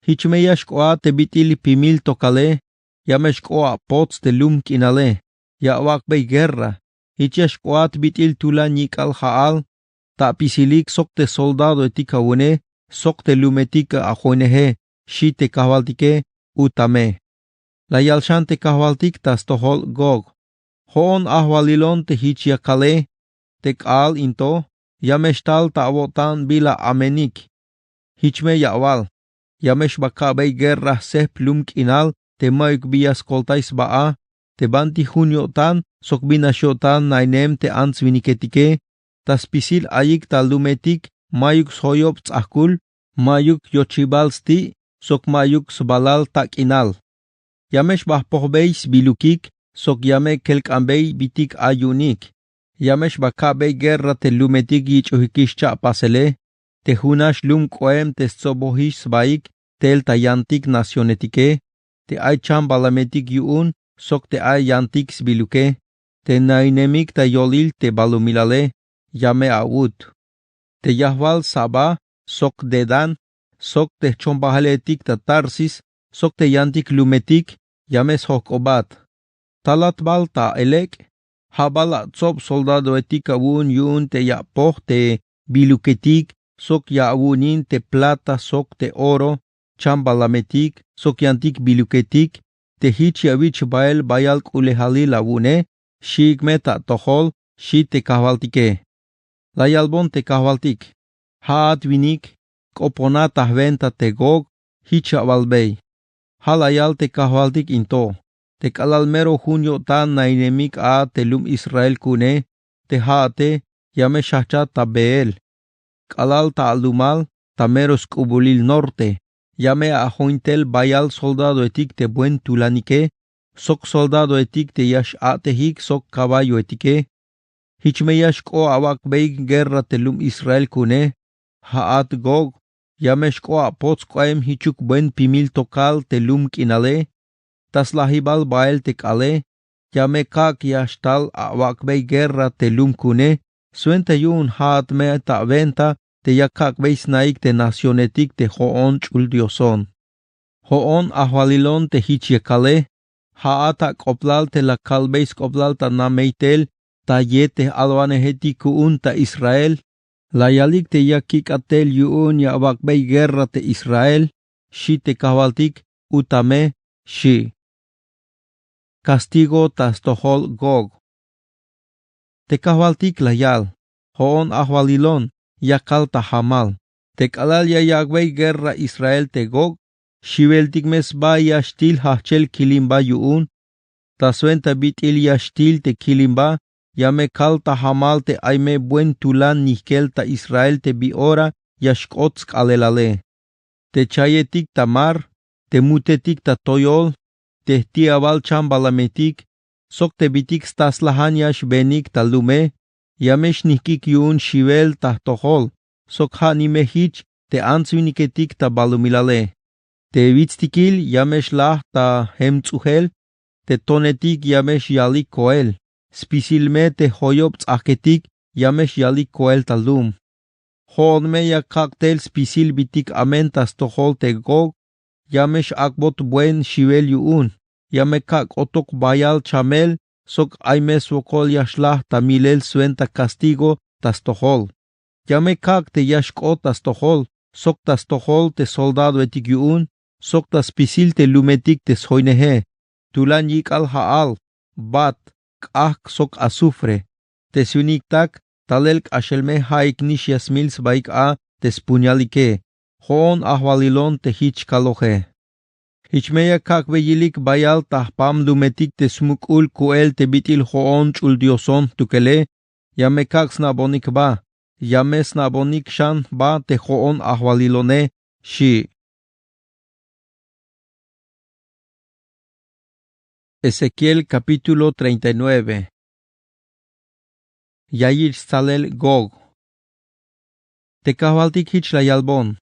Hichmeyash koa te bitil pimil tokale, yamesh koa pots te lum kinale, yawak bey guerra, hichash koa te bitil tula nikal haal, ta pisilik sok te soldado etika wune, sok te lumetik a honehe, shi te kahvaltike, utame. La yalshan te kahvaltik tas tohol Gog. Hoon ahwalilon te hichiakale, te kaal into, yameshtal ta awotan bila amenik. Hichme yawal, yamesh bakabey guerra seh plum kinal, te maik bias koltais baa, te banti juniotan, sok binashotan nainem te ans viniketike, tas pisil ayik ta lumetik, mayuk soyop tzahkul, mayuk yochibalsti, sok mayuk sbalal tak inal. Yamesh bahpohbeis bilukik, sok yame kelkambey bitik ayunik. Yamesh bakabey guerra te lumetik yichuhikish cha pasele, te hunash lum koem te sobohish sbaik, tel ta yantik nacionetike, te ay cham balametik yun, sok te ay yantik sbiluke, te nainemik ta yolil te balumilale, yame awut. Te yahwal saba, sok dedan, sok te chombahaletik ta tarsis, sok te yantik lumetik, yames hokobat. Talat bal ta elek, habala tsob soldado etika wun yun te yapoh te biluketik, sok yawunin te plata, sok te oro, chambalametik, sok yantik biluketik, te hich yawich bael bayal kulehalil awune, shigme ta tohol, shi te kahvaltike. La yalbon te kahvaltik. Haat vinik, koponata venta te Gog, hich avalbey. Halayal te kahvaltik into. Te kalalmero junio tan nainemik a telum Israel kune, te haate, yame shacha ta Beel. Kalal ta alumal, ta meros kubulil norte, yame a jointel bayal soldado etik te buen tulanike, sok soldado etik te yash atehik sok caballo etike. Hichme yash ko awak bey guerra telum Israel kune, haat Gog, yamesh ko apots koem hichuk buen pimil tokal telum kinale, tas lahibal bael te kale, yame kak yashtal awak bey guerra telum kune, suente yun haat me ta venta, te yakak bey snaik te nacionetik te hoon chul dioson. Hoon ahwalilon te hichye kale, haata qoplal te la kalbeis qoplal ta nameitel, ta yete albaneheti kuun ta Israel, la yalik te yakik atel yuun ya bakbei guerra te Israel, shi te kavaltik utame, shi. Castigo tas tohol Gog. Te kavaltik la yal, hoon ahwalilon, yakal ta hamal, te kalal ya yakbei guerra Israel te Gog, shiveltik mes ba yashtil hachel kilimba yuun, ta suenta bitil yashtil te kilimba, yame kal ta hamal te aime buen tulan nikel ta Israel te biora yashkots kalelale. Te chayetik ta mar, te mutetik ta toyol, te tiabal chambalametik, sok te bitik stas lahan yash benik ta lume, yamesh nikik yuun shivel ta tohol, sok ha nimehich te ansviniketik ta balumilale. Te vitztikil yamesh lah ta hemtzuhel, te tonetik yamesh yalik koel, spisilme te hoyop tzaketik yamesh yalik koel talum. Hoonme ya kaktel spisil bitik amentas tohol te Gog, yamesh akbot buen shivel yuun, yame kak otok bayal chamel, sok aimes wokol yashlah tamilel suenta castigo tas tohol. Yame kak te yashko tas tohol, sok tas tohol te soldado etik yuun, sok tas spisil te lumetik te soinehe, tulan yik al haal, bat, kak sok azufre, te suniktak, talelk ashelme haik nish yasmils baik a te spunyalike, hoon ahwalilon te hich kalohe. Hichmeya kak beyilik bayal tahpam lumetik te smukul kuel te bitil hoon chul dioson tukele, yame kak snabonik ba, yame snabonik shan ba te hoon ahwalilone, shi. Ezequiel capítulo 39. Yayir salel Gog. Te kavaltik hich la yalbon.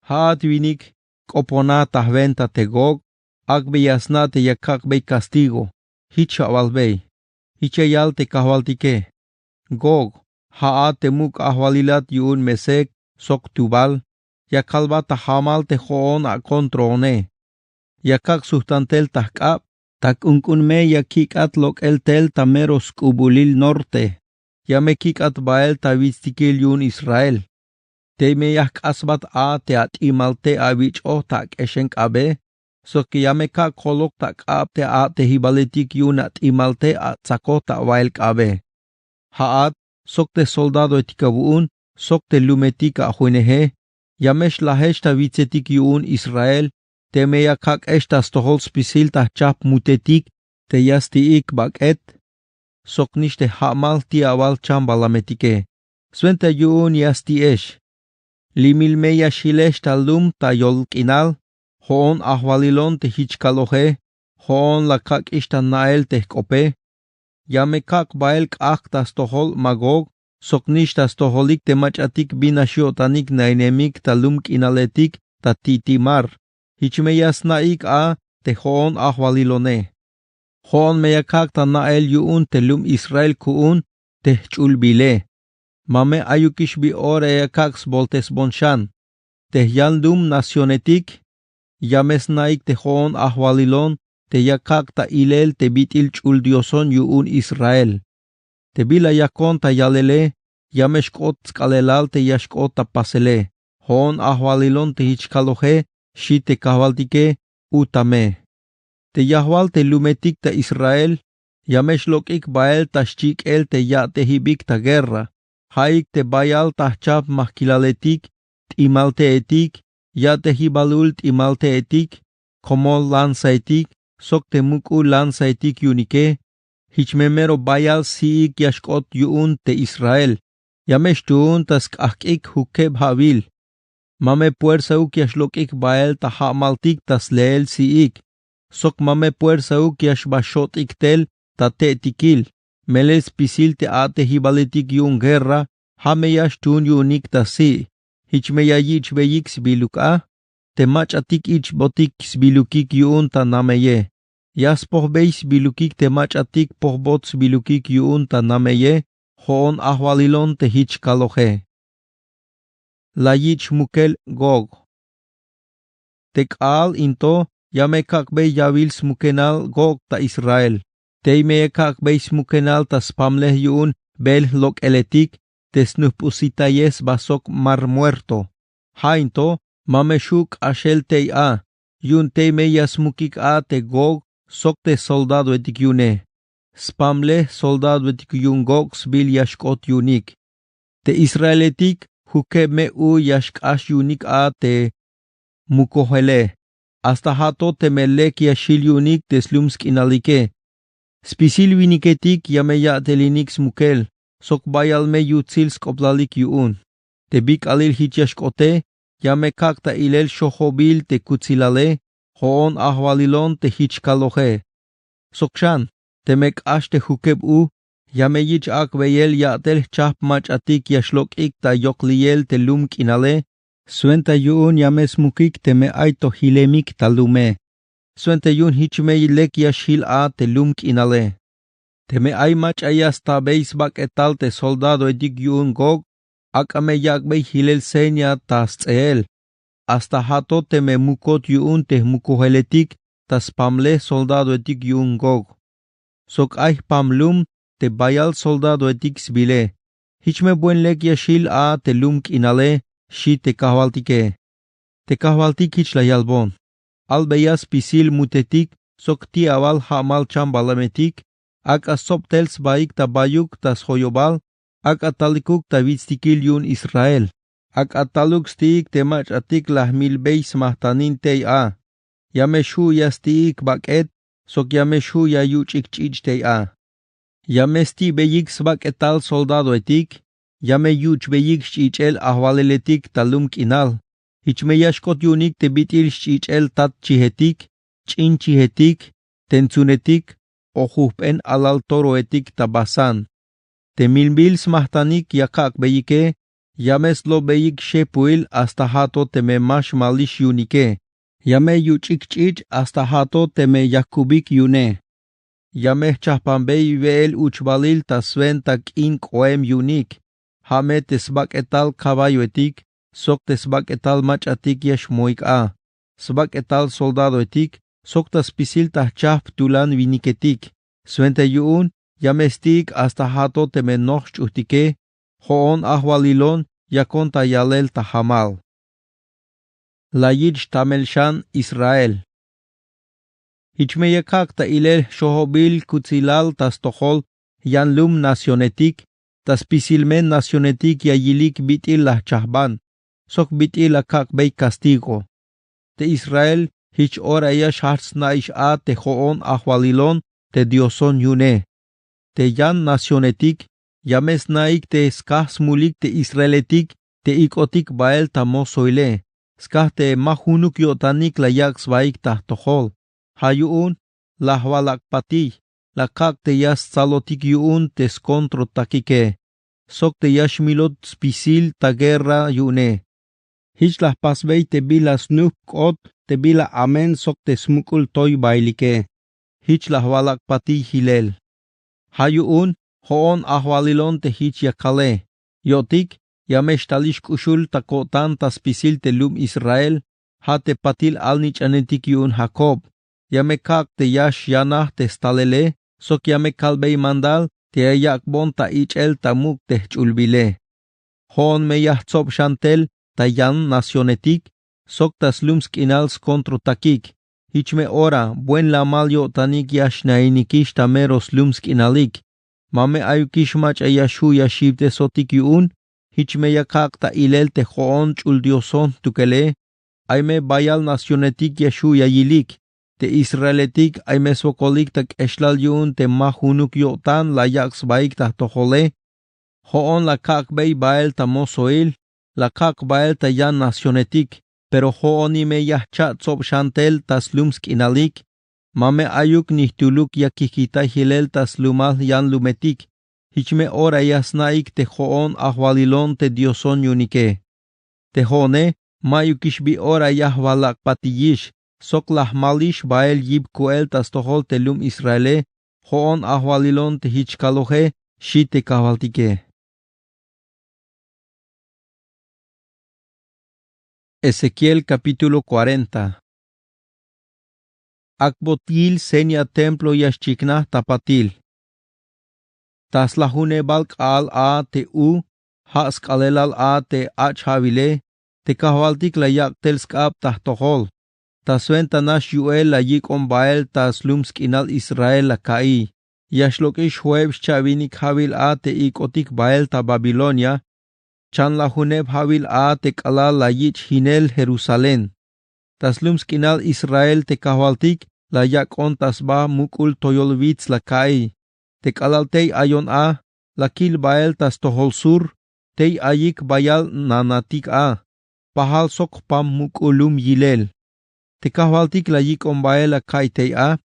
Haat vinik kopona tahventa te Gog, akbe yasna te yakakbe castigo, hich avalbei. Hichayal te kavaltike. Gog, haat te muk ahwalilat yuun mesek, sok tubal, yakalba tahamal te hoon a kontrone. Yakak sustantel tahkap, tak unkunme yakik at lok el tel tameros kubulil norte. Yame kik at bael ta vitztikil yun Israel. Te me yak asbat a te at imalte a wich o tak eshenk abe. So ki yame ka kolok tak ap te a te hibaletik yun at imalte a tsako ta waelk abe. Haat, sok te soldado etikabuun, sok te lumetik a huinehe. Yamesh lahesh ta vitzetik yun Israel. Te me yakak estas tohol spisil ta chap mutetik te yastiik baket. Sok nish te hamal ti aval chambalametike. Suenta yuun yasti esh. Limil me yashilesh talum ta yolkinal. Hoon ahwalilon te hichkalohe. Hoon la kak ishta nael te kope. Yame kak bael kak tas tohol magog. Sok nish tas toholik te machatik binashiotanik nainemik talum kinaletik ta titimar. Hichme yasnaik a te hoon ahwalilone. Hoon meyakak ta nael yuun te lum Israel kuun te chulbile. Mame ayukish bi ore yakak sboltes bonshan. Te yaldum nacionetik. Yames naik te hoon ahwalilon te yakak ta ilel te bitil chuldioson yuun Israel. Te bila yakon ta yalele. Yameshkot skalelal te yashkot ta pasele. Hoon ahwalilon te hichkalohe. Shi te kavaltike utame. Te yahwal te lumetik ta Israel, yamesh lokik bael ta shchik el te ya te hibik ta guerra, haik te bayal ta chap mahkilaletik, timalte etik, ya te hibalul timalte etik, komol lanza etik, sok te muku lanza etik yunike, hichmemero bayal siik yashkot yuun te Israel, yamesh tuun tas kahkik hukeb havil. Mame puersa uk yashlokik bael ta hamaltik tas leel siik. Sok mame puersa uk yashbashotik tel ta tetikil. Meles pisil te ate hibaletik yun guerra. Hame yashtun yunik ta si. Hichme yayich beyik sbiluk a. Te machatik ich botik sbilukik yun ta nameye. Yas pohbei sbilukik te machatik pohbot sbilukik yun ta nameye. Hoon ahwalilon te hich kalohe. La yich mukel Gog. Tek al into yame kakbey yavil smukenal Gog ta Israel. Teime kakbey smukenal ta spamleh yun bel lok eletik tesnupusitayes basok mar muerto. Hainto mameshuk ashel teia, yun teime yasmukik a te Gog sok te soldado etik yune. Spamleh soldado etik yun Gog sbil yashkot yunik. Te Israeletik hukeb me u yashkash yunik a te mukohele. Hasta hato temelek yashil yunik teslumsk inalike. Spisil winiketik yameya telinix mukel. Sok bayal me yutzil skoplalik yuun. Te bik alil hityashkote, yame kakta ilel shohobil te kutsilale, hoon ahwalilon te hichkaloje. Sokshan, te mek ashte hukeb u, yame yich ak veyel yatel chap mach atik yashlok ik ta yokliel te lumk inale, suenta yuun yame smukik te me aito hilemik ta lume. Suente yun hichme yilek yashil a te lumk inale. Teme ay mach ayas ta beis bak etal te soldado edik yun Gog, akame yakbey hilel senya tas tseel. Hasta hato teme mukot yun te mukuheletik tas pamle soldado edik yun Gog. Sok ay pamlum te bayal soldado edik sbile. Hichme buen lek yashil a te lumk inale, shi te kahwaltike. Te kahwaltik hich la yalbon. Al beyas pisil mutetik, sok ti aval hamal chambalametik, ak asoptels baik tabayuk tas hoyobal, ak atalikuk tavitztikil yun Israel, ak ataluk stiik temach atik lahmil beis mahtanin tei a, yameshu yastiik baket, sok yameshu yayuchik chich tei a. Yamesti beyik sbaketal soldado etik, yame yuch beyik chichel ahvaleletik talum kinal, hichme yashkot yunik te bitil chichel tat chihetik, chin chihetik, tenzunetik, ojupen alal toro etik tabasan. Te milbil smahtanik yakak beyike, yames lo beyik shepuil hasta hato teme mash malish yunike. Yame yuchik chich hasta hato teme yakubik yune. Yame chahpambey veel uchbalil tasven tak in koem yunik. Hame tesbak etal caballo etik, sok tesbak etal mach atik yashmoik a. Sbak etal soldado etik, sok tas pisil tahchap tulan viniketik. Suente yuun, yamestik hasta hato temenoch chutike, hoon ahwalilon, yakon tayalel tahamal. Layich tamelshan Israel. Hichmeyekak ta ilel shohobil kutzilal tas tohol, yan lum nacionetik, tas pisilmen nacionetik yayilik bitil la chahban, sok bitil akak bey castigo. Te Israel, hich ora yash hartz naish a te hoon ahwalilon, te dioson yune. Te yan nacionetik, yames naik te skah smulik te Israeletik, te ikotik bael ta mosoile, skah te mahunuk yotanik la yak svaik ta tohol. Hayuun, la hwalak pati, la kak te yas salotik yuun te skontro takike. Sok te yash milot spisil ta guerra yune. Hich las pasbey te bila snup kot, te bila amen sok te smukul toy bailike. Hich la hwalak pati hilel. Hayuun, hoon ahwalilon te hich yakale. Yotik, yamesh talish kushul takotan taspisil te lum Israel, hate patil alnich anetik yun Jacob. Yame kak te yash yanah te stalele, sok yame kalbey mandal, te ayak bon ta ichel tamuk te chulbile. Hoon me yahtzob shantel, ta yan nacionetik, sok tas lumsk inals kontro takik. Hichme ora, buen la mal yo tanik yash nainikish tameros lumsk inalik. Mame ayukish mach ayashu yashibte sotik yuun, hichme yakak ta ilel te hoon chuldioson tukele, ayme bayal nacionetik yashu yayilik. Te Israeletik ayme sokolik tak eshlal yuun te mahunuk yotan la yaks baik ta tohole, hoon la kak bey bael ta mosoil, la kak bael ta yan nacionetik, pero hooni me yahchat sob shantel tas lumsk inalik, mame ayuk nihtuluk yakikita hilel tas lumal yan lumetik, hichme ora yasnaik te hoon ahwalilon te dioson yunike. Te hoone, mayukish bi ora yahwalak patiyish, sok lah malish bael yib koel tas tohol te lum Israele, hoon ahwalilon te hichkaloje, shi te kavaltike. Ezequiel capítulo 40. Akbotil senia templo yashchiknah tapatil. Tas lahune balk al a te u, has kalelal a te achavile, te kahwaltik layak telskab tahtohol. Tas ventanash yuel layik ombael tas lumsk inal Israel la kai. Yashlokish hueb chavinik havil a te ikotik bael ta Babilonia. Chan lahuneb havil a te kalal layich hinel Jerusalén. Tas lumsk inal Israel te kahwaltik layak on tas ba mukul toyolvitz la kai. Te kalaltei ayon a, lakil bael tas tohol sur, tei ayik bayal nanatik a. Pahal sok pam mukulum yilel. Te kahwaltik layik on bael la kai tei a,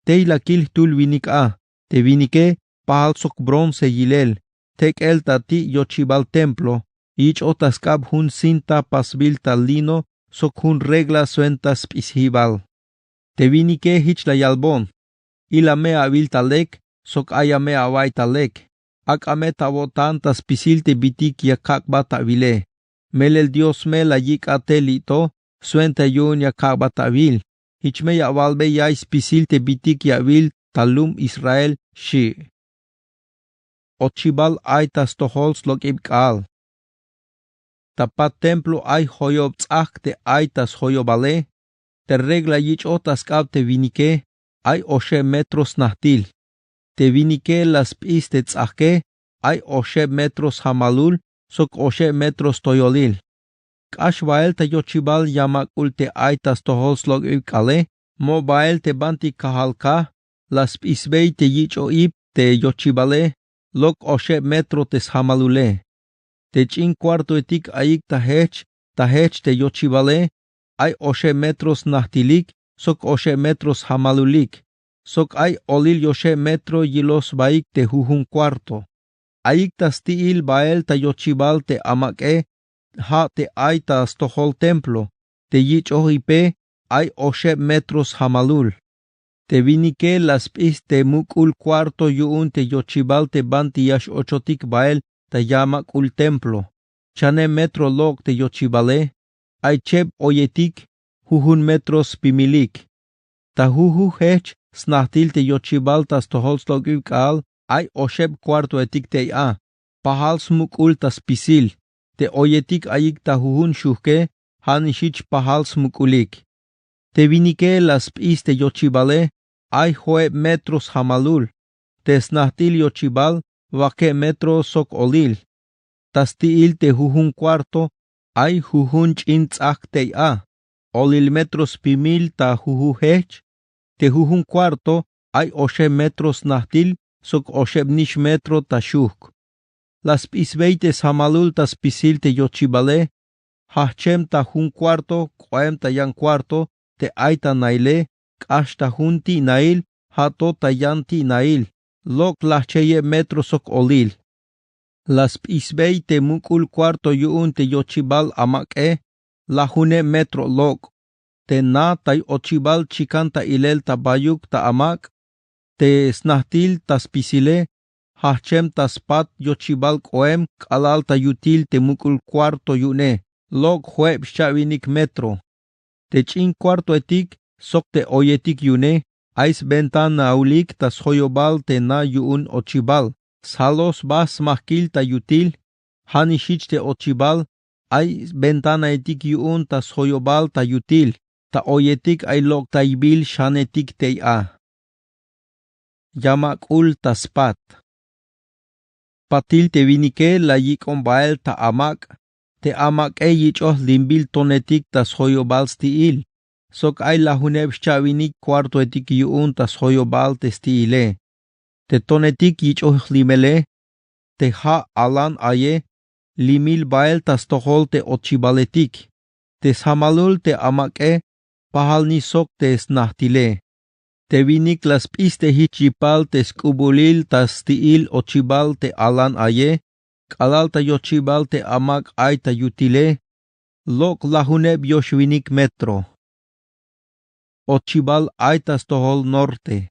tei lakil tul vinik a. Te vinike pahal sok bronce yilel. Tek el tati yochibal templo, ich otaskab hun cinta pasbil talino, sok hun regla suentas pishibal. Te vinike hich la yalbon. Ila mea vil talek, sok aya mea wai talek. Ak ame tabotan tas pisil te bitik yakak bata vile. Melel Dios me la yik atelito, suenta yun yakak bata vil. Hich me ya valbe yais pisil te bitik ya vil talum Israel shi. Ochibal ay tas tohols lok ibkal. Tapat templo ay hoyob tzak te ay tas hoyobale. Te regla yich otas kab te vinike ay oshe metros nahtil. Te vinike las pis te tzake ay oshe metros hamalul sok oshe metros toyolil. Kash bael te yochibal yamakul te ay tas tohols lok ibkale. Mo bael te banti kahalka las pisbei te yich o ib te yochibale. Lok oshe metro tes hamalule. Te chin cuarto etik ayik tahech te yochibale, ay oshe metros nahtilik, sok oshe metros hamalulik. Sok ay olil yoshe metro yilos baik te huhun cuarto. Ayik tas tiil bael ta yochibal te amake, ha te ay tas tohol templo, te yich ohipe, ay oshe metros hamalul. Te vinike las pis te mukul cuarto yuun te yochibal te banti yash ochotik bael ta yamakul templo. Chane metro lok te yochibale, ay cheb oyetik, huhun metros pimilik. Ta huhu hech snahtil te yochibal tas tohols logikal, ay osheb cuarto etik te a. Pahal smukul tas pisil, te oyetik ayik ta huhun shuhke, hanishich pahal smukulik. Te vinike las pis te yochibale, ay hue metros hamalul. Te snahtil yochibal, vake metro sok olil. Tas tiil te huhun cuarto, ay huhun chintzak te a. Olil metros pimil ta huhu hech. Te huhun cuarto, ay oshe metros nahtil, sok oshe nish metro ta shuk. Las pisbeites hamalul tas pisil te yochibale, hachem ta hun cuarto, koem ta yan cuarto, te ay ta naile, kash ta hun ti nail, hato ta yan ti nail. Lok lacheye metro sok olil. Las pisbei te mukul cuarto yuun te yochibal amake, la hune metro lok. Te na tay ochibal chikanta ilel ta bayuk ta amak, te snahtil tas pisile, hachem tas pat yochibal koem kalal ta yutil te mukul cuarto yune, lok hueb shavinik metro. Te chin cuarto etik, sok te oyetik yune, ais ventana aulik tas hoyobal te na yuun ochibal. Salos bas mahkil ta yutil, hanishich te ochibal, ay ventana etik yuun tas hoyobal ta yutil, ta oyetik ay lok ta ibil shanetik te a. Yamakul tas pat. Patil te vinike la yik on bael ta amak, te amak e yichoh limbil tonetik tas hoyobal stiil, sok ay la huneb shavinik cuarto etik yuun tas hoyobal te stiile. Te tonetik yichoh limele, te ha alan aye, limil bael tas tohol te ochibaletik, te samalul te amake, pahal ni sok te snahtile. Te vinik las piste hichipal te skubulil tas tiil ochibal te alan aye, kalal ta yochibal te amak ay ta yutile, lok lahuneb yoshvinik metro. Ochibal ay tas tohol norte.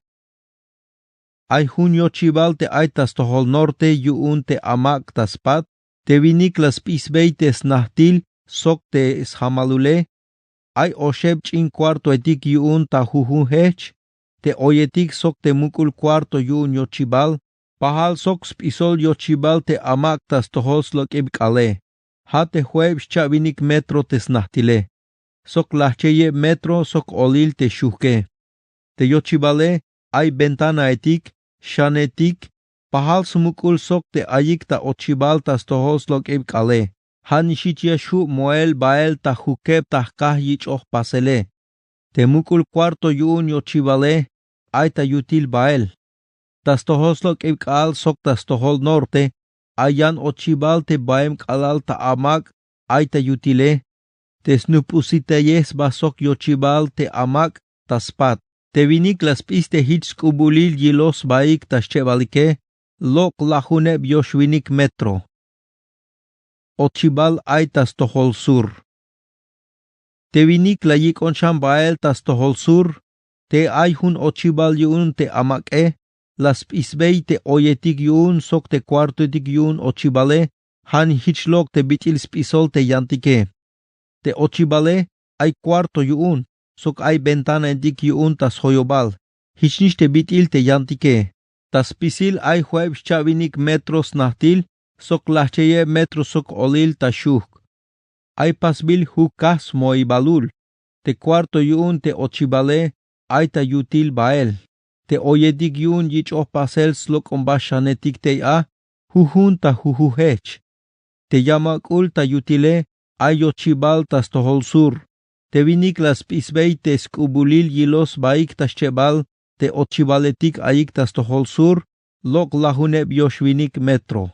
Ay junio chibal te ay tas tohol norte yuun te amak tas pat, te vinik las pisbei te snahtil, sok te shamalule, ay osheb chin cuarto etik yuun ta jujun hech, te oyetik sok te mukul cuarto yuun yochibal, pahal sok spisol yochibal te amak tas tohos lok ibkale. Ha te jueb chavinik metro tesnahtile. Sok lacheye metro sok olil te shuke. Te yochibale ay ventana etik, shanetik, pahal sumukul sok te ayik ta ochibal tas tohos lok ibkale. Han shichiashu moel bael ta jukeb ta kah yich pasele. Te mukul cuarto yuun yochibale, ay ta yutil bael. Tas tohos lok ibkal sok tas tohol norte, ayan ochibal te baem kalal ta amak, ay ta yutile. Te snupusitayes basok yochibal te amak taspat. Te vinik las piste hits kubulil yilos baik tas chebalike, lok lahuneb yoshvinik metro. Ochibal ay tas tohol sur. Te vinik la yik onsham bael tas tohol sur, te ay hun ochibal yun te amak las pisbei te oyetik yun sok te cuartotik yun ochibale, han hichlok te bitil spisol te yantike. Te ochibale ay cuarto yun, sok ay ventana edik yun tas hoyobal, hichnish te bitil te yantike. Tas pisil ay jueb chavinik metros nahtil, sok lacheye metro sok olil ta shuk. Ay pasbil hukas moibalul, te cuarto yun te ochibale, ay ta yutil bael. Te oyedik yun yich pasel slok ombashanetik te hujun ta jujuhech. Te yamakul ta yutile, ay ochibal tas tohol sur. Te vinik las pisbei te skubulil yilos baik tas chebal, te ochibaletik ayik tas tohol sur, lok lahuneb yoshvinik metro.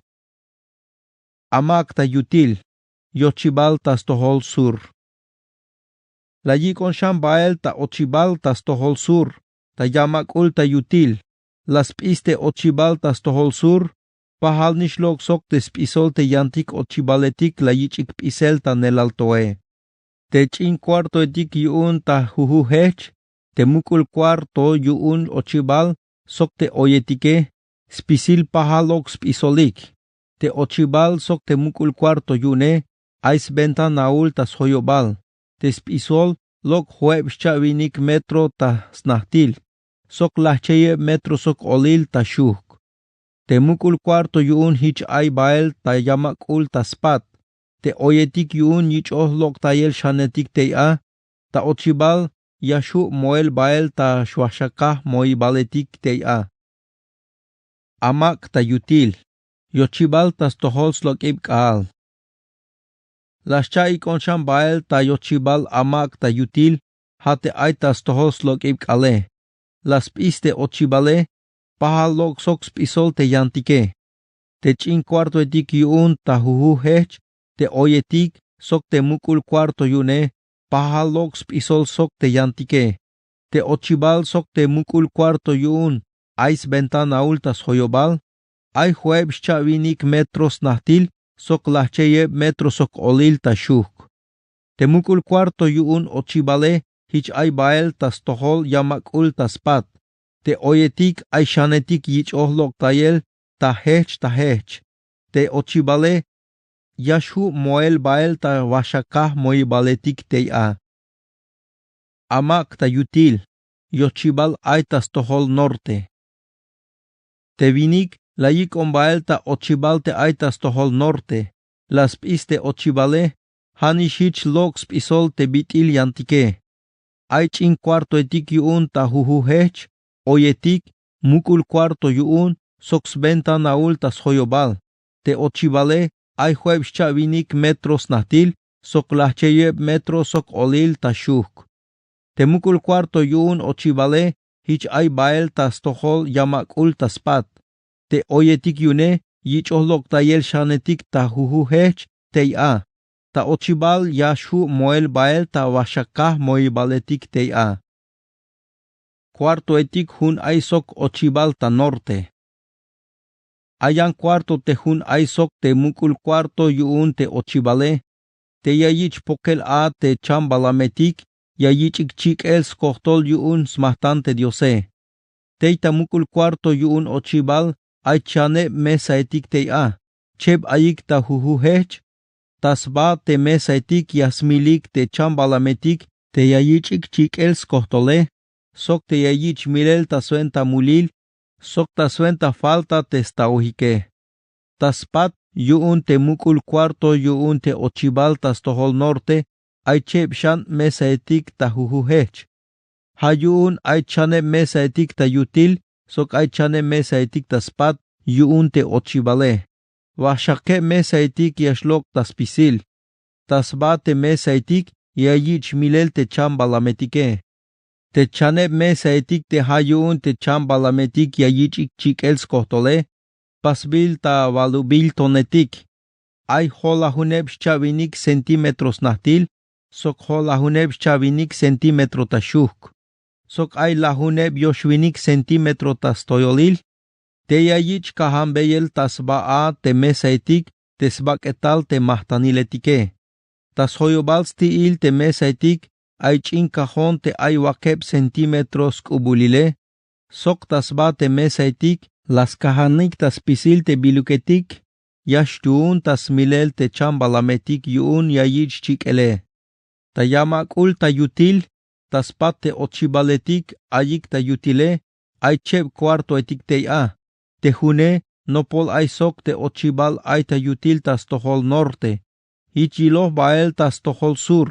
Amak ta yutil, yochibal tas tohol sur. La yikon sham bael ta ochibal tas tohol sur, ta yamakul ta yutil, las piste ochibal tas tohol sur, pahal nishlok sok te spisol te yantik ochibaletik la yichik pisel ta nelaltoe. Te chin cuarto etik yun ta jujuhech, te mukul cuarto yun ochibal, sok te oyetike, spisil pahalok spisolik. Te ochibal sok te mukul cuarto yune, ais bentan naul tas hoyobal. Te spisol lok jueb chavinik metro ta snahtil. Sok lacheye metro sok olil ta shuk. Te mukul cuarto yun hich ay bael ta yamakul ta spat. Te oyetik yun yich lok ta yel shanetik te ta ochibal yashu moel bael ta shwashakah moi baletik te Amak ta yutil. Yochibal tas tohol slok ibkaal. Las chay konsham bael ta yochibal amak ta yutil, hate ay tas tohol slok ibkale. Las piste ochibale, pahal lok sok spisol te yantike. Te chin cuarto etik yun ta jujuhech, te oyetik sok te mukul cuarto yune, pahal lok spisol sok te yantike. Te ochibal sok te mukul cuarto yun, ais ventana ultas hoyobal, ay jueb chavinik metros nahtil, sok lacheye metro sok olil ta shuk. Te mukul cuarto yun ochibale, hich ay bael tas tohol yamakul tas pat. Te oyetik ay shanetik yich lok tayel, ta hech. Te ochibale, yashu moel bael ta washakah moi baletik te Amak ta yutil, yochibal ay tas tohol norte. Te vinik, la yik bael ta ochibal te ay tas tohol norte. Las piste ochibale, hanishich lok spisol te bitil yantike. Ay chin cuarto etik yun ta jujuhech, oyetik, mukul cuarto yun, soks ventana naul tas hoyobal. Te ochibale, ay jueb chavinik metros nahtil, sok lacheye metro sok olil ta shuk. Te mukul cuarto yun ochibale, hich ay bael tas tohol yamakul tas pat. Te oyetik yune, yich lok ta yel shanetik ta jujuhech, te ta ochibal yashu moel bael ta washakah moi baletik te Cuarto etik hun ay sok ochibal ta norte. Ayan cuarto te hun ay sok te mukul cuarto yun te ochibale. Te yayich pokel te chambalametik, yayichik chik el skohtol yun smahtante diose. Te ta mukul cuarto yun ochibal, ay chane mesa etik te cheb ayik ta jujuhech, tas ba te mesa etik yasmilik te chambalametik, te yayich chiquels cohtole, soc te yayich milel ta suenta mulil, soc ta suenta falta testaujique. Taspat yuun te mukul cuarto yuun te ochibal tas tohol norte, ay chep shan mesa etik ta jujuhech. Hayuun ay chane mesa etik ta yutil, soc ay chane mesa etik taspat yuun te ochibale. Washake mesa etik yashlok tas pisil. Tasbate mesa etik yayich milel te chambalametike. Te chane mesa etik te hayuun te chambalametik yayich chiquels cohtole, pasbil ta valubil tonetik. Ay hola huneb chavinik centímetros nahtil, soc hola huneb chavinik centímetro ta shuk. Soc ay la huneb yoshvinik centímetro ta stoyolil, te yayich kahambeyel tas baa te mesa etik, tesbaketal te mahtaniletike. Tas hoyobal stiil te mesa etik, ay chincajon te ay wakeb centímetros kubulile, soc tas ba te mesa etik, las kahanik tas pisil te biluketik, yashtuun tas milel te chambalametik yuun yayich chikele. Ta yamakul ta yutil, tas pat te ochibaletik ayik ta yutile, ay chep cuarto etik te a. Te june, no pol ay soc te ochibal ay ta yutil tas tohol norte. Ichilo bael tas tohol sur.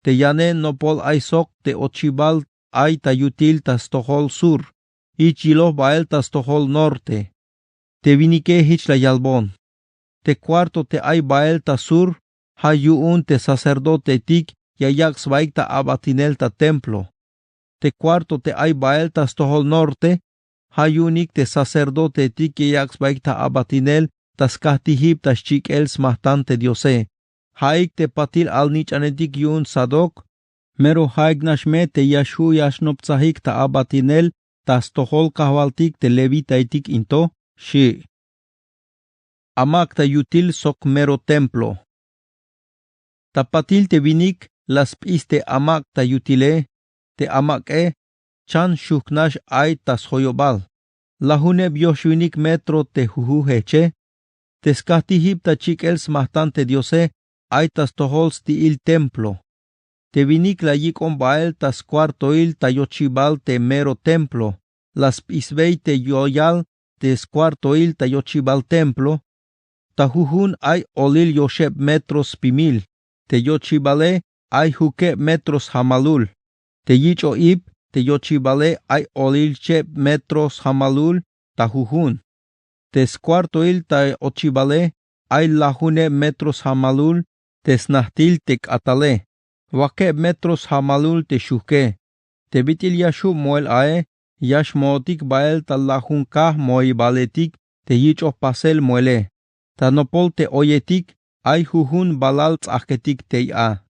Te yane no pol ay soc te ochibal ay ta yutil tas tohol sur. Ichilo bael tas tohol norte. Te vinike hich la yalbon. Te cuarto te ay bael ta sur, hayuun te sacerdote tik, yayak svaik ta abatinel ta templo. Te cuarto te ay bael tas tohol norte, hayunik te sacerdote tik yayak svaik ta abatinel tas kahtihib tas chik els mahtante diose. Haik te patil al nich anetik yun sadok, mero haik nashme te yashu yashnopzahik ta abatinel tas tohol kahwaltik te levita itik into, shi. Amak ta yutil sok mero templo. Tapatil te vinik las piste amak ta yutile, te amak chan shuknash ay tas hoyobal. Lahune bioshvinik metro te jujuheche, te skahtihib ta chikels mahtante diose, ay tas tohol stiil templo. Te vinik la yikon bael tas cuartoil ta yochibal te mero templo, las pisbei te yoyal te cuartoil ta yochibal templo, ta jujun ay olil yosheb metros pimil, te yochibale ay juke metros hamalul, te yicho ib te yochibale ay olil cheb metros hamalul ta jujun, te cuartoil ta ochibale ay lahune metros hamalul, te snahtil te atale, wake metros hamalul te shuke, te bitil yashu moel ae, yash mootik bael ta lahun kah moi baletik, te yicho pasel moele. Tanopol te oyetik, ay jujun balal tzahketik te a.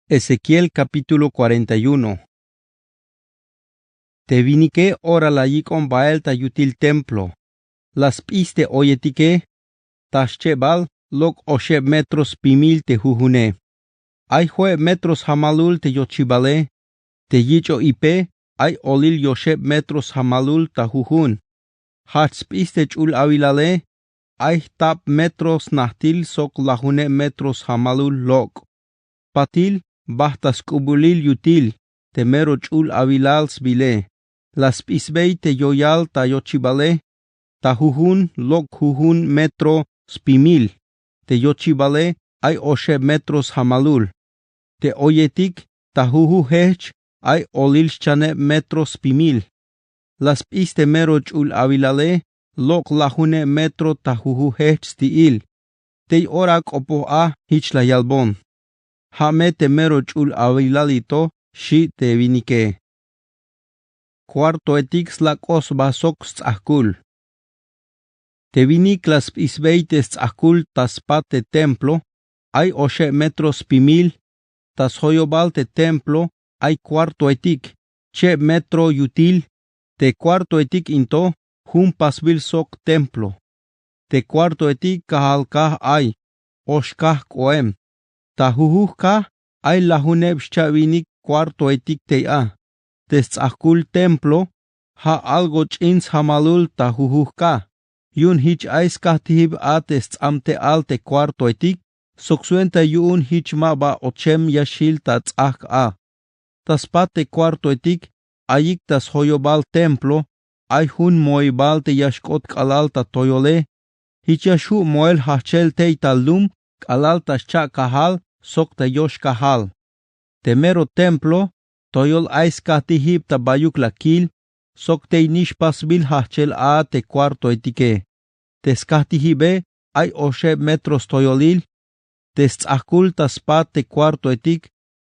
Ezequiel capítulo 41. Te vinike ora la yikon bael ta yutil templo. Las piste oyetike, tashchebal lok osheb metros pimil te jujune. Ay jue metros hamalul te yochibale, te yicho ipe, ay olil yosheb metros hamalul ta jujun. Hatspiste chul avilale, ay tap metros nahtil sok lahune metros hamalul lok. Patil, bahtas kubulil yutil, te mero chul avilal sbile. Las pisbei te yoyal ta yochibale, ta jujun lok jujun metro spimil. Te yochibale, ay osheb metros hamalul. Te oyetik, ta juju hech, ay olil chane metros pimil. Las piste mero chul avilale, lok lahune metro ta juju hech stiil. Te orak opo a hich la yalbon. Hame te mero chul avilalito, shi te vinike. Cuarto etix la kos basok tzahkul. Te vinik las pisbeites tzahkul taspate templo, ay oshe metros pimil, tas hoyobal te templo, ay cuarto etik, che metro yutil, te cuarto etik into, jun pasbil sok templo. Te cuarto etik kahalkah ay, oshkah koem. Ta jujuhkah, ay lahuneb shavinik cuarto etik te a. Te tzahkul templo, ha algo chins hamalul ta jujuhkah. yun hich ais kahtihib ates amte alte cuarto etik, soksuenta yun hich maba ochem yashil tats a. Tas pate cuarto etik, ayik tas hoyobal templo, ay hun moibal te yashkot kalalta toyole, hich yashu moel hachel teita lum, kalalta cha kahal, sokta yosh kahal. Temero templo, toyol ais kahtihib ta bayuk lakil, sokte nish pasbil hachel a te cuarto etike. Teskahtihibe ay 8 metros toyolil, tesakul tas pate cuarto etik,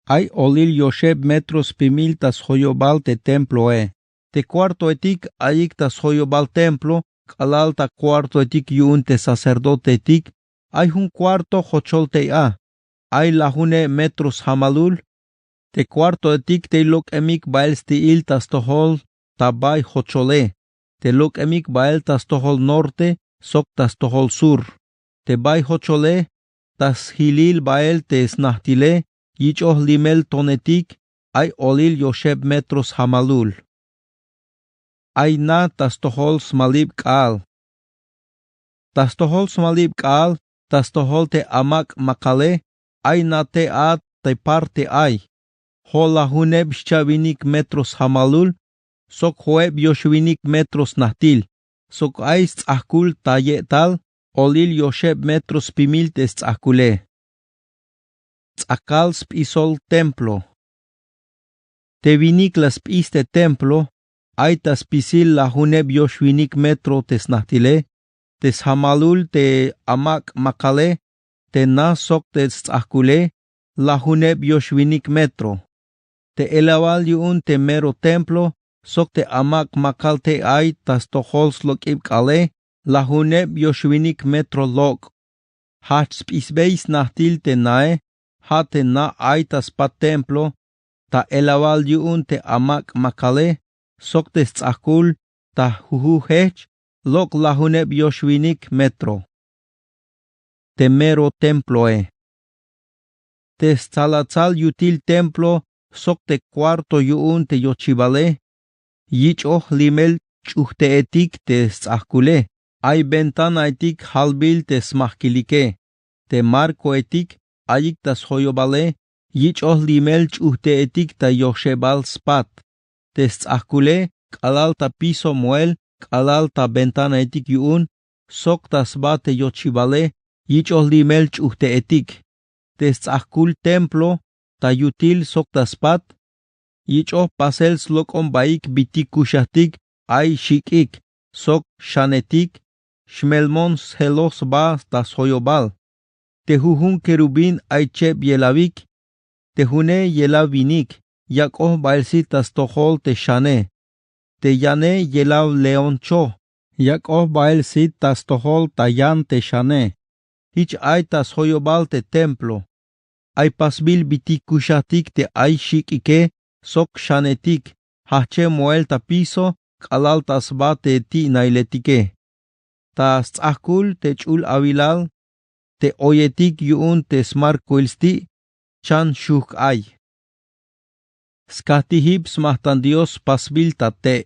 ay olil 8 metros pimil tas hoyobal te templo e. Te cuarto etik ayik tas hoyobal templo, kalalta cuarto etik yun te sacerdote etik, ay un cuarto hochol te a, ay lahune metros hamalul, te cuarto etik te lok emik bael stiil tas tohol tabay hochole, te lok emik bael tas tohol norte, sok tas tohol sur, te bay hochole, tas hilil bael te snahtile, yichoh limel tonetik, ay olil 8 metros hamalul. Ay na tas tohol smalib kaal. Tas tohol smalib kaal, tas tohol te amak makale, ay na te at te parte ay. Hola huneb shavinik metros hamalul, sok hoeb yoshvinik metros nahtil, sok ay tzahkul tayetal, olil 8 metros pimil te tzahkule. Tzakal spisol templo. Te vinik las piste templo, ay tas pisil la huneb yoshvinik metro tes nahtile, tes hamalul te amak makale, te na sok te tzahkule, la huneb yoshvinik metro. Te elawal yun te mero templo, sok te amak makal te ay tas tohol slokib kale, la huneb yoshvinik metro lok. Hach spisbeis nahtil te nae, ha te na ay tas pa templo, ta elawal yun te amak makale, sok te tzakul, ta huhu hech, lok la huneb yoshvinik metro. Te mero templo e. Te tzalatzal yutil templo, sok te cuarto yun te yochibale, yichoh limel chuhte etik te tzahkule, ay ventana etik halbil te smahkilike, te marco etik ayik tas hoyobale, yichoh limel chuhte etik ta yoshebal spat, te tzahkule, kalalta piso moel, kalalta ventana etik yun, sok tas bate yochibale, yichoh limel chuhte etik, te tzahkul templo, ta yutil sok taspat, yichoh pasel slokon baik bitik kushatik, ay shikik, sok shanetik, shmelmon selos ba tas hoyobal. Te huhun kerubin ay chep yelavik, te hune yelavinik, yakoh baelsi tas tohol te shane. Te yane yelav leoncho, yakoh baelsi tas tohol tayan te shane. Hich ay tas hoyobal te templo. Ay pasbil bitik kushatik te ay shikike, sok shanetik, hache moelta piso, kalal tas bate ti nailetike. Tas tzahkul te chul avilal, te oyetik yun te smarkuilsti, chan shuk ay. Skatihib smahtan Dios pasbil tate.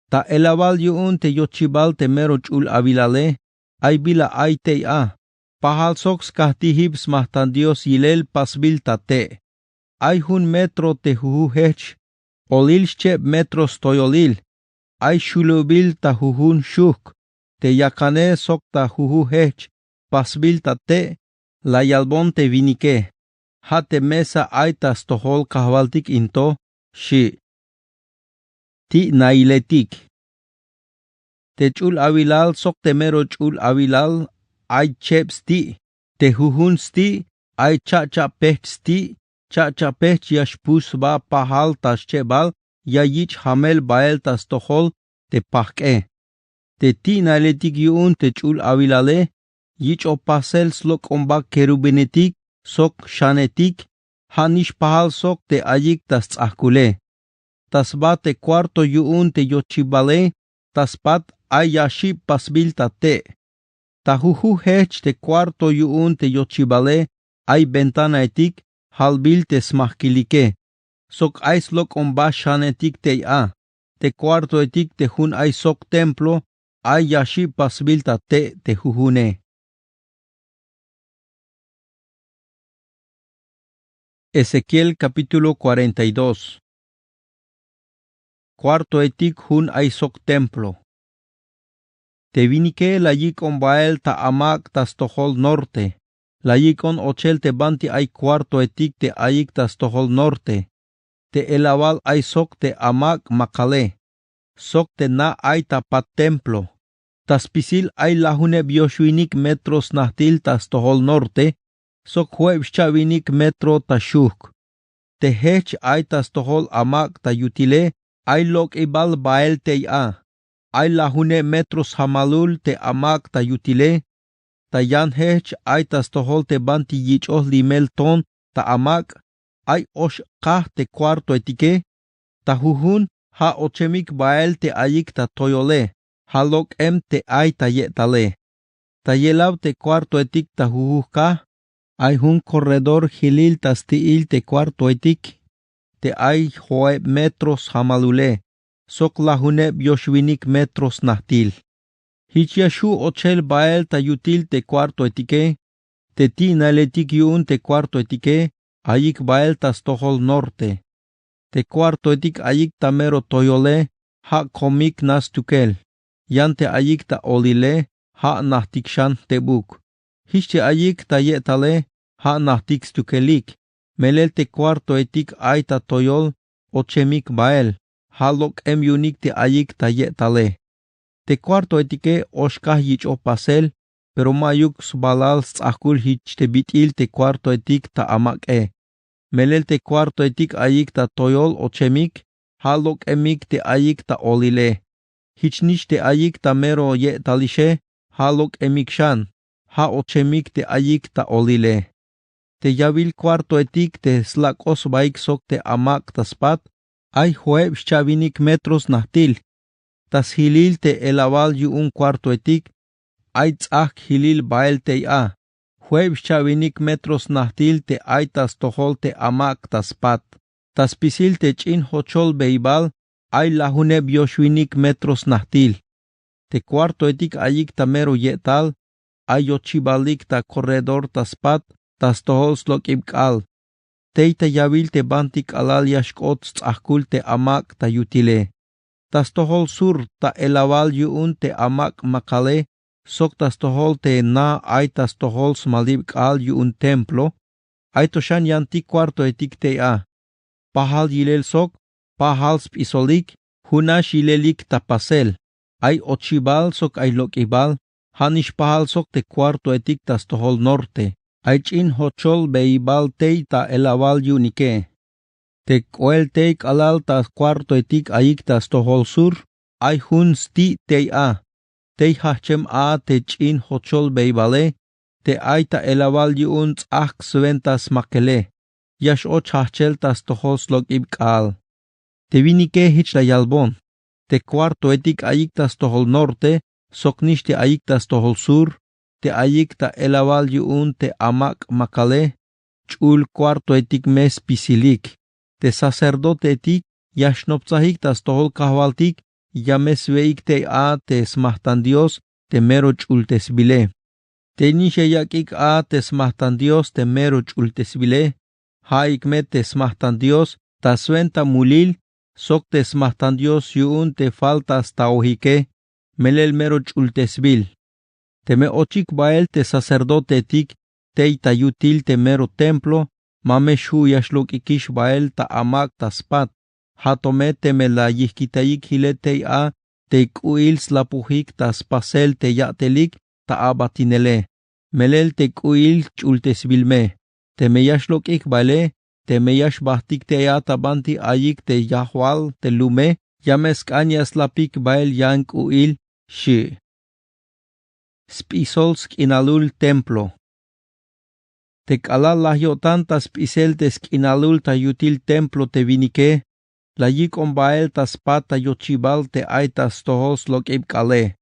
Ta elabal yun te yochibal te mero chul avilale, ay bila ay te a. Pahal sok skahtihib smahtan Dios yilel pasbil tate. Ay hun metro te huhu hech, olil shchep metros toyolil, ay shulubil ta huhun shuk, te yakane sok ta huhu hech, pasbil tate, la yalbon te vinike, ha te mesa ay tas tohol kahvaltik into, shi. Ti nailetik. Te chul avilal sok te mero chul avilal, ay chep sti, te huhun sti, ay cha pech sti, cha pech yashpus ba pahal tas chebal, ya yich hamel bael tas tohol, te pahke. Te ti nailetik yun te chul avilale, yich o pasel slok omba kerubinetik, sok shanetik, hanish pahal sok te ayik tas tzahkule. Tas ba te cuarto yun te yochibale, tas pat ay yashib pasbil tate. Ta huhu hech te cuarto yun te yochibale, ay ventana etik, halbil te smahkilike. Sok ay slok omba shanetik te a. Te cuarto etik te hun ay sok templo, ay yashi pasbilta te jujune. Ezequiel capítulo 42. Cuarto etik hun ay sok templo. Te vinike la yikon bael ta amak tas tohol norte. La yikon ochel te banti ay cuarto etik te ayik tas tohol norte. Te elawal ay sok te amak makale. Sok te na ay tapat templo. Tas pisil ay lahune bioshuinik metros nahtil tas tohol norte. Sok huebschavinik metro tashuk. Te hech ay tas tohol amak ta yutile. Ay lok ibal bael te ya. Ay lahune metros hamalul te amak ta yutile. Ta yan hech ay tas tohol te banti yichoh limel ton ta amak. Ay osh kah te cuarto etike. Ta jujun ha ochemik bael te ayik ta toyole. Ha lok te ay ta yetale. Ta yelaw te cuarto etik ta jujuh kah. Ay hun corredor hilil tas tiil te cuarto etik. Te ay hoe metros hamalule. Sok lahune bioshwinik metros nahtil. Hichiashu ochel bael ta yutil te cuarto etike. Te ti naletik yun te cuarto etike. Ayik bael tas tohol norte. Te cuarto etik ayik tamero toyole. Ha komik nas tukel. Yan te ayik ta olile. Ha nahtikshan te buk. Hiche ayik ta yetale. Ha nahtiks tukelik. Melel te cuarto etik ay ta toyol. Ochemik bael. Halok yunik te ayik ta yetale. Te cuarto etike oshkah yich o pasel, pero mayuk sbalal tzahkul hich te bitil te cuarto etik ta amak e. Melel te cuarto etik ayik ta toyol ochemik, halok emik te ayik ta olile. Hich nish te ayik ta mero yetalishe, halok emik shan, ha ochemik te ayik ta olile. Te yavil cuarto etik te slakos baik sok te amak ta spat, ay hueb chavinik metros nahtil. Tas hilil te elawal yu un cuarto etik. Ay tzak hilil bael te ya. Hueb chavinik metros nahtil te ay tas tohol te amak tas pat. Tas pisil te chin hochol beibal. Ay lahune bioshwinik metros nahtil. Te cuarto etik ayik tamero yetal. Ay yochibalik ta corredor tas pat. Tas tohol slok ibkal. Teita yavil te bantik alal yashkot tzahkul te amak ta yutile. Tas tohol sur ta elawal yuun te amak makale. Sok tas tohol te na ay tas tohol smalib al yuun templo. Ay toshan yanti cuarto etik te a. Pahal yilel sok, pahal spisolik, hunash yilelik ta pasel. Ay ochibal sok ay lokibal. Hanish pahal sok te cuarto etik tas tohol norte. Ay chin hochol beibal te ta elawal yunike. Te kuel teik alal tas cuarto etik ayik tas tohol sur. Ay hun sti te a. Te hachem a te chin hochol beibale. Te ay ta elawal yun tzak sventas makele. Yash och hachel tas tohol slok ibkal. Te vinike hich la yalbon. Te cuarto etik ayik tas tohol norte. Soknish te ayik tas tohol sur. Te ayik ta elawal yun te amak makale. Chul cuarto etik mes pisilik. Te sacerdote etik, yashnopzahik tas tohol kahvaltik, yames veik te a te smahtan Dios, te mero chultesbile. Te nishe yakik a te smahtan Dios, te mero chultesbile. Haik me te smahtan Dios, ta suenta mulil, sok te smahtan Dios yun te faltas ta ojike, melel mero chultesbil. Te me ochik bael te sacerdote etik, te itayutil te mero templo, Mameshu yashlok ikish bael ta amak ta spat. Hatome te me la yihkitayik hilete a te kuil slapujik ta spasel te yatelik ta abatinele. Melel te kuil chultesbilme. Te me yashlok ik baile, te me yashbahtik te ya tabanti ayik te yahwal te lume, yames kanyas lapik bael yan kuil shi. Spisolsk inalul templo. Te kalal lahyo tantas pisel te skinalul ta yutil templo te vinike, la yikon bael tas pata yochibal te aitas tohos lok ibkale.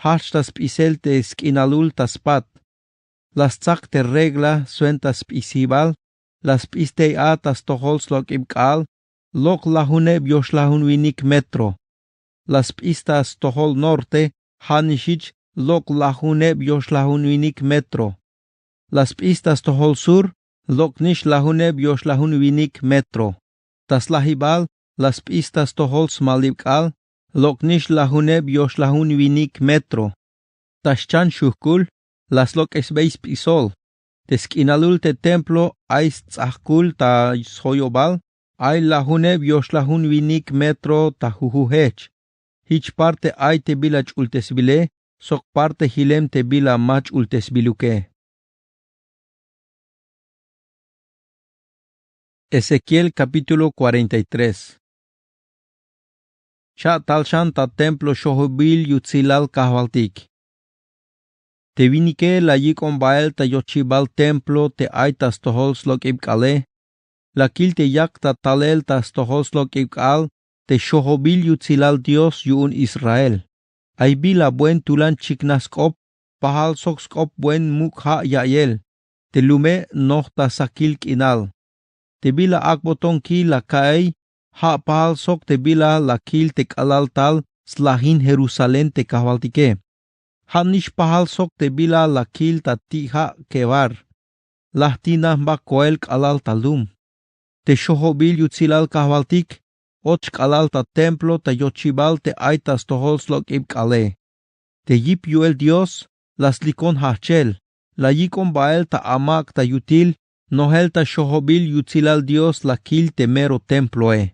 Hashtas pisel te skinalul tas pat. Las tzak te regla suentas pisibal, las piste atas tohos lok ibkal, lok lahune bios lahun vinik metro. Las pistas tohol norte, hanishich lok lahuneb yosh metro. Las pistas tohol sur, lok nish lahuneb yosh metro. Tas lahibal, las pistas tohol smalibkal, lok nish lahuneb yosh metro. Taschan shuhkul, las lok esbeis pisol. Teskinalul te templo ais tzahkul ta soyobal, ay lahuneb yosh metro ta huhuhech. Hich parte ay te bilach ultesbile, sok parte hilem te bila mach ultesbiluke. Ezequiel capítulo 43. Cha talshan ta templo shohobil yutzilal kahvaltik. Te vinike la yikon bael ta yochibal templo te aitas tohols lok ibkale, la kil te yak ta talel tas tohols lok ibkal, te shohobil yutzilal Dios yuun Israel. Ay bila buen tulan chiknaskop, pahal sokskop buen mukha yael, te lume noh ta sakil kinal. Te bila akboton ki la kaay, ha pahal sok te bila la kil te kalal tal, slahin Jerusalén te kahvaltike. Hanish pahal sok te bila la kil ta tiha kevar. Lahtina ba koel kalal talum. Te shohobil yutzilal kahvaltik, och kalal ta templo ta yochibal te aitas tohols lok ibkale. Te yip yuel Dios, las likon hachel, la yikon bael ta amak ta yutil, nohel ta shohobil yutzilal Dios la kil te mero temploe.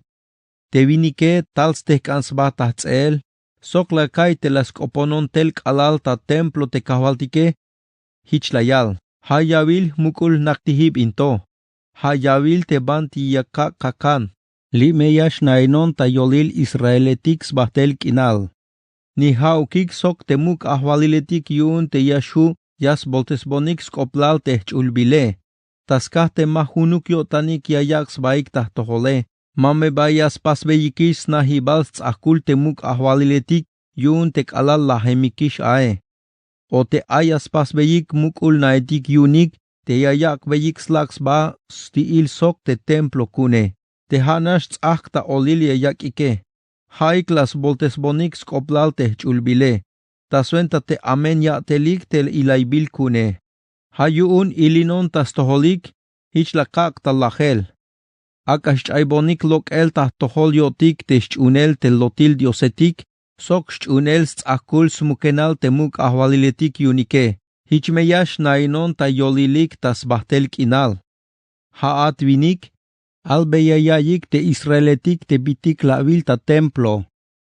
Te vinike tals te kansba ta tzel, sok la kai te las koponon tel kalal ta templo te kahvaltike, hich layal, hayavil mukul naktihib into, hayavil te banti yaka kakan, li meyash nainon ta yolil israeletiks bahtel kinal. Ni haukik sok te muk ahvaliletik yun te yashu yas boltesbonik skoplal te chulbile. Taskah te mahunuk yotanik yayaks baik tahtohole. Mame bayas pasbeyikis na hibal tzakul te muk ahvaliletik yun te kalal lahemikish ae. O te ayas pasbeyik mukul naetik yunik te yayak beyik slaks ba stiil sok te templo kune. Te hanash tzak ta olil yayak ike. Haik las boltesbonik skoplal te chulbile. Taswenta te amen ya telik tel ilaibil kune. Hayuun ilinon tastoholik, hich la kak talachel. Akash aibonik lok el tahtohol yotik te shunel te lotil diosetik, sok shunel tzakul smukenal te muk ahvaliletik yunike. Hich meyash nainon ta yolilik tas bahtel kinal. Haat vinik, albeyayayik te israeletik te bitik la vil ta templo.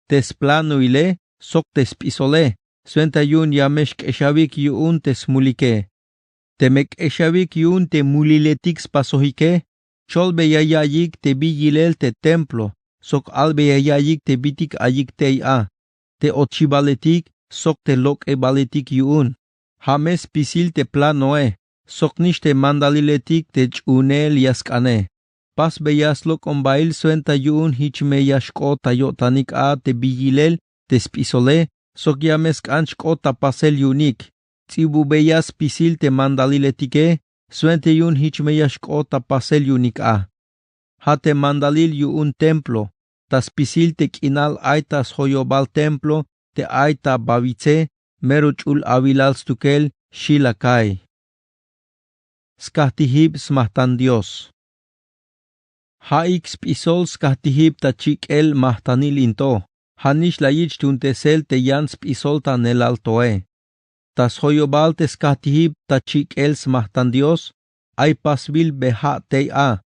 Tesplanuile, sok tespisole, suenta yun yamesh keshavik yun tesmulike. Temek eshavik yun te muliletik spasohike, cholbeyayayik te bigilel te templo, sok albeyayayik te bitik ayik teia, te ochibaletik, sok te lok ebaletik yun. Hames pisil te planoe, sok nish te mandaliletik te chunel yaskane. Pas beyaslok ombail suenta yun hich meyashko tayotanik a te bigilel te spisole, sok yamesk anchko tapasel yunik. Tsibu beyas pisil te mandaliletike, suente yun hich meyashko tapasel yunik a. Hate mandalil yun templo, tas pisil te kinal aitas hoyobal templo, te aita bavice, meruchul avilal stukel, shilakai. Skahtihib smahtan Dios. Haik spisol skahtihib ta chik el mahtanil into, hanish layich tuntesel te yan spisol ta nelaltoe. Tas hoyobal te skahtihib ta chik el smahtan Dios, ay pasbil beha te a.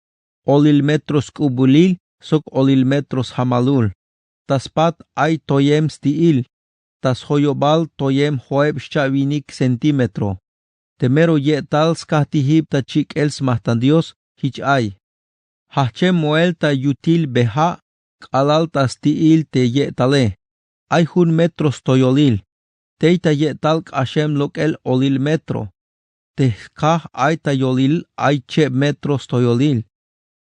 Olil metros kubulil, sok olil metros hamalul. Tas pat ay toyem stiil, tas hoyobal toyem hoeb shavinik centimetro. Temero yetal skahtihib ta chik el smahtan Dios, hich ay. Hache moel ta yutil beha, kalal ta stiil te yetale. Ay hun metros toyolil. Teita yetal kashem lokel olil metro. Tehkah ay ta yolil ay che metros toyolil.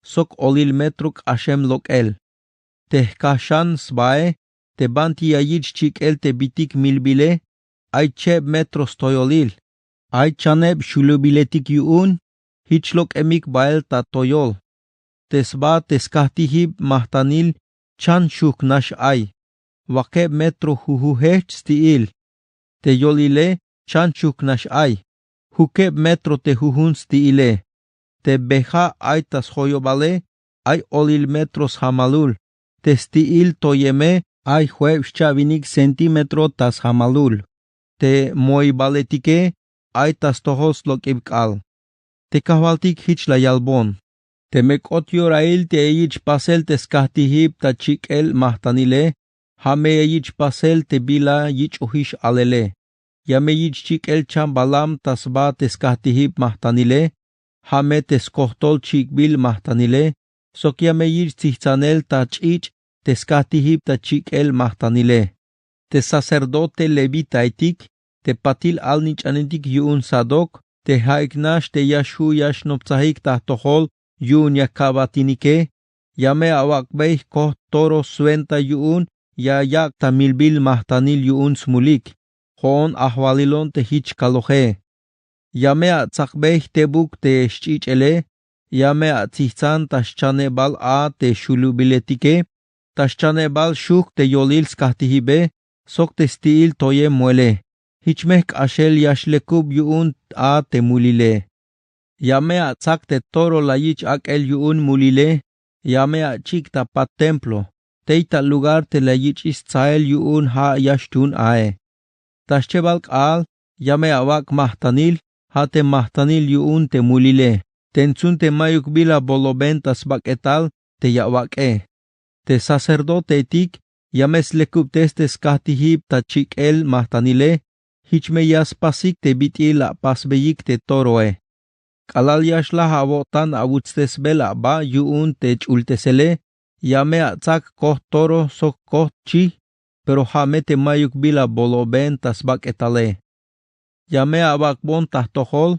Sok olil metro kashem lokel. Tehkashan sbae, te banti ayich chik el te bitik milbile, ay che metros toyolil. Ay chaneb shulubiletik yuun, hichlok emik bael ta toyol. Tesba teskahtihib mahtanil chan shuk nash ay. Wake metro huhuhech stiil. te yolile chanchuk nash ay, hukeb metro te huhuns ti ile, te beja ay tas hoyobale, ay olil metros hamalul, te stiil toyeme ay huev chavinik centimetro tas hamalul, te moibaletike ay tas tohos lokibkal, te kahvaltik hich la yalbon, te mekot yorail te eich pasel te skahtihib ta chikel mahtanile, hame eich pasel te bila yich uhish alele, yame yich chikel chambalam tasba te skahtihib mahtanile, hame te skohtol chikbil mahtanile, sok yame yich tichtanel ta chich te skahtihib ta chikel mahtanile, te sacerdote levitaitik, te patil alnich anetik yun sadok, te haiknash te yashu yashnopzahik tahtohol yun yakabatinike, yame awakbeih koh toro suenta yun ya yak tamilbil mahtanil yun smulik, hoon ahwalilon te hich kalohe. Yame atzakbeih tebuk te shchichele, yame atzitzan taschanebal a te shulubiletike, taschanebal shuk te yolil skahtihibe, sok te stiil toye muele. Hichmeh ashel yashlekub yun a te mulile. Yame atzak te toro la yich akel yun mulile, yame achik ta pat templo, teita lugar te la yich istzael yun ha yashtun ae. Taschebalk al, yame awak mahtanil, ha te mahtanil yun te mulile, tensun te mayuk bila bolobentas baketal te yawake. Te sacerdote tik, yames lekub testes kahtihib ta chik el mahtanile, hichme yaspasik te biti la pasbeyik te toroe. Kalal yashla havotan avutstes bela ba yun te chultesele, yame atzak koh toro sok koh chi, pero hame te mayuk bila boloben tas baketale. Yame abakbon tahtohol,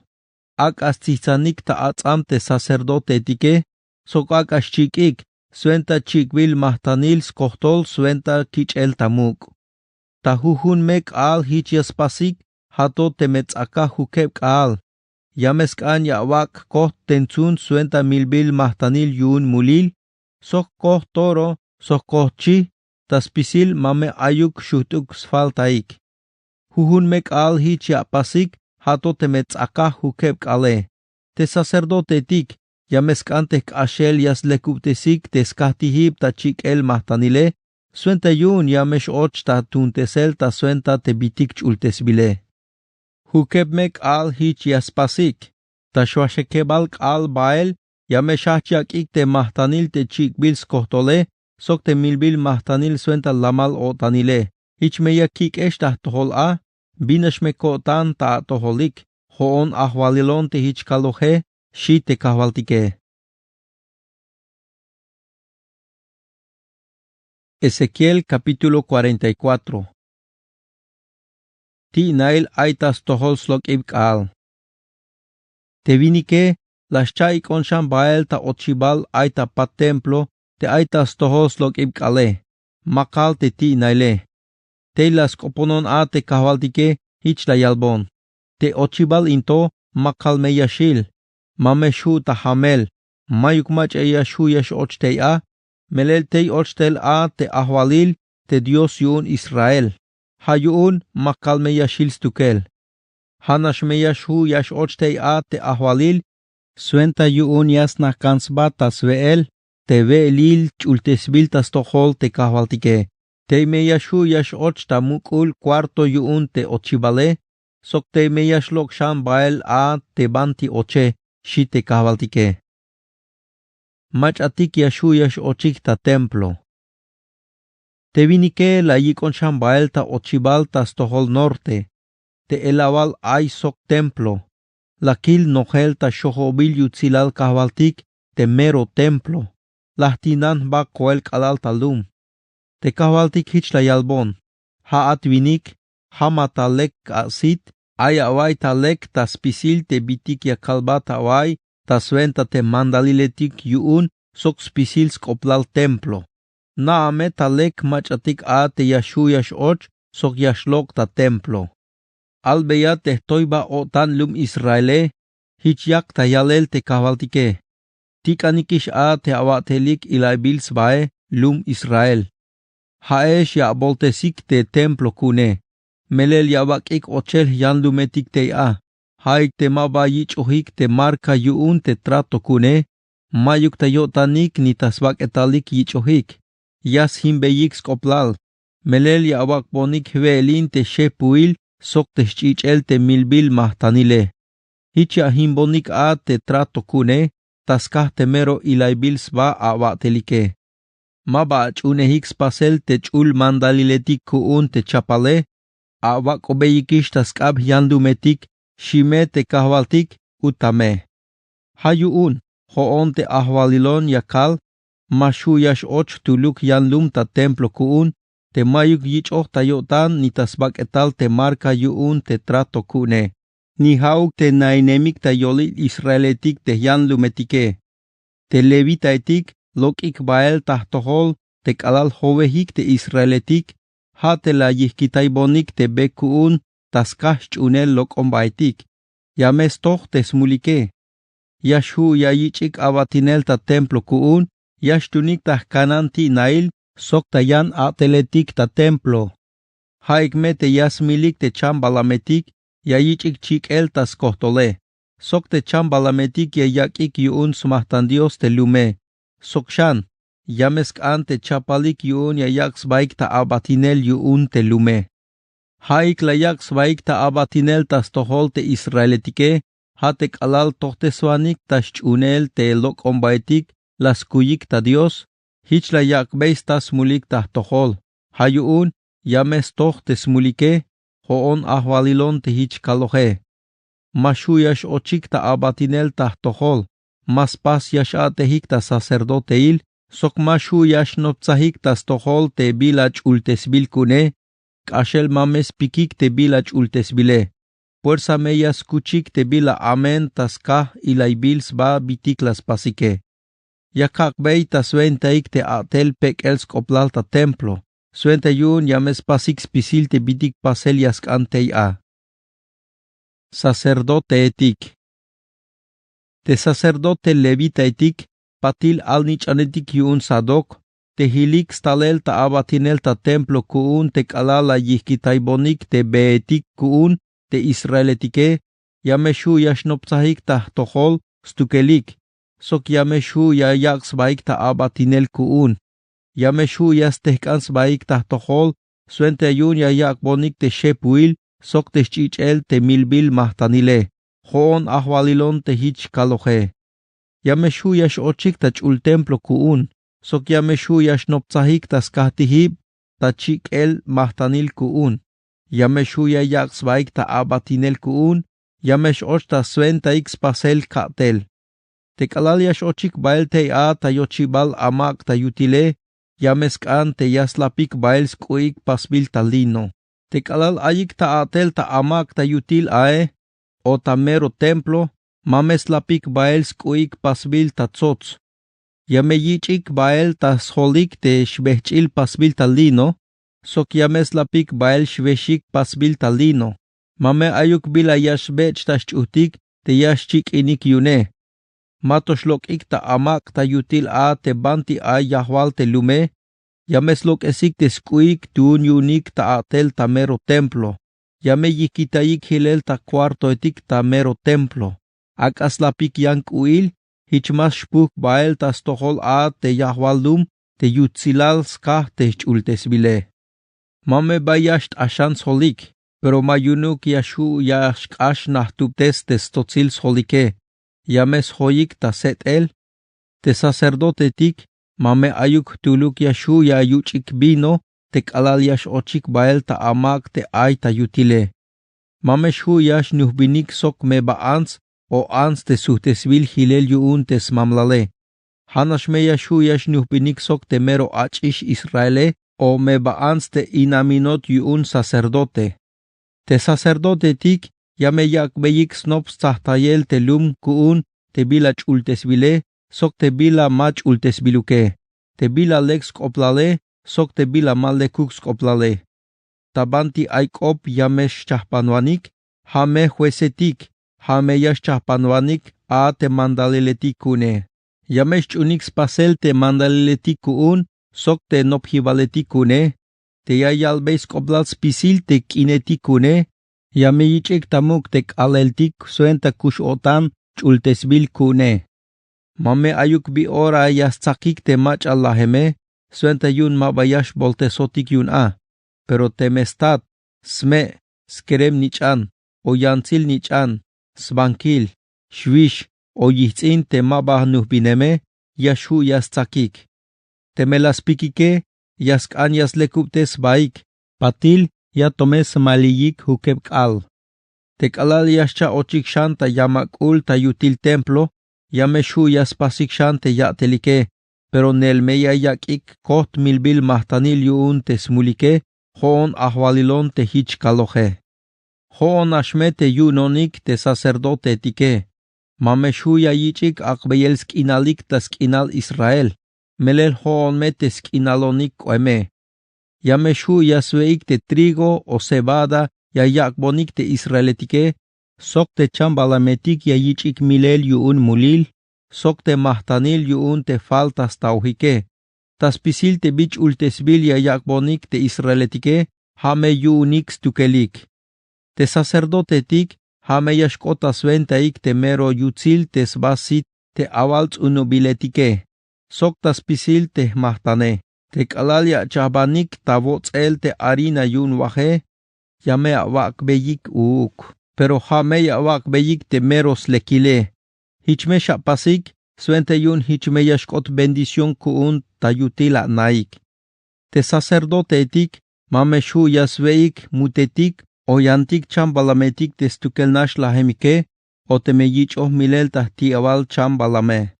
ak astzizanik ta atzam te sacerdote tike, sok ak aschikik, suenta chikbil mahtanil skohtol suenta kich el tamuk. Tahuhun mek al hich yaspasik, hato temetzaka hukeb al. Yameskan yawak koh tensun suenta milbil mahtanil yun mulil, sok koh toro, sok koh chi, taspisil mame ayuk shutuk sfaltaik. Huhun mek al hich yapasik, hato temetzaka hukeb ale. Te sacerdote tik, yameskan tek ashel yaslekuptesik te skahtihib ta chik el mahtanile, suenta yun yamesh och ta tuntesel ta suenta te bitik chultesbile. Hukebmek al hich yaspasik, ta shwashekebalk al bael, yameshachak ik te mahtanil te chikbil skohtole, sok te milbil mahtanil suenta lamal otanile. Hich meya kik eshtah tohol a, binashmekotan ta toholik, hoon ahwalilon te hich kalohe, shi te kahvaltike. Ezequiel capítulo 44. Ti nail aitas tohol slok ibkal. Te vinike, las chai konshan bael ta ochibal aita pat templo, te aitas tohol slok ibkale, makal te ti naile. Te las koponon a te kahvaltike, hich la yalbon. Te ochibal into, makal me yashil, mame shu ta hamel, mayuk mach e yashu yash ochtei a, melel tei ochtel a te ahwalil, te Dios yun Israel. Hayun makal me yashil stukel. Hanash me yashu yash ochtei a te ahwalil, suenta yun yasna kansba tas veel, te veelil chultesbil tas tohol te kahvaltike. Te me yashu yash ochta mukul cuarto yun te ochibale, sok te me yashlok shan bael a te banti oche, shi te kahvaltike. Mach atik yashu yash ochik ta templo. Te vinike la yikon shambael ta ochibal tas tohol norte, te elawal ay sok templo, la kil nogel ta shohobil yutzilal kahvaltik, te mero templo, lahtinan ba koel kalal talum. Te kahvaltik hich la yalbon, haat vinik, hamatalek asit, ay away talek tas pisil te bitik ya kalbat away, tas venta te mandaliletik yuun, sok spisil skoplal templo. Naame talek machatik a te yashu yash och, sok yashlok ta templo. Albeya te toiba otan lum Israele, hich yak ta yalel te kahvaltike. Tikanikish a te awatelik ilaibils bae lum Israel. Haesh ya boltesik te templo kune. melel yabakik ochel yanlumetik teia. Haik te mabayich ohik te marca yuun te trato kune, mayuk tayotanik ni tasbak etalik yich ohik. Yas himbeyik skoplal. Melel yabak bonik velin te shepuil, sok te chichel te milbil mahtanile. Hicha himbonik a te trato kune, taskah te mero ilaibil sba abatelike. Maba chunehik spasel te chul mandaliletik kuun te chapale, awak obeyikish taskab yandumetik, shime te kahwaltik, utame. Hayuun, hoon te ahwalilon yakal, mashu yash och tuluk yanlum ta templo kuun, te mayuk yich och tayotan ni tasbak etal te marca yuun te trato kune. Ni hauk te nainemik tayolit israeletik te yanlumetike. Te levitaitik, lokik bael tahtohol, te kalal hovehik te israeletik, ha te la yihkitaibonik te bekuun, taskah chunel lokombaitik. Yames toch te smulike. Yashu yayichik abatinel ta templo kuun, yashtunik tahkananti nail, sok tayan ateletik ta templo. Haikme te yasmilik te chambalametik, yayichik chik el tas kohtole. Sok te chambalametik yayakik yuun sumahtan Dios te lume. Sokshan, yamesk an te chapalik yuun yayaks baik ta abatinel yuun te lume. Haik layaks baik ta abatinel tas tohol te israeletike, hatek alal tohteswanik tas chunel te lok ombaitik, las kuyik ta Dios, hich layak beis tas mulik ta tohol. Hayuun, yames toh te smulike, hoon ahwalilon te hich kalohe. Mashu yash ochik ta abatinel ta tohol, mas pas yash atehik ta sacerdoteil, sok mashu yash notzahik tas tohol te bilach ultesbil kune, kashel mames pikik te bilach ultesbile. Fuerza meyas kuchik te bila amen tas kah ilaibils ba bitik las pasike. Yakak bey ta suentaik te atel pek els koplal ta templo. Suenta yun yames pasik spisil te bitik pasel yask antei a. Sacerdote etik. Te sacerdote levita etik, patil alnich anetik yun sadok, te hilik stalel ta abatinel ta templo kuun te kalala yihkitaibonik te beetik kuun te israeletike, yameshu yashnopzahik ta tohol stukelik, sok yameshu yayaks baik ta abatinel kuun. Yameshu yastehkans baik ta tohol, suente yun yayak bonik te shepuil, sok te chichel te milbil mahtanile, hoon ahwalilon te hich kalohe. Yameshu yash ochik ta chul templo kuun, sok yameshu yash nopzahik tas kahtihib, ta chik el mahtanil kuun. Yameshu yayaks baik ta abatinel kuun, yamesh och ta suenta ix pasel katel. Te kalal yash ochik bael te a ta yochibal amak ta yutile, yameskan te yaslapik bael skuik pasbil talino. Te kalal ayik ta atel ta amak ta yutil ae, o ta mero templo, mameslapik bael skuik pasbil ta tzots. Yameyichik bael ta scholik te shbehchil pasbil talino, sok yameslapik bael shveshik pasbil talino. Mame ayuk bila yashbech ta chutik te yashchik inik yune. Matoshlok ik ta amak ta yutil a te banti a yahwal te lume, yameslok esik te skuik tun yunik ta atel ta mero templo. Yame yikitaik hilel ta cuarto etik ta mero templo. Ak aslapik yank uil, hichmas shpuk bael ta stohol a te yahwaldum te yutzilal skah te chultesbile. Mame bayasht ashan solik, pero mayunuk yashu yashkash nahtuptes te stotzil solike. Yames hoyik ta set el, te sacerdote tik, mame ayuk tuluk yashu ya yuchik bino, te kalal yash ochik bael ta amak te ay ta yutile. Mame shu yash nuhbinik sok me baans, o ans te suhtesbil hilel yuun te smamlale. Hanash me yashu yash nuhbinik sok te mero achish Israele, o me baans te inaminot yuun sacerdote. Te sacerdote tik, yame yak beyik snops tahtayel te lum kuun, te bilach ultesbile, sok te bila mach ultesbiluke. Te bila lex koplale, sok te bila malekuk koplale. Tabanti aikop yamesh chahpanwanik, hame juesetik, hame yash chahpanwanik, a te mandaleletik kune. Yamesh unik spasel te mandaleletik kuun, sok te nophivaletik kune. te yayalbeis qoblal spisil te kinetikune, yameyichik tamuk te aleltik suenta kush otan chultesbil kune. Mame ayuk bi ora yastzakik te mach allaheme, suenta yun mabayash boltesotik yun a, pero temestat, sme, skerem nichan, o yantzil nichan, sbankil, shwish, o yitzin te mabah nuhbineme, yashu yastzakik. Temelaspikike, yaskan yaslekuptes baik, patil ya tomes maliyik hukeb al. Tekalal yascha ochik shanta yamakul ta yutil templo, yameshu yaspasik shante yatelike, pero nel meya yakik kot milbil mahtanil yuun te smulike, hoon ahwalilon te hich kaloje. Hoon ashmete yunonik te sacerdote tike, mameshu yayichik akbeyel skinalik ta skinal Israel, melel hoon mete skinalonik oeme. Yameshu yasweik te trigo o cebada yayakbonik te israelitike, sok te chambalametik yayichik milel yuun mulil, sok te mahtanil yuun te faltas tauhike, taspisil te bich ultesbil yayakbonik te israelitike, hame yuunix tukelik. Te sacerdotetik, hame yashkotas ventaik te mero yutzil te sbasit te awalts unobiletike, sok taspisil te mahtane. Te kalalia chabanik tavots el te harina yun waje, yame awak beyik uuk, pero hame awak beyik te meros lekile. Hichme shapasik, suente yun hichme yashkot bendición kuun tayutila naik. Te sacerdote etik, mameshu yasveik mutetik, o yantik chambalametik te stukelnash lahemike, o te meyich oh milel tahti awal chambalame.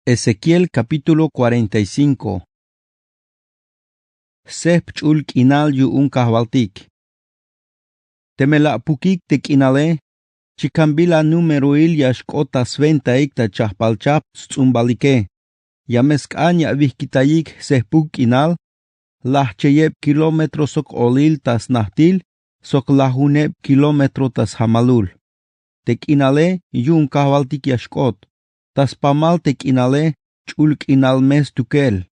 Ezequiel capítulo 45. Sep chul kinal yuun kahbaltik. Temela pukik te kinale, chikambila numeroil yashkota sventaik ta chahpalchap tsumbalike. Yameskanya vihkitayik sepuk kinal, lahcheyep kilometro sok olil tas nahtil, sok lahunep kilometro tas hamalul. Te kinale yun kahbaltik yashkot. Tas pamal te kinale, chul kinal mes tukel.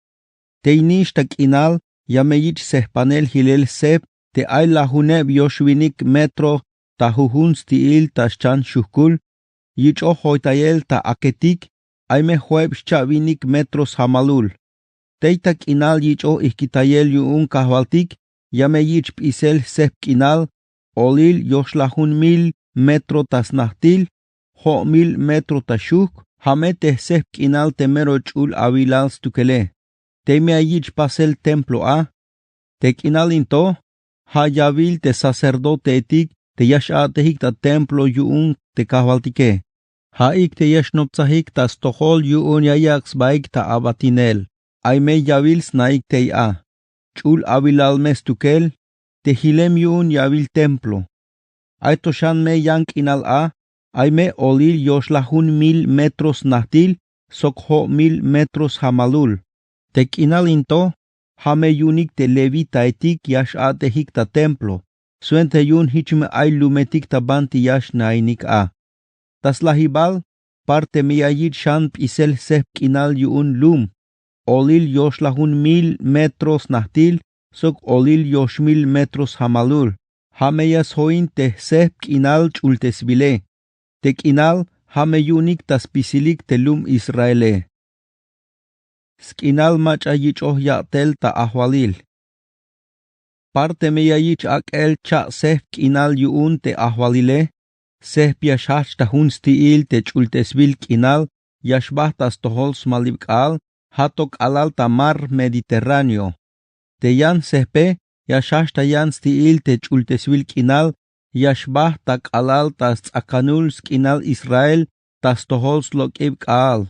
Teinish ta kinal, yameyich sehpanel hilel sep, te ay lahuneb yoshwinik metro, ta huhun stiil tas chan shuhkul, yich o hoitayel ta aketik, ay me hueb shavinik metros hamalul. Teita kinal yich o ihkitayel yuun kahbaltik, yameyich pisel sep kinal, olil yoshlahun 1000 metro tas nahtil, ho 1000 metro ta shuk, hamete sep kinal temero chul avilals tukele. Teme ayich pasel templo a. Te kinal into, ha yavil te sacerdote etik, te yashatehik ta templo yuun te kahbaltike. Ha ik te yashnopzahik ta stohol yuun yayaks baik ta abatinel. Ay me yavil snaik te a. Chul avilal mes tukel, te hilem yuun yavil templo. Ay toshan me yang kinal a. Ay me olil yoslahun 1000 metros nahtil, sokho 1000 metros hamalul. Te kinal into, hame yunik te levita etik yash atehik ta templo, suente yun hichme ay lumetik ta banti yash nainik a. Tas lahibal, parte me yayit shan pisel sep kinal yun lum, olil yoslahun 1000 metros nahtil, sok olil 1000 metros hamalul. Hame yas hoin te sep kinal chultesbile. Te kinal, hame yunik tas pisilik telum Israele. Skinal mach ayich oh yatel ta ahwalil. Parte me yayich akel cha sef kinal yuun te ahwalile, sef yashach ta hun stiil te chultesbil kinal, yashbah tas tohols malibkal, hatok alal ta mar Mediterráneo. Te yan sehpe, yashach ta yan stiil te chultesbil kinal, yashbah tak alal tas akanul skinal Israel, tas tohols lokibkal.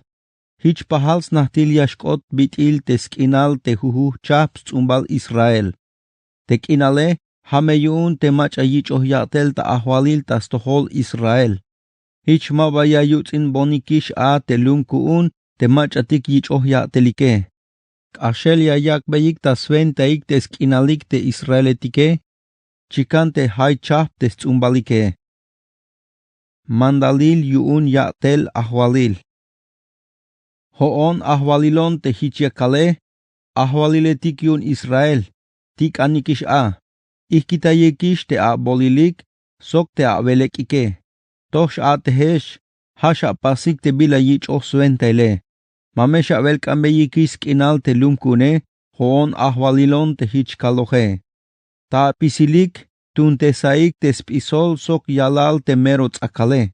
Hich pahals nahtil yashkot bitil te skinal te huhu chaps umbal Israel. Te kinale, hameyun te mach ayich oh yatel ta ahwalil tas tohol Israel. Hich mabaya yutzin bonikish a te lumkuun te mach atik yich oh yatelike. Ashel yayak beyik ta sven teik te skinalik te Israeletike, chikante hay chap te tsumbalike. Mandalil yuun yatel ahwalil. Hoon ahwalilon te hichiakale, ahwaliletik yun Israel, tik anikish a. Ikitayekish te a bolilik, sok te a velekike. Tosh a tehesh, hasha pasik te bila yich o suentele. Mamesha velkambeyikis kinal te lumkune, hoon ahwalilon te hichkaloje. Ta pisilik, tun te saik te spisol sok yalal te merot akale.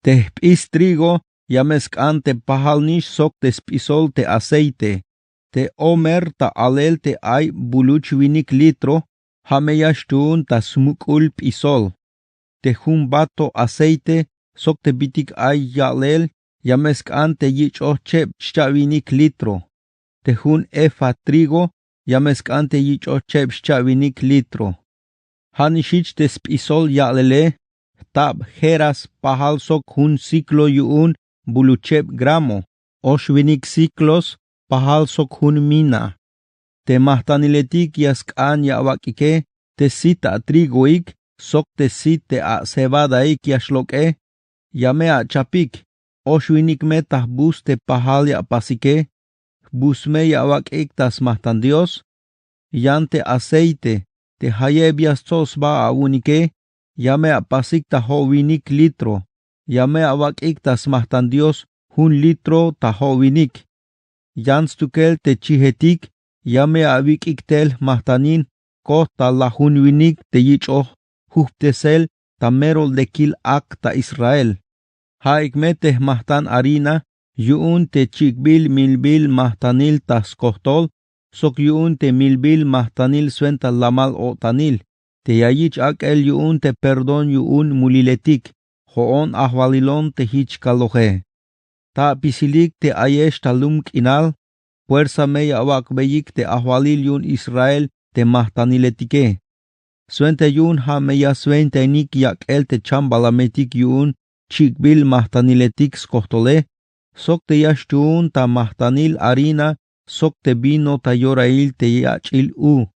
Te pis trigo, yameskan te pahalnish sok te spisol te aceite. Te omer ta alel te ay buluchwinik litro, hameyashtun ta smukul pisol. Te humbato aceite, sok te bitik ay yalel, yameskan te yichoche chavinik litro. Te hun efa trigo, yameskan te yichoche chavinik litro. Hanishich te spisol yalele, tab heras pahal sok hun ciclo yuun buluchep gramo, oshvinik ciclos pahal sok hun mina. Te mahtaniletik yaskan yawakike, te sita trigoik, sok te site a cebadaik yashloke, yame a chapik, oshvinik metah bus te pahal ya pasike, busme yawakik tas mahtan Dios, yante aceite, te hayebias tos ba a unike, yame a pasik ta hovinik litro, yame a wakik tas mahtan Dios, hun litro ta hovinik. Yanstukel te chihetik, yame a vikik tel mahtanin, ko ta la hunvinik te yicho, huftesel ta merol de kil ak ta Israel. Haikmete mahtan harina, yuun te chikbil milbil mahtanil tas kohtol, sok yuun te milbil mahtanil suenta lamal otanil, te yayich ak el yuun te perdon yuun muliletik, hoon ahwalilon te hichkaloje. Ta pisilik te ayesh talum kinal, fuerza meya awak beyik te ahwalil yun Israel te mahtaniletike. Suente yun ha meya suente nik yak el te chambalametik yun chikbil mahtaniletik skohtole, sok te yashtun ta mahtanil harina, sok te vino ta yorail te yachil u.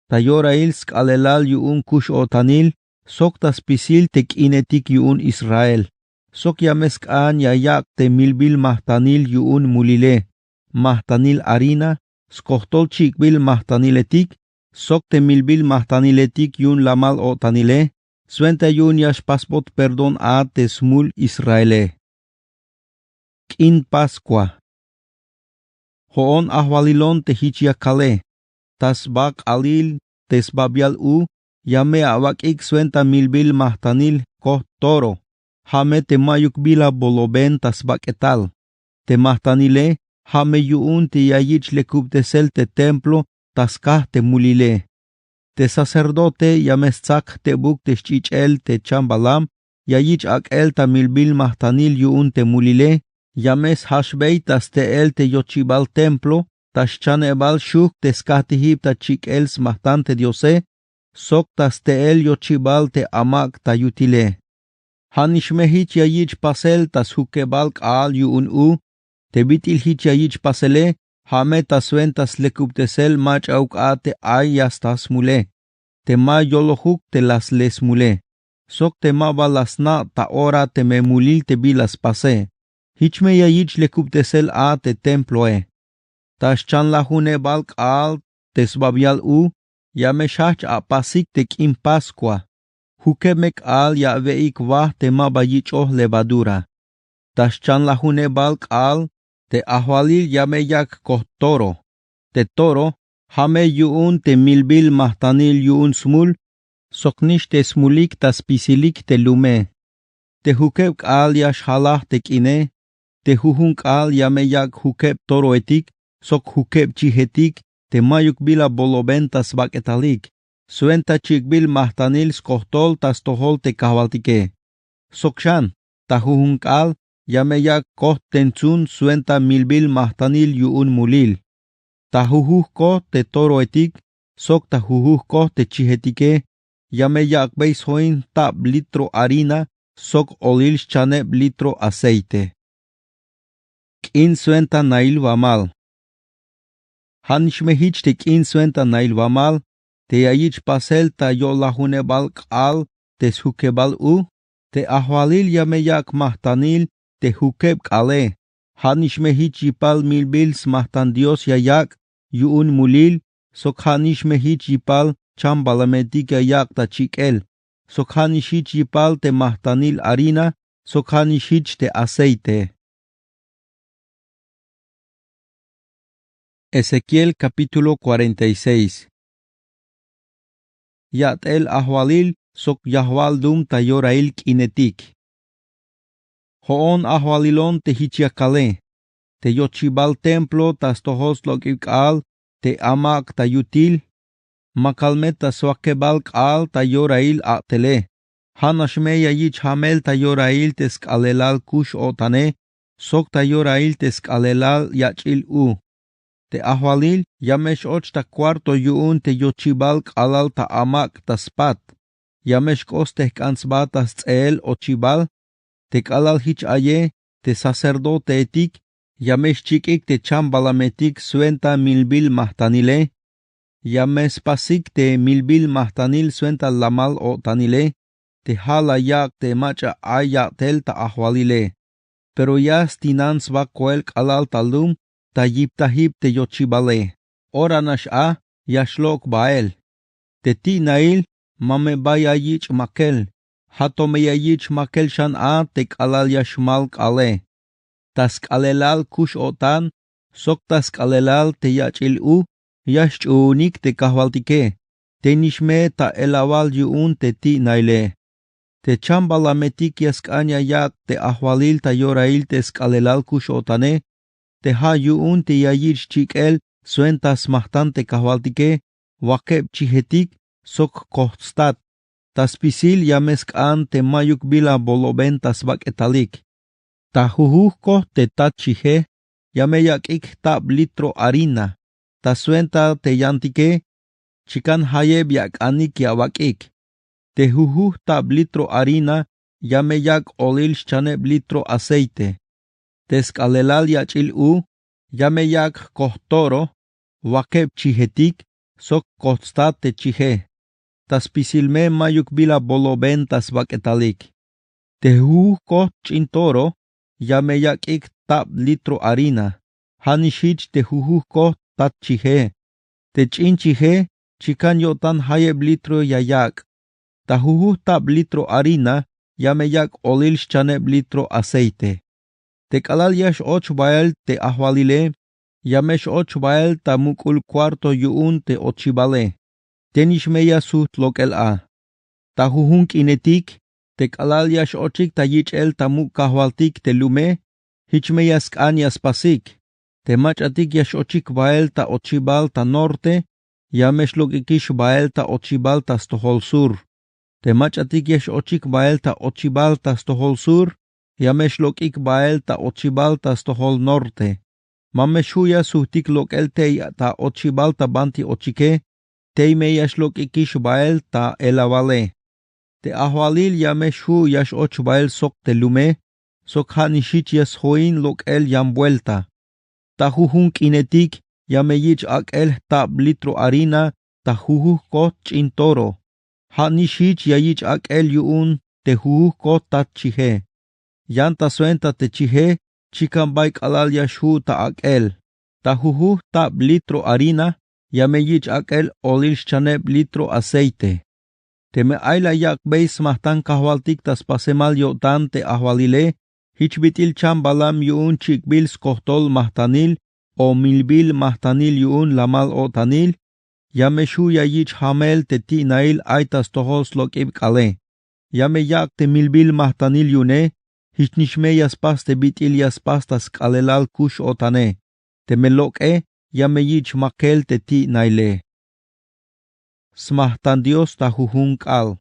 Ta yorail skalelal yun kush otanil, sok ta spisil te kinetik yun Israel. Sok yameskan yayak te milbil mahtanil yun mulile. Mahtanil harina, skohtol chikbil mahtaniletik, sok te milbil mahtaniletik yun lamal otanile, suente yun yash paspot perdon a te smul Israele. Kin Pascua. Hoon ahwalilon te hichiakale, tas bak alil tes babial u, yame awakik suenta milbil mahtanil koh toro, hame te mayuk bila boloben tas baketal, te mahtanile, hame yuun te yayich le kubtesel te templo tas kah te mulile. Te sacerdote yameszak te buk te chichel te chambalam, yayich ak el ta milbil mahtanil yuun te mulile, yames hashbei tas te el te yochibal templo, tas chanebal shuk te skatihib ta chikels mahtante diose, sok tas te el yochibal te amak ta yutile. Hanishmehich yayich pasel tas hukebal kaal yuun u, te bitil hich yayich pasele, hame ta suentas lekuptesel mach auk ate ay yastas mule. Te ma yolohuk te las les mule. Sok te ma balasna ta ora te me mulil te bilas pase. Hich me yayich lekuptesel ate temploe. Tas chan la hune balk al tes babial u, ya me shach a pasik te kim Pascua. Hukemek al ya veik wah te ma bayich oh levadura. Tas chan la hune balk al, te ahwalil yame yak koh toro. Te toro, hame yuun te milbil mahtanil yuun smul, soknish te smulik tas pisilik te lume. Te hukeb al yash halah te kine, te huhunk al yame yak hukeb toro etik, sok hukeb chihetik, te mayuk bila boloben tas baketalik. Suenta chikbil mahtanil skohtol tas tohol te kahwaltike. Sokshan, ta huhunk al, yame yak koh tensun suenta milbil mahtanil yuun mulil. Ta huhuh koh te toro etik, sok ta huhuh koh te chihetike, yame yak beis hoin tab litro harina, sok olil chaneb litro aceite. Kin suenta nail vamal. Hanishmehich te kin suenta nail vamal, te yayich pasel ta yolahunebal kal, te hukebal u, te ahwalil yame yak mahtanil, te hukeb kale, hanishmehich yipal milbil smahtan Dios yayak yuun mulil, sok hanishmehich yipal chambalametik yayak ta chikel, sok hanishich yipal te mahtanil harina, sok hanishich te aceite. Ezequiel capítulo 46. Yat el ahwalil sok yahwal dum tayorail kinetik. Hoon ahwalilon te hichiakale, te yochibal templo tas tohos lokikal, te amak tayutil, makalmet ta swakebal kal tayorail atele, hanashme yayich hamel tayorail teskalelal kush otane, sok tayorail teskalelal yachil u. Te ahwalil yamesh och ta cuarto yuun te yochibal kalal ta amak ta spat, yamesh kos te kansbat tas tseel ochibal, te kalal hich aye, te sacerdote etik, yamesh chikik te chambalametik suenta milbil mahtanile, yames pasik te milbil mahtanil suenta lamal o tanile, te halayak te macha ayatel ta ahwalile. Pero yas tinans va koel kalal talum, ta yiptahib te yochibale. Ora nasha yashlok bael. Te ti nail mame bayayich makel. Hatome yayich makel shan a te kalal yashmal kale. Tas kalelal kush otan, sok tas kalelal te yachil u, yash unik te kahwaltike. Te nishme ta elawal yuun te ti naile. Te chambalametik yaskanya yak te ahwalil ta yorail te skalelal kush otane, te ha yuun te yayich chikel suentas mahtante kahwaltike, wakeb chihetik sok kohstat, tas pisil yameskan te mayuk bila boloben tas baketalik. Ta jujuhko te tat chihe, yameyak ik tab litro harina, ta suenta te yantike, chikan hayeb yak anik yawakik. Te jujuh tab litro harina, yameyak olil chaneb litro aceite. Teskalelal yachil u, yameyak kohtoro, wakeb chihetik, sok kohstat te chihe. Tas pisilme mayuk bila boloben tas baketalik. Te jujuh koht chintoro, yameyak ik tab litro harina, hanishich te jujuh koht tat chihe. Te chin chihe, chikan yotan hayeb litro yayak. Ta jujuh tab litro harina, yameyak olil chaneb litro aceite. Te kalal yash och bael te ahwalile, yamesh och bael ta mukul cuarto yuun te ochibale. Tenishmeya sut lokel a. Ta jujun kinetik, te kalal yash ochik ta yich el ta muk kahwaltik te lume, hichmeya skan yaspasik. Te machatik yash ochik bael ta ochibal ta norte, yamesh lokikish bael ta ochibal ta stohol sur. Te machatik yash ochik bael ta ochibal ta stohol sur, yamesh lokik bael ta ochibal ta stohol norte. Mameshuya suhtik lokel te ta ochibal ta banti ochike, te meyash lokikish bael ta elavale. Te ahwalil yameshu yash och bael sok te lume, sok hanishich yas hoin lokel yam vuelta. Ta jujun kinetik yameyich akel tab litro harina, ta jujuh kot chintoro. Hanishich yayich akel yuun te jujuh kot tat chihe. Yanta suenta te chihe, chikan baik alal yashu ta akel. Ta jujuh tab litro harina, yameyich akel olil chaneb litro aceite. Te me ayla yak beis mahtan kahwaltik tas pasemal yotan te ahwalile, hichbitil chambalam yuun chikbil skohtol mahtanil, o milbil mahtanil yuun lamal otanil, yameshu yayich hamel te ti nail aitas tohos lokib kale. Yame yak te milbil mahtanil yune, Hishnishme yaspas te bitil yaspas tas kalelal kush otane. Te melok yameyich makel te ti naile. Smahtan Dios ta jujunk al.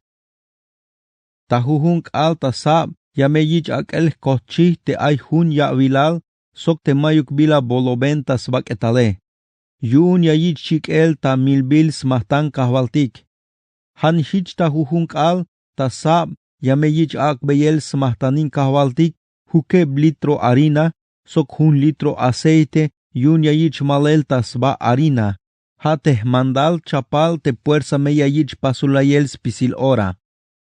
Ta jujunk al ta sab yameyich akel kochi te ay hun ya vilal sok te mayuk bila boloben tas baketale. Yun yayich chikel ta milbil smahtan kahwaltik. Han hich ta jujunk al ta sab yameyich ak beyel smahtanin kahwaltik hukeb litro harina, sok hun litro aceite, yun yayich malel tas ba harina. Hateh mandal chapal te puersa me yayich pasulayel spisil ora.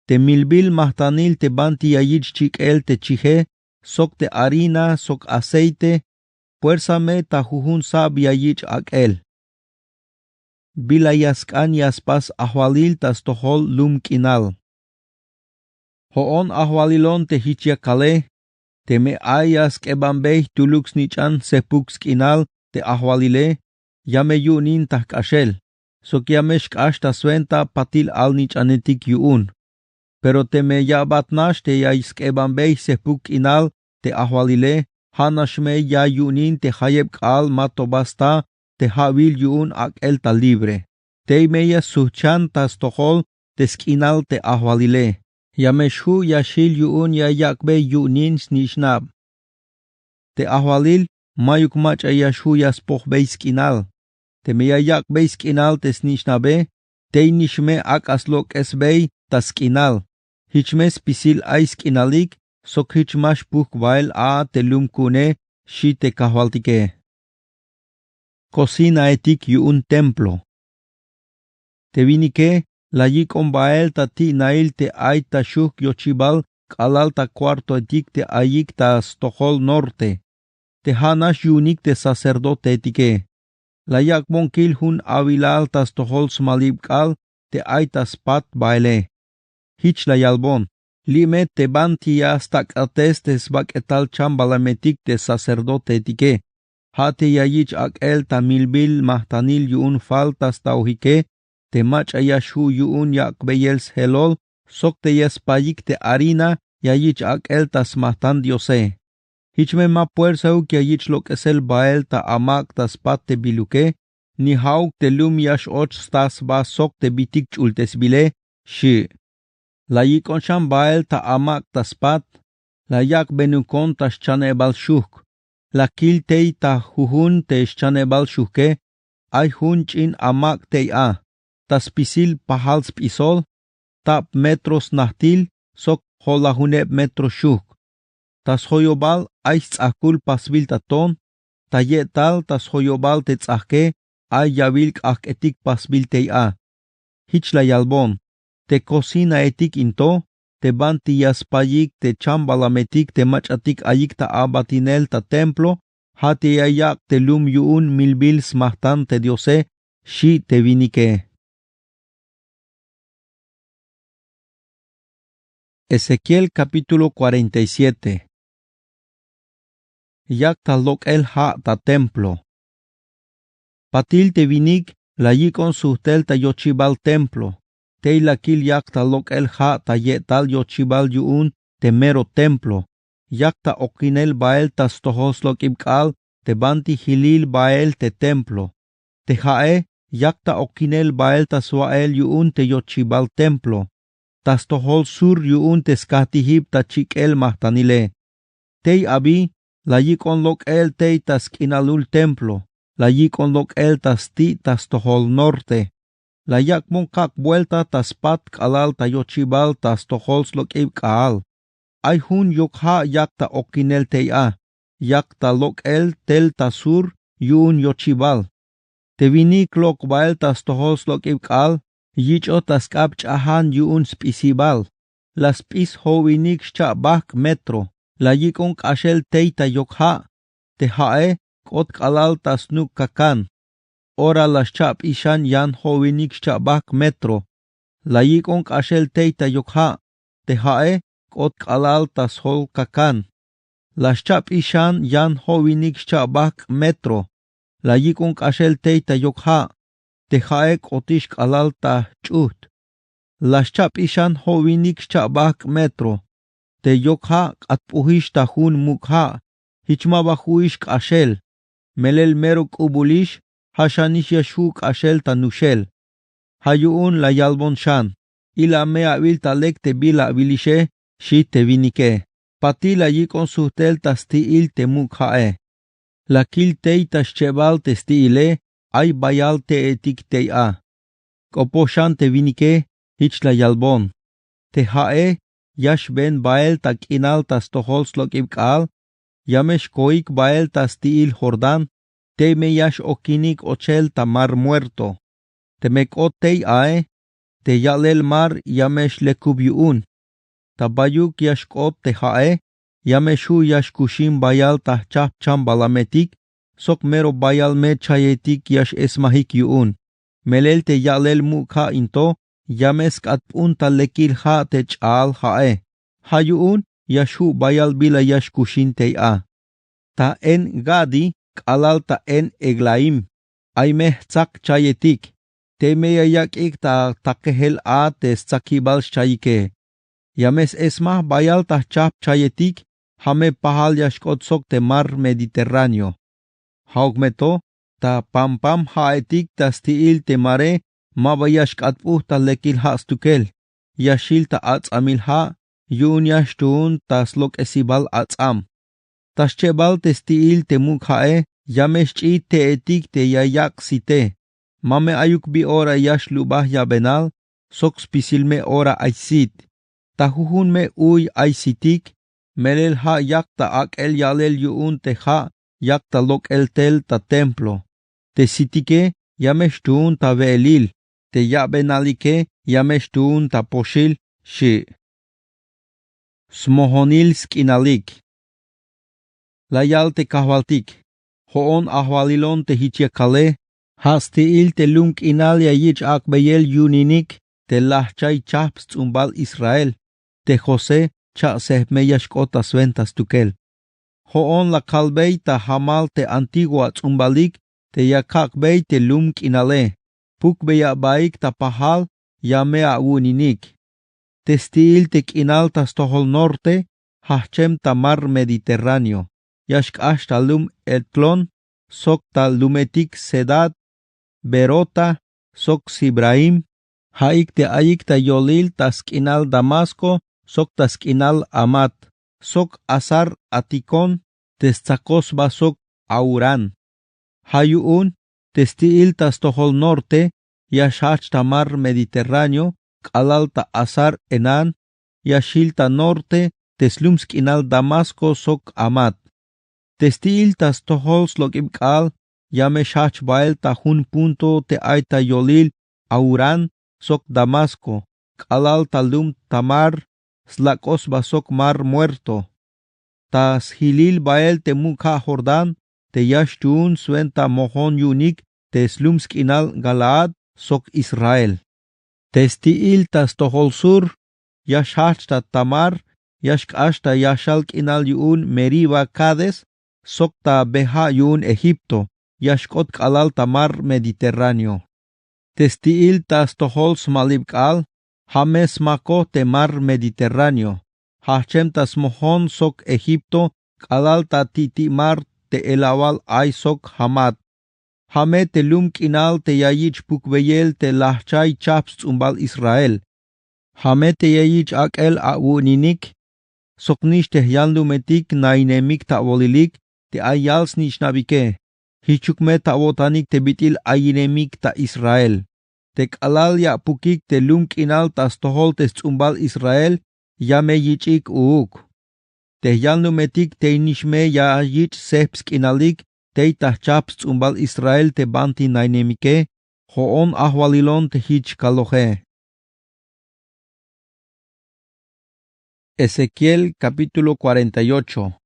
Te milbil mahtanil te banti yayich chikel te chihe, soc te harina, soc aceite, puersame ta jujun sab yayich akel. Bila yaskan yaspas ahwalil tas tohol lum kinal. Hoon ahwalilon te hichiakale, te me ayas kebambeh tulux nichan sepux kinal te ahwalile, yame yunin tahkashel, soc yamesh kashta suenta patil al nichanetik yuun. Pero te me yabatnash te yais kebambeh sepuk kinal te ahwalile, hanashme ya yunin te hayeb kal matobasta te havil yuun akel ta libre. Te meya suchan tas tohol te skinal te ahwalile. Yameshu yashil yuun ya yakbe yunin snishnab. Te ahwalil mayuk mach ayashu yaspohbe skinal. Te meya yakbe skinal te snishnabe, te nishme ak aslok esbei ta skinal. Hichmes pisil ay skinalik, sok hichmash puk bail a te lumkune shi te kahwaltike. Cocina etik yuun templo. Te vinike, la yikon bael ta ti nail te ay ta shuk yochibal, kalal ta cuarto etik te ayik ta stohol norte. Te hanash yunik te sacerdote etike. La yakmon kil hun avilal ta stohol smalib kal, te ay ta spat baile. Hich la yalbon, lime te bantia stak atestes bak etal chambalametik te sacerdote etike. Hate yayich akel ta milbil mahtanil yuun faltas tauhike, te mach ayashu yuun yakbeyels helol, sok te yespayik te harina, yayich akel tas mahtan diose. Hichme ma puersau que yayich lo que sel bael ta amak tas pat te biluke, ni hauk te lum yash och stas ba sok te bitik chultes bile, shi. La yikon sham bael ta amak tas pat, la yak benukon tas chanebal shuk. La kil tei ta hujun te chanebal shuke, ay hun chin amak tei a. Tas pisil pahals pisol, tap metros nahtil, sok holahuneb metro shuk. Tas hoyobal ay tzakul pasbil taton, ta yetal tas hoyobal te tzake, ay yavilk etik pasbil tei a. Hich la yalbon, te cocina etik into, te banti yaspayik te chambalametik te machatik ayik ta abatinel ta templo, hati ayak te lum yuun milbil smahtan te diose, shi te vinike. Ezequiel capítulo 47. Yak ta lok el ha ta templo. Patil te vinik la yikon suhtel ta yochibal templo. Te la kil yak ta lok el ha ta yetal yochibal yuun te mero templo. Yak ta okinel bael ta stohos lok ibkal te banti hilil bael te templo. Te hae yak ta okinel bael ta swael yuun te yochibal templo. Tas tohol sur yuun te skatihib ta chikel mahtanile. Tei abi, la yikon lok el tei tas kinalul templo. La yikon lok el tas ti tas tohol norte. La yakmon kak vuelta tas pat kalal ta yochibal tas tohol slok ib kaal. Ay hun yokha yak ta okinel tei a. Yak ta lok el tel ta sur yuun yochibal. Te vinik lok bael tas tohol slok ib kaal. Yicho tas kap chahan yuun spisibal. La spis hovinik cha bak metro. La yikon kashel teita yokha. Te hae kot kalal tas nuk kakan. Ora las chap ishan yan hovinik cha bak metro. La yikon kashel teita yokha. Te hae kot kalal tas hol kakan. Las chap ishan yan hovinik cha bak metro. La yikon kashel teita yokha. Te hae kotish kalal ta chut. Las chap ishan hovinik cha bak metro. Te yokha at puhish ta hun mukha. Hichma bahuish kashel. Melel merok ubulish. Hashanish yashu kashel ta nushel. Hayuun la yalbon shan. Ila mea vil talek te bila vilishe. Shi te vinike. Pati la yikon suhtel ta stiil te mukhae. La kil tei ta shchebal te stiile. Ay bayal te etik tei a. Koposhan te vinike, hich la yalbon. Te hae, yash ben bael ta kinal tas tohol slok ibkal, yamesh koik bael tas tiil Jordan, te me yash okinik ochel ta mar muerto. Te mekot tei ae, te yalel mar yamesh lekub yuun. Ta bayuk yash kot te hae, Yameshu yashkushin bayal tahchap cham balametik, sok mero bayal me chayetik yash esmahik yuun. Melel te yalel mukha into, yames katpun talekil ha te chal hae. Ha yuun, yashu bayal bila yashkushin te a. Ta en Gadi, alal ta en Eglaim. Aimeh tzak chayetik. Te meya yakik ta takehel a te tzakibal chayike. Yames esmah bayal tahchap chayetik, hame pahal yashkotsok te mar Mediterráneo. Haugmeto, ta pam haetik ta stiil te mare, mabayashkatpuh ta lekil haastukel. Yashil ta atzamil ha, yun yashtun ta slok esibal atzam. Taschebal te stiil te mukhae, yamesh te etik te yayak site. Mame ayuk bi ora yash lubah ya benal, sok spisilme ora aisit. Tahuhun me uy aisitik, melel ha yak ta ak el yalel yuun te ha, yak ta lok el tel ta templo. Te sitike, yamesh tuun ta veelil, te ya benalike, yamesh tuun ta poshil, shi. Smohonil skinalik. Layal te kahvaltik. Hoon ahvalilon te hichiakale, hastiil te lunk inal yayich akbeyel yuninik, te lahchay chaps tzumbal Israel, te Jose cha sehmeyashkota sventas tukel. Hoon la kalbey ta hamal te antigua tzumbalik, te yakakbey te lunk inale, puk beya baik ta pahal, yamea wuninik. Te stiil te kinal ta stohol norte, hachem ta mar Mediterráneo. Yashk ashta lum etlon, sok ta lumetik sedad, berota, sok sibraim, haik te aik ta yolil ta skinal Damasco, sok ta skinal amat, sok asar atikon, testzakos ba sok auran. Hayuun, testiil ta stohol norte, yashach ta mar Mediterráneo, kalal ta asar enan, yashil ta norte, teslum skinal Damasco sok amat. Testil tas tohols lo kal, yame shach bael ta hun punto te aita yolil, auran, sok Damasco, kalal talum tamar, slakos basok mar muerto. Tas hilil bael te muka Jordan, te yashtun suenta mohon yunik, te slumsk inal Galaad, sok Israel. Testil tas tohol sur, yashach ta tamar, yashk ashta yashalk inal yun Meriba Kades, Sokta beha yun Egipto, yashkot kalal tamar Mediterráneo. Testiil tas tohols malibkal, hames mako te mar Mediterráneo. Hachem tas mohon sok Egipto, kalal ta titimar te elawal ay sok hamat. Hame te lum kinal te yayich pukbeyel te lahchay chaps umbal Israel. Hame te yayich akel awuninik, soknish te yanlumetik nainemik ta wolilik, te ayals nishnabike, hichukme ta botanik te bitil ayinemik ta Israel. Te kalal ya pukik te lunk inal tas tohol te tzumbal Israel, ya me yichik uuk. Te yanlumetik te nishme ya yich sepsk inalik, te tahchaps tzumbal Israel te banti nainemike, hoon ahwalilon te hich kaloje. Ezequiel capítulo 48.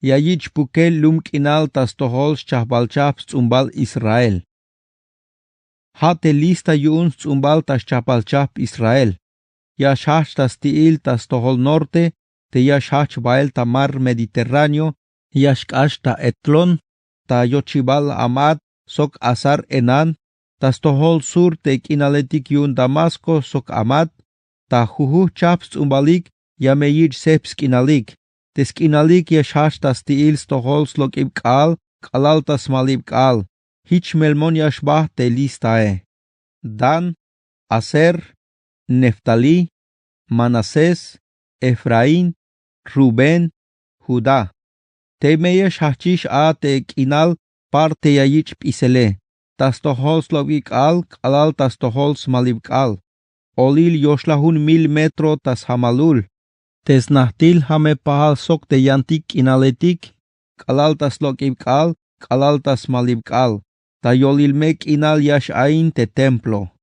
Yayich pukel lum kinal tas tohol chahbalchaps tzumbal Israel. Hate lista yun tzumbal tas chapalchap Israel. Yashach tas tiil tas tohol norte, te yashach bael ta mar Mediterráneo, yashkash ta etlon, ta yochibal amad, sok asar enan, tas tohol sur te kinaletik yun Damasco sok amad, ta juhu chaps tzumbalik, yameyich seps kinalik. Teskinalik yashach tas tiils tohol slok ibkal, kalal tas malibkal. Hich melmon yashbah te listae. Dan, Aser, Neftali, Manases, Efraín, Rubén, Judá. Te meyesh hachish a te kinal parte yayich pisele. Tas tohol slok ibkal, kalal tas tohol smalibkal. Olil yoshlahun 1000 metro tas hamalul. Tesnahtil hame pahal sok te yantik inaletik, kalal tas lok ibkal, kalal tas malibkal, ta yolilmek inal yash ain te templo.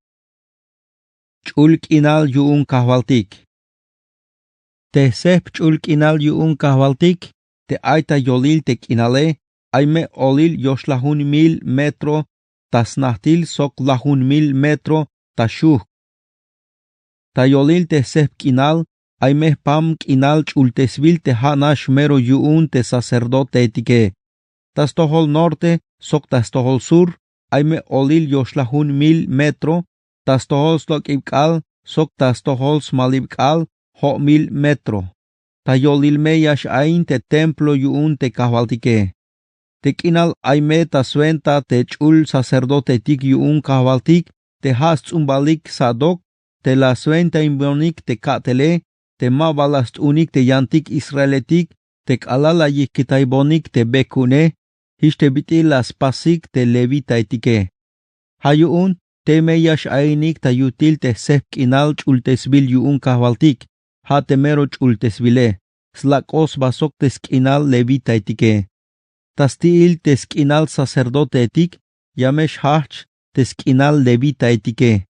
Chulk inal yuun kahvaltik. te sep chul kinal yuun kahvaltik, te aita yolil te kinale, aime olil yoslahun 1000 metro, tas nahtil sok lahun 1000 metro, tashuh. Ta yolil te sep kinal, aime pam kinal chultesvil te hanash mero yuun te sacerdote etike. Tas tohol norte, sok tas tohol sur, aime olil yoslahun 1000 metro, tas tohol slok ibkal, sok tas tohol smalibkal, ho 1000 metro. Ta yolil me yash ain te templo yuun te kahvaltike. Te kinal aime ta suenta te chul sacerdote tik yuun kahvaltik, te hast umbalik sadok, te la suenta imbonik te katele, te mabalast unik te yantik israeletik, te kalala yikitaibonik te bekune, histe biti las pasik te levita etike. Hayuun, te me yash ainik ta yutil te sep kinal chultesbil yuun kahvaltik, ha temero chultesbile, slakos basok te skinal levita etike. Tastil te skinal sacerdote etik, yamesh hach te skinal levita etike.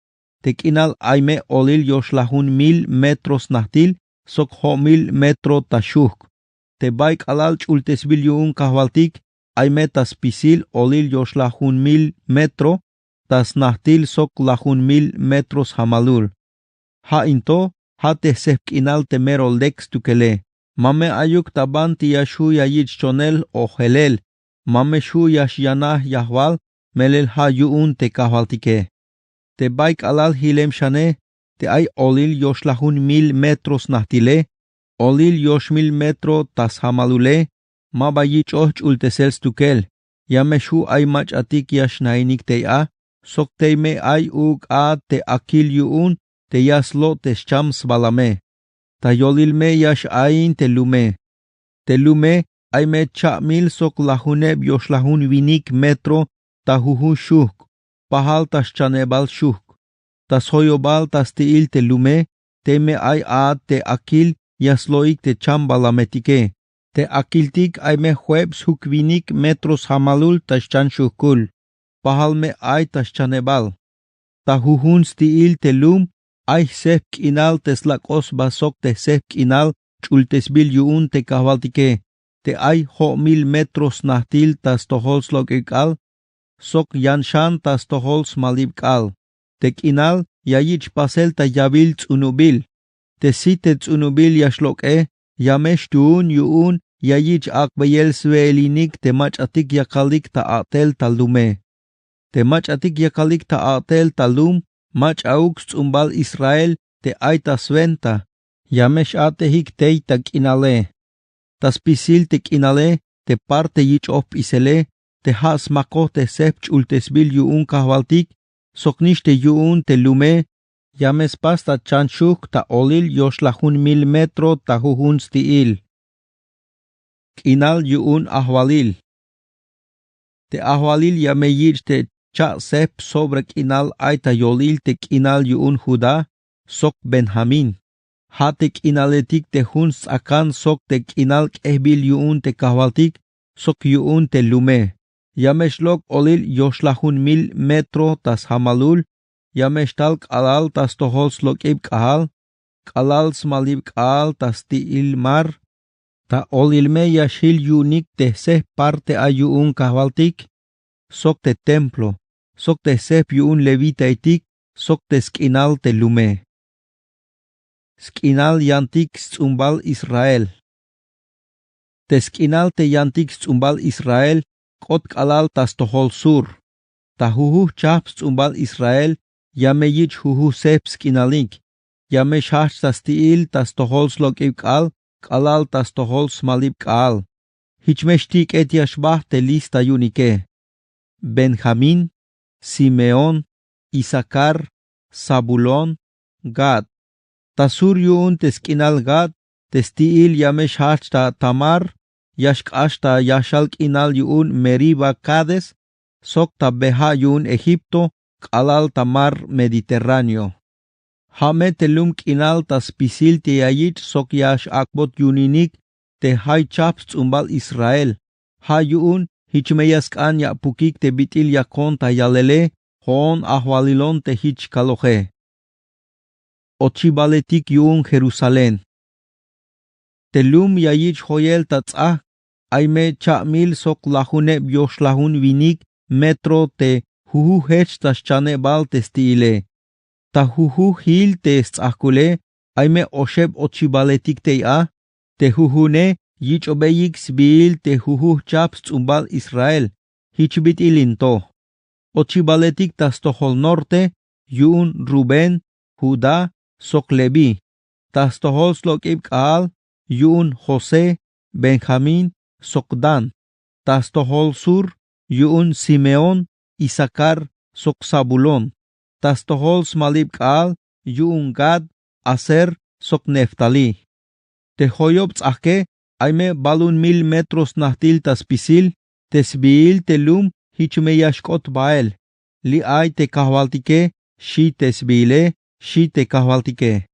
Te kinal aime olil yoslahun 1000 metros nahtil, sok ho 1000 metro tashuk. Te baik alal chultesbil yuun kahvaltik, aime tas pisil olil yoslahun 1000 metro, tas nahtil sok lahun 1000 metros hamalul. Ha into, ha te sep kinal te mero lex tukele. Mame ayuk taban ti yashu yayich chonel o helel. Mame shu yash yanah yahwal, melel ha yuun te kahvaltike. Te baik alal hilem shane, te ay olil yoslahun 1000 metros nahtile, olil yosh 1000 metro tas hamalule, ma bayich och ultesels tukel. Yame shu ay mach atik yash nainik te a, sok te me ay a te akil yuun, te yaslo te shams balame. Ta yolil me yash ain te lume. Te lume ay me cha 1000 sok lahuneb yoslahun vinik metro ta huhu shuk. Pahal tas chanebal shuk. Tas hoyobal tas tiil te lume, te me ay a te akil yasloik te chambalametike. Te akiltik ay me huebs hukvinik metros hamalul tas chan shukul. Pahal me ay tas chanebal. Ta huhun stiil te lum, ay sep kinal teslakos basok te sep kinal chultesbil yuun te kahvaltike. Te ay ho 1000 metros nahtil tas tohols lokikal, sok yanshan tas tohols malibkal. Te kinal yayich pasel ta yabil tsunubil. Te site tsunubil yashloke, yamesh tuun yuun yayich akbayel sveelinik te mach atik yakalik ta atel talume. Te mach atik yakalik ta atel talum, mach aux tsumbal Israel te aita sventa, yamesh ate hik teita kinale. Tas pisil te kinale, te parte yich op isele, te has mako te sepch ultesbil yuun kahvaltik, soknish te yuun te lume, yames pasta chanshuk ta olil yoslahun 1000 metro ta huhun stiil. Kinal yuun ahwalil. Te ahwalil yameyich te cha sep sobre kinal aita yolil te kinal yuun Juda, sok Benjamin. Ha te kinaletik te hun sakan sok te kinal kehbil yuun te kahvaltik, sok yuun te lume. Yameshlok olil yoslahun 1000 metro tas hamalul, yameshtalk alal tas tohol slokib kahal, kalal smalib kahal tas tiil mar, ta olilme yashil yunik te seh parte ayuun kahvaltik, sok te templo, sok te sep yuun levita etik, sok te skinal te lume. Skinal yantik tzumbal Israel. Te skinal te yantik tzumbal Israel, kot kalal tas tohol sur. Ta huhu chaps tzumbal Israel, yameyich huhu sep skinalik. Yame shash tas tiil tas tohol slokib kal, kalal tas tohol smalib kal. Hichmeshtik et yashbah te lista yunike. Benjamin, Simeón, Isaacar, Zabulón, Gad. Tasur yuun teskinal Gad, testiil yamesh hachta Tamar, yashkashta yashal kinal yuun Meriba Cades, sokta beha yuun Egipto, kalal Tamar Mediterráneo. Hame telum kinal tas pisil te yayit sok yash akbot yuninik, te hay chaps umbal Israel. Ha yuun hichmeyaskan ya pukik te bitil yakon ta yalele, hoon ahwalilon te hich kaloje. Ochibaletik yuun Jerusalén. Telum yayich hoyel tatsa aime chamil sok lahune biosh lahun vinik metro te huhu hech taschane bal testile. Ta huhu hil test akule aime osheb ochibaletik teia te huhune yich obeyik sbil te huhu chaps umbal Israel hichbit ilinto. Ochibaletik tastohol norte yun Ruben Juda sok Levi. Tastohol slokib kaal yun Jose Benjamin sok Dan. Tastohol sur yun Simeon Isakar sok Sabulon. Tastohol smalib kaal yun Gad Aser sok Neftali. Tehoyob tzake aime balun 1000 metros nahtil taspisil tesbil telum hichmeyashkot bael. Li ay te kahwaltike shi tesbile shi te kahwaltike.